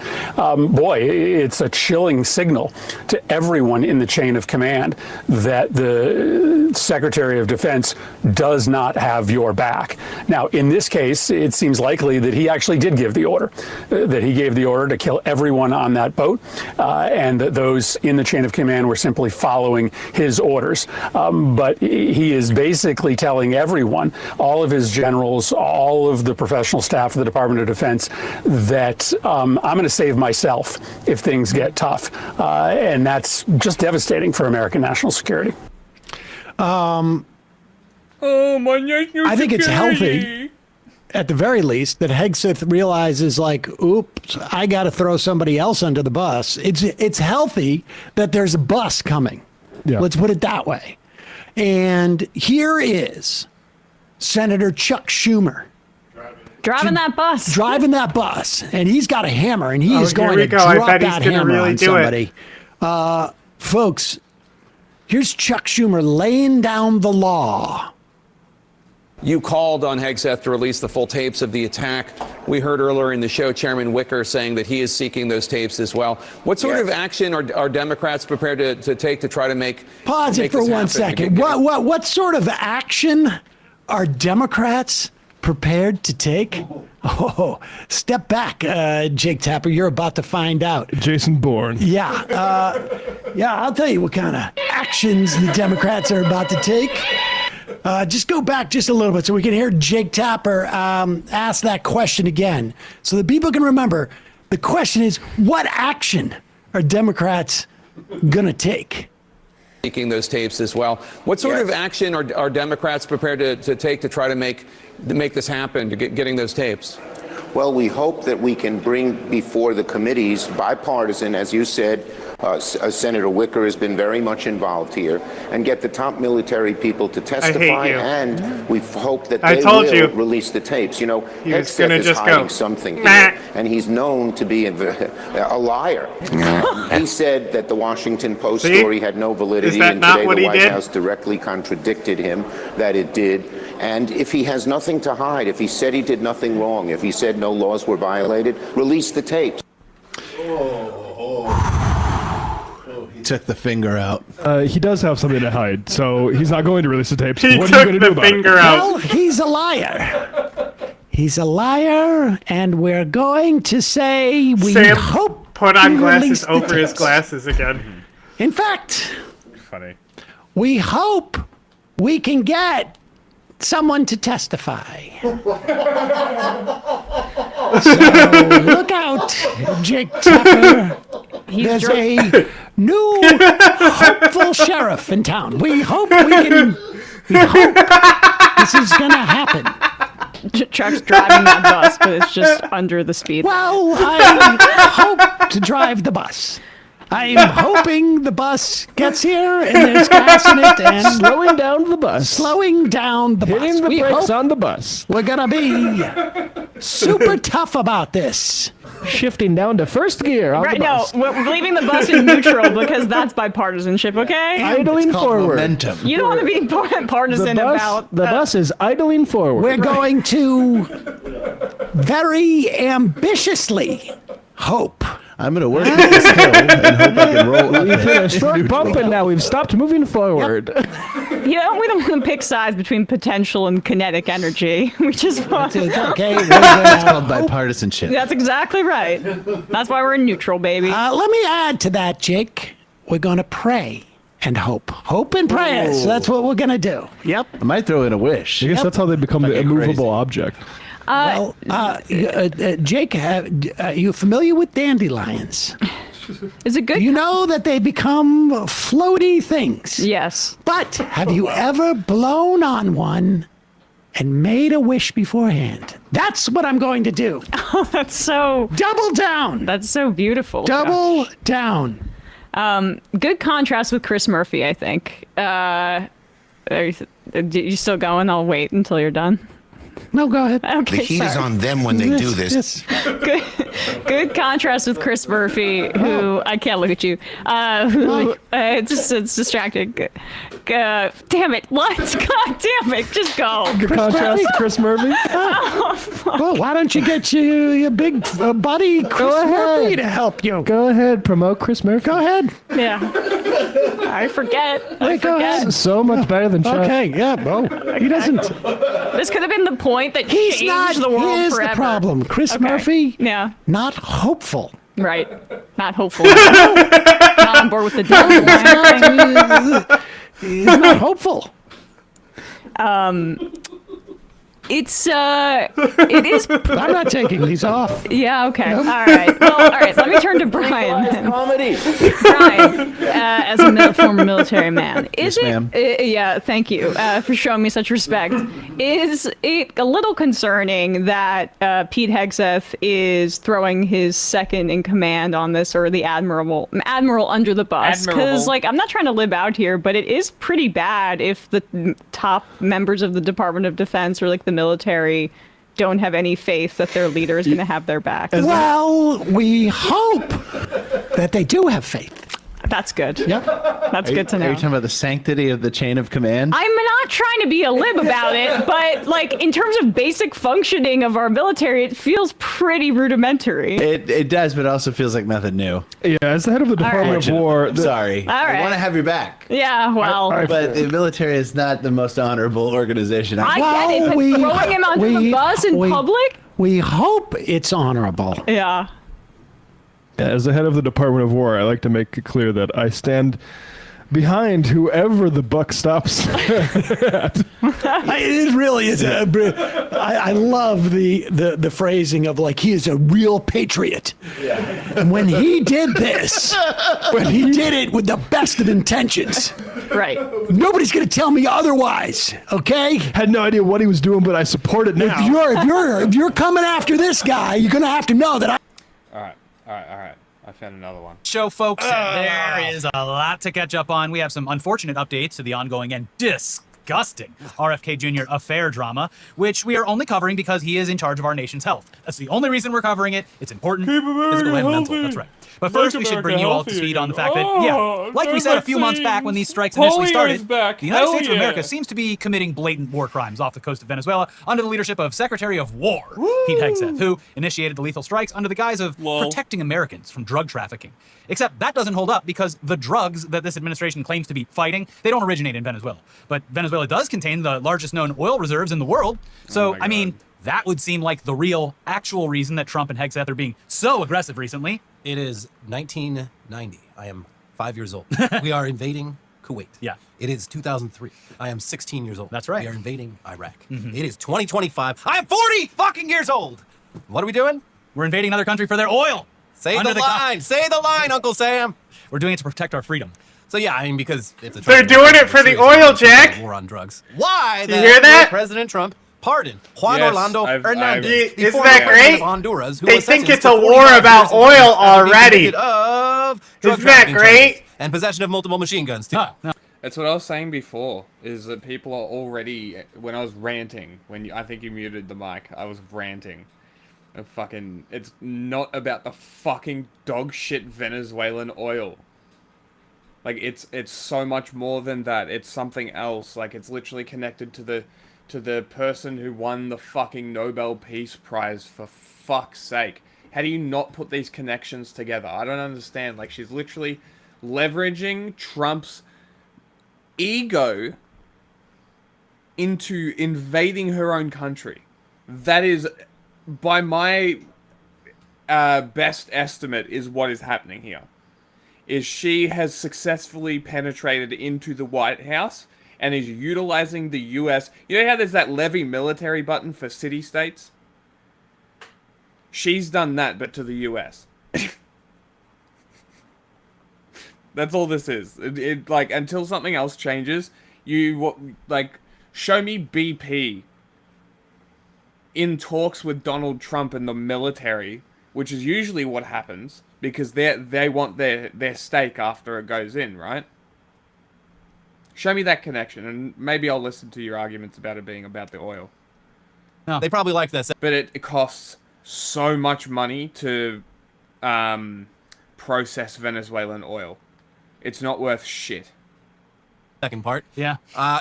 boy, it's a chilling signal to everyone in the chain of command that the Secretary of Defense does not have your back. Now, in this case, it seems likely that he actually did give the order, that he gave the order to kill everyone on that boat, and that those in the chain of command were simply following his orders. But he is basically telling everyone, all of his generals, all of the professional staff of the Department of Defense, that I'm going to save myself if things get tough. And that's just devastating for American national security. I think it's healthy, at the very least, that Hegeth realizes, like, oops, I got to throw somebody else under the bus. It's healthy that there's a bus coming. Yeah. Let's put it that way. And here is Senator Chuck Schumer. Driving that bus. And he's got a hammer, and he is going to drop that hammer on somebody. Folks, here's Chuck Schumer laying down the law. You called on Hegeth to release the full tapes of the attack. We heard earlier in the show Chairman Wicker saying that he is seeking those tapes as well. What sort of action are Democrats prepared to take to try to make Pause it for 1 second. What sort of action are Democrats prepared to take? Oh, step back, Jake Tapper. You're about to find out. Jason Bourne. Yeah. I'll tell you what kind of actions the Democrats are about to take. Just go back just a little bit so we can hear Jake Tapper ask that question again, so that people can remember The question is, what action are Democrats going to take? Leaking those tapes as well. What sort of action are Democrats prepared to take to try to make this happen, to getting those tapes? Well, we hope that we can bring before the committees, bipartisan, as you said, Senator Wicker has been very much involved here, and get the top military people to testify, and we hope that they will release the tapes. You know, Hegeth is hiding something here, and he's known to be a liar. He said that the Washington Post story had no validity, and today the White House directly contradicted him that it did. And if he has nothing to hide, if he said he did nothing wrong, if he said no laws were violated, release the tapes. He took the finger out. He does have something to hide, so he's not going to release the tapes. He what are you going to do about it? Well, he's a liar. He's a liar, and we're going to say we hope put on he glasses released the over his tapes. glasses again. In fact, Funny. we hope we can get someone to testify. So look out, Jake Tucker. There's a new hopeful sheriff in town. We hope this is going to happen. Chuck's driving that bus, but it's just under the speed. Well, I hope to drive the bus. I'm hoping the bus gets here and there's gas in it and slowing down the bus. Slowing down the bus. Hitting the brakes on the bus. We're gonna be super tough about this. Shifting down to first gear on the bus. No, we're leaving the bus in neutral because that's bipartisanship, okay? Idling forward. Momentum. You don't want to be partisan about... The bus is idling forward. We're going to very ambitiously hope. I'm going to work with this hill and hope I can roll. We've hit a short bump and now we've stopped moving forward. We don't want to pick sides between potential and kinetic energy. We just want okay. It's called bipartisanship. That's exactly right. That's why we're in neutral, baby. Let me add to that, Jake. We're going to pray and hope. Hope and prayers. That's what we're going to do. Yep. I might throw in a wish. I guess that's how they become the immovable object. Jake, are you familiar with dandelions? Is it good? You know that they become floaty things. Yes. But have you ever blown on one and made a wish beforehand? That's what I'm going to do. Oh, that's so... Double down. That's so beautiful. Double down. Good contrast with Chris Murphy, I think. Are you still going? I'll wait until you're done. No, go ahead. Okay, the heat is on them when they do this. Good contrast with Chris Murphy, who I can't look at you. It's distracting. Damn it! What? God damn it! Just go. Good contrast to Chris Murphy. Well, why don't you get your big buddy Chris Murphy to help you? Go ahead, promote Chris Murphy. Go ahead. Yeah. I forget. Go ahead. So much better than Chuck. Okay, yeah, well, he doesn't. This could have been the point that He's changed not. the world Here's forever. the problem. Chris Murphy. Yeah. Not hopeful. Right. Not hopeful. Not on board with the deal. He's not hopeful. It is. I'm not taking these off. Yeah. Okay. Nope. All right. Well. All right. Let me turn to Brian. Comedy. Brian, as a former military man, is Yes, ma'am. yeah. Thank you for showing me such respect. Is it a little concerning that Pete Hegeth is throwing his second in command on this, or the admiral under the bus? Because, like, I'm not trying to live out here, but it is pretty bad if the top members of the Department of Defense or like the military don't have any faith that their leader is going to have their back. Well, we hope that they do have faith. That's good. Yep. That's good to know. Are you talking about the sanctity of the chain of command? I'm not trying to be a lib about it, but like in terms of basic functioning of our military, it feels pretty rudimentary. It does, but it also feels like nothing new. Yeah, as the head of the Department of War... Sorry. All right. I want to have your back. Yeah, well... But the military is not the most honorable organization. I get it, but throwing him under the bus in public? We hope it's honorable. Yeah. As the head of the Department of War, I like to make it clear that I stand behind whoever the buck stops. It really is. I love the phrasing of like, he is a real patriot. Yeah. And when he did this, when he did it with the best of intentions. Right. Nobody's going to tell me otherwise, okay? Had no idea what he was doing, but I support it now. If you're coming after this guy, you're going to have to know that All right. I found another one. Show, folks, there is a lot to catch up on. We have some unfortunate updates to the ongoing and disgusting RFK Jr. affair drama, which we are only covering because he is in charge of our nation's health. That's the only reason we're covering it. It's important. Physical and mental. That's right. But first, we should bring you all to speed on the fact that, like we said a few months back when these strikes initially started, the United States of America seems to be committing blatant war crimes off the coast of Venezuela under the leadership of Secretary of War, Pete Hegseth, who initiated the lethal strikes under the guise of protecting Americans from drug trafficking. Except that doesn't hold up because the drugs that this administration claims to be fighting, they don't originate in Venezuela. But Venezuela does contain the largest known oil reserves in the world. So, I mean, that would seem like the real, actual reason that Trump and Hegseth are being so aggressive recently. It is 1990. I am 5 years old. We are invading Kuwait. Yeah. It is 2003. I am 16 years old. That's right. We are invading Iraq. It is 2025. I am 40 fucking years old. What are we doing? We're invading another country for their oil. Say the line. Say the line, Uncle Sam. We're doing it to protect our freedom. So yeah, I mean, because if they're doing it for the oil, Jack. War on drugs. Why? Do you hear that? President Trump pardoned Juan Orlando Hernandez. Isn't that great? Honduras, who they was think it's sentenced a to war 45 about years in oil prison after being already. convicted of drug Isn't that trafficking great? charges and possession of multiple machine guns too. That's what I was saying before, is that people are already, when I was ranting, I think you muted the mic, I was ranting. It's not about the fucking dog shit Venezuelan oil. Like, it's so much more than that. It's something else. Like, it's literally connected to the person who won the fucking Nobel Peace Prize, for fuck's sake. How do you not put these connections together? I don't understand. Like, she's literally leveraging Trump's ego into invading her own country. That is, by my best estimate, is what is happening here. Is she has successfully penetrated into the White House and is utilizing the U.S. You know how there's that levy military button for city-states? She's done that, but to the U.S. That's all this is. Like, until something else changes, show me BP in talks with Donald Trump and the military, which is usually what happens, because they want their stake after it goes in, right? Show me that connection, and maybe I'll listen to your arguments about it being about the oil. No. They probably like this. But it costs so much money to process Venezuelan oil. It's not worth shit. Second part. Yeah.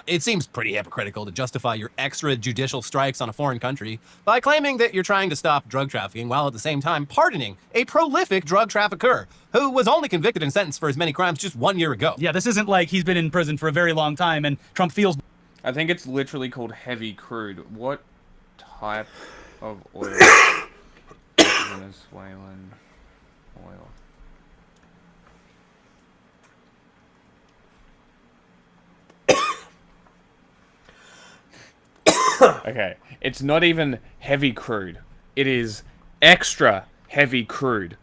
It seems pretty hypocritical to justify your extrajudicial strikes on a foreign country by claiming that you're trying to stop drug trafficking while at the same time pardoning a prolific drug trafficker who was only convicted and sentenced for as many crimes just 1 year ago. Yeah, this isn't like he's been in prison for a very long time and Trump feels... I think it's literally called heavy crude. What type of oil? Venezuelan oil. Okay, it's not even heavy crude. It is extra heavy crude.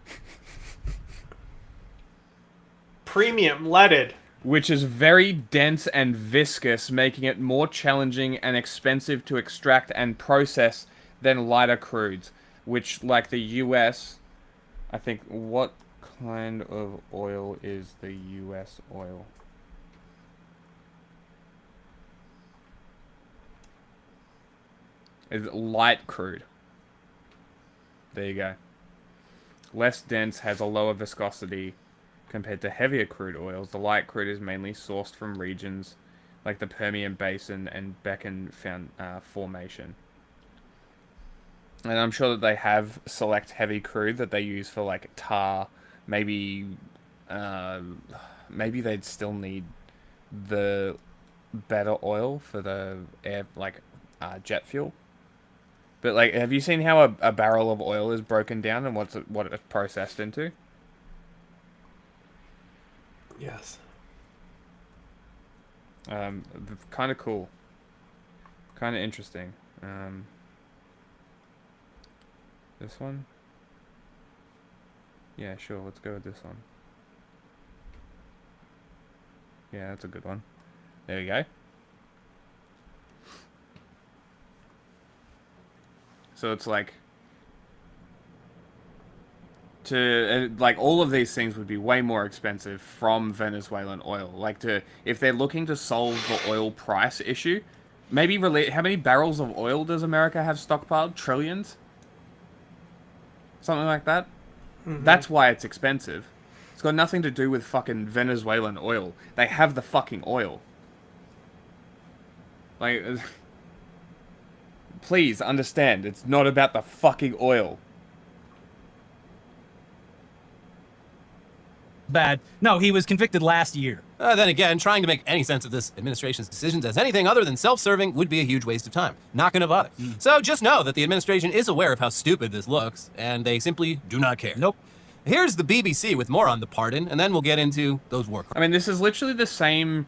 Premium leaded. Which is very dense and viscous, making it more challenging and expensive to extract and process than lighter crudes. Which, like the US, I think, what kind of oil is the US oil? Is light crude. There you go. Less dense, has a lower viscosity compared to heavier crude oils. The light crude is mainly sourced from regions like the Permian Basin and Bakken Formation. And I'm sure that they have select heavy crude that they use for like tar. Maybe they'd still need the better oil for the air, like jet fuel. But, like, have you seen how a barrel of oil is broken down and what it's processed into? Yes. Kind of cool. Kind of interesting. This one? Yeah, sure. Let's go with this one. Yeah, that's a good one. There we go. So it's like all of these things would be way more expensive from Venezuelan oil. Like if they're looking to solve the oil price issue, maybe how many barrels of oil does America have stockpiled? Trillions? Something like that? Mm-hmm. That's why it's expensive. It's got nothing to do with fucking Venezuelan oil. They have the fucking oil. Like, please understand, it's not about the fucking oil. Bad. No, he was convicted last year. Then again, trying to make any sense of this administration's decisions as anything other than self-serving would be a huge waste of time. Not going to bother. So just know that the administration is aware of how stupid this looks, and they simply do not care. Nope. Here's the BBC with more on the pardon, and then we'll get into those war crimes. I mean, this is literally the same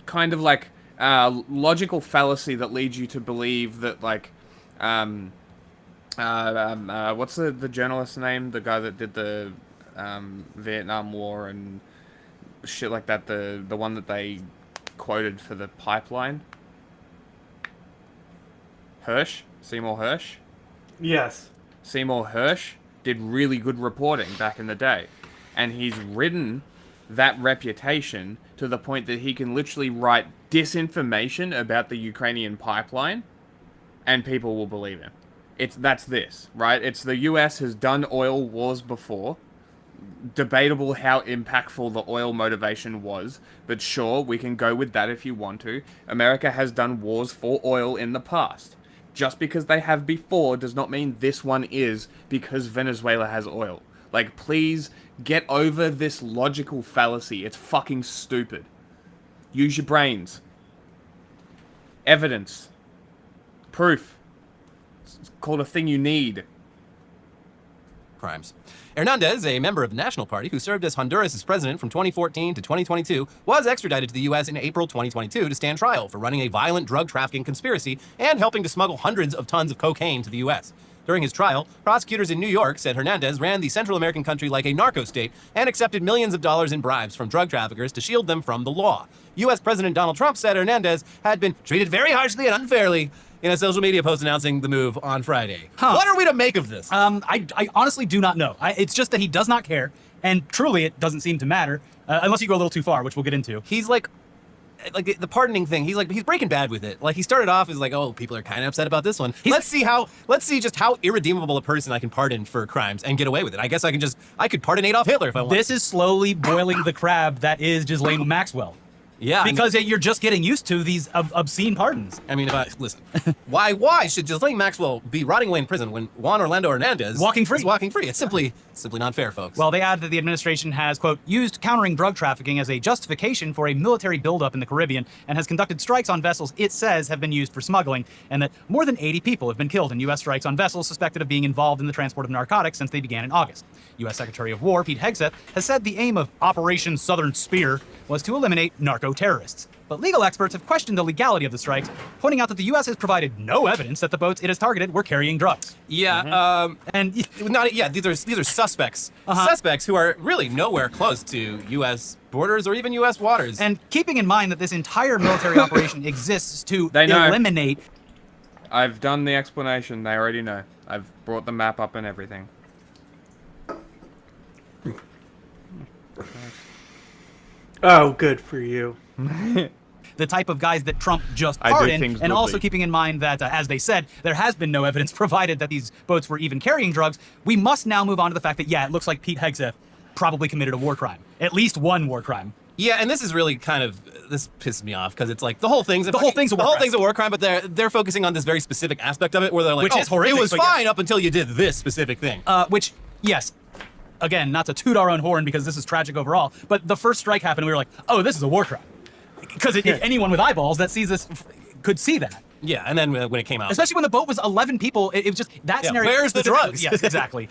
kind of like logical fallacy that leads you to believe that like what's the journalist's name? The guy that did the Vietnam War and shit like that. The one that they quoted for the pipeline. Hirsch? Seymour Hirsch? Yes. Seymour Hirsch did really good reporting back in the day. And he's ridden that reputation to the point that he can literally write disinformation about the Ukrainian pipeline and people will believe him. That's this, right? It's the US has done oil wars before. Debatable how impactful the oil motivation was, but sure, we can go with that if you want to. America has done wars for oil in the past. Just because they have before does not mean this one is because Venezuela has oil. Like, please get over this logical fallacy. It's fucking stupid. Use your brains. Evidence. Proof. It's called a thing you need. Crimes. Hernandez, a member of the National Party who served as Honduras' president from 2014 to 2022, was extradited to the U.S. in April 2022 to stand trial for running a violent drug trafficking conspiracy and helping to smuggle hundreds of tons of cocaine to the U.S. During his trial, prosecutors in New York said Hernandez ran the Central American country like a narco state and accepted millions of dollars in bribes from drug traffickers to shield them from the law. U.S. President Donald Trump said Hernandez had been treated very harshly and unfairly in a social media post announcing the move on Friday. What are we to make of this? I honestly do not know. It's just that he does not care, and truly it doesn't seem to matter, unless you go a little too far, which we'll get into. He's like the pardoning thing, he's breaking bad with it. Like, he started off as like, oh, people are kind of upset about this one. Let's see just how irredeemable a person I can pardon for crimes and get away with it. I guess I could pardon Adolf Hitler if I want. This is slowly boiling the crab that is Ghislaine Maxwell. Yeah, because you're just getting used to these obscene pardons. I mean, listen, why should Ghislaine Maxwell be rotting away in prison when Juan Orlando Hernandez is walking free? It's simply not fair, folks. Well, they add that the administration has, quote, used countering drug trafficking as a justification for a military buildup in the Caribbean and has conducted strikes on vessels it says have been used for smuggling, and that more than 80 people have been killed in U.S. strikes on vessels suspected of being involved in the transport of narcotics since they began in August. U.S. Secretary of War Pete Hegeth has said the aim of Operation Southern Spear was to eliminate narco-terrorists. But legal experts have questioned the legality of the strikes, pointing out that the U.S. has provided no evidence that the boats it has targeted were carrying drugs. Yeah, these are suspects. Suspects who are really nowhere close to U.S. borders or even U.S. waters. And keeping in mind that this entire military operation exists to eliminate... I've done the explanation. They already know. I've brought the map up and everything. Oh, good for you. The type of guys that Trump just pardoned, and also keeping in mind that, as they said, there has been no evidence provided that these boats were even carrying drugs. We must now move on to the fact that, yeah, it looks like Pete Hegeth probably committed a war crime. At least one war crime. Yeah, and this is really this pisses me off because it's like the whole thing's a war crime, but they're focusing on this very specific aspect of it where they're like, which is horrific, it was fine up until you did this specific thing. Which, yes. Again, not to toot our own horn because this is tragic overall, but the first strike happened and we were like, oh, this is a war crime. Because if anyone with eyeballs that sees this could see that. Yeah, and then when it came out, especially when the boat was 11 people, it was just that scenario. Where's the drugs? Yes, exactly.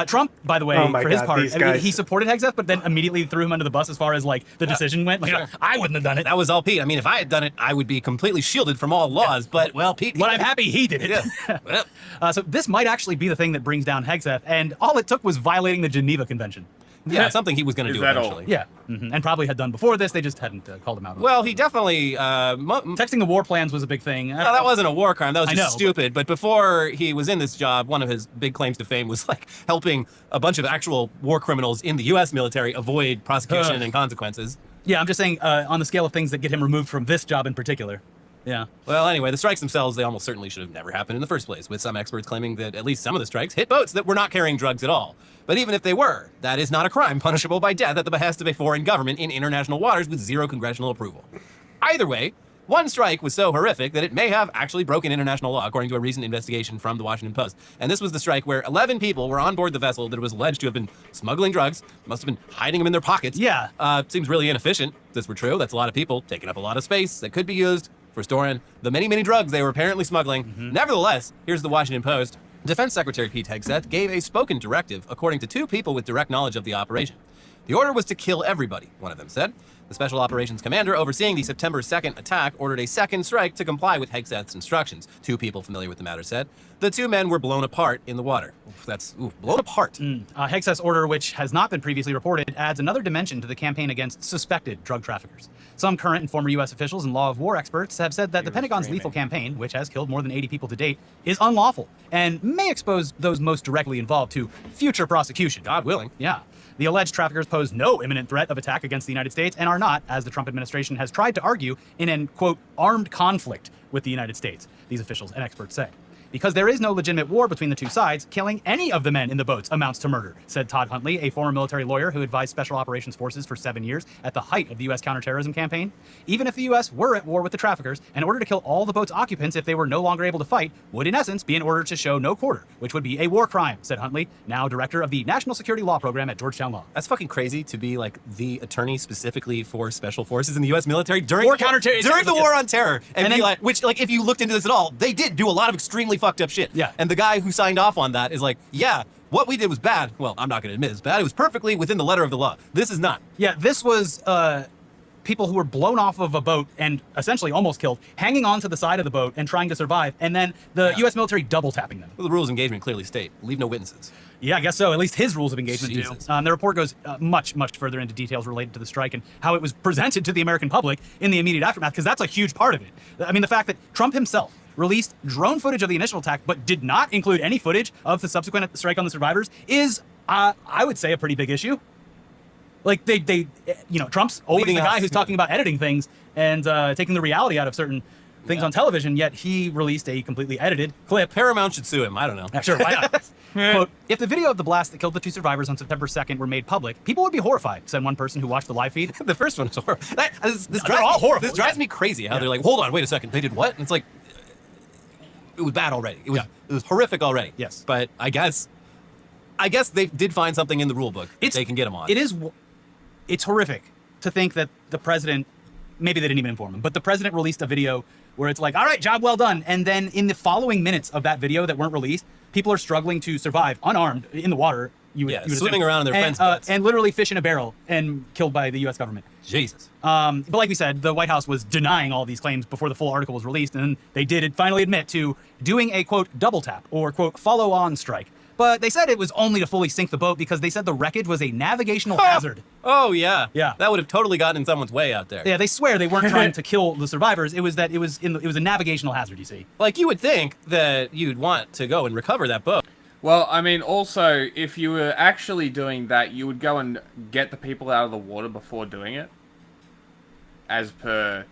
Trump, by the way, for his part, he supported Hegeth, but then immediately threw him under the bus as far as like the decision went. Like, I wouldn't have done it. That was all Pete. I mean, if I had done it, I would be completely shielded from all laws. But well, Pete. Well, I'm happy he did it. Yeah. So this might actually be the thing that brings down Hegeth, and all it took was violating the Geneva Convention. Yeah, something he was going to do eventually. Yeah, and probably had done before this. They just hadn't called him out. Well, he definitely texting the war plans was a big thing. No, that wasn't a war crime. That was just stupid. But before he was in this job, one of his big claims to fame was like helping a bunch of actual war criminals in the U.S. military avoid prosecution and consequences. Yeah, I'm just saying on the scale of things that get him removed from this job in particular. Yeah. Well, anyway, the strikes themselves, they almost certainly should have never happened in the first place, with some experts claiming that at least some of the strikes hit boats that were not carrying drugs at all. But even if they were, that is not a crime punishable by death at the behest of a foreign government in international waters with zero congressional approval. Either way, one strike was so horrific that it may have actually broken international law, according to a recent investigation from the Washington Post. And this was the strike where 11 people were on board the vessel that was alleged to have been smuggling drugs, must have been hiding them in their pockets. Yeah. Seems really inefficient. If this were true, that's a lot of people taking up a lot of space that could be used for storing the many, many drugs they were apparently smuggling. Nevertheless, here's the Washington Post. Defense Secretary Pete Hegeth gave a spoken directive, according to two people with direct knowledge of the operation. The order was to kill everybody, one of them said. The Special Operations Commander overseeing the September 2nd attack ordered a second strike to comply with Hegeth's instructions. Two people familiar with the matter said. The two men were blown apart in the water. Blown apart. Hegeth's order, which has not been previously reported, adds another dimension to the campaign against suspected drug traffickers. Some current and former U.S. officials and law of war experts have said that the Pentagon's lethal campaign, which has killed more than 80 people to date, is unlawful and may expose those most directly involved to future prosecution. God willing. Yeah. The alleged traffickers pose no imminent threat of attack against the United States and are not, as the Trump administration has tried to argue, in an, quote, armed conflict with the United States, these officials and experts say. Because there is no legitimate war between the two sides, killing any of the men in the boats amounts to murder, said Todd Huntley, a former military lawyer who advised Special Operations Forces for 7 years at the height of the U.S. counterterrorism campaign. Even if the U.S. were at war with the traffickers, an order to kill all the boat's occupants if they were no longer able to fight would in essence be an order to show no quarter, which would be a war crime, said Huntley, now director of the National Security Law Program at Georgetown Law. That's fucking crazy to be like the attorney specifically for special forces in the U.S. military during the war on terror. And be like, which, like, if you looked into this at all, they did do a lot of extremely fucked up shit. Yeah. And the guy who signed off on that is like, yeah, what we did was bad. Well, I'm not going to admit it's bad. It was perfectly within the letter of the law. This is not. Yeah, this was people who were blown off of a boat and essentially almost killed, hanging onto the side of the boat and trying to survive, and then the U.S. military double tapping them. Well, the rules of engagement clearly state, leave no witnesses. Yeah, I guess so. At least his rules of engagement Jesus. do. The report goes much, much further into details related to the strike and how it was presented to the American public in the immediate aftermath, because that's a huge part of it. I mean, the fact that Trump himself released drone footage of the initial attack, but did not include any footage of the subsequent strike on the survivors is, I would say, a pretty big issue. Like, Trump's always the guy who's talking about editing things and taking the reality out of certain things on television, yet he released a completely edited clip. Paramount should sue him. I don't know. Sure, why not? Quote, if the video of the blast that killed the two survivors on September 2nd were made public, people would be horrified, said one person who watched the live feed. The first one was horrible. This drives me crazy how they're like, hold on, wait a second, they did what? And it's like, it was bad already. It was horrific already. Yes. But I guess they did find something in the rule book that they can get him on. It's horrific to think that the president, maybe they didn't even inform him, but the president released a video where it's like, all right, job well done. And then in the following minutes of that video that weren't released, people are struggling to survive unarmed in the water. You would swimming around in their fence beds. And literally fish in a barrel and killed by the U.S. government. Jesus. But like we said, the White House was denying all these claims before the full article was released, and they did finally admit to doing a, quote, double tap or, quote, follow-on strike. But they said it was only to fully sink the boat because they said the wreckage was a navigational hazard. Oh, yeah. Yeah. That would have totally gotten in someone's way out there. Yeah, they swear they weren't trying to kill the survivors. It was that it was a navigational hazard, you see. Like, you would think that you'd want to go and recover that boat. Well, I mean, also, if you were actually doing that, you would go and get the people out of the water before doing it. As per,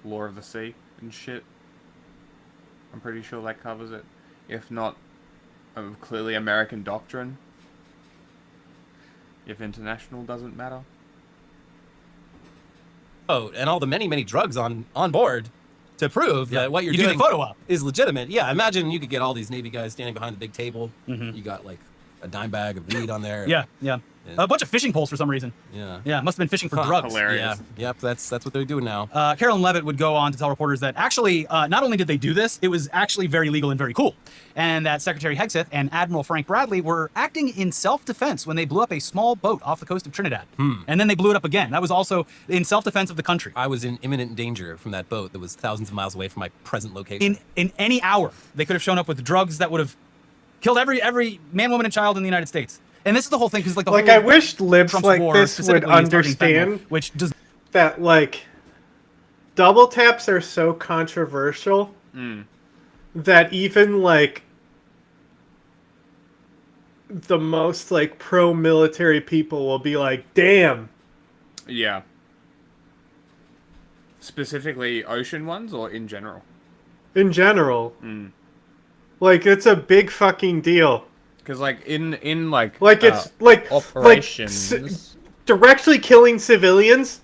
law of the sea and shit. I'm pretty sure that covers it. If not, clearly American doctrine. If international doesn't matter. Oh, and all the many, many drugs on board to prove that what you're doing do the photo op is legitimate. Yeah, imagine you could get all these Navy guys standing behind the big table. You got like a dime bag of weed on there. Yeah. A bunch of fishing poles for some reason. Yeah, must have been fishing for drugs. Hilarious. Yeah, yep, that's what they're doing now. Carolyn Levitt would go on to tell reporters that actually, not only did they do this, it was actually very legal and very cool. And that Secretary Hegeth and Admiral Frank Bradley were acting in self-defense when they blew up a small boat off the coast of Trinidad. And then they blew it up again. That was also in self-defense of the country. I was in imminent danger from that boat that was thousands of miles away from my present location. In any hour, they could have shown up with drugs that would have killed every man, woman, and child in the United States. And this is the whole thing, because like the like whole I wish libs Trump's like war this would specifically is targeting understand fentanyl, which does that like double taps are so controversial that even like the most like pro-military people will be like, damn. Yeah. Specifically ocean ones or in general? In general. Like, it's a big fucking deal. Because, like, in like it's like operations, directly killing civilians.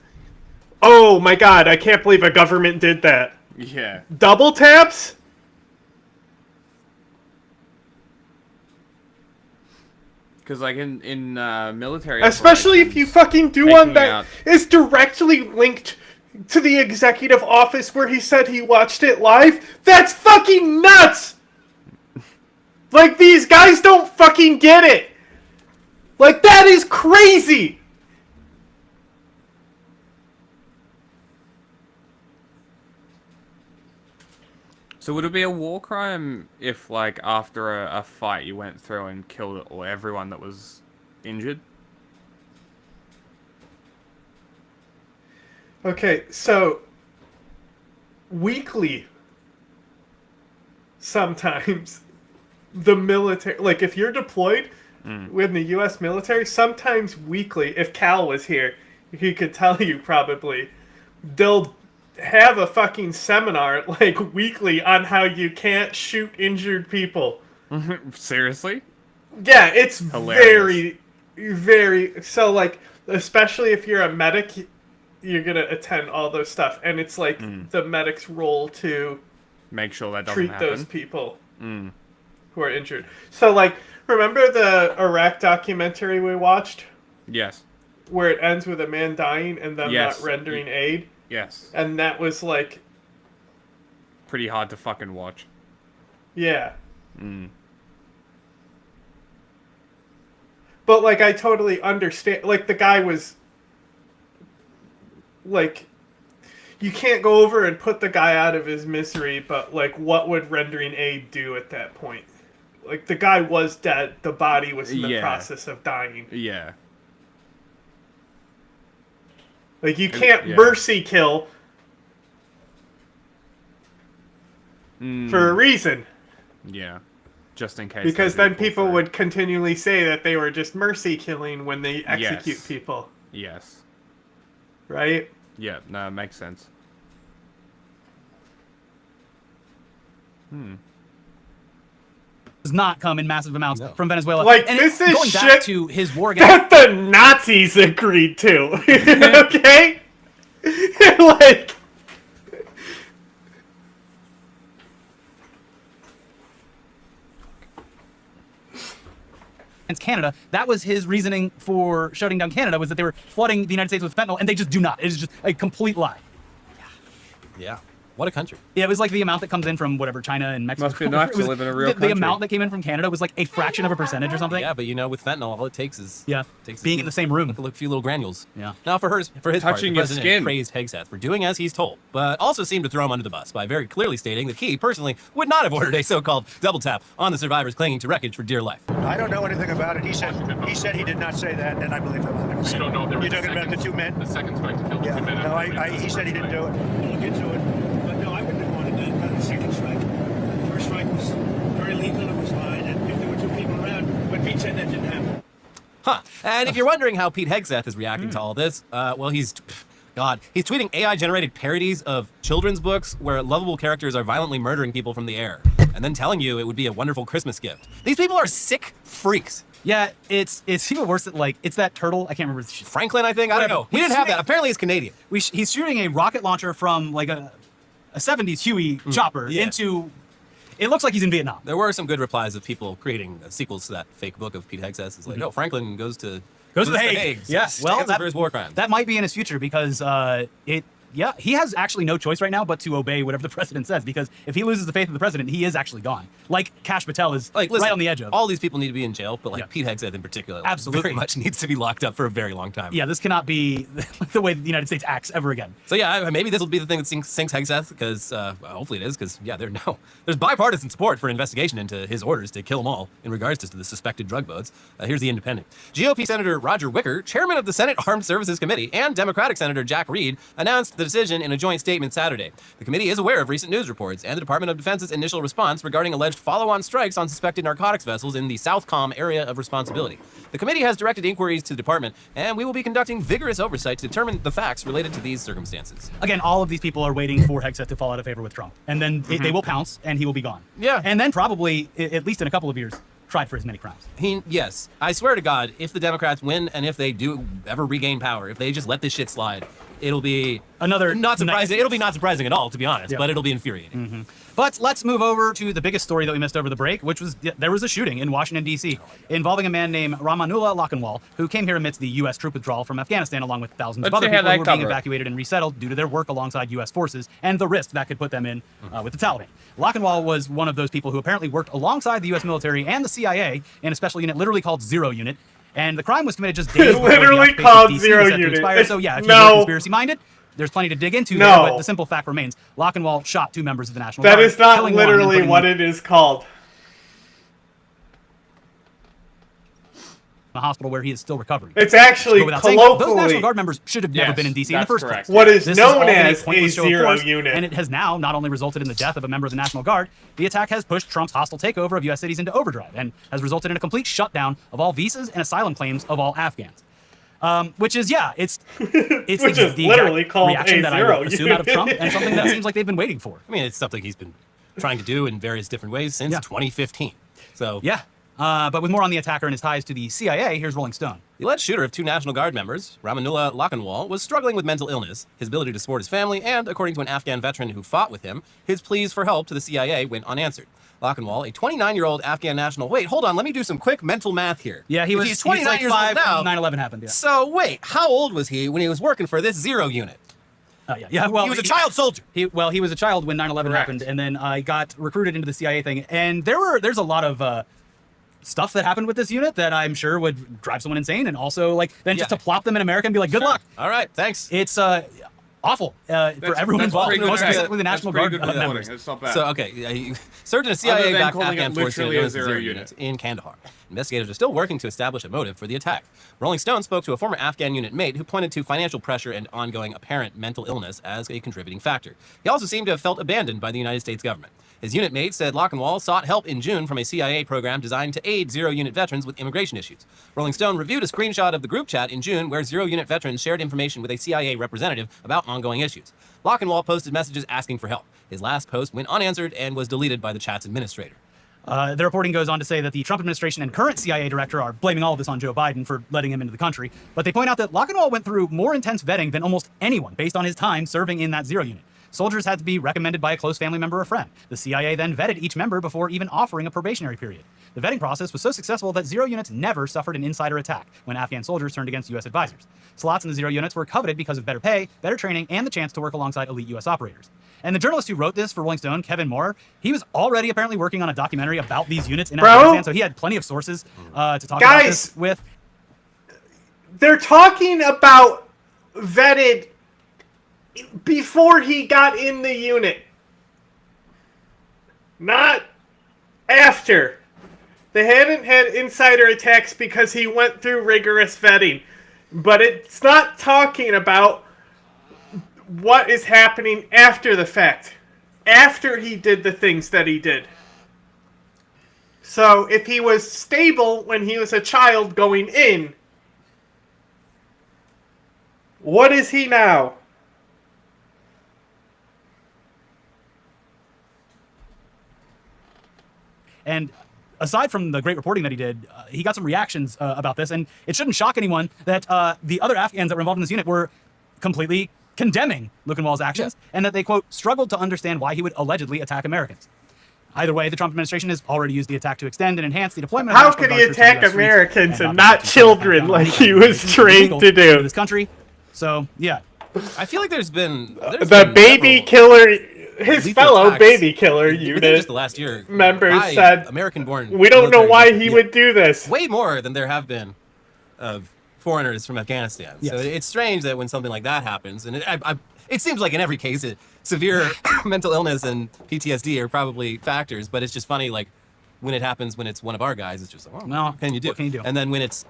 Oh my god! I can't believe a government did that. Yeah. Double taps. Because, like, in military, especially if you fucking do one that is directly linked to the executive office where he said he watched it live. That's fucking nuts. Like, these guys don't fucking get it. Like, that is crazy. So would it be a war crime if, like, after a fight you went through and killed everyone that was injured? Okay, so weekly, sometimes the military, like if you're deployed with the U.S. military, sometimes weekly, if Cal was here, he could tell you probably, they'll have a fucking seminar like weekly on how you can't shoot injured people. Seriously? Yeah, it's hilarious. very, so like, especially if you're a medic, you're gonna attend all those stuff, and it's like the medic's role to make sure that doesn't treat happen. those people who are injured. So, like, remember the Iraq documentary we watched? Yes. Where it ends with a man dying and them Yes. not rendering aid? Yes. And that was, like... pretty hard to fucking watch. Yeah. But, like, I totally understand. Like, the guy was... Like... You can't go over and put the guy out of his misery, but, like, what would rendering aid do at that point? Like, the guy was dead. The body was in the process of dying. Yeah. Like, you can't mercy kill for a reason. Yeah. Just in case. Because then people would continually say that they were just mercy killing when they execute people. Yes. Right? Yeah, no, it makes sense. Does not come in massive amounts from Venezuela. Like, and this is going shit back to his war against that the Nazis agreed to. Okay? Like... Canada, that was his reasoning for shutting down Canada, was that they were flooding the United States with fentanyl, and they just do not. It is just a complete lie. Yeah. What a country. Yeah, it was like the amount that comes in from whatever, China and Mexico. Must be nice to live in a real country. The amount that came in from Canada was like a fraction of a percentage or something. Yeah, but you know, with fentanyl, all it takes is being in the same room. A few little granules. Yeah. Now, for his part, the touching your president skin. praised Hegeth for doing as he's told, but also seemed to throw him under the bus by very clearly stating that he personally would not have ordered a so-called double tap on the survivors clinging to wreckage for dear life. I don't know anything about it. He said he did not say that, and I believe him 100%. You don't know if there was You're talking about the two men? The second strike to kill the two men. No, he said he didn't do it. We'll look into it. But no, I wouldn't have wanted that. Not the second strike. The first strike was very legal. It was fine. And if there were two people around, but Pete said that didn't happen. Huh. And if you're wondering how Pete Hegeth is reacting to all this, well, he's tweeting AI-generated parodies of children's books where lovable characters are violently murdering people from the air, and then telling you it would be a wonderful Christmas gift. These people are sick freaks. Yeah, it's even worse that, like, it's that turtle. I can't remember. Franklin, I think. I don't know. We didn't have that. Apparently, it's Canadian. He's shooting a rocket launcher from like a 70s Huey chopper into it looks like he's in Vietnam. There were some good replies of people creating sequels to that fake book of Pete Hegseth. It's like, no, Franklin goes to the Hague. Yes, well, for his war crimes. That might be in his future because he has actually no choice right now but to obey whatever the president says, because if he loses the faith of the president, he is actually gone. Like Kash Patel is like, listen, right on the edge of. All these people need to be in jail, but Pete Hegseth in particular absolutely very much needs to be locked up for a very long time. Yeah, this cannot be the way the United States acts ever again. So yeah, maybe this will be the thing that sinks Hegseth, because hopefully it is, because there's bipartisan support for an investigation into his orders to kill them all in regards to the suspected drug boats. Here's the Independent. GOP Senator Roger Wicker, chairman of the Senate Armed Services Committee, and Democratic Senator Jack Reed announced the decision in a joint statement Saturday. The committee is aware of recent news reports and the Department of Defense's initial response regarding alleged follow-on strikes on suspected narcotics vessels in the Southcom area of responsibility. The committee has directed inquiries to the department, and we will be conducting vigorous oversight to determine the facts related to these circumstances. Again, all of these people are waiting for Hegseth to fall out of favor with Trump, and then they will pounce, and he will be gone. Yeah. And then probably, at least in a couple of years, tried for as many crimes. Yes. I swear to God, if the Democrats win and if they do ever regain power, if they just let this shit slide, it'll be not surprising. It'll be not surprising at all, to be honest, but it'll be infuriating. But let's move over to the biggest story that we missed over the break, which was there was a shooting in Washington, D.C. involving a man named Ramanullah Lakhanwal, who came here amidst the U.S. troop withdrawal from Afghanistan, along with thousands of other people who were being evacuated and resettled due to their work alongside U.S. forces and the risk that could put them in with the Taliban. Lakhanwal was one of those people who apparently worked alongside the U.S. military and the CIA in a special unit literally called Zero Unit. And the crime was committed just days before literally the called DC Zero was set to Unit. expire. So yeah, if you're conspiracy-minded, there's plenty to dig into there, but the simple fact remains, Lakhanwal shot 2 members of the National Guard. That is not literally what it is called. A hospital where he is still recovering. It's actually colloquially. Those National Guard members should have never been in D.C. in the first place. What is known as a Zero Unit. And it has now not only resulted in the death of a member of the National Guard, the attack has pushed Trump's hostile takeover of U.S. cities into overdrive and has resulted in a complete shutdown of all visas and asylum claims of all Afghans. Which is the literally called reaction a that I Zero would assume out of Unit. Trump, and something that seems like they've been waiting for. I mean, it's something he's been trying to do in various different ways since 2015. So yeah. But with more on the attacker and his ties to the CIA, here's Rolling Stone. The alleged shooter of 2 National Guard members, Ramanullah Lakhanwal, was struggling with mental illness, his ability to support his family, and, according to an Afghan veteran who fought with him, his pleas for help to the CIA went unanswered. Lakhanwal, a 29-year-old Afghan national. Wait, hold on. Let me do some quick mental math here. Yeah, he's 29 years old now. 9/11 happened. Yeah. So wait, how old was he when he was working for this Zero Unit? Well, he was a child soldier. He was a child when 9/11 happened, and then got recruited into the CIA thing. And there's a lot of stuff that happened with this unit that I'm sure would drive someone insane, and also just to plop them in America and be like, good luck. All right, thanks. It's awful for everyone involved, most specifically the National Guard members. It's not bad. So, he served in a CIA-backed Afghan force known as the Zero Unit in Kandahar. Investigators are still working to establish a motive for the attack. Rolling Stone spoke to a former Afghan unit mate who pointed to financial pressure and ongoing apparent mental illness as a contributing factor. He also seemed to have felt abandoned by the United States government. His unit mate said Lakhanwal sought help in June from a CIA program designed to aid Zero Unit veterans with immigration issues. Rolling Stone reviewed a screenshot of the group chat in June where Zero Unit veterans shared information with a CIA representative about ongoing issues. Lakhanwal posted messages asking for help. His last post went unanswered and was deleted by the chat's administrator. The reporting goes on to say that the Trump administration and current CIA director are blaming all of this on Joe Biden for letting him into the country. But they point out that Lakhanwal went through more intense vetting than almost anyone based on his time serving in that Zero Unit. Soldiers had to be recommended by a close family member or friend. The CIA then vetted each member before even offering a probationary period. The vetting process was so successful that Zero Units never suffered an insider attack when Afghan soldiers turned against U.S. advisors. Slots in the Zero Units were coveted because of better pay, better training, and the chance to work alongside elite U.S. operators. And the journalist who wrote this for Rolling Stone, Kevin Moore, he was already apparently working on a documentary about these units in Afghanistan, so he had plenty of sources to talk about this with. They're talking about vetted before he got in the unit, not after. They hadn't had insider attacks because he went through rigorous vetting, but it's not talking about what is happening after the fact, after he did the things that he did. So if he was stable when he was a child going in, what is he now? And aside from the great reporting that he did, he got some reactions about this, and it shouldn't shock anyone that the other Afghans that were involved in this unit were completely condemning Lakhanwal's actions, and that they, quote, struggled to understand why he would allegedly attack Americans. Either way, the Trump administration has already used the attack to extend and enhance the deployment. How could he attack Americans and not children like he was trained to do? This country. So yeah, I feel like there's been the baby killer, his fellow baby killer unit just the last year members said, American-born. We don't know why he would do this. Way more than there have been of foreigners from Afghanistan. Yes. So it's strange that when something like that happens, and it seems like in every case, severe mental illness and PTSD are probably factors, but it's just funny, like, when it happens when it's one of our guys, it's just like, oh, no, what can you do? What can you do? And then when it's,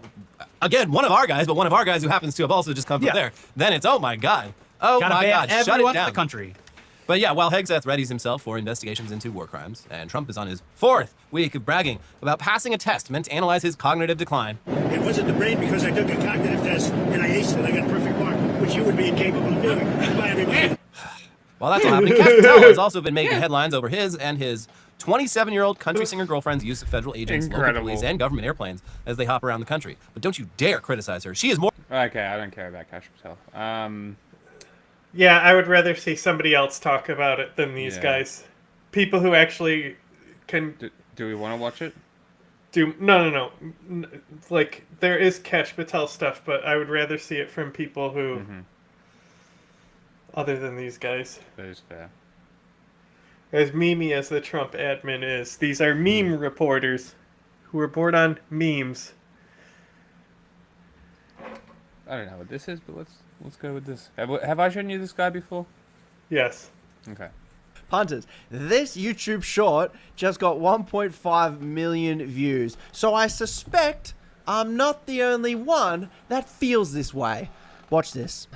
again, one of our guys, but one of our guys who happens to have also just come from there, then it's, oh my God. Oh Gotta my ban God, shut it everyone down. in the country. But yeah, while Hegeth readies himself for investigations into war crimes, and Trump is on his 4th week of bragging about passing a test meant to analyze his cognitive decline. It wasn't the brain because I took a cognitive test and I aced it. I got a perfect mark, which you would be incapable of doing. Bye, everybody. While that's all happening, Cash Patel has also been making headlines over his and his 27-year-old country singer girlfriend's use of federal agents, local police, and government airplanes as they hop around the country. But don't you dare criticize her. She is more... Okay, I don't care about Cash Patel. Yeah, I would rather see somebody else talk about it than these guys. People who actually can... Do we want to watch it? No. Like, there is Cash Patel stuff, but I would rather see it from people who... Other than these guys. That is fair. As memey as the Trump admin is, these are meme reporters who were born on memes. I don't know what this is, but let's go with this. Have I shown you this guy before? Yes. Okay. Punters, this YouTube short just got 1.5 million views, so I suspect I'm not the only one that feels this way. Watch this.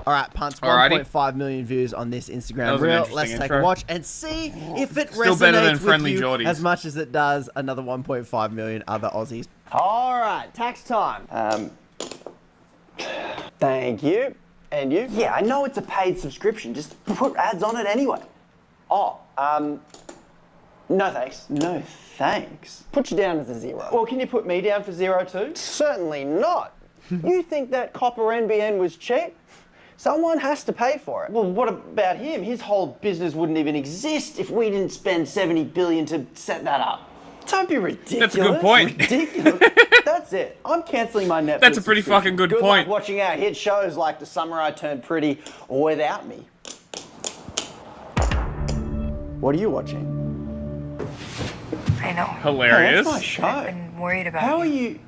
All right, Punts, 1.5 million views on this Instagram reel. Let's take a watch and see if it resonates with you as much as it does another 1.5 million other Aussies. All right, tax time. Thank you. And you? Yeah, I know it's a paid subscription. Just put ads on it anyway. Oh, no thanks. No thanks. Put you down as a 0. Well, can you put me down for 0 too? Certainly not. You think that copper NBN was cheap? Someone has to pay for it. Well, what about him? His whole business wouldn't even exist if we didn't spend $70 billion to set that up. Don't be ridiculous. That's a good point. Ridiculous. That's it. I'm cancelling my Netflix. That's a pretty fucking good point. Luck watching our hit shows like The Summer I Turned Pretty or Without Me. What are you watching? I know. Hilarious. Oh, that's my show. I've been worried about How are you?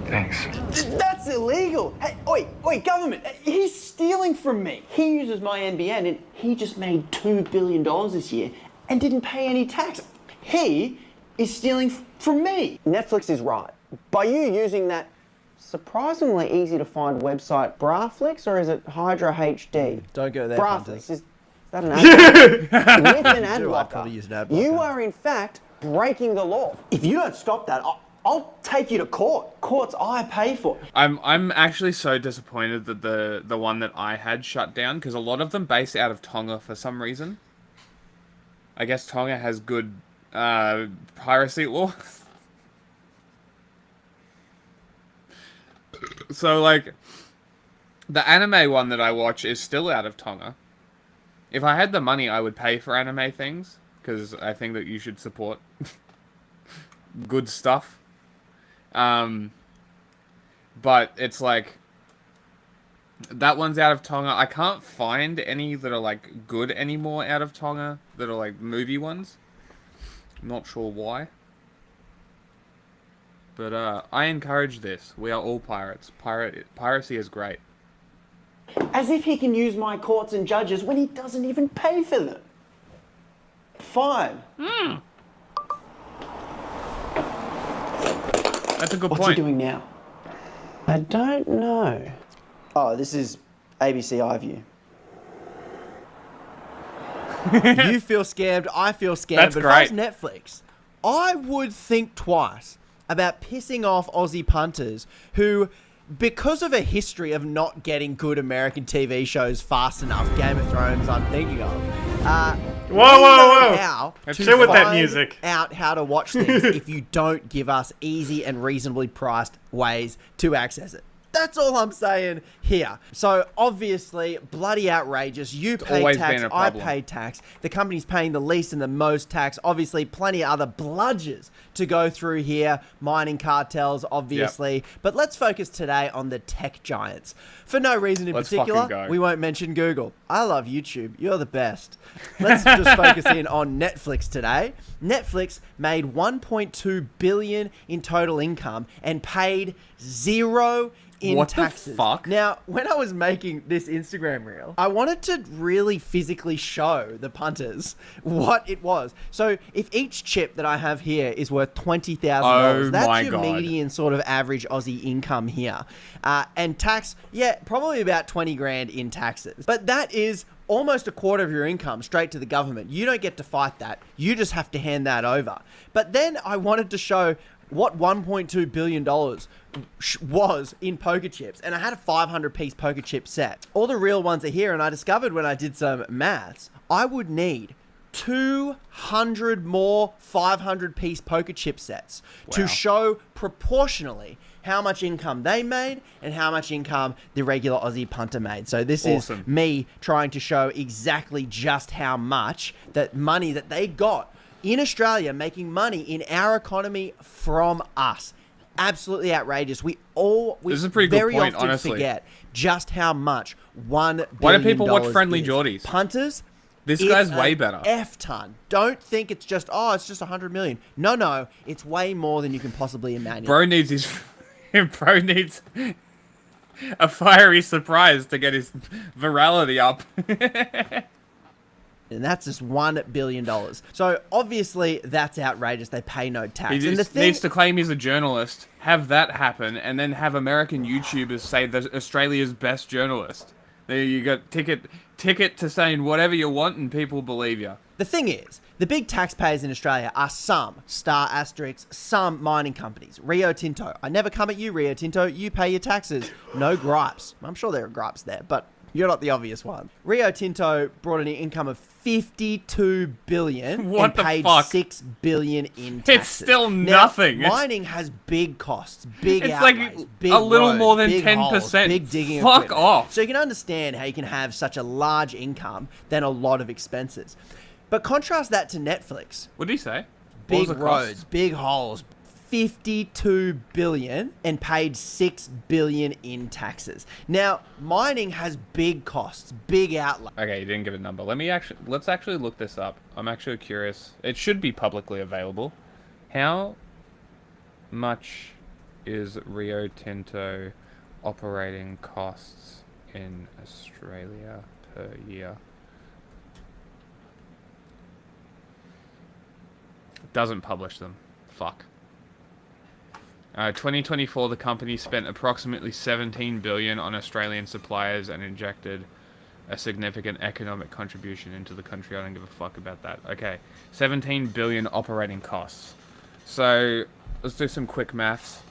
Thanks. That's illegal. Hey, oi, government. He's stealing from me. He uses my NBN and he just made $2 billion this year and didn't pay any tax. He is stealing from me. Netflix is right. By you using that surprisingly easy to find website, Braflix, or is it Hydra HD? Don't go there, Braflix. Is that an ad? With an ad blocker, you are in fact breaking the law. If you don't stop that, I'll take you to court. Courts I pay for. I'm actually so disappointed that the one that I had shut down, because a lot of them base out of Tonga for some reason. I guess Tonga has good piracy law. So like the anime one that I watch is still out of Tonga. If I had the money, I would pay for anime things, because I think that you should support good stuff. But it's like that one's out of Tonga. I can't find any that are like good anymore out of Tonga that are like movie ones. I'm not sure why. But I encourage this. We are all pirates. Piracy is great. As if he can use my courts and judges when he doesn't even pay for them. Fine. That's a good point. What's he doing now? I don't know. Oh, this is ABC iView. You feel scammed, I feel scammed. That's but great. If I was Netflix, I would think twice about pissing off Aussie punters who, because of a history of not getting good American TV shows fast enough, Game of Thrones I'm thinking of, whoa. How Let's to with that find music. out how to watch things if you don't give us easy and reasonably priced ways to access it. That's all I'm saying here. So obviously, bloody outrageous. You pay tax, I pay tax. The company's paying the least and the most tax. Obviously, plenty of other bludgers to go through here. Mining cartels, obviously. Yep. But let's focus today on the tech giants. For no reason in particular, we won't mention Google. I love YouTube. You're the best. Let's just focus in on Netflix today. Netflix made $1.2 billion in total income and paid $0 in taxes. The fuck? Now, when I was making this Instagram reel, I wanted to really physically show the punters what it was. So if each chip that I have here is worth $20,000, that's your median sort of average Aussie income here. And tax, yeah, probably about 20 grand in taxes. But that is almost a quarter of your income straight to the government. You don't get to fight that. You just have to hand that over. But then I wanted to show what $1.2 billion was in poker chips. And I had a 500-piece poker chip set. All the real ones are here, and I discovered when I did some maths, I would need 200 more 500-piece poker chip sets to show proportionally how much income they made and how much income the regular Aussie punter made. So this is me trying to show exactly just how much that money that they got in Australia, making money in our economy from us. Absolutely outrageous. We this is a pretty very good point, often honestly. forget just how much $1 billion Why do people watch Friendly is. Geordies? Punters, this guy's way better. F-ton. Don't think it's just, it's just 100 million. No, it's way more than you can possibly imagine. Bro needs a fiery surprise to get his virality up. And that's just $1 billion. So obviously that's outrageous. They pay no tax. He just needs to claim he's a journalist, have that happen, and then have American YouTubers say that Australia's best journalist. There you go. Ticket to saying whatever you want and people believe you. The thing is, the big taxpayers in Australia are some some mining companies. Rio Tinto. I never come at you, Rio Tinto. You pay your taxes. No gripes. I'm sure there are gripes there, but you're not the obvious one. Rio Tinto brought in an income of $52 billion and paid $6 billion in taxes. It's still nothing. Now, mining has big costs, big it's outlays, like big a little roads, more than big 10%. holes, big digging Fuck equipment. off. So you can understand how you can have such a large income than a lot of expenses. But contrast that to Netflix. What did he say? Big roads, big holes, $52 billion and paid $6 billion in taxes. Now, mining has big costs, big outlay. Okay, you didn't give a number. Let's actually look this up. I'm actually curious. It should be publicly available. How much is Rio Tinto operating costs in Australia per year? Doesn't publish them. Fuck. 2024, the company spent approximately $17 billion on Australian suppliers and injected a significant economic contribution into the country. I don't give a fuck about that. Okay, 17 billion operating costs. So let's do some quick maths.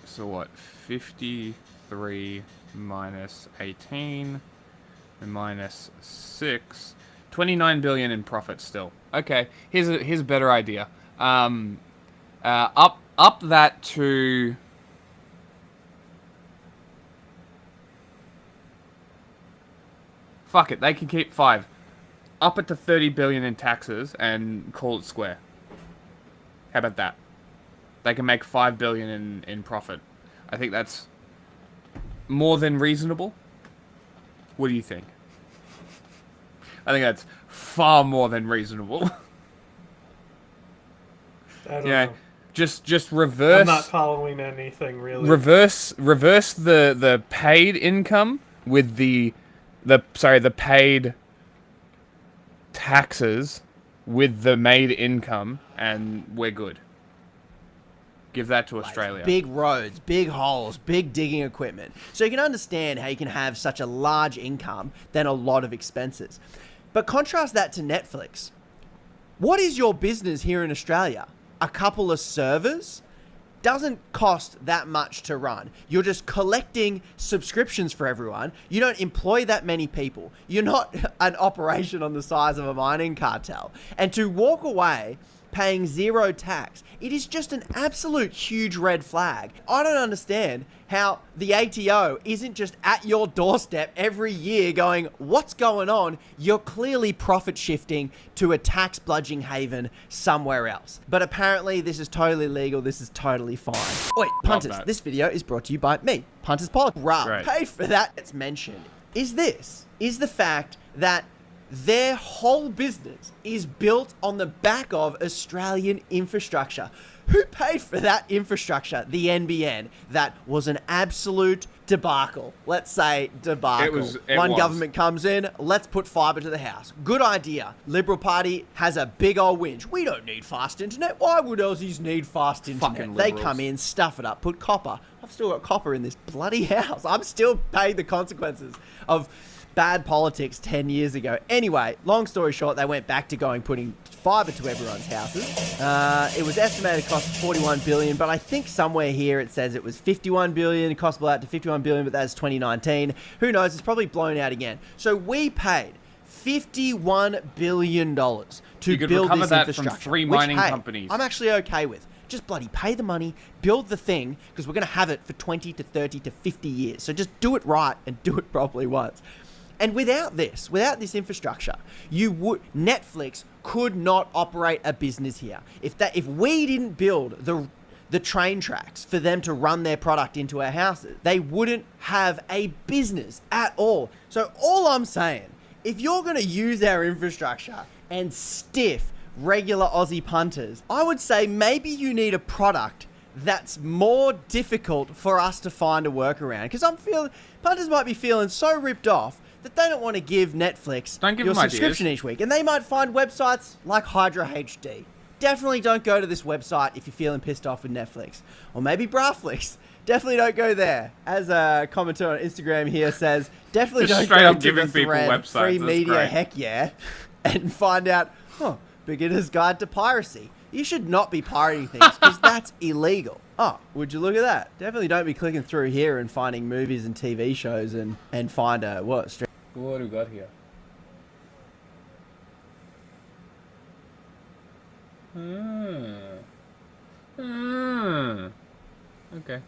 So what? 53 minus 18 and minus 6. 29 billion in profit still. Okay, here's a better idea. Up that to fuck it, they can keep 5. Up it to 30 billion in taxes and call it square. How about that? They can make 5 billion in profit. I think that's more than reasonable. What do you think? I think that's far more than reasonable. I don't know. Just reverse. I'm not following anything really. Reverse the paid income with the paid taxes with the made income, and we're good. Give that to Australia. Big roads, big holes, big digging equipment. So you can understand how you can have such a large income than a lot of expenses. But contrast that to Netflix. What is your business here in Australia? A couple of servers? Doesn't cost that much to run. You're just collecting subscriptions for everyone. You don't employ that many people. You're not an operation on the size of a mining cartel. And to walk away paying zero tax. It is just an absolute huge red flag. I don't understand how the ATO isn't just at your doorstep every year going, what's going on? You're clearly profit shifting to a tax bludging haven somewhere else. But apparently this is totally legal. This is totally fine. Wait, punters, this video is brought to you by me, Punters Politics. Paid for that. It's mentioned. Is the fact that their whole business is built on the back of Australian infrastructure. Who paid for that infrastructure? The NBN. That was an absolute debacle. Let's say debacle. One government comes in, let's put fibre to the house. Good idea. Liberal Party has a big old whinge. We don't need fast internet. Why would Aussies need fast internet? They come in, stuff it up, put copper. I've still got copper in this bloody house. I'm still paying the consequences of bad politics 10 years ago. Anyway, long story short, they went back to putting fibre to everyone's houses. It was estimated to cost $41 billion, but I think somewhere here it says it was $51 billion, cost out to $51 billion, but that's 2019. Who knows? It's probably blown out again. So we paid $51 billion to build this infrastructure. From 3 mining companies. I'm actually okay with. Just bloody pay the money, build the thing, because we're going to have it for 20 to 30 to 50 years. So just do it right and do it properly once. And without this infrastructure, Netflix could not operate a business here. If we didn't build the train tracks for them to run their product into our houses, they wouldn't have a business at all. So all I'm saying, if you're going to use our infrastructure and stiff regular Aussie punters, I would say maybe you need a product that's more difficult for us to find a workaround. Because punters might be feeling so ripped off that they don't want to give Netflix your subscription each week. And they might find websites like Hydra HD. Definitely don't go to this website if you're feeling pissed off with Netflix. Or maybe Braflix. Definitely don't go there. As a commenter on Instagram here says, definitely don't go to the thread Free Media Heck Yeah and find out, beginner's guide to piracy. You should not be pirating things because that's illegal. Oh, would you look at that? Definitely don't be clicking through here and finding movies and TV shows and find what do we got here? Okay.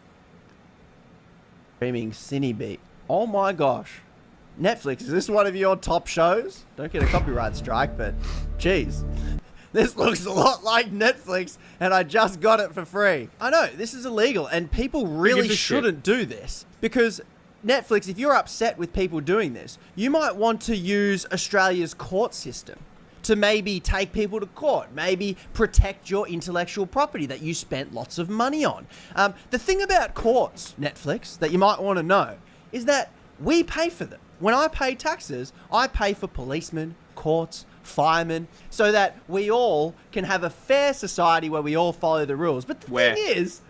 Streaming Cinebeat. Oh my gosh. Netflix, is this one of your top shows? Don't get a copyright strike, but geez. This looks a lot like Netflix, and I just got it for free. I know, this is illegal, and people really shouldn't do this. Because Netflix, if you're upset with people doing this, you might want to use Australia's court system to maybe take people to court, maybe protect your intellectual property that you spent lots of money on. The thing about courts, Netflix, that you might want to know, is that we pay for them. When I pay taxes, I pay for policemen, courts, firemen, so that we all can have a fair society where we all follow the rules. But the thing is,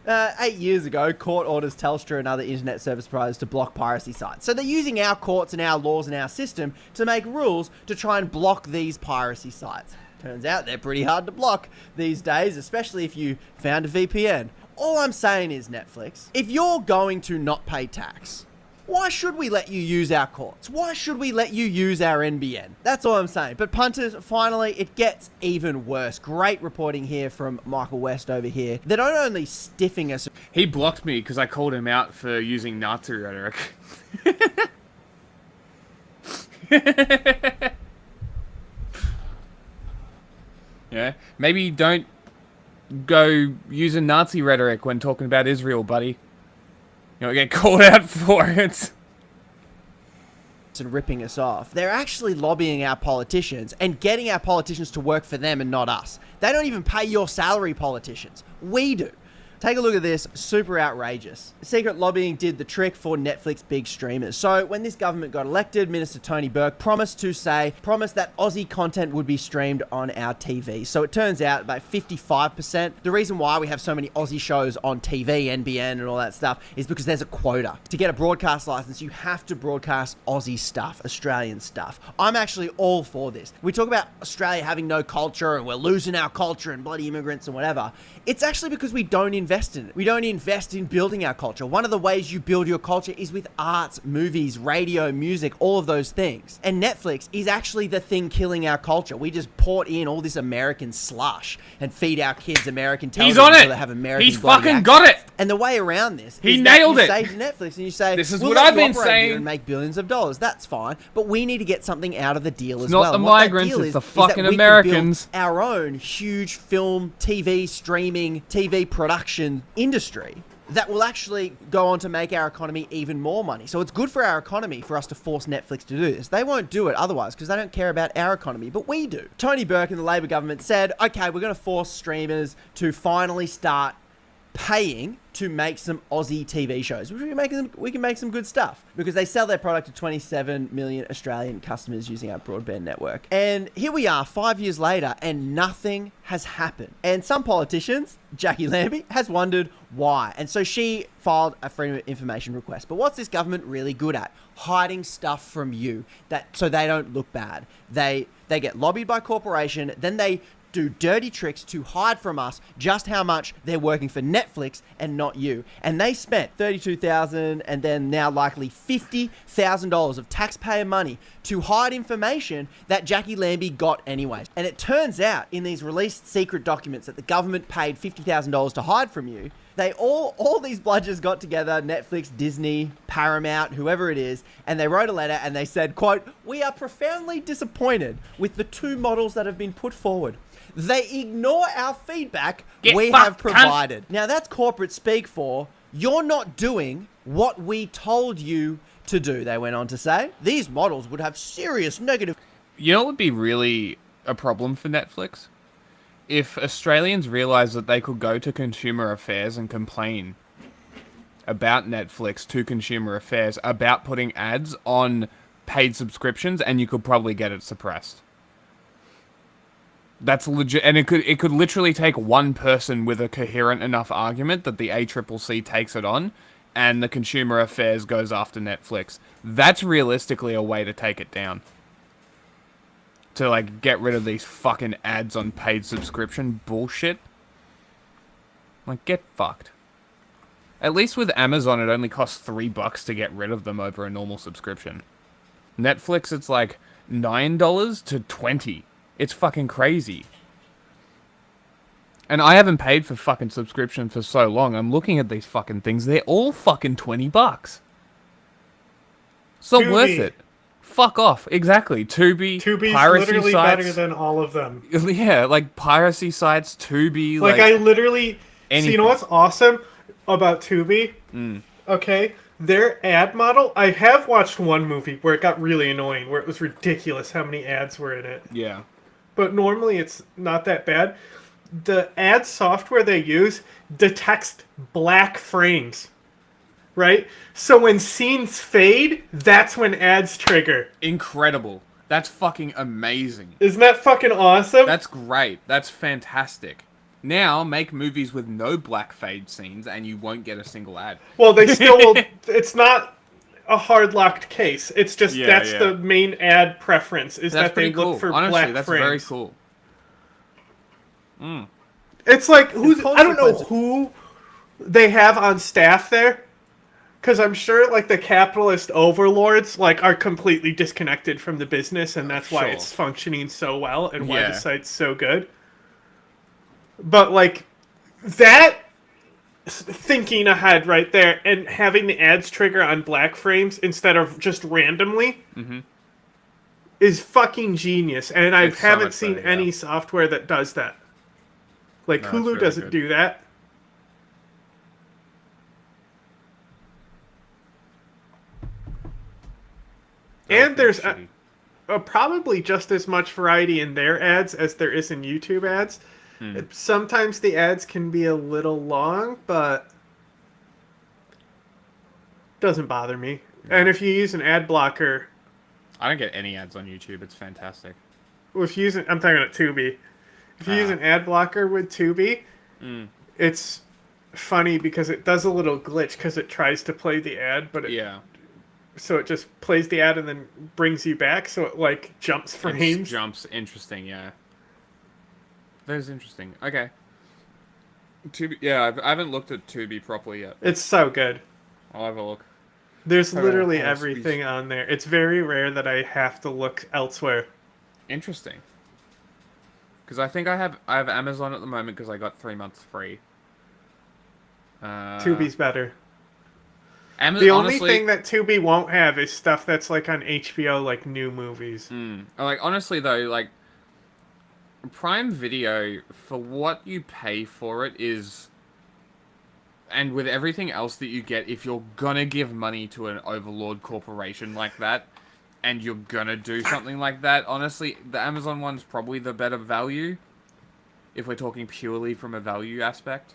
8 years ago, court orders Telstra and other internet service providers to block piracy sites. So they're using our courts and our laws and our system to make rules to try and block these piracy sites. Turns out they're pretty hard to block these days, especially if you found a VPN. All I'm saying is, Netflix, if you're going to not pay tax, why should we let you use our courts? Why should we let you use our NBN? That's all I'm saying. But punters, finally, it gets even worse. Great reporting here from Michael West over here. They're not only stiffing us. He blocked me because I called him out for using Nazi rhetoric. Yeah, maybe don't go using Nazi rhetoric when talking about Israel, buddy. You know, get called out for it. And ripping us off. They're actually lobbying our politicians and getting our politicians to work for them and not us. They don't even pay your salary, politicians. We do. Take a look at this. Super outrageous. Secret lobbying did the trick for Netflix big streamers. So when this government got elected, Minister Tony Burke promised that Aussie content would be streamed on our TV. So it turns out about 55%. The reason why we have so many Aussie shows on TV, NBN and all that stuff is because there's a quota. To get a broadcast license, you have to broadcast Aussie stuff, Australian stuff. I'm actually all for this. We talk about Australia having no culture and we're losing our culture and bloody immigrants and whatever. It's actually because we don't invest invest in it. We don't invest in building our culture. One of the ways you build your culture is with arts, movies, radio, music, all of those things. And Netflix is actually the thing killing our culture. We just port in all this American slush and feed our kids American television. He's on it. So they have American He's fucking got it. And the way around this, he nailed it. You say to Netflix and you say, "This is we'll what let I've you been operate saying." here and make billions of dollars. That's fine, but we need to get something out of the deal as not well. the And what that migrants, deal it's is, the is that fucking we can Americans. build our own huge film, TV streaming, TV production industry that will actually go on to make our economy even more money. So it's good for our economy for us to force Netflix to do this. They won't do it otherwise because they don't care about our economy, but we do. Tony Burke and the Labor government said, okay, we're going to force streamers to finally start paying to make some Aussie TV shows, which we can make some good stuff because they sell their product to 27 million Australian customers using our broadband network. And here we are 5 years later and nothing has happened. And some politicians, Jackie Lambie, has wondered why. And so she filed a Freedom of Information request. But what's this government really good at? Hiding stuff from you so they don't look bad. They get lobbied by corporation, then they do dirty tricks to hide from us just how much they're working for Netflix and not you. And they spent $32,000 and then now likely $50,000 of taxpayer money to hide information that Jackie Lambie got anyways. And it turns out in these released secret documents that the government paid $50,000 to hide from you, they all these bludgers got together, Netflix, Disney, Paramount, whoever it is, and they wrote a letter and they said, quote, "We are profoundly disappointed with the two models that have been put forward. They ignore our feedback we have provided." Now that's corporate speak for, you're not doing what we told you to do, they went on to say. These models would have serious negative... You know what would be really a problem for Netflix? If Australians realised that they could go to Consumer Affairs and complain about Netflix to Consumer Affairs about putting ads on paid subscriptions, and you could probably get it suppressed. That's legit, and it could literally take one person with a coherent enough argument that the ACCC takes it on, and the Consumer Affairs goes after Netflix. That's realistically a way to take it down. To, like, get rid of these fucking ads on paid subscription bullshit. Like, get fucked. At least with Amazon, it only costs $3 to get rid of them over a normal subscription. Netflix, it's like $9 to $20. It's fucking crazy. And I haven't paid for fucking subscription for so long. I'm looking at these fucking things. They're all fucking $20. It's not worth it. Fuck off. Exactly. Tubi's piracy literally sites. better than all of them. Yeah, like piracy sites, Tubi. Like I literally... anything. So you know what's awesome about Tubi? Okay? Their ad model... I have watched one movie where it got really annoying, where it was ridiculous how many ads were in it. Yeah. But normally it's not that bad. The ad software they use detects black frames. Right? So when scenes fade, that's when ads trigger. Incredible. That's fucking amazing. Isn't that fucking awesome? That's great. That's fantastic. Now, make movies with no black fade scenes and you won't get a single ad. Well, they still will... It's not a hard-locked case. It's just that's the main ad preference, is that they look for Honestly, black that's frames. very cool. It's like, I don't know who they have on staff there. Because I'm sure, like, the capitalist overlords, like, are completely disconnected from the business, and that's why it's functioning so well, and why the site's so good. But, like, that thinking ahead right there, and having the ads trigger on black frames instead of just randomly, is fucking genius. And I haven't seen any software that does that. Like, Hulu really doesn't do that. And there's probably just as much variety in their ads as there is in YouTube ads. Sometimes the ads can be a little long, but doesn't bother me. And if you use an ad blocker... I don't get any ads on YouTube. It's fantastic. If you use I'm talking about Tubi. If you use an ad blocker with Tubi, it's funny because it does a little glitch because it tries to play the ad, but so it just plays the ad and then brings you back, so it, like, jumps frames. Jumps. Interesting, yeah. That is interesting. Okay. Tubi, yeah, I haven't looked at Tubi properly yet. It's so good. I'll have a look. There's literally everything on there. It's very rare that I have to look elsewhere. Interesting. Because I think I have Amazon at the moment because I got 3 months free. Tubi's better. The only thing that Tubi won't have is stuff that's like on HBO, like new movies. Like honestly though, like Prime Video, for what you pay for it is, and with everything else that you get, if you're gonna give money to an overlord corporation like that, and you're gonna do something like that, honestly, the Amazon one's probably the better value, if we're talking purely from a value aspect.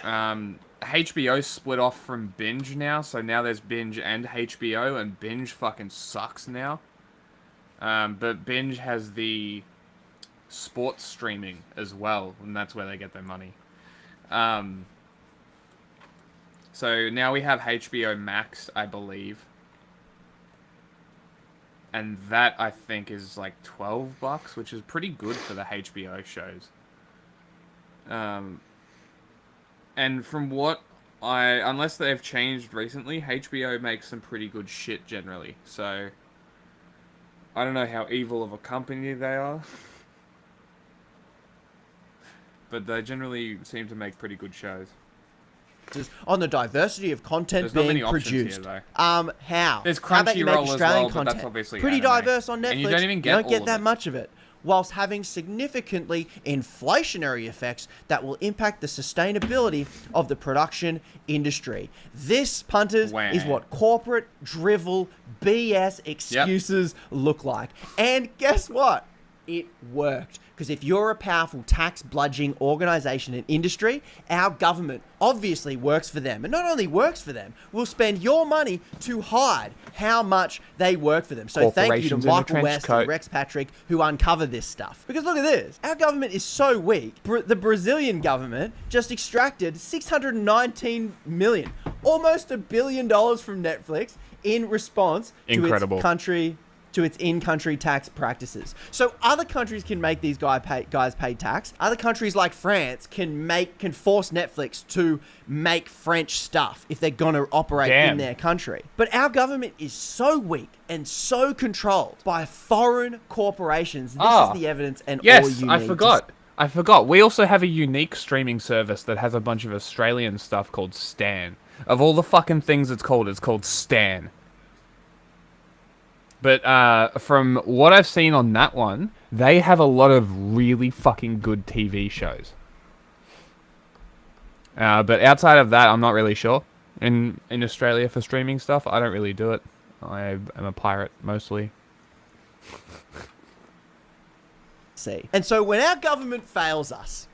HBO split off from Binge now, so now there's Binge and HBO, and Binge fucking sucks now. But Binge has the sports streaming as well, and that's where they get their money. So now we have HBO Max, I believe. And that, I think, is like $12, which is pretty good for the HBO shows. And from what unless they've changed recently, HBO makes some pretty good shit generally. So, I don't know how evil of a company they are. But they generally seem to make pretty good shows. On the diversity of content being produced. Here, how? There's How about you make Crunchyroll Australian as well, content? but that's obviously pretty anime. diverse on Netflix. And you don't even get all of that it. much of it, whilst having significantly inflationary effects that will impact the sustainability of the production industry. This, punters, is what corporate drivel BS excuses look like. And guess what? It worked. Because if you're a powerful tax bludgeoning organization and industry, our government obviously works for them. And not only works for them, will spend your money to hide how much they work for them. So thank you to Michael West and Rex Patrick who uncovered this stuff. Because look at this. Our government is so weak. The Brazilian government just extracted $619 million, almost $1 billion from Netflix in response to its country... to its in-country tax practices. So other countries can make these guys pay tax. Other countries like France can force Netflix to make French stuff if they're gonna operate in their country. But our government is so weak and so controlled by foreign corporations. This is the evidence and all you need. I forgot. We also have a unique streaming service that has a bunch of Australian stuff called Stan. Of all the fucking things it's called Stan. But from what I've seen on that one, they have a lot of really fucking good TV shows. But outside of that, I'm not really sure. In Australia for streaming stuff, I don't really do it. I am a pirate, mostly. And so when our government fails us,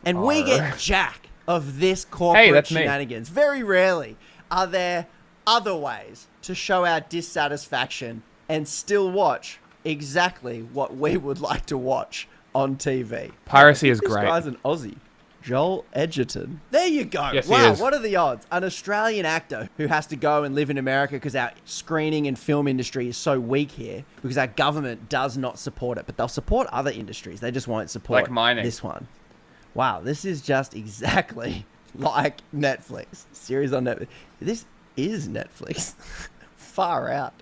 and we get jack of this corporate shenanigans, very rarely are there other ways to show our dissatisfaction and still watch exactly what we would like to watch on TV. Piracy is great. This guy's an Aussie. Joel Edgerton. There you go. Yes, wow, what are the odds? An Australian actor who has to go and live in America because our screening and film industry is so weak here because our government does not support it. But they'll support other industries. They just won't support this one. Wow, this is just exactly like Netflix. Series on Netflix. This is Netflix. Far out.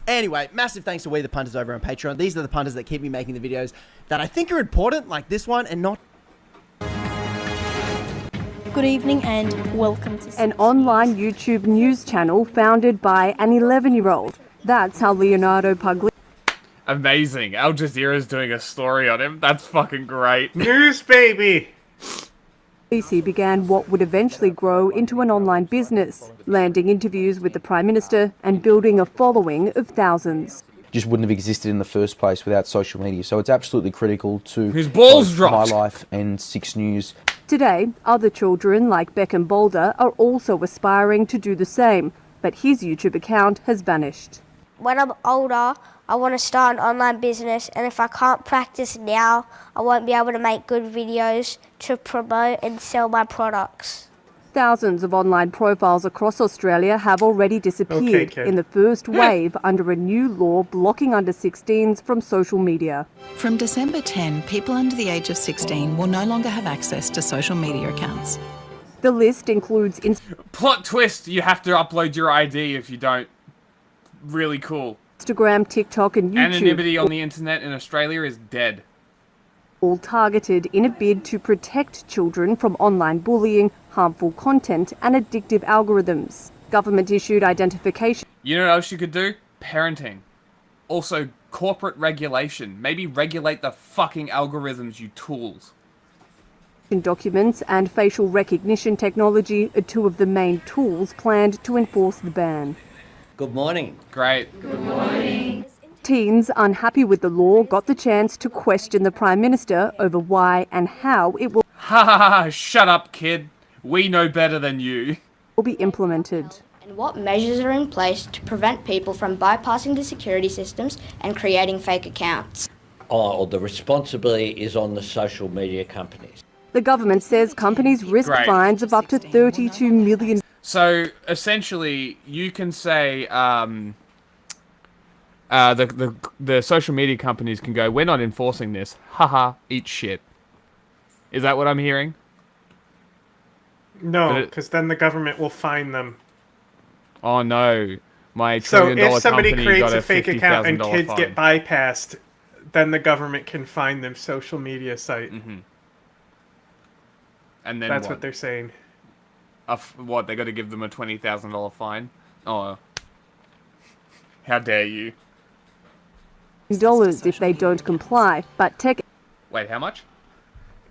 Anyway, massive thanks to We the Punters over on Patreon. These are the punters that keep me making the videos that I think are important, like this one, and not... Good evening and welcome to an online YouTube news channel founded by an 11-year-old. That's how Leonardo Pugliese... Amazing. Al Jazeera's doing a story on him. That's fucking great. News, baby! He began what would eventually grow into an online business, landing interviews with the Prime Minister and building a following of thousands. Just wouldn't have existed in the first place without social media. So it's absolutely critical to his balls dropped. My Life and 6 News. Today, other children like Beckham Boulder are also aspiring to do the same, but his YouTube account has vanished. When I'm older, I want to start an online business, and if I can't practice now, I won't be able to make good videos to promote and sell my products. Thousands of online profiles across Australia have already disappeared in the first wave under a new law blocking under-16s from social media. From December 10, people under the age of 16 will no longer have access to social media accounts. The list includes... Plot twist, you have to upload your ID if you don't. Really cool. Instagram, TikTok and YouTube. Anonymity on the internet in Australia is dead. All targeted in a bid to protect children from online bullying, harmful content and addictive algorithms. Government-issued identification. You know what else you could do? Parenting. Also, corporate regulation. Maybe regulate the fucking algorithms, you tools. Documents and facial recognition technology are two of the main tools planned to enforce the ban. Good morning. Great. Good morning. Teens unhappy with the law got the chance to question the Prime Minister over why and how it will Ha ha ha, shut up, kid. We know better than you. Will be implemented. And what measures are in place to prevent people from bypassing the security systems and creating fake accounts? Oh, the responsibility is on the social media companies. The government says companies risk fines of up to $32 million. So, essentially, you can say, the social media companies can go, we're not enforcing this. Haha, eat shit. Is that what I'm hearing? No, because then the government will fine them. Oh no, my $1 so trillion if somebody company creates got a fake account and kids fine. get bypassed, then the government can fine them social media site. And then that's what they're saying. What, they got to give them a $20,000 fine? Oh, how dare you? Dollars if they don't comply, but tech. Wait, how much?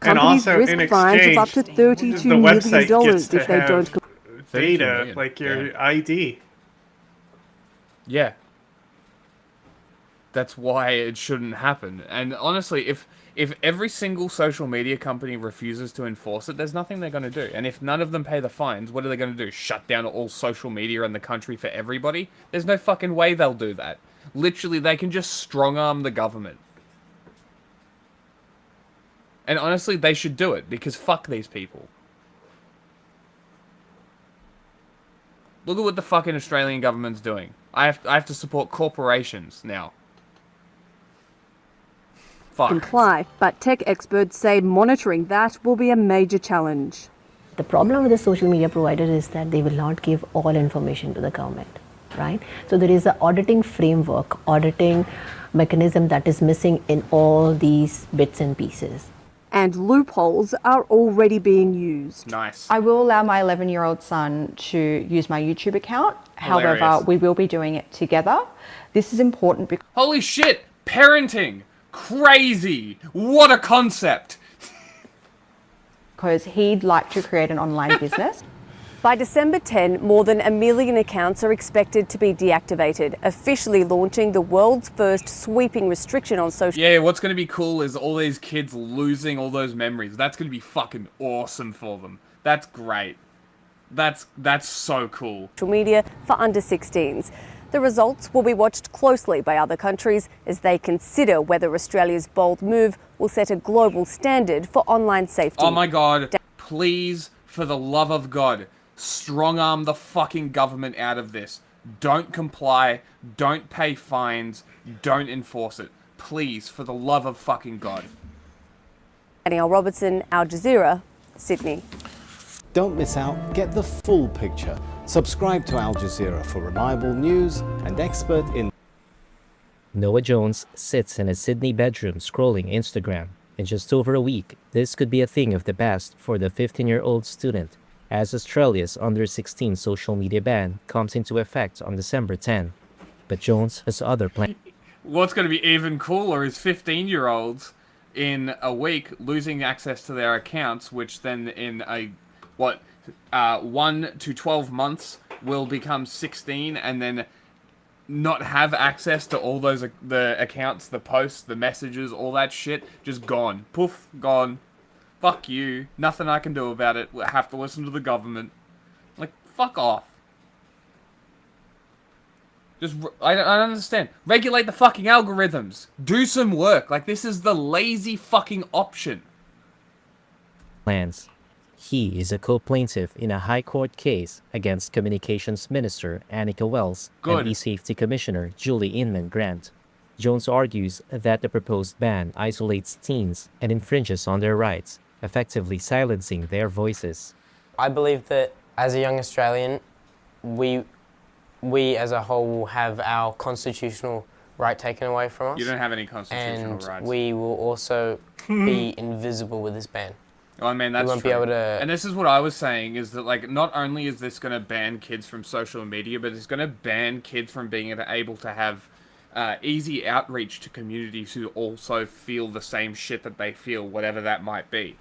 Companies and also, risk fines of up to $32 million if they don't comply. Data like your ID. Yeah. That's why it shouldn't happen. And honestly, if every single social media company refuses to enforce it, there's nothing they're going to do. And if none of them pay the fines, what are they going to do? Shut down all social media in the country for everybody? There's no fucking way they'll do that. Literally, they can just strong-arm the government. And honestly, they should do it, because fuck these people. Look at what the fucking Australian government's doing. I have to support corporations now. Fuck. Comply, but tech experts say monitoring that will be a major challenge. The problem with the social media provider is that they will not give all information to the government, right? So there is an auditing framework, auditing mechanism that is missing in all these bits and pieces. And loopholes are already being used. Nice. I will allow my 11-year-old son to use my YouTube account. Hilarious. However, we will be doing it together. This is important because... Holy shit! Parenting! Crazy! What a concept! Because he'd like to create an online business. By December 10, more than 1 million accounts are expected to be deactivated, officially launching the world's first sweeping restriction on social... Yeah, what's going to be cool is all these kids losing all those memories. That's going to be fucking awesome for them. That's great. That's so cool. ...social media for under-16s. The results will be watched closely by other countries as they consider whether Australia's bold move will set a global standard for online safety. Oh my god, please, for the love of God, strong-arm the fucking government out of this. Don't comply, don't pay fines, don't enforce it. Please, for the love of fucking God. Danielle Robertson, Al Jazeera, Sydney. Don't miss out, get the full picture. Subscribe to Al Jazeera for reliable news and expert in... Noah Jones sits in a Sydney bedroom scrolling Instagram. In just over a week, this could be a thing of the past for the 15-year-old student, as Australia's under-16 social media ban comes into effect on December 10. But Jones has other plans. What's going to be even cooler is 15-year-olds in a week losing access to their accounts, which then in a... 1 to 12 months will become 16 and then not have access to all those the accounts, the posts, the messages, all that shit. Just gone. Poof, gone. Fuck you. Nothing I can do about it. I have to listen to the government. Like, fuck off. I don't understand. Regulate the fucking algorithms. Do some work. Like, this is the lazy fucking option. Plans. He is a co-plaintiff in a high court case against Communications Minister Annika Wells and eSafety Commissioner Julie Inman Grant. Jones argues that the proposed ban isolates teens and infringes on their rights, effectively silencing their voices. I believe that as a young Australian, we as a whole will have our constitutional right taken away from us. You don't have any constitutional rights. And we will also be invisible with this ban. Well, I mean, that's we won't true. Be able to... And this is what I was saying, is that, like, not only is this going to ban kids from social media, but it's going to ban kids from being able to have easy outreach to communities who also feel the same shit that they feel, whatever that might be,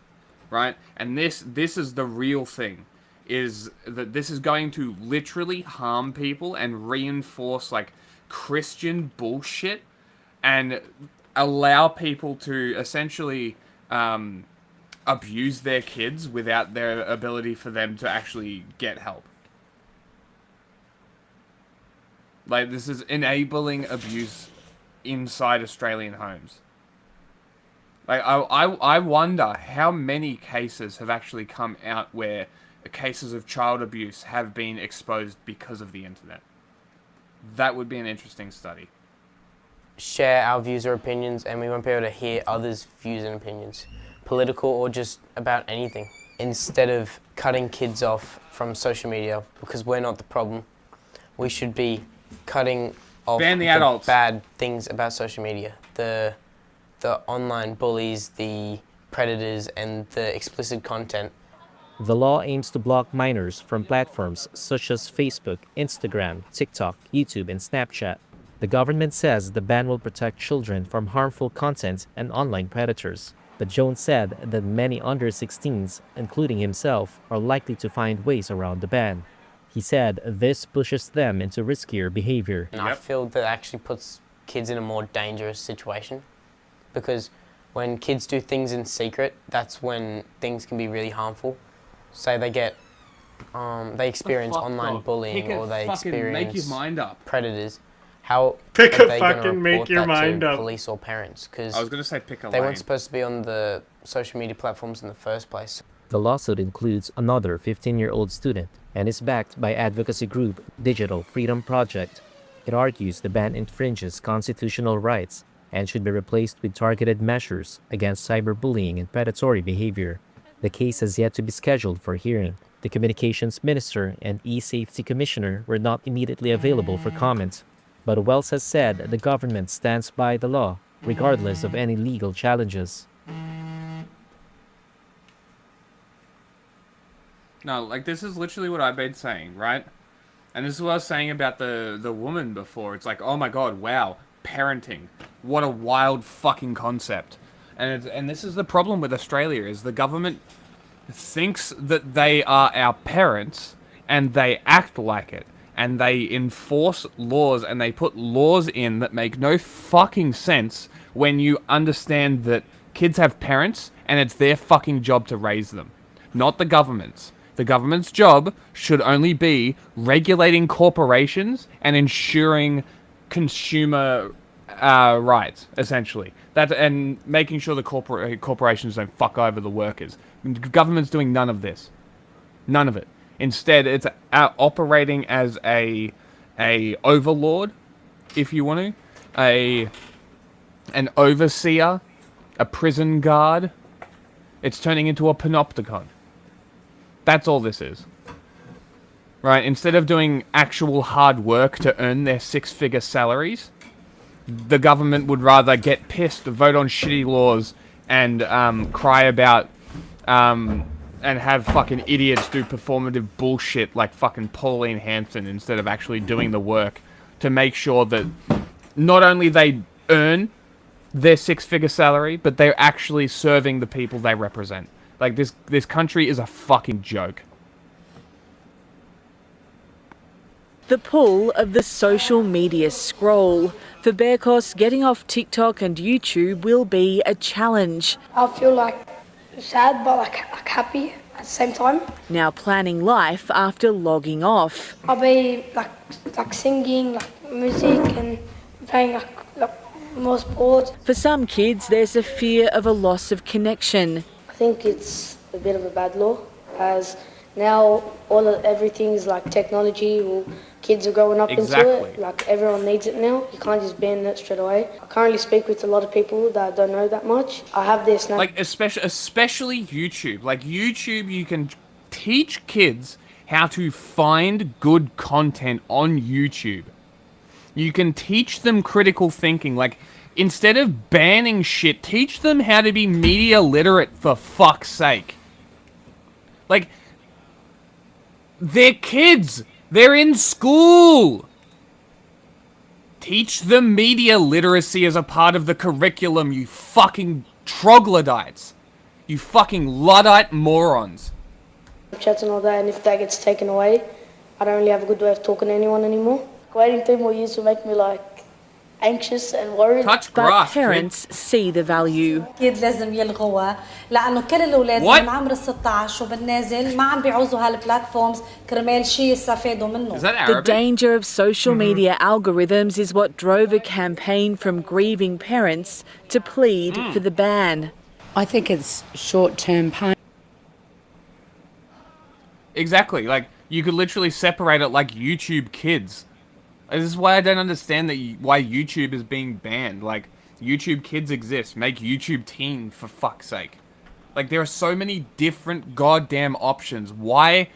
right? And this is the real thing, is that this is going to literally harm people and reinforce, like, Christian bullshit and allow people to essentially abuse their kids without their ability for them to actually get help. Like, this is enabling abuse inside Australian homes. Like, I wonder how many cases have actually come out where cases of child abuse have been exposed because of the internet. That would be an interesting study. Share our views or opinions, and we won't be able to hear others' views and opinions, political or just about anything. Instead of cutting kids off from social media, because we're not the problem, we should be cutting off ban the adults. Bad things about social media. The online bullies, the predators, and the explicit content. The law aims to block minors from platforms such as Facebook, Instagram, TikTok, YouTube, and Snapchat. The government says the ban will protect children from harmful content and online predators. But Jones said that many under 16s, including himself, are likely to find ways around the ban. He said this pushes them into riskier behavior. And I feel that actually puts kids in a more dangerous situation, because when kids do things in secret, that's when things can be really harmful. Say they get, they experience online bullying, or they experience make your mind up. Predators. How pick are a they fucking make your mind to up. Police or parents? Because I was gonna say pick a they lane. weren't supposed to be on the social media platforms in the first place. The lawsuit includes another 15-year-old student and is backed by advocacy group Digital Freedom Project. It argues the ban infringes constitutional rights and should be replaced with targeted measures against cyberbullying and predatory behavior. The case has yet to be scheduled for hearing. The Communications Minister and eSafety Commissioner were not immediately available for comment, but Wells has said the government stands by the law, regardless of any legal challenges. No, like, this is literally what I've been saying, right? And this is what I was saying about the woman before. It's like, oh my god, wow, parenting. What a wild fucking concept. And this is the problem with Australia, is the government thinks that they are our parents, and they act like it. And they enforce laws, and they put laws in that make no fucking sense when you understand that kids have parents, and it's their fucking job to raise them, not the government's. The government's job should only be regulating corporations and ensuring consumer rights, essentially. And making sure the corporations don't fuck over the workers. The government's doing none of this. None of it. Instead, it's operating as a overlord, if you want to, an overseer, a prison guard. It's turning into a panopticon. That's all this is. Right? Instead of doing actual hard work to earn their six-figure salaries, the government would rather get pissed, vote on shitty laws, and cry about and have fucking idiots do performative bullshit like fucking Pauline Hanson, instead of actually doing the work to make sure that not only they earn their six-figure salary, but they're actually serving the people they represent. Like, this country is a fucking joke. The pull of the social media scroll. For Bearcos, getting off TikTok and YouTube will be a challenge. I feel like sad but like happy at the same time. Now planning life after logging off. I'll be like singing, like music, and playing like more sports. For some kids, there's a fear of a loss of connection. I think it's a bit of a bad law, as now everything's like technology. Kids are growing up into it. Like everyone needs it now. You can't just ban it straight away. I currently speak with a lot of people that don't know that much. I have this now. Like especially YouTube. Like YouTube, you can teach kids how to find good content on YouTube. You can teach them critical thinking. Like, instead of banning shit, teach them how to be media literate, for fuck's sake. Like, they're kids. They're in school. Teach them media literacy as a part of the curriculum, you fucking troglodytes. You fucking Luddite morons. Chats and all that, and if that gets taken away, I don't really have a good way of talking to anyone anymore. Waiting 3 more years will make me like anxious and worried. Touch but grass, parents see the value. أكيد لازم يلغوها لأنه كل الأولاد من عمر 16 وبالنازل ما عم بيعوزوا هالبلاتفورمز كرمال شيء يستفادوا منه. The danger of social media algorithms is what drove a campaign from grieving parents to plead for the ban. I think it's short-term pain. Exactly, like, you could literally separate it like YouTube Kids. This is why I don't understand why YouTube is being banned. Like, YouTube Kids exist. Make YouTube Teen, for fuck's sake. Like, there are so many different goddamn options. Why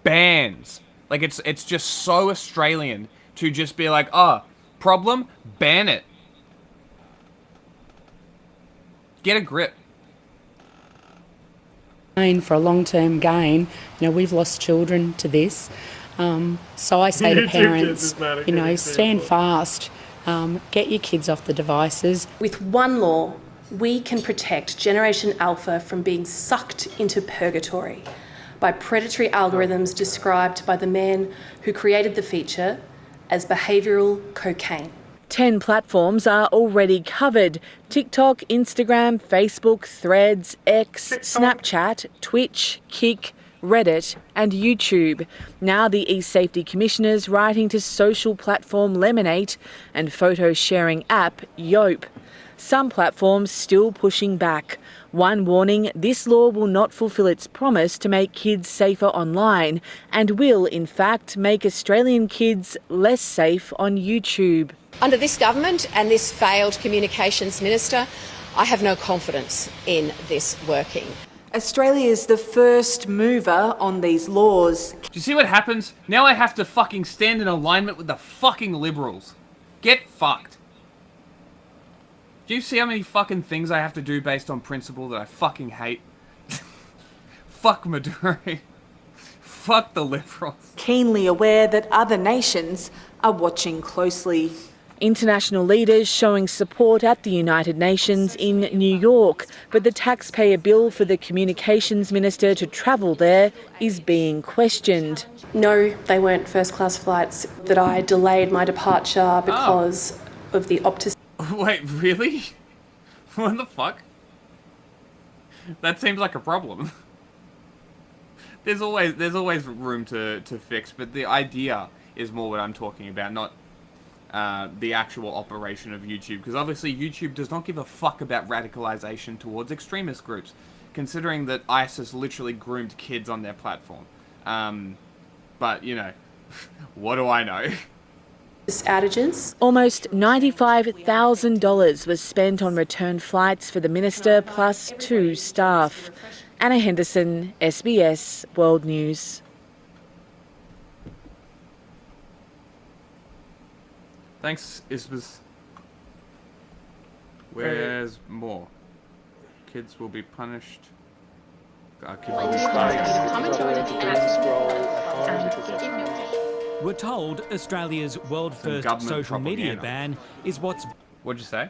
bans? Like, it's just so Australian to just be like, problem? Ban it. Get a grip. For a long-term gain, we've lost children to this. So I say to parents, stand fast, get your kids off the devices. With one law, we can protect Generation Alpha from being sucked into purgatory by predatory algorithms described by the man who created the feature as behavioural cocaine. 10 platforms are already covered: TikTok, Instagram, Facebook, Threads, X, Snapchat, Twitch, Kick, Reddit and YouTube. Now the eSafety Commissioner's writing to social platform Lemonade and photo sharing app Yope. Some platforms still pushing back. One warning, this law will not fulfil its promise to make kids safer online and will, in fact, make Australian kids less safe on YouTube. Under this government and this failed communications minister, I have no confidence in this working. Australia is the first mover on these laws. Do you see what happens? Now I have to fucking stand in alignment with the fucking Liberals. Get fucked. Do you see how many fucking things I have to do based on principle that I fucking hate? Fuck Maduro. Fuck the Liberals. Keenly aware that other nations are watching closely. International leaders showing support at the United Nations in New York, but the taxpayer bill for the communications minister to travel there is being questioned. No, they weren't first-class flights, that I delayed my departure because of the Optus. Wait, really? What the fuck? That seems like a problem. There's always room to fix, but the idea is more what I'm talking about, not the actual operation of YouTube, because obviously YouTube does not give a fuck about radicalization towards extremist groups, considering that ISIS literally groomed kids on their platform. But, what do I know? Outages. Almost $95,000 was spent on return flights for the minister plus 2 staff. Anna Henderson, SBS World News. Thanks, Isbis. Where's more? Kids will be punished. Kids will be We're told Australia's world first social media ban is what's... What'd you say?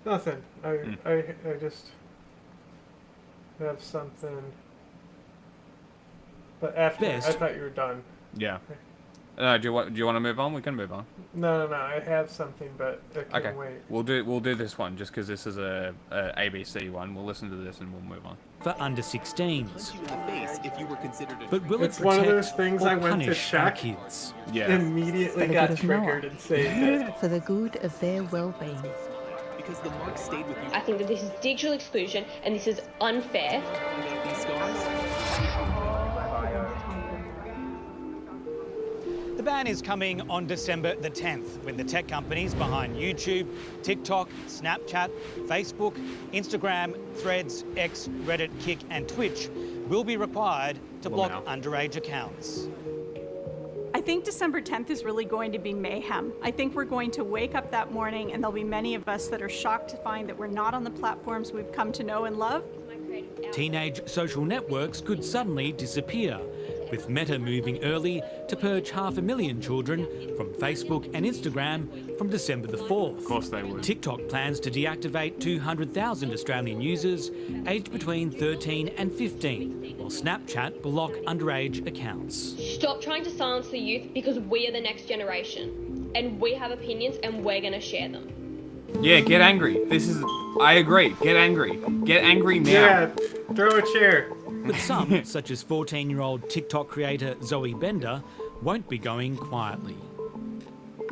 Nothing. I just have something. But after, I thought you were done. Yeah. Do you want to move on? We can move on. No. I have something, but I can't wait. We'll do this one just because this is a ABC one. We'll listen to this and we'll move on. For under 16s. But will it's it one of protect those things or I went to punish our check. kids? Yeah. Immediately got triggered and saved it. For the good of their well-being. Because the mark stayed with you. I think that this is digital exclusion and this is unfair. These scars. The ban is coming on December the 10th, when the tech companies behind YouTube, TikTok, Snapchat, Facebook, Instagram, Threads, X, Reddit, Kik and Twitch will be required to block underage accounts. I think December 10th is really going to be mayhem. I think we're going to wake up that morning and there'll be many of us that are shocked to find that we're not on the platforms we've come to know and love. Teenage social networks could suddenly disappear, with Meta moving early to purge 500,000 children from Facebook and Instagram from December the 4th. Of course they would. TikTok plans to deactivate 200,000 Australian users aged between 13 and 15, while Snapchat block underage accounts. Stop trying to silence the youth, because we are the next generation and we have opinions and we're going to share them. Yeah, get angry. I agree. Get angry. Get angry now. Yeah, throw a chair. But some, such as 14-year-old TikTok creator Zoe Bender, won't be going quietly.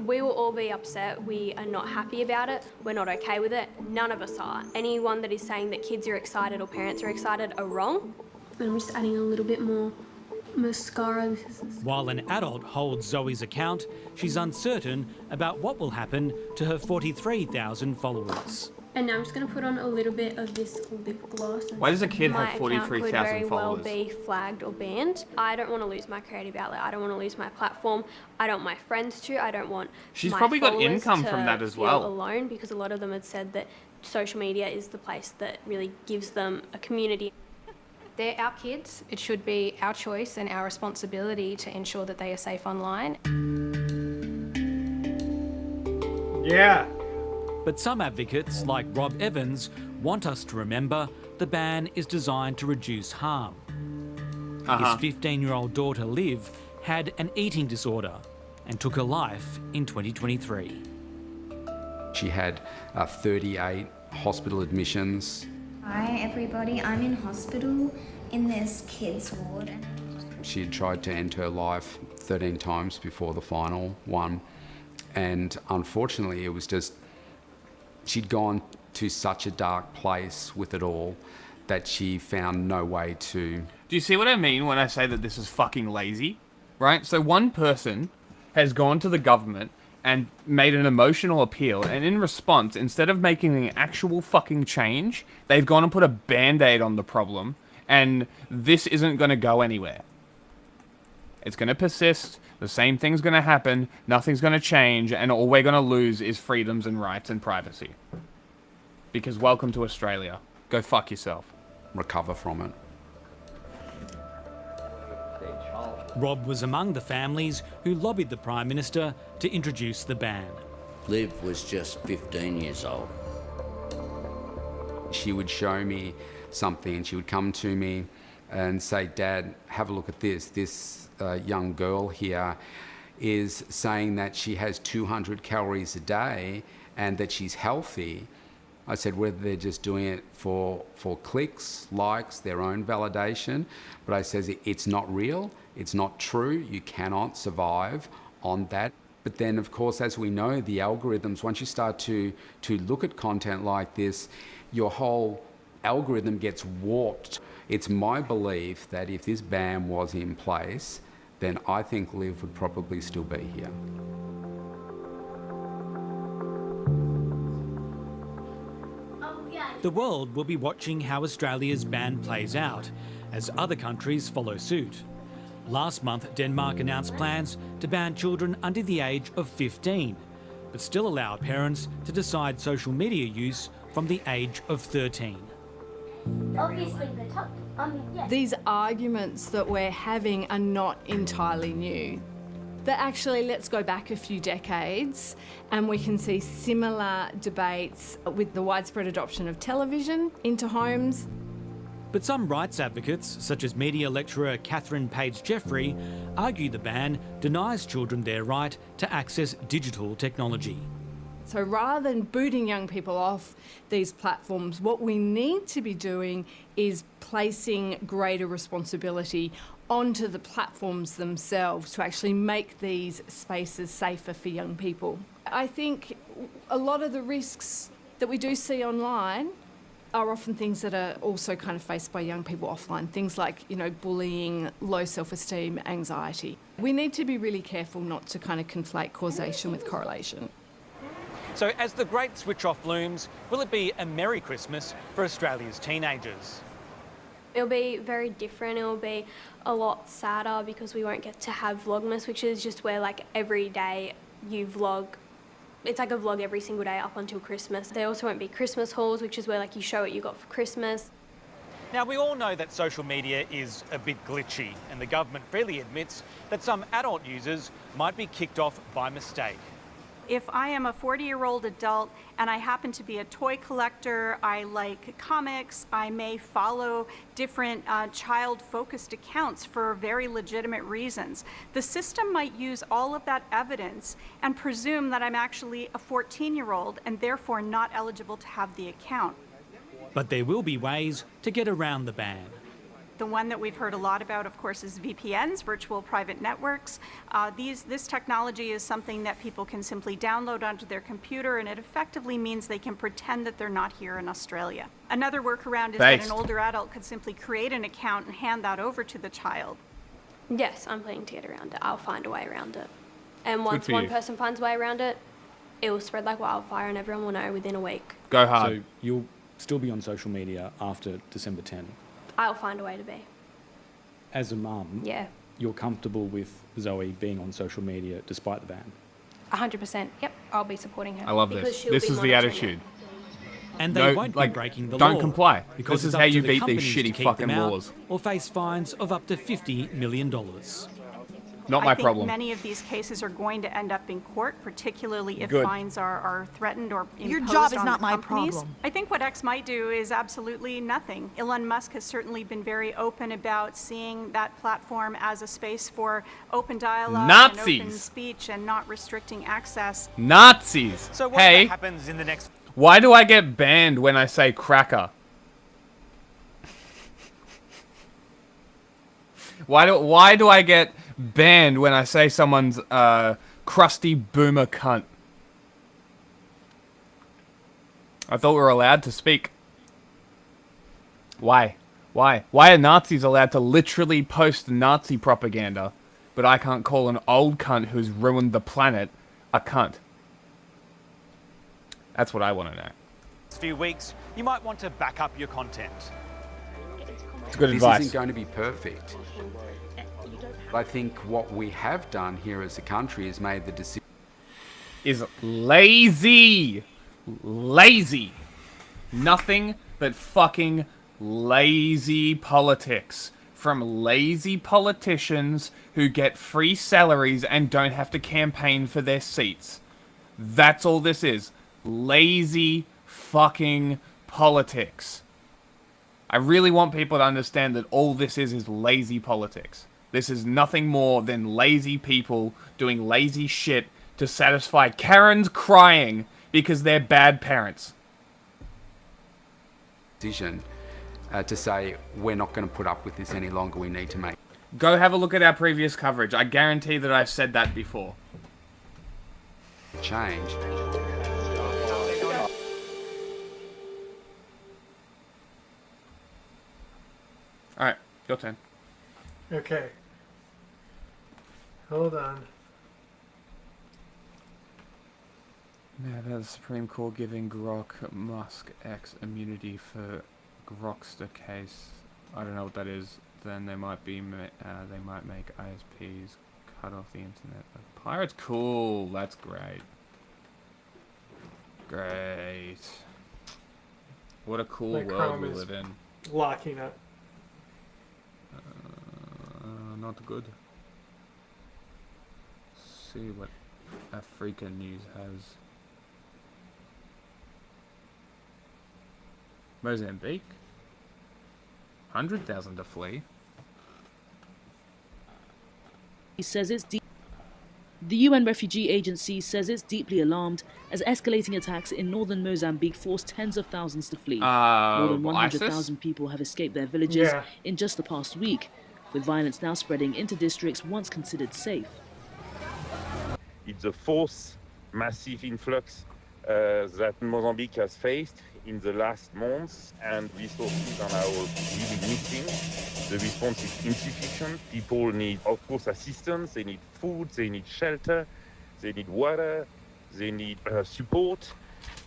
We will all be upset. We are not happy about it. We're not okay with it. None of us are. Anyone that is saying that kids are excited or parents are excited are wrong. I'm just adding a little bit more mascara. While an adult holds Zoe's account, she's uncertain about what will happen to her 43,000 followers. And now I'm just going to put on a little bit of this lip gloss. Why does a kid have 43,000 followers? My account could very well followers? be flagged or banned. I don't want to lose my creative outlet. I don't want to lose my platform. I don't want my friends to. I don't want She's my probably got followers income to from that as feel well. alone, because a lot of them had said that social media is the place that really gives them a community. They're our kids. It should be our choice and our responsibility to ensure that they are safe online. Yeah. But some advocates, like Rob Evans, want us to remember the ban is designed to reduce harm. His 15-year-old daughter, Liv, had an eating disorder and took her life in 2023. She had 38 hospital admissions. Hi everybody, I'm in hospital in this kids ward. She had tried to end her life 13 times before the final one, and unfortunately it was just, she'd gone to such a dark place with it all that she found no way to... Do you see what I mean when I say that this is fucking lazy? Right? So one person has gone to the government and made an emotional appeal, and in response, instead of making an actual fucking change, they've gone and put a band-aid on the problem, and this isn't going to go anywhere. It's going to persist, the same thing's going to happen, nothing's going to change, and all we're going to lose is freedoms and rights and privacy. Because welcome to Australia. Go fuck yourself. Recover from it. Rob was among the families who lobbied the Prime Minister to introduce the ban. Liv was just 15 years old. She would show me something, and she would come to me and say, "Dad, have a look at this. This young girl here is saying that she has 200 calories a day and that she's healthy." I said whether they're just doing it for clicks, likes, their own validation. But I says it's not real, it's not true, you cannot survive on that. But then, of course, as we know, the algorithms, once you start to look at content like this, your whole algorithm gets warped. It's my belief that if this ban was in place, then I think Liv would probably still be here. The world will be watching how Australia's ban plays out as other countries follow suit. Last month, Denmark announced plans to ban children under the age of 15, but still allow parents to decide social media use from the age of 13. Obviously the top, yeah. These arguments that we're having are not entirely new. That actually, let's go back a few decades and we can see similar debates with the widespread adoption of television into homes. But some rights advocates, such as media lecturer Catherine Page-Jeffrey, argue the ban denies children their right to access digital technology. So rather than booting young people off these platforms, what we need to be doing is placing greater responsibility onto the platforms themselves to actually make these spaces safer for young people. I think a lot of the risks that we do see online are often things that are also kind of faced by young people offline. Things like, bullying, low self-esteem, anxiety. We need to be really careful not to kind of conflate causation with correlation. So as the great switch-off looms, will it be a Merry Christmas for Australia's teenagers? It'll be very different. It'll be a lot sadder because we won't get to have Vlogmas, which is just where every day you vlog. It's like a vlog every single day up until Christmas. There also won't be Christmas hauls, which is where you show what you got for Christmas. Now, we all know that social media is a bit glitchy, and the government freely admits that some adult users might be kicked off by mistake. If I am a 40-year-old adult and I happen to be a toy collector, I like comics, I may follow different child-focused accounts for very legitimate reasons. The system might use all of that evidence and presume that I'm actually a 14-year-old and therefore not eligible to have the account. But there will be ways to get around the ban. The one that we've heard a lot about, of course, is VPNs, virtual private networks. This technology is something that people can simply download onto their computer, and it effectively means they can pretend that they're not here in Australia. Another workaround is that an older adult could simply create an account and hand that over to the child. Yes, I'm planning to get around it. I'll find a way around it. And once one person finds a way around it, it will spread like wildfire and everyone will know within a week. Go hard. So you'll still be on social media after December 10? I'll find a way to be. As a mum, yeah, you're comfortable with Zoe being on social media despite the ban? 100%. Yep, I'll be supporting her. I love this. This is the attitude. And they won't be breaking the law. Don't comply. Because this is it's up how to you the beat these companies to shitty keep fucking them out laws. Or face fines of up to $50 million. Not my I think problem. many of these cases are going to end up in court, particularly if Good. fines are threatened or imposed Your job is on not the my companies. problem. I think what X might do is absolutely nothing. Elon Musk has certainly been very open about seeing that platform as a space for open dialogue and open speech and not restricting access. Nazis! So what hey, happens in the next... why do I get banned when I say cracker? Why do I get banned when I say someone's crusty boomer cunt? I thought we were allowed to speak. Why? Why are Nazis allowed to literally post Nazi propaganda, but I can't call an old cunt who's ruined the planet a cunt? That's what I want to know. Next few weeks, you might want to back up your content. It's good advice. This isn't going to be perfect. I think what we have done here as a country is made the decision. Is lazy. Lazy. Nothing but fucking lazy politics. From lazy politicians who get free salaries and don't have to campaign for their seats. That's all this is. Lazy fucking politics. I really want people to understand that all this is lazy politics. This is nothing more than lazy people doing lazy shit to satisfy Karens crying because they're bad parents. Decision to say we're not going to put up with this any longer. We need to make Go have a look at our previous coverage. I guarantee that I've said that before. change. Alright, your turn. Okay. Hold on. Yeah, the Supreme Court giving Grok Musk X immunity for Grokster case. I don't know what that is. Then they might be they might make ISPs cut off the internet of pirates. Cool, that's great. Great. What a cool Like world Chrome we is live in. Locking up. Not good. See what Africa News has. Mozambique? 100,000 to flee. He says the UN Refugee Agency says it's deeply alarmed as escalating attacks in northern Mozambique forced tens of thousands to flee. More than 100,000 people have escaped their villages in just the past week, with violence now spreading into districts once considered safe. It's a forced, massive influx that Mozambique has faced in the last months, and resources are now really missing. The response is insufficient. People need, of course, assistance. They need food, they need shelter, they need water, they need support,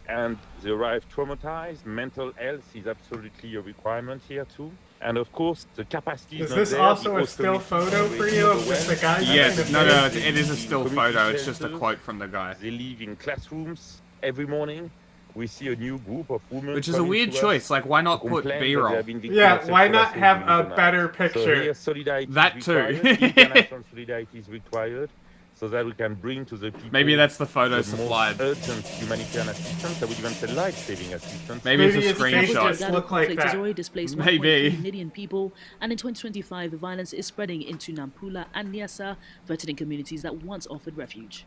and they arrive traumatized. Mental health is absolutely a requirement here too. And of course, the capacity is this also a still photo for you of the guy? Yes, no, it is a still photo. It's just a quote from the guy. They live in classrooms every morning. We see a new group of women. Which is a weird choice. Like, why not put B-roll? Yeah, why not have a better picture? So here, solidarity that too. International solidarity is required, so that we can bring to the people. Maybe that's the photo supplied. Urgent humanitarian assistance. I would even say life-saving assistance. Maybe it's a screenshot. Look like conflict has already displaced 1.3 million people, and in 2025, the violence is spreading into Nampula and Niassa, threatening communities that once offered refuge.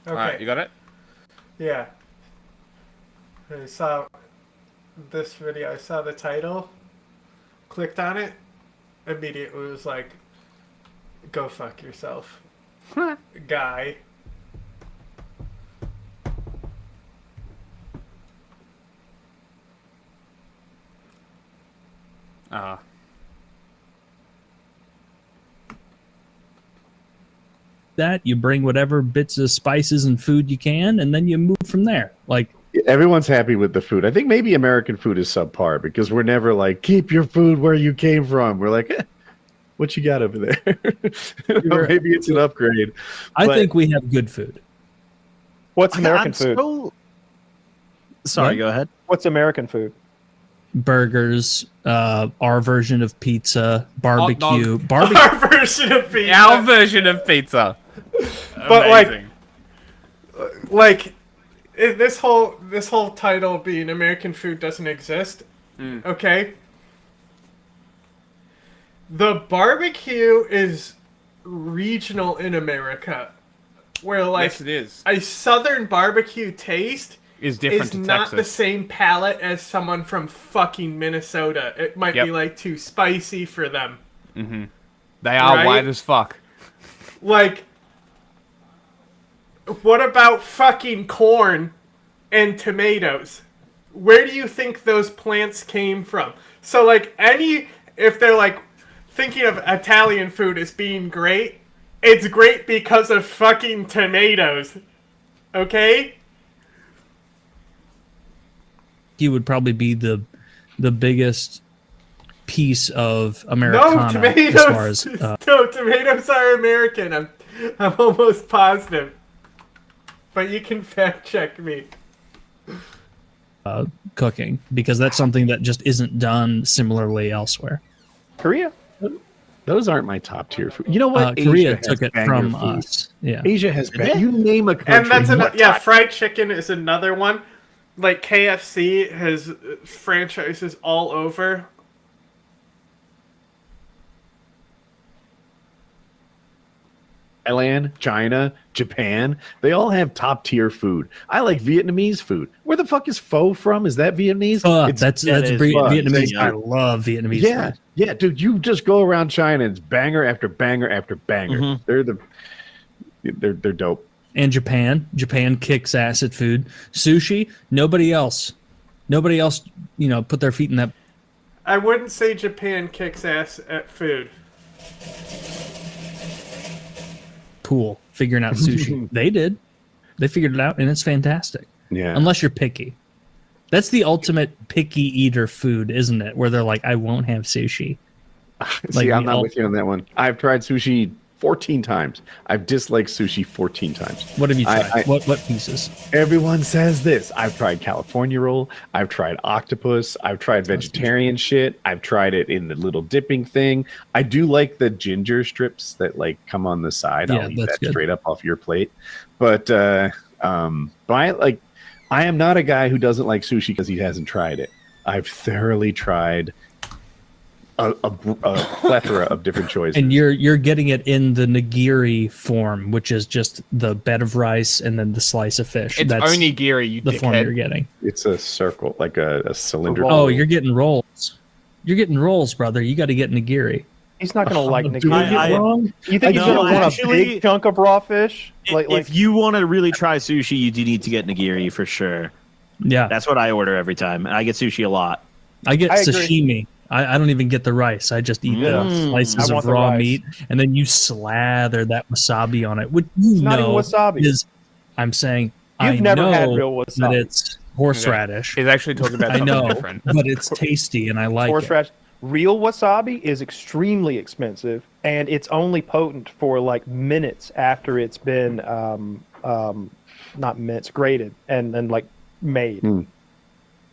Okay. Alright, you got it? Yeah. I saw this video, I saw the title, clicked on it, immediately was like, go fuck yourself. Guy. That you bring whatever bits of spices and food you can, and then you move from there. Like, everyone's happy with the food. I think maybe American food is subpar because we're never like, keep your food where you came from. We're like, what you got over there? Maybe it's an upgrade. I think we have good food. What's American food? Sorry, go ahead. What's American food? Burgers, our version of pizza, barbecue. Our version of pizza. Our version of pizza. But like this whole title being American food doesn't exist. Okay. The barbecue is regional in America, where like yes, it is. A southern barbecue taste is different to not Texas. the same palate as someone from fucking Minnesota. It might be like too spicy for them. They are white as fuck. Like, what about fucking corn and tomatoes? Where do you think those plants came from? So like if they're like thinking of Italian food as being great, it's great because of fucking tomatoes. Okay? He would probably be the biggest piece of Americana. No, tomatoes. As far as, no, tomatoes are American. I'm almost positive. But you can fact check me. Cooking, because that's something that just isn't done similarly elsewhere. Korea? Those aren't my top tier food. You know what? Korea took it from us. Yeah, Asia has been. You name a country. And that's fried chicken is another one. Like KFC has franchises all over. Thailand, China, Japan, they all have top tier food. I like Vietnamese food. Where the fuck is pho from? Is that Vietnamese? That's Vietnamese. I love Vietnamese food. Yeah, dude, you just go around China and it's banger after banger after banger. They're dope. And Japan kicks ass at food. Sushi, nobody else, put their feet in that. I wouldn't say Japan kicks ass at food. Cool, figuring out sushi. They did. They figured it out, and it's fantastic. Yeah. Unless you're picky. That's the ultimate picky eater food, isn't it? Where they're like, I won't have sushi. See, I'm not with you on that one. I've tried sushi 14 times. I've disliked sushi 14 times. What have you tried? What pieces? Everyone says this. I've tried California roll. I've tried octopus. I've tried vegetarian shit. I've tried it in the little dipping thing. I do like the ginger strips that like come on the side. I'll eat that straight up off your plate. But I am not a guy who doesn't like sushi because he hasn't tried it. I've thoroughly tried a plethora of different choices, and you're getting it in the nigiri form, which is just the bed of rice and then the slice of fish. It's That's onigiri, you the dickhead. form you're getting. It's a circle, like a cylinder. Oh, you're getting rolls. You're getting rolls, brother. You got to get nigiri. He's not gonna like doing nigiri. it wrong? You think he's No, gonna want actually- a big chunk of raw fish? If you want to really try sushi, you do need to get nigiri for sure. Yeah, that's what I order every time. I get sushi a lot. I get I agree. sashimi. I don't even get the rice. I just eat the slices I want of the raw rice. meat, and then you slather that wasabi on it. Which you It's not even know wasabi. is, I'm saying, You've I never know had real wasabi. that it's horseradish. He's actually talking about I something know, different. but it's tasty and I like it. Horseradish. Real wasabi is extremely expensive, and it's only potent for like minutes after it's been not minutes, grated and then like made.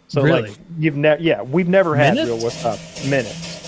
So Really? like we've never had Minutes? real wasabi. Minutes.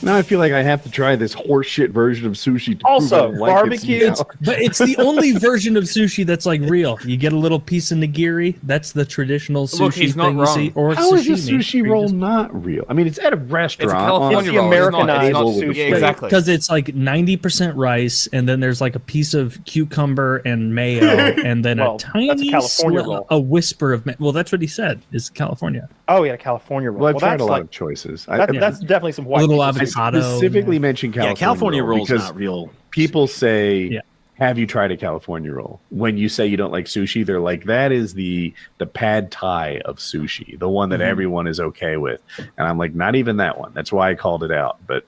Now I feel like I have to try this horseshit version of sushi. To Also, prove I like barbecue- It somehow. But it's the only version of sushi that's like real. You get a little piece of nigiri. That's the traditional sushi Look, he's not thing you see. wrong. Or How is sashimi. a sushi roll not real? I mean, it's at a restaurant. California It's the roll. It's not- Americanized it's not sushi. Yeah, exactly. Because it's like 90% rice, and then there's like a piece of cucumber and mayo, and then Well, a tiny that's a California roll. a whisper of. Well, that's what he said. Is California. Oh yeah, California roll. Well, I've tried that's a lot like of choices. that's definitely some A white. little people sushi. avocado. Specifically mentioned California, California roll roll's because not real. people say, Yeah. "Have you tried a California roll?" When you say you don't like sushi, they're like, "That is the pad thai of sushi, the one that everyone is okay with." And I'm like, "Not even that one." That's why I called it out. But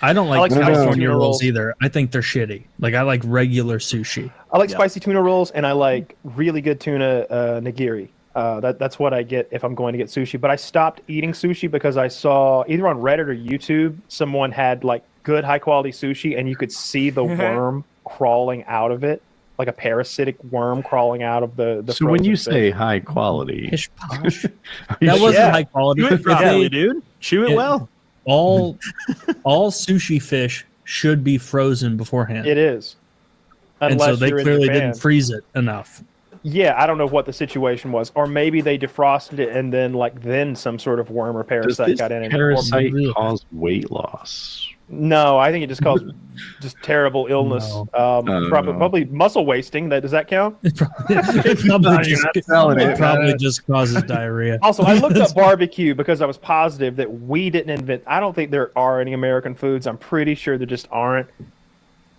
I don't like like spicy California tuna rolls rolls. either. I think they're shitty. Like I like regular sushi. I like spicy tuna rolls, and I like really good tuna nigiri. That's what I get if I'm going to get sushi. But I stopped eating sushi because I saw either on Reddit or YouTube someone had like good high quality sushi, and you could see the worm crawling out of it, like a parasitic worm crawling out of the. so when frozen you fish. say high quality, Pish posh. are you That wasn't Yeah. high quality. Chew it If properly, they- dude. Chew it Yeah. well. all sushi fish should be frozen beforehand. It is, and unless so they you're in clearly Japan. didn't freeze it enough. Yeah, I don't know what the situation was, or maybe they defrosted it and then some sort of worm or does parasite this got in it. parasite Or- cause weight loss? No, I think it just caused just terrible illness. No. Probably muscle wasting. Does that count? It probably just causes diarrhea. Also, I looked up barbecue because I was positive that we didn't invent. I don't think there are any American foods. I'm pretty sure there just aren't.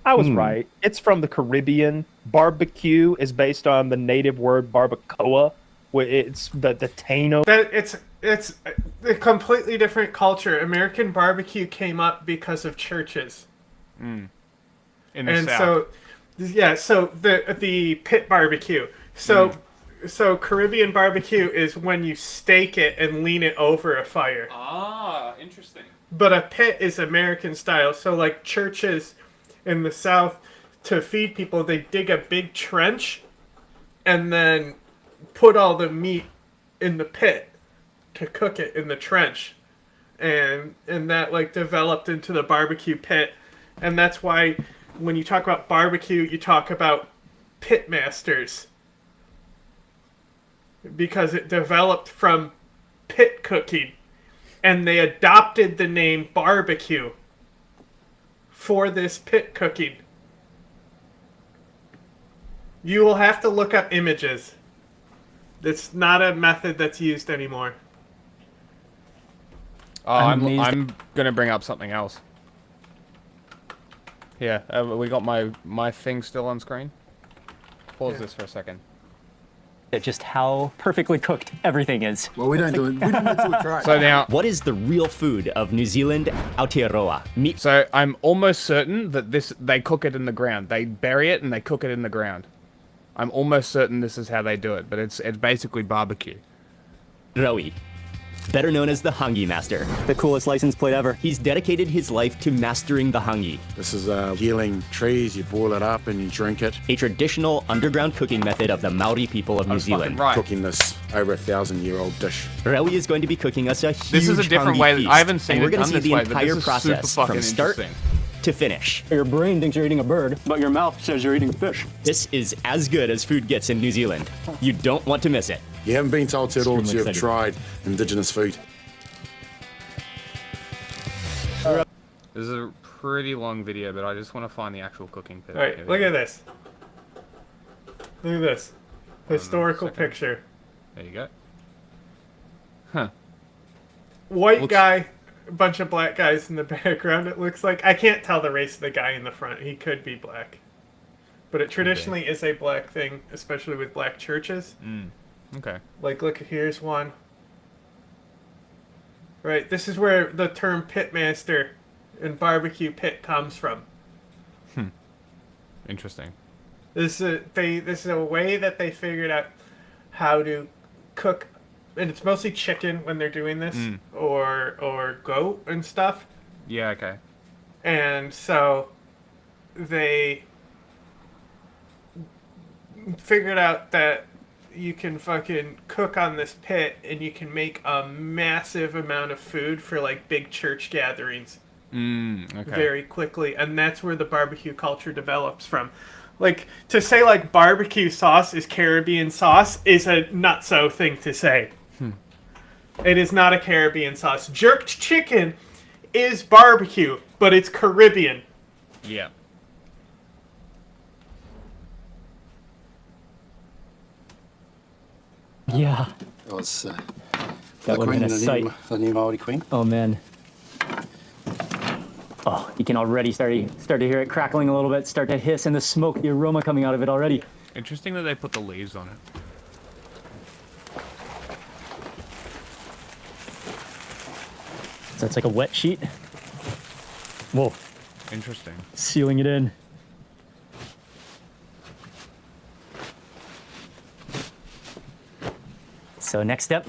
I was right. It's from the Caribbean. Barbecue is based on the native word barbacoa, where it's the Taino. That it's a completely different culture. American barbecue came up because of churches. In the And South. so the pit barbecue. So Caribbean barbecue is when you stake it and lean it over a fire. Ah, interesting. But a pit is American style. So like churches in the South, to feed people, they dig a big trench and then put all the meat in the pit to cook it in the trench. And that like developed into the barbecue pit. And that's why when you talk about barbecue, you talk about pit masters. Because it developed from pit cooking. And they adopted the name barbecue for this pit cooking. You will have to look up images. It's not a method that's used anymore. Oh, I'm gonna bring up something else. Here, we got my thing still on screen. Pause this for a second. Just how perfectly cooked everything is. Well, we don't do it. We don't until we try. So now, What is the real food of New Zealand, Aotearoa? Meat. so I'm almost certain that they cook it in the ground. They bury it and they cook it in the ground. I'm almost certain this is how they do it, but it's basically barbecue. Raui, better known as the Hangi Master. The coolest license plate ever. He's dedicated his life to mastering the Hangi, This is healing trees. You boil it up and you drink it. a traditional underground cooking method of the Maori people of New Zealand. Right. Cooking this over 1,000-year-old dish. Raui is going to be cooking us a huge This is a different Hangi way. feast, I haven't seen and we're it gonna done see this the way, but entire this is super process fucking from start interesting. to finish. Your brain thinks you're eating a bird, but your mouth says you're eating fish. This is as good as food gets in New Zealand. You don't want to miss it. You haven't been told to at all until you've Extremely tried indigenous food. This is a pretty long video, but I just want to find the actual cooking pit. Alright, look at this. Look at this. Historical picture. There you go. Huh. White Looks- guy a bunch of black guys in the background, it looks like. I can't tell the race of the guy in the front. He could be black. But it traditionally is a black thing, especially with black churches. Okay. Like, look, here's one. Right, this is where the term pitmaster and barbecue pit comes from. Interesting. This is a way that they figured out how to cook, and it's mostly chicken when they're doing this, or goat and stuff. Yeah, okay. And so they figured out that you can fucking cook on this pit and you can make a massive amount of food for like big church gatherings very quickly, and that's where the barbecue culture develops from. Like, to say like barbecue sauce is Caribbean sauce is a nutso thing to say. It is not a Caribbean sauce. Jerked chicken is barbecue, but it's Caribbean. Yeah. Yeah. That was that would have been a sight. The new Maori Queen. Oh man. Oh, you can already start to hear it crackling a little bit, start to hiss, and the smoke, the aroma coming out of it already. Interesting that they put the leaves on it. So it's like a wet sheet. Whoa. Interesting. Sealing it in. So next step,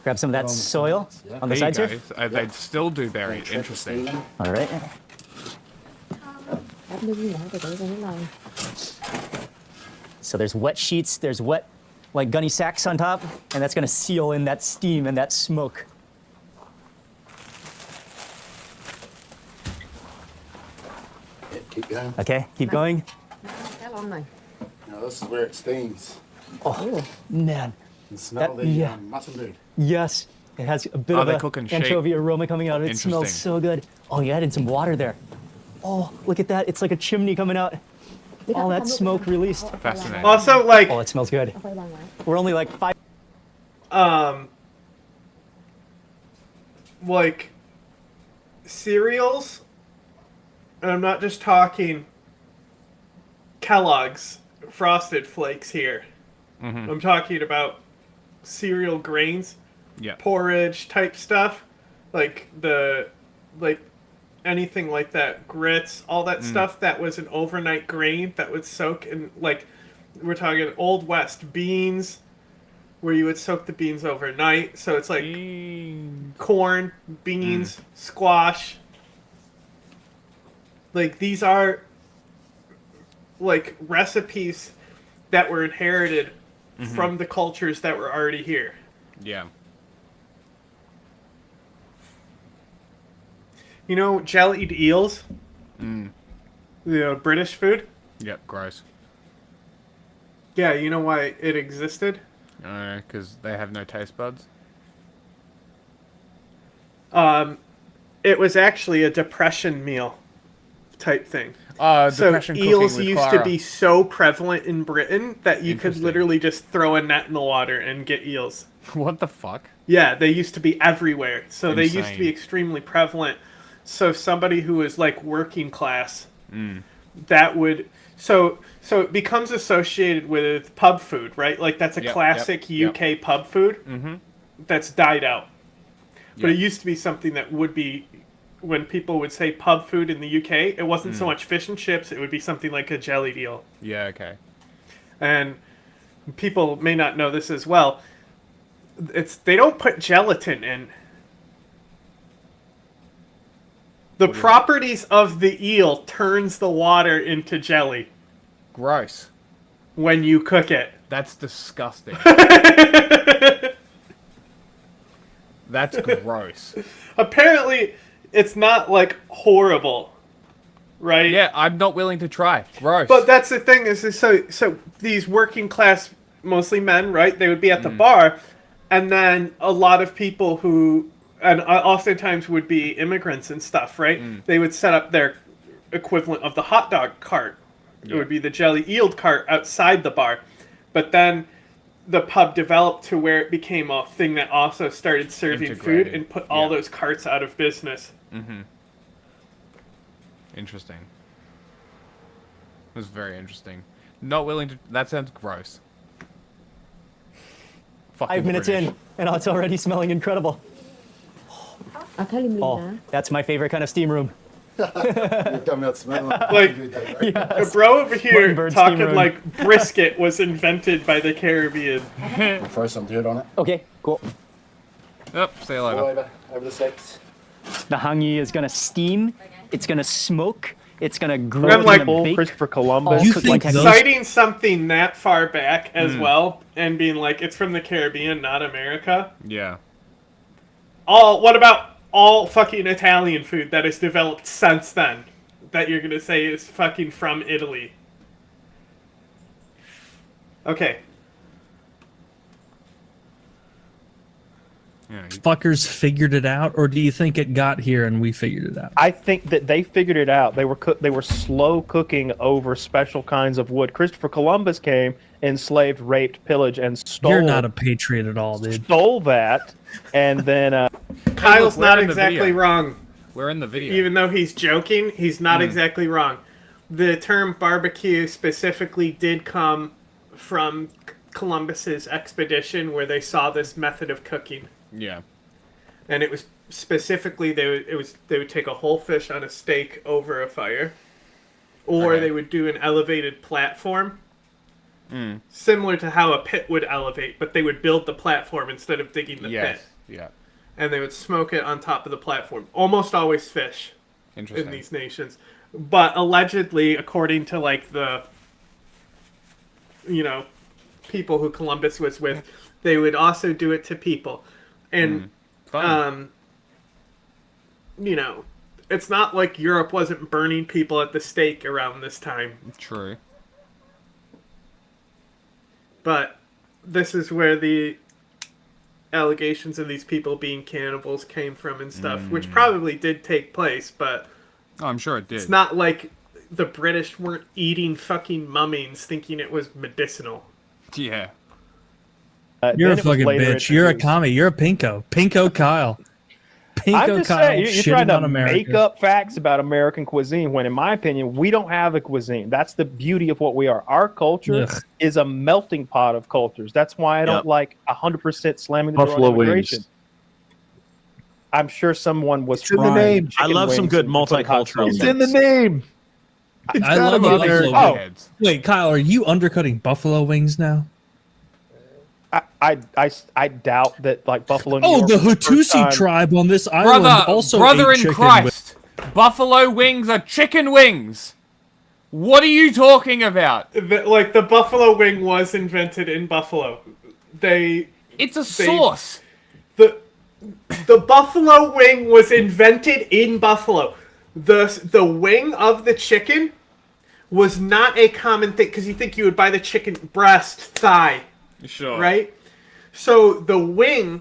grab some of that soil on the sides here. They still do berry. Interesting. All right. So there's wet sheets, there's wet, like gunny sacks on top, and that's gonna seal in that steam and that smoke. Yeah, keep going. Okay, keep going. Now this is where it steams. Oh, man. And smell the mutton bird. Yes, it has a bit of an anchovy aroma coming out. It smells so good. Oh, you added some water there. Oh, look at that. It's like a chimney coming out. All that smoke released. Fascinating. Also, like... Oh, it smells good. We're only like 5... Like, cereals, and I'm not just talking Kellogg's Frosted Flakes here. I'm talking about cereal grains, porridge type stuff, like anything like that, grits, all that stuff that was an overnight grain that would soak in, like, we're talking Old West beans, where you would soak the beans overnight. So it's like corn, beans, squash. Like, these are like recipes that were inherited from the cultures that were already here. Yeah. You know, jellied eels? British food? Yep, gross. Yeah, you know why it existed? Because they have no taste buds? It was actually a depression meal type thing. So eels used to be so prevalent in Britain that you could literally just throw a net in the water and get eels. What the fuck? Yeah, they used to be everywhere. So they used to be extremely prevalent. So somebody who was like working class, that would... So it becomes associated with pub food, right? Like, that's a classic UK pub food that's died out. But it used to be something that would be... When people would say pub food in the UK, it wasn't so much fish and chips, it would be something like a jellied eel. Yeah, okay. And people may not know this as well. They don't put gelatin in. The properties of the eel turns the water into jelly. Gross. When you cook it. That's disgusting. That's gross. Apparently... It's not, like, horrible, right? Yeah, I'm not willing to try. Gross. But that's the thing, is so these working class, mostly men, right? They would be at the bar, and then a lot of people who, and oftentimes would be immigrants and stuff, right? They would set up their equivalent of the hot dog cart. It would be the jelly eeled cart outside the bar. But then the pub developed to where it became a thing that also started serving Integrated. food and put all those carts out of business. Mm-hmm. Interesting. It was very interesting. Not willing to... That sounds gross. 5 minutes British. in, and it's already smelling incredible. Oh, that's my favorite kind of steam room. Like, a bro over here Bird talking steam room. like brisket was invented by the Caribbean. Throw some dirt on it. Okay, cool. Yep, see you later. Over the sex. The hangi is gonna steam. It's gonna smoke. It's gonna grill. And I'm like, it's gonna bake. Christopher Columbus. You think citing something that far back as Mm. well, and being like, it's from the Caribbean, not America. Yeah. What about all fucking Italian food that has developed since then that you're gonna say is fucking from Italy? Okay. Fuckers figured it out, or do you think it got here and we figured it out? I think that they figured it out. They were slow cooking over special kinds of wood. Christopher Columbus came, enslaved, raped, pillaged, and stole. You're not a patriot at all, dude. Stole that, and then Kyle's we're not in the exactly video. wrong. We're in the video. Even though he's joking, he's not exactly wrong. The term barbecue specifically did come from Columbus's expedition where they saw this method of cooking. Yeah. And it was specifically they would take a whole fish on a stake over a fire, or they would do an elevated platform, similar to how a pit would elevate, but they would build the platform instead of digging the pit. Yeah. And they would smoke it on top of the platform. Almost always fish Interesting. in these nations, but allegedly, according to like the people who Columbus was with, they would also do it to people. And, it's not like Europe wasn't burning people at the stake around this time. True. But this is where the allegations of these people being cannibals came from and stuff, which probably did take place, but... Oh, I'm sure it did. It's not like the British weren't eating fucking mummies thinking it was medicinal. Yeah. You're a fucking bitch. You're a commie. You're a pinko. Pinko Kyle. Pinko I'm just Kyle. saying, you're trying shitting on to America. make up facts about American cuisine when, in my opinion, we don't have a cuisine. That's the beauty of what we are. Our culture Ugh. is a melting pot of cultures. That's why I don't like 100% slamming the door Buffalo on immigration. wings. I'm sure someone was It's in the frying name. chicken I love some wings good and putting hot multicultural. sauce It's in the name. It's I gotta love be buffalo there. wings. Wait, Kyle, are you undercutting buffalo wings now? I doubt that like Buffalo. New Oh, York the was first Hutusi time- tribe on this island also brother ate in chicken Christ, buffalo wings are chicken wings. What are you talking about? The buffalo wing was invented in Buffalo. It's a sauce. The buffalo wing was invented in Buffalo. The wing of the chicken was not a common thing, because you think you would buy the chicken breast, thigh. Sure. Right? So the wing,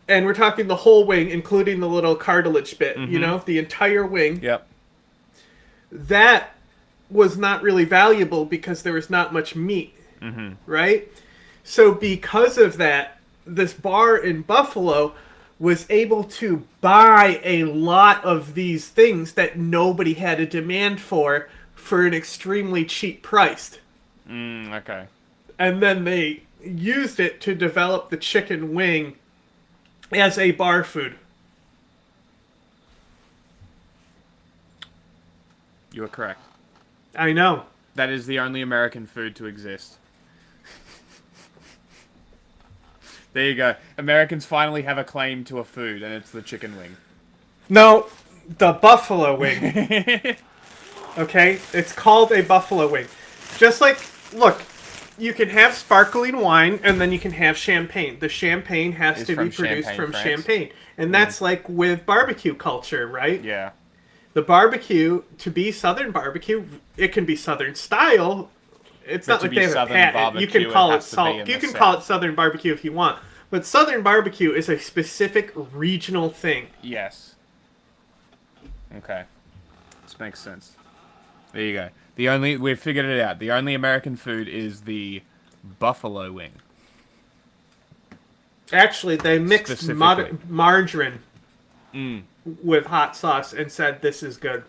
and we're talking the whole wing, including the little cartilage bit, the entire wing. Yep. That was not really valuable because there was not much meat. Right? So because of that, this bar in Buffalo was able to buy a lot of these things that nobody had a demand for an extremely cheap price. Okay. And then they used it to develop the chicken wing as a bar food. You are correct. I know. That is the only American food to exist. There you go. Americans finally have a claim to a food, and it's the chicken wing. No, the buffalo wing. Okay? It's called a buffalo wing. Just like, look, you can have sparkling wine, and then you can have champagne. The champagne has to be produced from champagne. And that's like with barbecue culture, right? Yeah. The barbecue, to be Southern barbecue, it can be Southern style. It's But not to like be they have a Southern patent. barbecue, You can it call it has to be salt. in You the can call South. it Southern barbecue if you want. But Southern barbecue is a specific regional thing. Yes. Okay. This makes sense. There you go. We've figured it out. The only American food is the buffalo wing. Actually, they mixed margarine with hot sauce and said this is good.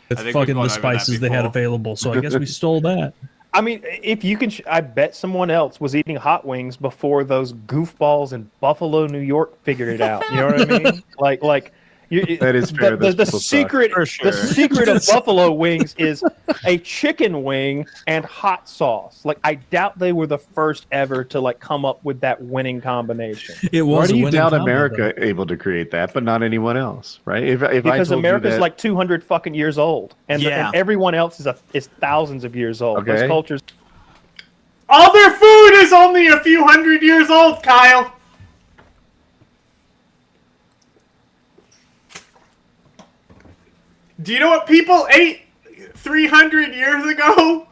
It's fucking the spices they had available, so I guess we stole that. I mean, if you can, I bet someone else was eating hot wings before those goofballs in Buffalo, New York, figured it out. You know what I mean? Like. That is fair. The secret, the secret of buffalo wings is a chicken wing and hot sauce. Like, I doubt they were the first ever to like come up with that winning combination. It was. Why do you doubt America able to create that, but not anyone else? Right? If because I America's that... like 200 fucking years old, and everyone else is thousands of years old. Okay. Those cultures. All their food is only a few hundred years old, Kyle. Do you know what people ate 300 years ago?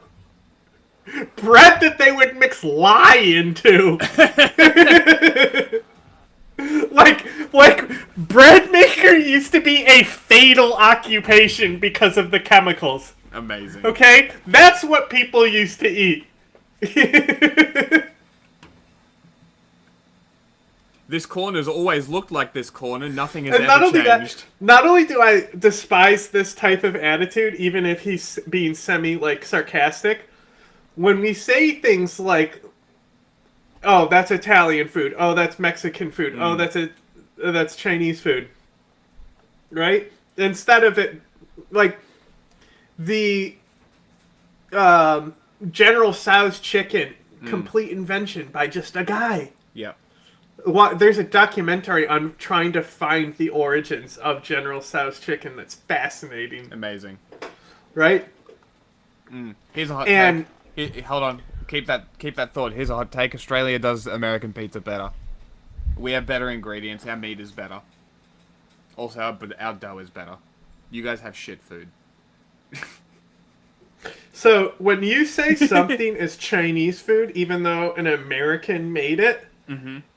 Bread that they would mix lye into. like bread maker used to be a fatal occupation because of the chemicals. Amazing. Okay? That's what people used to eat. This corner's always looked like this corner. Nothing has ever changed. Not only do I despise this type of attitude, even if he's being sarcastic, when we say things like, "Oh, that's Italian food. Oh, that's Mexican food. Oh, that's Chinese food," right? Instead of it, like the General Tso's chicken, complete invention by just a guy. Yeah. There's a documentary on trying to find the origins of General Tso's chicken that's fascinating. Amazing. Right? Here's a hot take. Hold on. Keep that thought. Here's a hot take. Australia does American pizza better. We have better ingredients. Our meat is better. Also, our dough is better. You guys have shit food. So, when you say something is Chinese food, even though an American made it,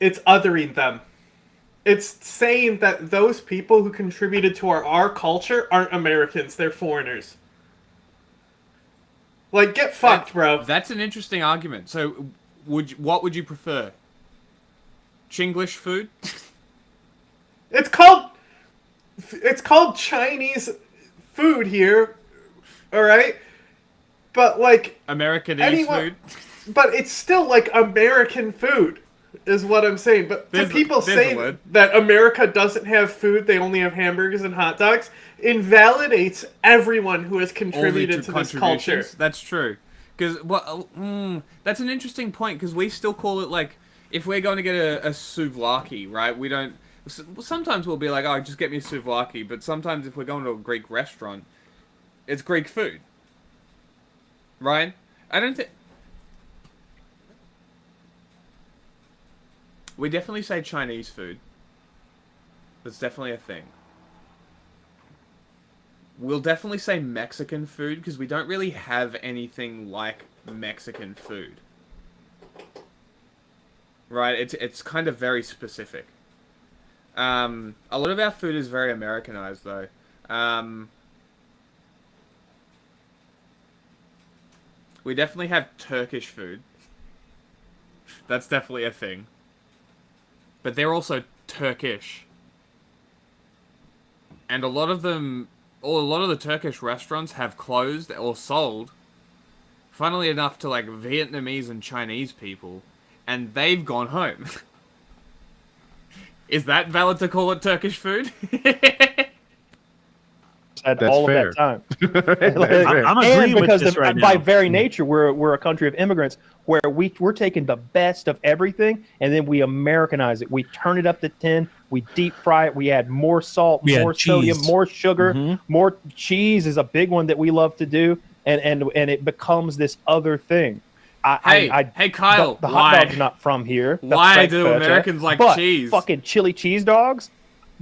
it's othering them. It's saying that those people who contributed to our culture aren't Americans, they're foreigners. Like, get fucked, bro. That's an interesting argument. So, what would you prefer? Chinglish food? It's called Chinese food here, all right? But like Americanese food. But it's still like American food, is what I'm saying. But when people say that America doesn't have food, they only have hamburgers and hot dogs, invalidates everyone who has contributed to this culture. That's true. Because that's an interesting point. Because we still call it like, if we're going to get a souvlaki, right? We don't. Sometimes we'll be like, oh, just get me a souvlaki. But sometimes if we're going to a Greek restaurant, it's Greek food. Right? I don't think... We definitely say Chinese food. That's definitely a thing. We'll definitely say Mexican food, because we don't really have anything like Mexican food. Right? It's kind of very specific. A lot of our food is very Americanized, though. We definitely have Turkish food. That's definitely a thing. But they're also Turkish. And a lot of the Turkish restaurants have closed or sold, funnily enough, to like Vietnamese and Chinese people, and they've gone home. Is that valid to call it Turkish food? That's all fair. Of that time. I'm agreeing with this right by now. very nature, we're a country of immigrants where we're taking the best of everything and then we Americanize it. We turn it up to 10. We deep fry it. We add more salt, more sodium, more sugar, more cheese is a big one that we love to do, and it becomes this other thing. Hey, Kyle. The hot dog's not from here. Why do Americans like cheese? Fucking chili cheese dogs.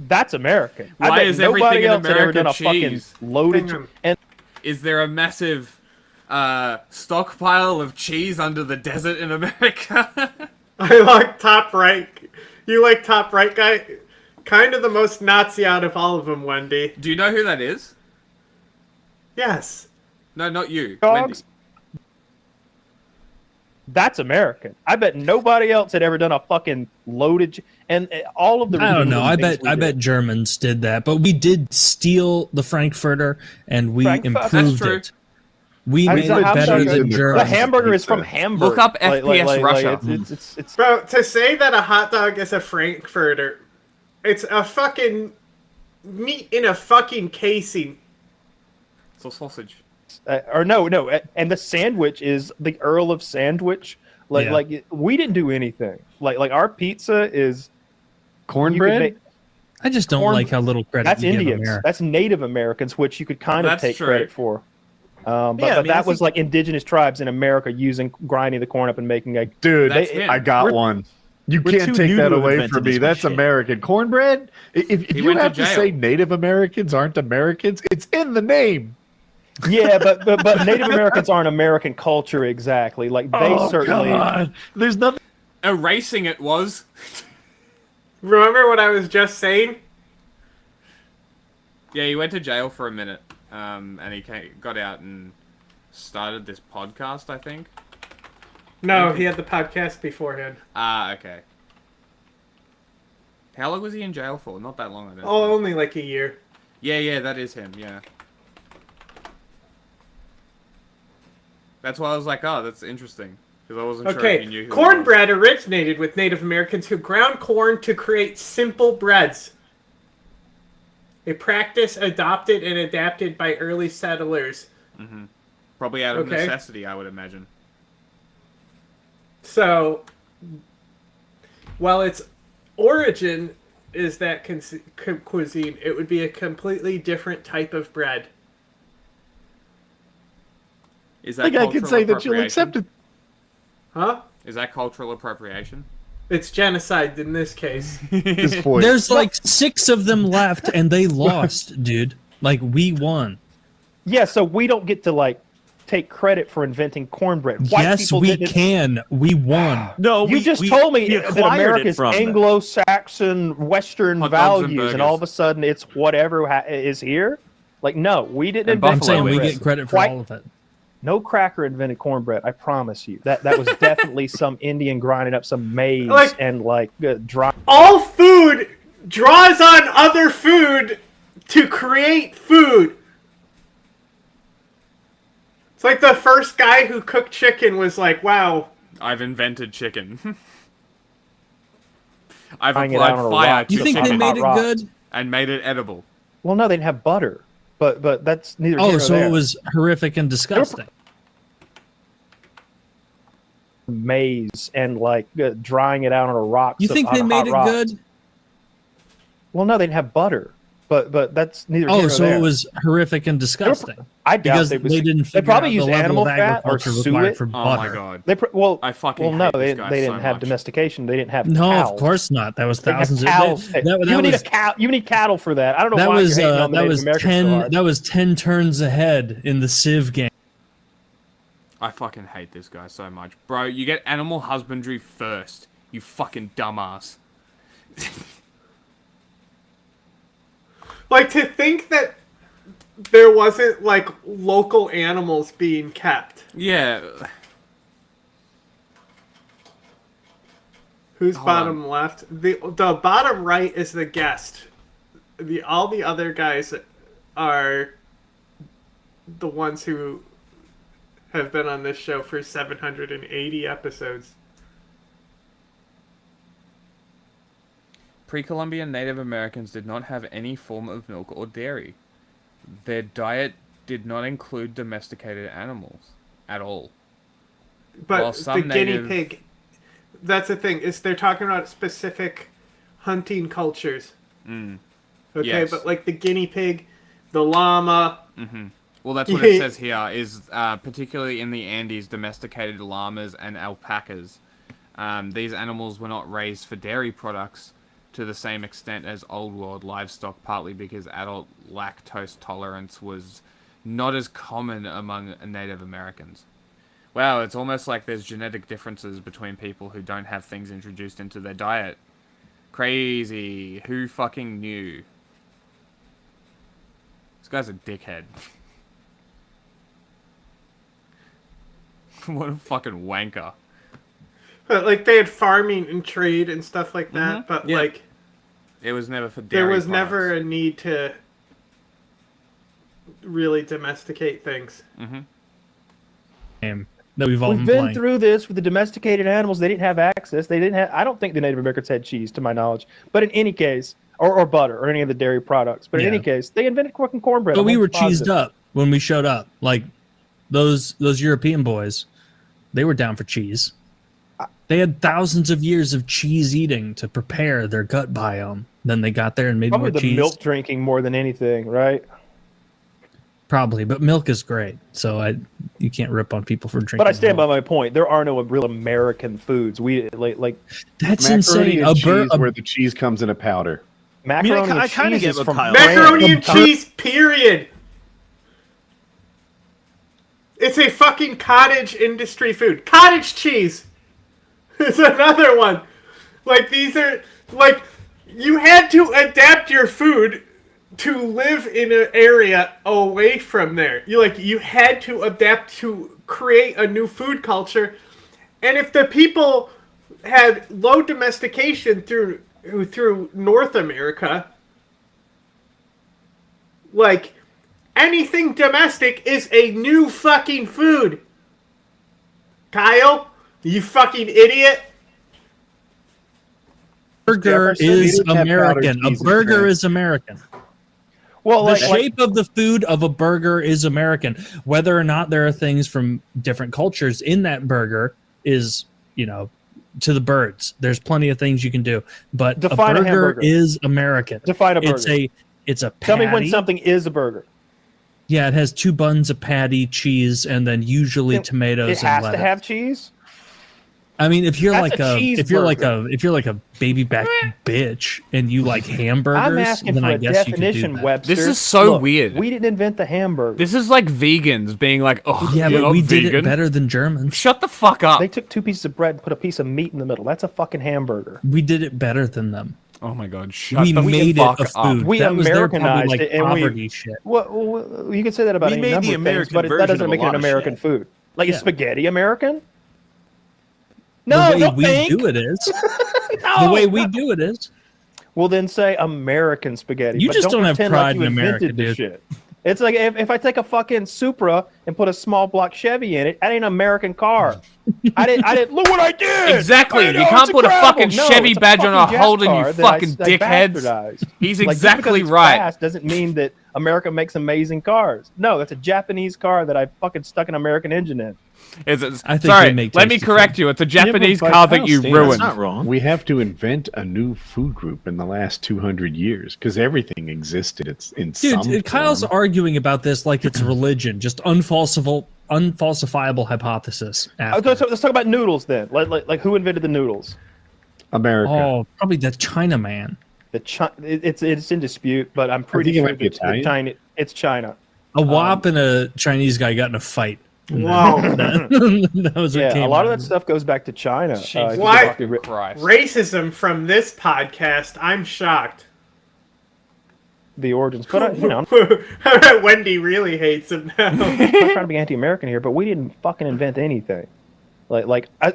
That's American. Why is everything in America cheese? Loaded and is there a massive stockpile of cheese under the desert in America? I like Top Right. You like Top Right guy? Kind of the most Nazi out of all of them, Wendy. Do you know who that is? Yes. No, not you. Dogs? That's American. I bet nobody else had ever done a fucking loaded and all of the. I don't know. I ridiculous bet things we did. Germans did that, but we did steal the Frankfurter and we improved it. We made it better than Germans. The hamburger is from Hamburg. Look up FPS Russia. It's Bro, to say that a hot dog is a Frankfurter, it's a fucking meat in a fucking casing. It's a sausage. Or no, and the sandwich is the Earl of Sandwich. Like we didn't do anything. Like our pizza is cornbread. I just don't like how little credit that's you give Indians. America. That's Native Americans, which you could kind of take true. credit for. But that was like indigenous tribes in America grinding the corn up and making a dude. I got one. You can't take that away from me. That's American cornbread. If you have to say Native Americans aren't Americans, it's in the name. Yeah, but Native Americans aren't American culture exactly. Like they certainly. Come on. There's nothing. Erasing it was. Remember what I was just saying? Yeah, he went to jail for a minute, and he got out and started this podcast, I think. No, he had the podcast beforehand. Ah, okay. How long was he in jail for? Not that long, I don't Oh, think. only like a year. Yeah, that is him, yeah. That's why I was like, oh, that's interesting. Because I wasn't sure if you knew who cornbread originated with Native Americans who ground corn to create simple breads. A practice adopted and adapted by early settlers. Mm-hmm. Probably out of necessity, I would imagine. So, while its origin is that cuisine, it would be a completely different type of bread. Is that I can say that you'll accept it. Huh? Is that cultural appropriation? It's genocide in this case. There's like 6 of them left, and they lost, dude. Like we won. Yeah, so we don't get to like take credit for inventing cornbread. Yes, we can. We won. No, you just told me that America's Anglo-Saxon Western values, and all of a sudden it's whatever is here. Like, no, we didn't invent I'm saying cornbread. we get credit for all of it. No cracker invented cornbread. I promise you. That was definitely some Indian grinding up some maize and dry. All food draws on other food to create food. It's like the first guy who cooked chicken was like, wow. I've invented chicken. I've Hang it applied out on a fire rock to with You think chicken they made it rocks. good? and made it edible. Well, no, they didn't have butter. But that's neither here Oh, nor so there. it was horrific and disgusting. Maize and drying it out on a rock. You think they made it good? Well, no, they didn't have butter. But that's neither here Oh, nor so there. it was horrific and disgusting. I doubt because they didn't They figure probably out use the level animal of fat or agriculture sue required it. for Oh butter. my god. I fucking well, no, hate they these guys didn't so have much. domestication. They didn't have No, cows. of course not. That was They didn't have thousands cows. of. You need cattle for that. I don't know That why was you're hating on the that Native was Americans so 10. hard. That was 10 turns ahead in the Civ game. I fucking hate this guy so much. Bro, you get animal husbandry first. You fucking dumbass. Like, to think that there wasn't, local animals being kept. Yeah. Who's Hold bottom left? The bottom right is the guest. All the other guys are the ones who have been on this show for 780 episodes. Pre-Columbian Native Americans did not have any form of milk or dairy. Their diet did not include domesticated animals at all. But While some the guinea pig, that's the thing, is they're talking about specific hunting cultures. Mm. Okay, Yes. but the guinea pig, the llama. Mm-hmm. Well, that's what it says here, is particularly in the Andes, domesticated llamas and alpacas. These animals were not raised for dairy products to the same extent as Old World livestock, partly because adult lactose tolerance was not as common among Native Americans. Wow, it's almost like there's genetic differences between people who don't have things introduced into their diet. Crazy. Who fucking knew? This guy's a dickhead. What a fucking wanker. But like they had farming and trade and stuff like that, but like it was never for dairy there was products. never a need to really domesticate things. That we've all We've been through this with the domesticated animals. They didn't have access. They didn't have. I don't think the Native Americans had cheese, to my knowledge. But in any case, or butter, or any of the dairy products. But in any case, they invented fucking cornbread. But we were cheesed up when we showed up. Like those European boys, they were down for cheese. They had thousands of years of cheese eating to prepare their gut biome. Then they got there and made Probably more the cheese. milk drinking more than anything, right? Probably, but milk is great, so you can't rip on people for drinking. But I stand by my point. There are no real American foods. We like that's macaroni insane. And cheese, where the cheese comes in a powder. Macaroni I and kinda cheese get is what from Kyle- Macaroni and cheese, period. It's a fucking cottage industry food. Cottage cheese is another one. Like these are like you had to adapt your food to live in an area away from there. You had to adapt to create a new food culture. And if the people had low domestication through North America, like anything domestic is a new fucking food. Kyle, you fucking idiot. Burger is American. A burger is American. Well, the shape of the food of a burger is American. Whether or not there are things from different cultures in that burger is, to the birds. There's plenty of things you can do, but Define a a burger hamburger. is American. Define a burger. It's a patty. Tell me when something is a burger. Yeah, it has 2 buns, a patty, cheese, and then usually tomatoes. It has and lettuce. to have cheese. I mean, if you're That's like if you're like a baby back bitch and you like hamburgers, I'm asking then for I a guess you could do definition, that. Webster. This is so Look, weird. We didn't invent the hamburger. This is like vegans being like, oh, Yeah, you're but not we vegan. did it better than Germans. Shut the fuck up. They took 2 pieces of bread and put a piece of meat in the middle. That's a fucking hamburger. We did it better than them. Oh my god, shut We the made fuck it a up. food. We That was their probably Americanized like it, and poverty we. shit. Well, you can say that about We any made number the of things, American but that version doesn't of a make it lot an of American shit. food. Like, is Yeah. spaghetti American? The No, way don't we think. do it is. No. The way we do it is. Well, then say American spaghetti. You but just don't have pretend pride like you in America, invented the dude. Shit. It's like if I take a fucking Supra and put a small block Chevy in it, that ain't an American car. I didn't. Look what I did. Exactly. I know, You can't it's put a incredible. fucking No, Chevy it's badge on a fucking Holden, gas you car that I fucking dickheads. bastardized. He's Like, just exactly because it's right. fast doesn't mean that America makes amazing cars. No, that's a Japanese car that I fucking stuck an American engine in. I think Sorry, we make let me tasty correct you. It's a Japanese car that you That's ruined. not wrong. We have to invent a new food group in the last 200 years because everything existed. It's in some Dude, Kyle's form. arguing about this like it's religion, just unfalsifiable hypothesis. Let's talk about noodles then. Like who invented the noodles? America. Oh, probably the China man. It's in dispute, but I'm pretty think it sure might be Italian. it's China. A WAP and a Chinese guy got in a fight. Wow. That was what Yeah, came a lot out of that stuff goes back to China. Why racism from this podcast? I'm shocked. The origins, but Wendy really hates him now. I'm not trying to be anti-American here, but we didn't fucking invent anything.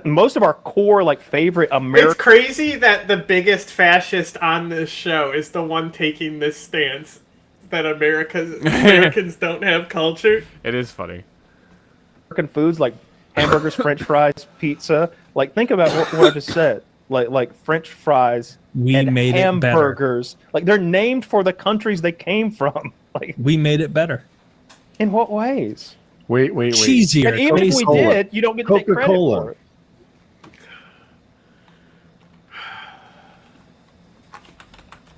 Most of our core favorite American. It's crazy that the biggest fascist on this show is the one taking this stance that Americans don't have culture. It is funny. American foods like hamburgers, French fries, pizza. Think about what I just said. Like French fries and made it better. hamburgers. They're named for the countries they came from. We made it better. In what ways? Wait. Cheesier. And even if we did, you don't get to take credit for it.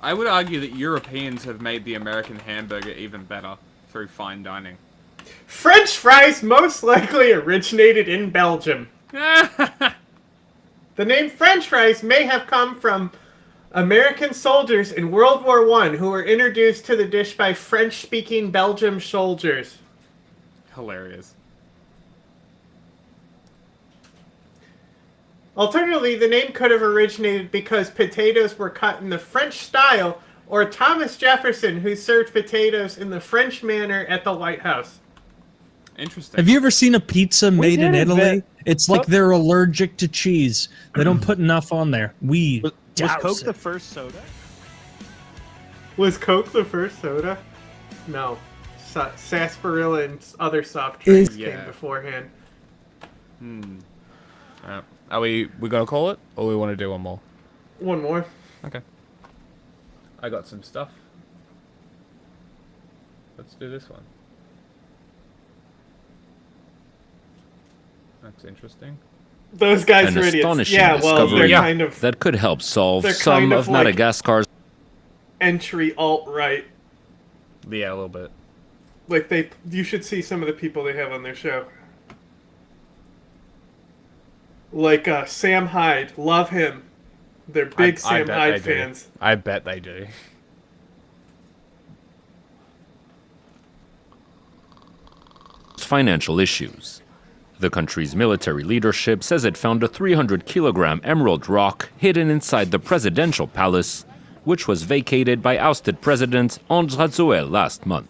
I would argue that Europeans have made the American hamburger even better through fine dining. French fries most likely originated in Belgium. The name French fries may have come from American soldiers in World War I who were introduced to the dish by French-speaking Belgium soldiers. Hilarious. Alternatively, the name could have originated because potatoes were cut in the French style, or Thomas Jefferson, who served potatoes in the French manner at the White House. Interesting. Have you ever seen a pizza made in Italy It's like they're allergic to cheese. They don't put enough on there. We Was douse Coke it. the first soda? Was Coke the first soda? No. Sarsaparilla and other soft drinks came beforehand. Are we gonna call it, or we want to do one more? One more. Okay. I got some stuff. Let's do this one. That's interesting. Those guys An are idiots. astonishing Yeah, well, discovery they're kind of that could help solve they're some kind of of like- Madagascar's entry alt-right. Yeah, a little bit. Like you should see some of the people they have on their show. Like Sam Hyde, love him. They're big Sam Hyde fans. I bet they do. Financial issues. The country's military leadership says it found a 300-kilogram emerald rock hidden inside the presidential palace, which was vacated by ousted President André Rajoelina last month.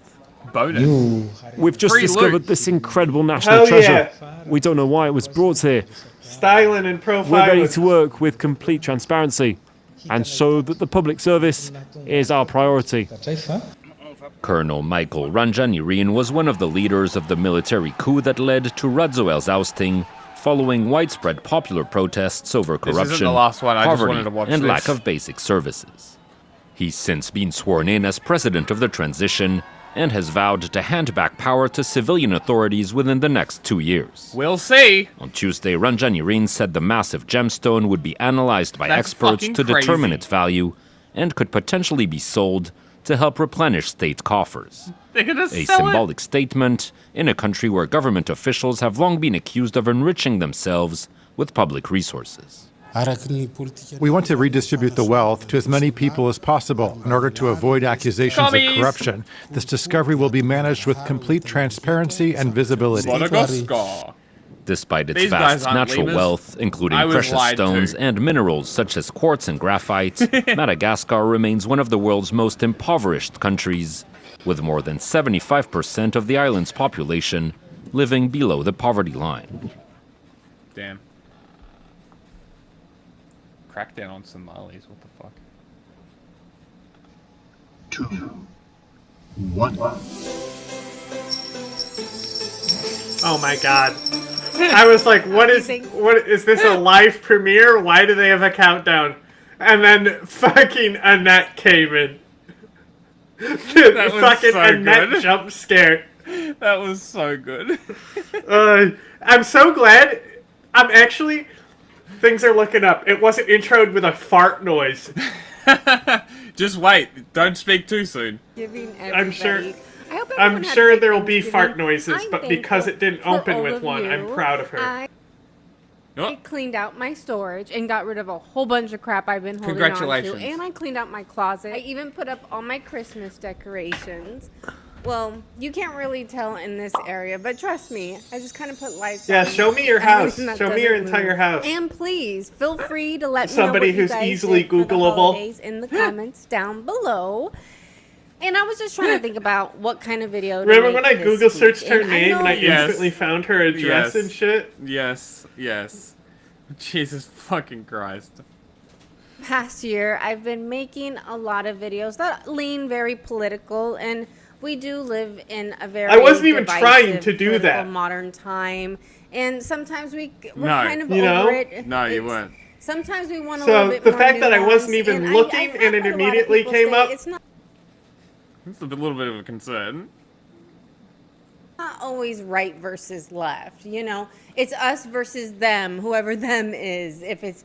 Bonus. We've just Free discovered loot. this incredible national Hell treasure. yeah. We don't know why it was brought here. Styling and profiling. We're ready to work with complete transparency and show that the public service is our priority. Colonel Michael Ranjanirin was one of the leaders of the military coup that led to Rajoelina's ousting, following widespread popular protests over This isn't corruption, the last one. I just poverty, wanted to watch and this. lack of basic services. He's since been sworn in as president of the transition and has vowed to hand back power to civilian authorities within the next 2 years. We'll see. On Tuesday, Ranjanirin said the massive gemstone would be analyzed by That's experts fucking to determine crazy. its value and could potentially be sold to help replenish state coffers. They're gonna A sell symbolic statement in a country where government officials have long been accused of enriching themselves with public resources. We want to redistribute the wealth to as many people as possible in order to avoid accusations Commies. of corruption. This discovery will be managed with complete transparency and visibility. Madagascar. Despite its These vast guys aren't natural lemurs. wealth, including I was precious lied to. stones and minerals such as quartz and graphite, Madagascar remains one of the world's most impoverished countries, with more than 75% of the island's population living below the poverty line. Damn. Crackdown on Somalis. What the fuck? 2, 1. Oh my god. I was like, what is this a live premiere? Why do they have a countdown? And then fucking Annette came in. That was fucking so Annette good. jump scare. That was so good. I'm so glad. I'm actually. Things are looking up. It wasn't introed with a fart noise. Just wait. Don't speak too soon. I'm sure. I'm sure there will be fart noises, but because it didn't open with one, I'm proud of her. I cleaned out my storage and got rid of a whole bunch of crap I've been holding on to. Congratulations. And I cleaned out my closet. I even put up all my Christmas decorations. Well, you can't really tell in this area, but trust me, I just kind of put lights Yeah, on. show me your Everything house. that Show me your doesn't entire move. house. And please, feel free to let Somebody me know what who's you guys easily did for the Googleable. holidays in the comments down below. And I was just trying to think about what kind of video to Remember make when I this Google searched week. her And name and I know- instantly found her address and shit? Yes, yes. Jesus fucking Christ. Past year, I've been making a lot of videos that lean very political, and we do live in a very I wasn't even trying divisive, to do political that. modern time, and sometimes we're No, kind of you know? over it. No, you It's- weren't. Sometimes we want a little So bit the more fact that I wasn't nuance, even and looking I've and it heard a lot of immediately people came say up. It's It's a little bit of a concern. not always right versus left. You know, it's us versus them, whoever them is. If it's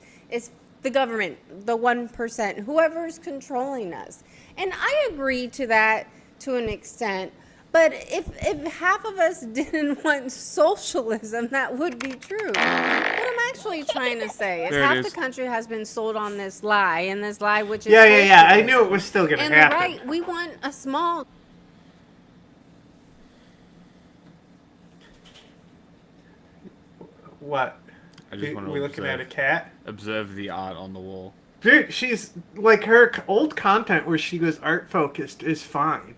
the government, the 1%, whoever's controlling us. And I agree to that to an extent. But if half of us didn't want socialism, that would be true. What I'm actually trying to say is There it half is. the country has been sold on this lie, and this lie which is Yeah. I socialism. knew it was still gonna and happen. right, we want a small. What? I just want to we looking at a cat? Observe the art on the wall. Dude, she's like her old content where she was art focused is fine.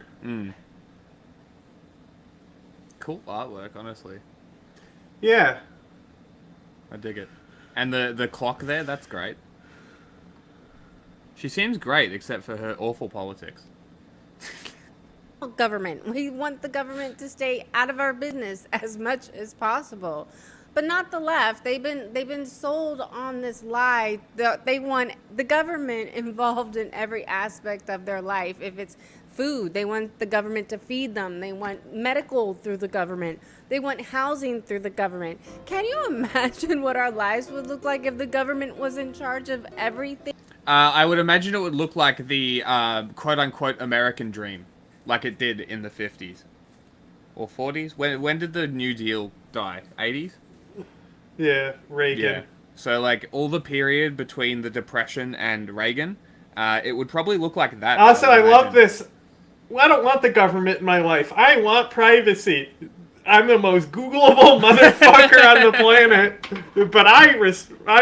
Cool artwork, honestly. Yeah. I dig it. And the clock there, that's great. She seems great, except for her awful politics. Government. We want the government to stay out of our business as much as possible. But not the left. They've been sold on this lie that they want the government involved in every aspect of their life. If it's food, they want the government to feed them. They want medical through the government. They want housing through the government. Can you imagine what our lives would look like if the government was in charge of everything? I would imagine it would look like the quote-unquote American dream, like it did in the 50s or 40s. When did the New Deal die? 80s? Yeah, Reagan. Yeah. So like all the period between the Depression and Reagan, it would probably look like that. Also, I love this. Well, I don't want the government in my life. I want privacy. I'm the most Googleable motherfucker on the planet, but I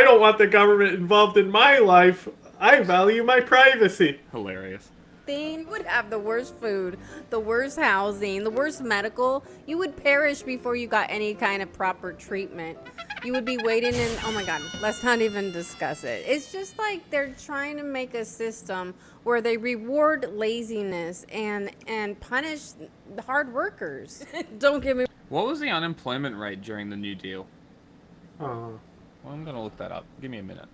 don't want the government involved in my life. I value my privacy. Hilarious. You would have the worst food, the worst housing, the worst medical. You would perish before you got any kind of proper treatment. You would be waiting in, oh my God, let's not even discuss it. It's just like they're trying to make a system where they reward laziness and punish the hard workers. Don't get me. What was the unemployment rate during the New Deal? Oh. Well, I'm gonna look that up. Give me a minute.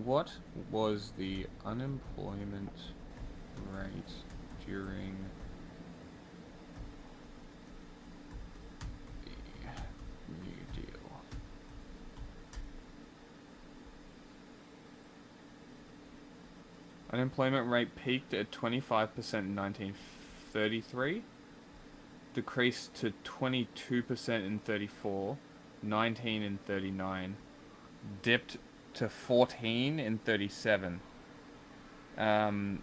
What was the unemployment rate during the New Deal? Unemployment rate peaked at 25% in 1933, decreased to 22% in 34, 19 in 39, dipped to 14 in 37. By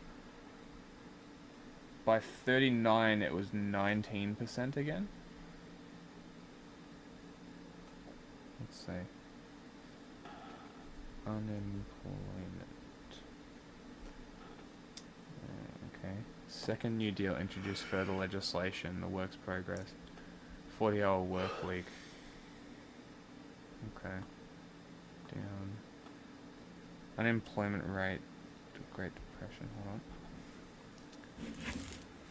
39 it was 19% again. Let's see. Unemployment. Okay. Second New Deal introduced further legislation, the work's progress. 40-hour work week. Okay. Down. Unemployment rate to Great Depression. Hold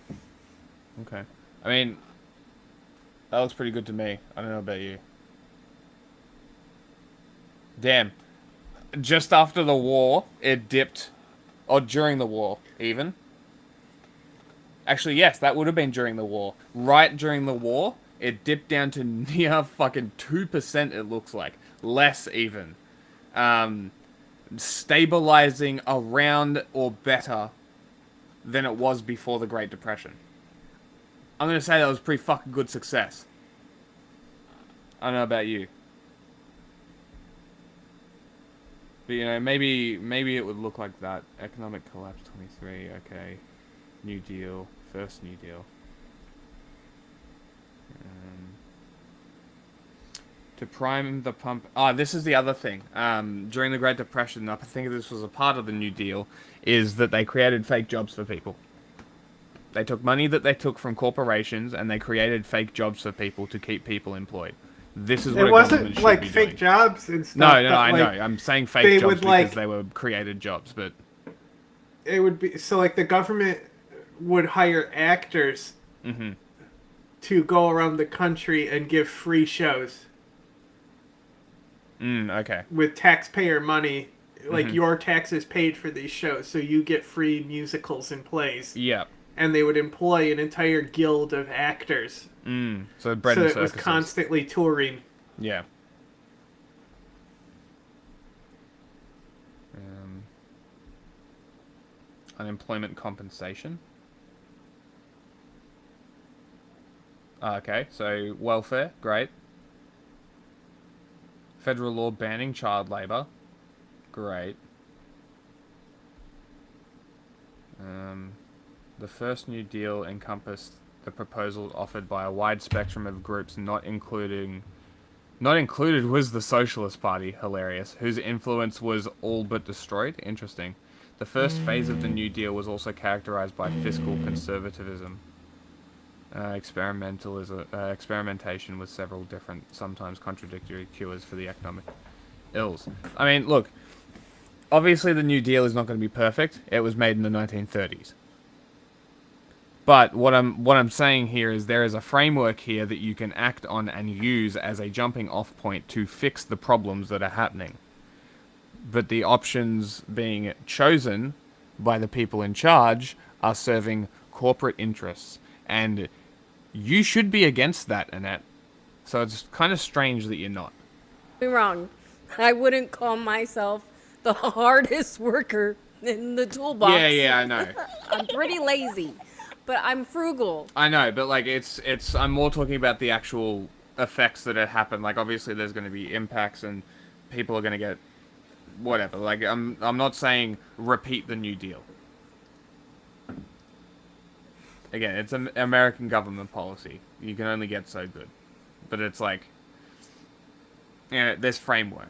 on. Okay. I mean, that looks pretty good to me. I don't know about you. Damn. Just after the war, it dipped. Or during the war, even. Actually, yes, that would have been during the war. Right during the war, it dipped down to near fucking 2%, it looks like. Less, even. Stabilizing around or better than it was before the Great Depression. I'm going to say that was pretty fucking good success. I don't know about you. But, you know, maybe it would look like that. Economic collapse 23, okay. New Deal, first New Deal. To prime the pump... this is the other thing. During the Great Depression, I think this was a part of the New Deal, is that they created fake jobs for people. They took money that they took from corporations, and they created fake jobs for people to keep people employed. This is what it wasn't like fake jobs and stuff. No, I know. I'm saying fake jobs because they were created jobs, but... It would be... So, like, the government would hire actors to go around the country and give free shows. Okay. With taxpayer money, like your taxes paid for these shows, so you get free musicals and plays. Yeah. And they would employ an entire guild of actors. So bread and circuses. So it was constantly touring. Yeah. Unemployment compensation. Okay, so welfare, great. Federal law banning child labor. Great. The first New Deal encompassed the proposals offered by a wide spectrum of groups, not included was the Socialist Party, hilarious, whose influence was all but destroyed. Interesting. The first phase of the New Deal was also characterized by fiscal conservatism. experimentation with several different, sometimes contradictory cures for the economic ills. I mean, look, obviously the New Deal is not going to be perfect. It was made in the 1930s. But what I'm saying here is there is a framework here that you can act on and use as a jumping off point to fix the problems that are happening. But the options being chosen by the people in charge are serving corporate interests. And you should be against that, Annette. So it's kind of strange that you're not. You're wrong. I wouldn't call myself the hardest worker in the toolbox. Yeah, I know. I'm pretty lazy, but I'm frugal. I know, but like I'm more talking about the actual effects that happen. Like obviously there's going to be impacts and people are going to get whatever. Like I'm not saying repeat the New Deal. Again, it's an American government policy. You can only get so good. But it's like, there's framework.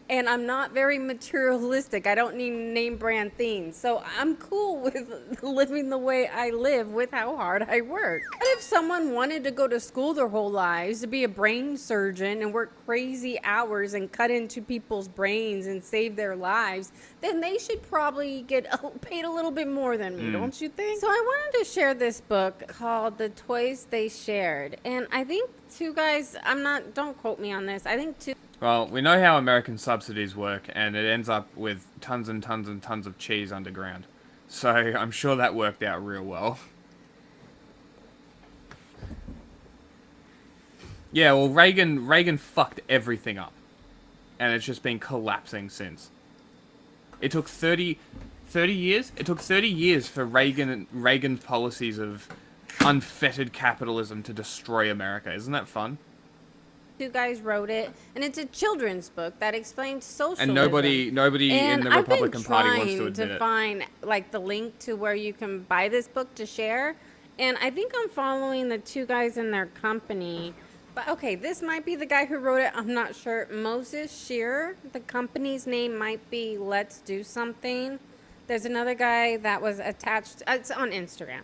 And I'm not very materialistic. I don't need name brand things. So I'm cool with living the way I live with how hard I work. But if someone wanted to go to school their whole lives to be a brain surgeon and work crazy hours and cut into people's brains and save their lives, then they should probably get paid a little bit more than me, don't you think? So I wanted to share this book called The Toys They Shared. And I think two guys, don't quote me on this. I think two... Well, we know how American subsidies work, and it ends up with tons and tons and tons of cheese underground. So I'm sure that worked out real well. Yeah, well, Reagan fucked everything up, and it's just been collapsing since. It took 30 years? It took 30 years for Reagan's policies of unfettered capitalism to destroy America. Isn't that fun? Two guys wrote it, and it's a children's book that explains socialism. And nobody in the Republican Party wants to admit it. And I've been trying to find like the link to where you can buy this book to share, and I think I'm following the two guys in their company. But okay, this might be the guy who wrote it. I'm not sure. Moses Shearer. The company's name might be Let's Do Something. There's another guy that was attached. It's on Instagram.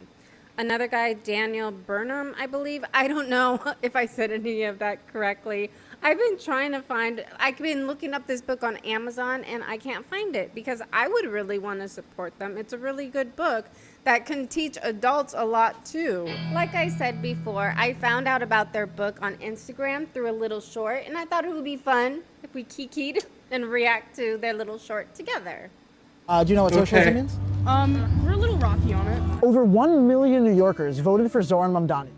Another guy, Daniel Burnham, I believe. I don't know if I said any of that correctly. I've been trying to I've been looking up this book on Amazon and I can't find it because I would really want to support them. It's a really good book that can teach adults a lot too. Like I said before, I found out about their book on Instagram through a little short, and I thought it would be fun if we kikied and react to their little short together. Do you know what socialism means? We're a little rocky on it. Over 1 million New Yorkers voted for Zoran Mamdani,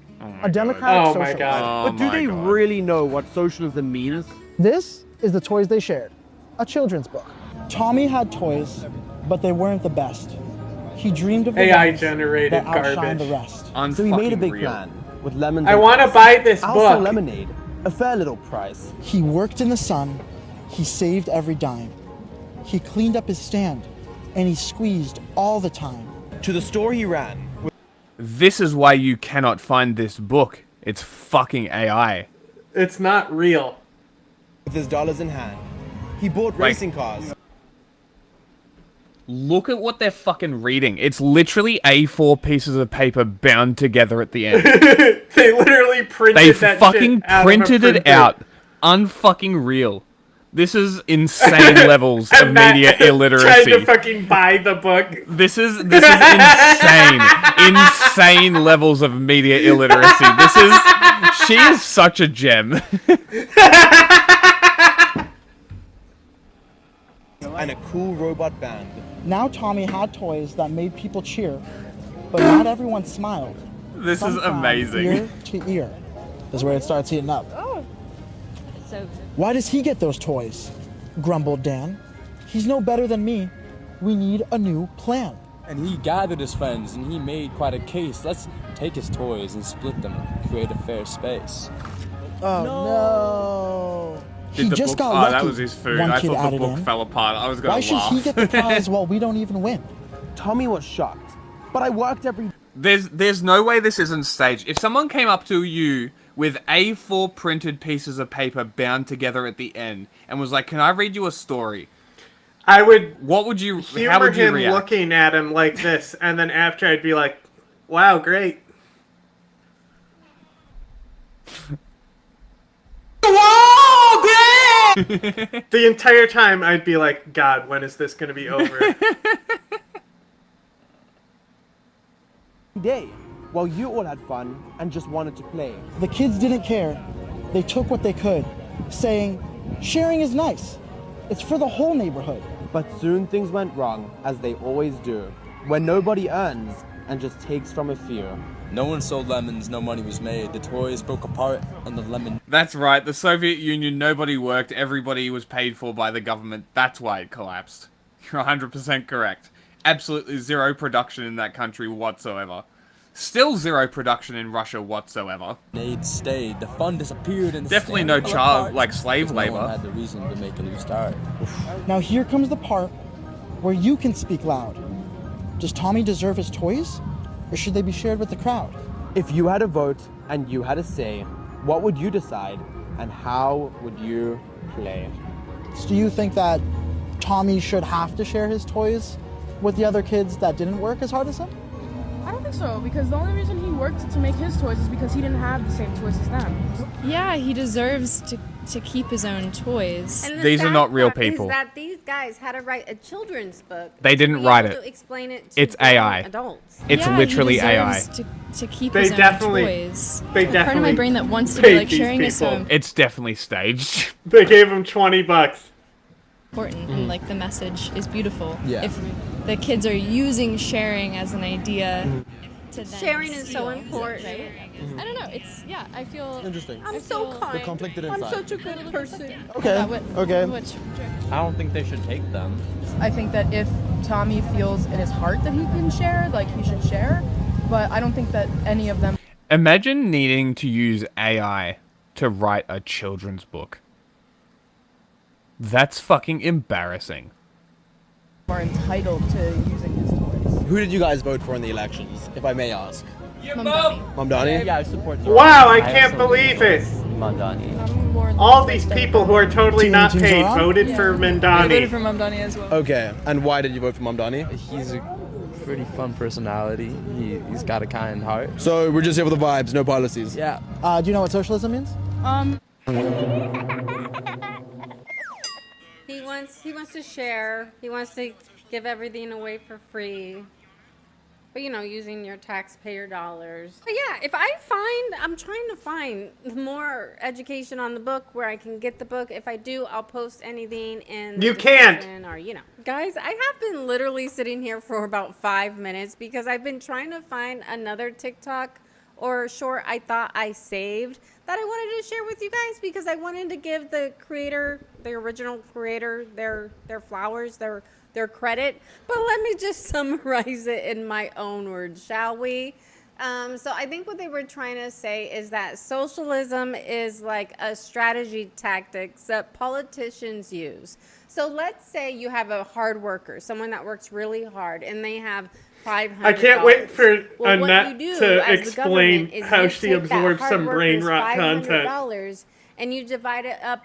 a Democratic socialist. But do they really know what socialism means? This is The Toys They Shared, a children's book. Tommy had toys, but they weren't the best. He dreamed of the ones that outshined the rest. So he made a big plan with lemons. I want to buy this book. Also lemonade, a fair little price. He worked in the sun. He saved every dime. He cleaned up his stand, and he squeezed all the time. To the store he ran. This is why you cannot find this book. It's fucking AI. It's not real. With his dollars in hand, he bought racing cars. Look at what they're fucking reading. It's literally A4 pieces of paper bound together at the end. They literally printed that fucking shit out printed of a it out. Unfucking real. This is insane levels of media illiteracy. Trying to fucking buy the book. This is insane. Insane levels of media illiteracy. She is such a gem. And a cool robot band. Now Tommy had toys that made people cheer, but not everyone smiled. This is amazing. Ear to ear. This is where it starts heating up. Oh, so. Why does he get those toys? Grumbled Dan. He's no better than me. We need a new plan. And he gathered his friends and he made quite a case. Let's take his toys and split them, create a fair space. Oh no. He just got lucky. That was his food. One I kid thought the added book in. fell apart. I was going Why to should laugh. he get the prize while we don't even win? Tommy was shocked, but I worked every... There's no way this isn't staged. If someone came up to you with A4 printed pieces of paper bound together at the end and was like, "Can I read you a story?" I would. What would you? Humor how would you him react? looking at him like this, and then after I'd be like, "Wow, great." The entire time I'd be like, God, when is this going to be over? Day, while you all had fun and just wanted to play. The kids didn't care. They took what they could, saying, sharing is nice. It's for the whole neighborhood. But soon things went wrong, as they always do, when nobody earns and just takes from a few. No one sold lemons, no money was made. The toys broke apart and the lemon... That's right, the Soviet Union, nobody worked, everybody was paid for by the government. That's why it collapsed. You're 100% correct. Absolutely zero production in that country whatsoever. Still zero production in Russia whatsoever. Aid stayed, the fund disappeared and... Definitely no child, like slave labor. No one had the reason to make a new start. Now here comes the part where you can speak loud. Does Tommy deserve his toys? Or should they be shared with the crowd? If you had a vote and you had a say, what would you decide and how would you play? So do you think that Tommy should have to share his toys with the other kids that didn't work as hard as him? I don't think so, because the only reason he worked to make his toys is because he didn't have the same toys as them. Yeah, he deserves to keep his own toys. And these are not real people. Is that these guys had to write a children's book. They didn't write it. To explain it to it's AI. Adults. It's yeah, literally he AI. To keep They his definitely- own toys. they Part of definitely my brain that wants to be paid like these sharing is so people. It's definitely staged. They gave him $20. important and like the message is beautiful. Yeah. If the kids are using sharing as an idea to then Sharing is so steal, important. right? I don't know. It's yeah. I feel Interesting. I'm so kind. The conflicted I'm inside. such a good person. Okay, okay. I don't think they should take them. I think that if Tommy feels in his heart that he can share, like he should share, but I don't think that any of them Imagine needing to use AI to write a children's book. That's fucking embarrassing. are entitled to using his toys. Who did you guys vote for in the elections, if I may ask? Mamdani? Yeah, I support you. Wow, I can't believe it. Mamdani. All these people who are totally not paid voted for I voted Mamdani. for Mamdani as well. Okay, and why did you vote for Mamdani? He's a pretty fun personality. He's got a kind heart. So we're just here for the vibes, no policies. Yeah. Do you know what socialism means? He wants to share. He wants to give everything away for free. But you know, using your taxpayer dollars. But yeah, if I'm trying to find more education on the book where I can get the book. If I do, I'll post anything in the You can't. description or Guys, I have been literally sitting here for about 5 minutes because I've been trying to find another TikTok or short I thought I saved that I wanted to share with you guys because I wanted to give the creator, the original creator, their flowers, their credit. But let me just summarize it in my own words, shall we? So I think what they were trying to say is that socialism is like a strategy tactic that politicians use. So let's say you have a hard worker, someone that works really hard, and they have $500. I can't wait for Well, what Annette you do to as the explain government is how you she take that absorbs hard some brain worker's rot content. $500 and you divide it up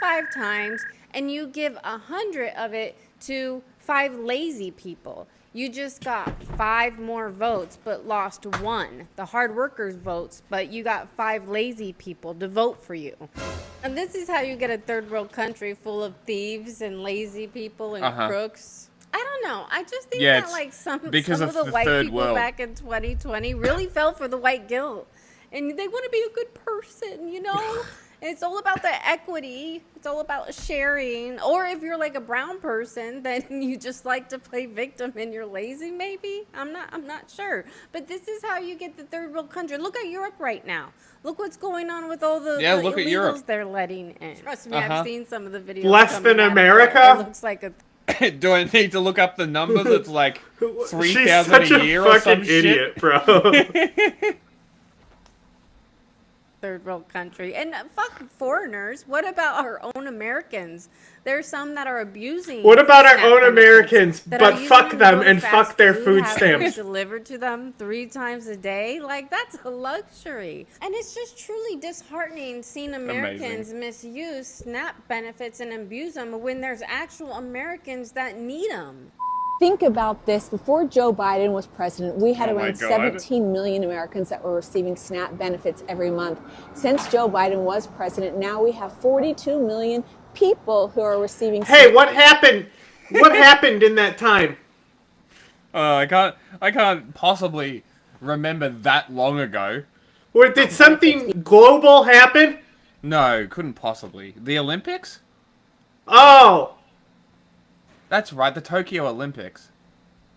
5 times and you give 100 of it to 5 lazy people. You just got 5 more votes but lost 1, the hard workers' votes, but you got 5 lazy people to vote for you. And this is how you get a third world country full of thieves and lazy people and crooks. I don't know. I just think that like some of the white people world. back in 2020 really fell for the white guilt. And they want to be a good person, you know? And it's all about the equity. It's all about sharing. Or if you're like a brown person, then you just like to play victim and you're lazy, maybe. I'm not sure. But this is how you get the third world country. Look at Europe right now. Look what's going on with all the look at Europe. illegals they're letting in. Trust me, I've seen some of the videos. Less than coming out of America? It looks like a Do I need to look up the number that's like 3,000 She's such a year or some fucking idiot, shit? bro. third world country. And fuck foreigners. What about our own Americans? There's some that are abusing. What about our SNAP own benefits Americans, that but are using fuck them really and fast fuck their food, food having it stamps? delivered to them 3 times a day? Like, that's a luxury. And it's just truly disheartening seeing Americans misuse SNAP benefits and abuse them when there's actual Americans that need them. think about this. Before Joe Biden was president, we had around 17 million Americans that were receiving SNAP benefits every month. Since Joe Biden was president, now we have 42 million people who are receiving SNAP. Hey, what happened? What happened in that time? I can't possibly remember that long ago. Or did something global happen? No, couldn't possibly. The Olympics? Oh! That's right, the Tokyo Olympics.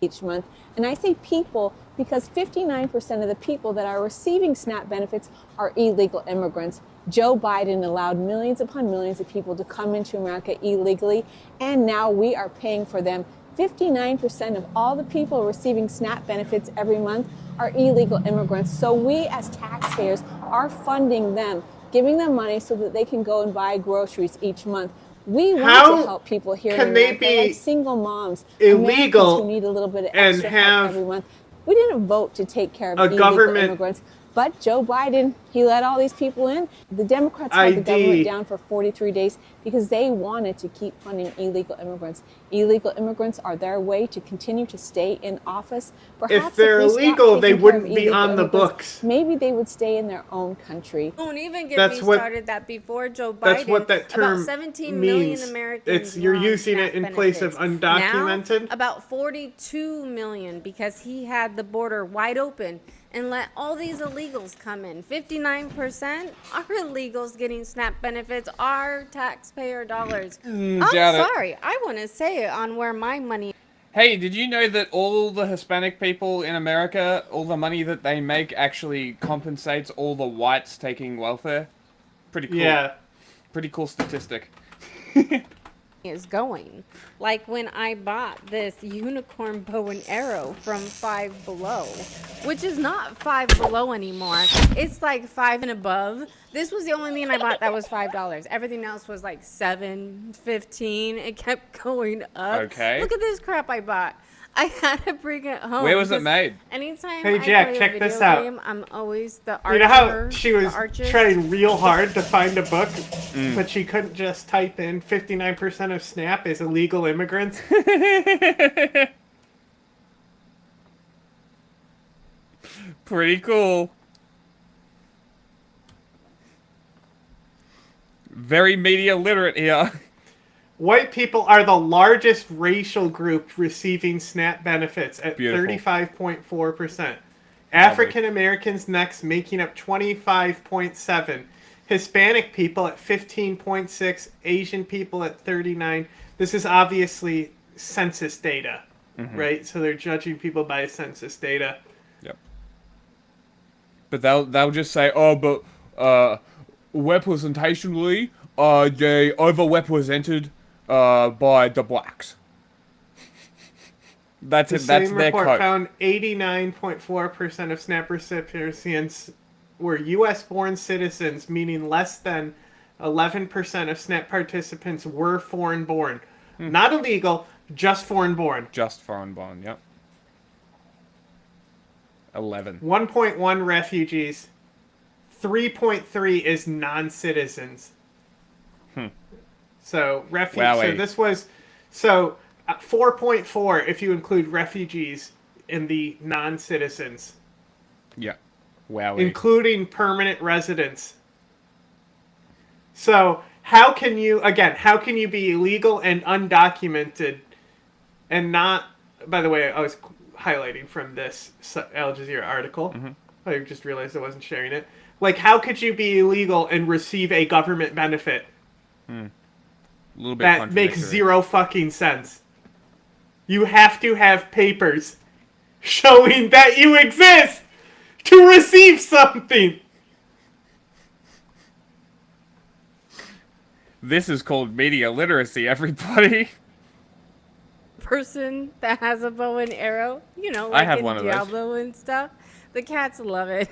Each month. And I say people because 59% of the people that are receiving SNAP benefits are illegal immigrants. Joe Biden allowed millions upon millions of people to come into America illegally, and now we are paying for them. 59% of all the people receiving SNAP benefits every month are illegal immigrants. So we as taxpayers are funding them, giving them money so that they can go and buy groceries each month. We want to help people here in America, like single moms, illegal Americans who need a little bit of extra help every month. We didn't vote to take care of illegal immigrants. But Joe Biden, he let all these people in. The Democrats held the government down for 43 days because they wanted to keep funding illegal immigrants. Illegal immigrants are their way to continue to stay in office. Perhaps if they're illegal, they wouldn't be on the books. Maybe they would stay in their own country. Don't even get me started that before Joe Biden, that's what that term about 17 million means. Americans. You're using it in place of undocumented. Now, about 42 million because he had the border wide open and let all these illegals come in. 59% are illegals getting SNAP benefits, are taxpayer dollars. I'm sorry, I want to say it on where my money. Hey, did you know that all the Hispanic people in America, all the money that they make actually compensates all the whites taking welfare? Pretty cool. Yeah. Pretty cool statistic. Is going. Like when I bought this unicorn bow and arrow from Five Below, which is not Five Below anymore. It's like 5 and above. This was the only thing I bought that was $5. Everything else was like $7, $15. It kept going up. Okay. Look at this crap I bought. I had to bring it home. Where was it made? Anytime hey, I Jack, play check a video this out. game, I'm always the archer. You know how she was trying real hard to find a book, but she couldn't just type in 59% of SNAP is illegal immigrants? Pretty cool. Very media literate here. White people are the largest racial group receiving SNAP benefits at 35.4%. African Americans next, making up 25.7%. Hispanic people at 15.6%. Asian people at 39%. This is obviously census data, right? So they're judging people by census data. Yep. But they'll just say, oh, but representationally, they overrepresented by the blacks. That's it. That's their quote. The same report found 89.4% of SNAP recipients were U.S.-born citizens, meaning less than 11% of SNAP participants were foreign-born. Not illegal, just foreign-born. Just foreign-born, yep. 11. 1.1 refugees. 3.3 is non-citizens. So so this was 4.4 if you include refugees in the non-citizens. Yeah. Wowie. Including permanent residents. So how can you be illegal and undocumented and not, by the way, I was highlighting from this Al Jazeera article. I just realized I wasn't sharing it. Like, how could you be illegal and receive a government benefit? A little bit that makes zero fucking sense. You have to have papers showing that you exist to receive something. This is called media literacy, everybody. Person that has a bow and arrow, you know, I like have in one of Diablo and stuff. The cats love it.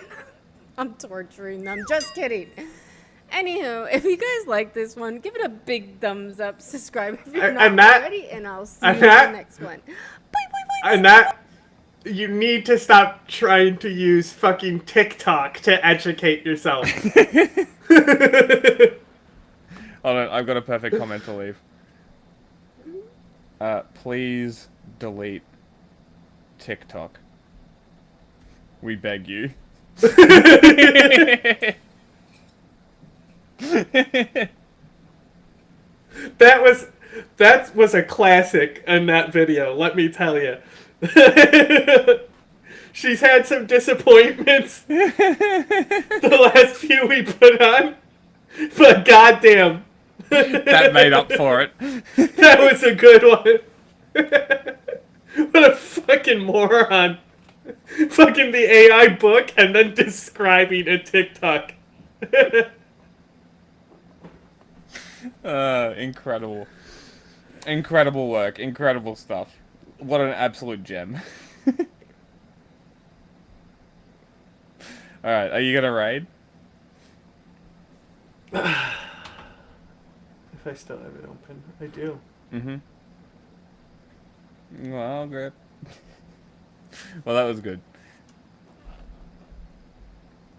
I'm torturing them. Just kidding. Anywho, if you guys like this one, give it a big thumbs up. Subscribe if you're not already, and I'll see you in the next one. You need to stop trying to use fucking TikTok to educate yourself. Hold on, I've got a perfect comment to leave. Please delete TikTok. We beg you. That was a classic in that video, let me tell you. She's had some disappointments the last few we put on, but goddamn. That made up for it. That was a good one. What a fucking moron. Fucking the AI book and then describing a TikTok. Incredible. Incredible work. Incredible stuff. What an absolute gem. Alright, are you gonna raid? If I still have it open, I do. Mm-hmm. Well, great. Well, that was good.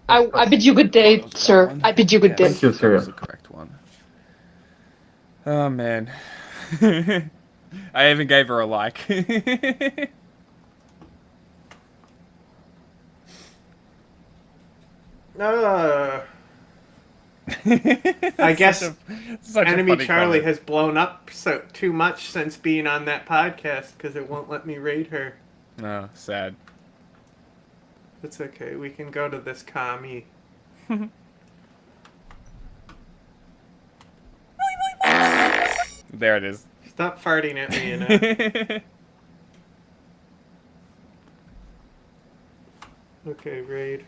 I bid you good day, sir. I bid you good day. Thank you, sir. That was the correct one. Oh, man. I even gave her a like. I guess such a Enemy funny Charlie comment. has blown up too much since being on that podcast because it won't let me raid her. Oh, sad. It's okay. We can go to this commie. There it is. Stop farting at me, you know. Okay, raid.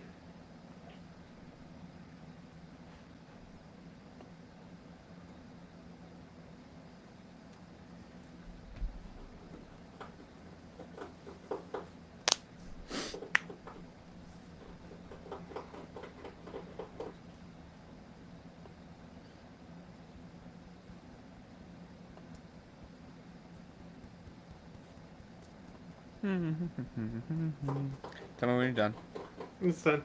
Tell me when you're done. It's done.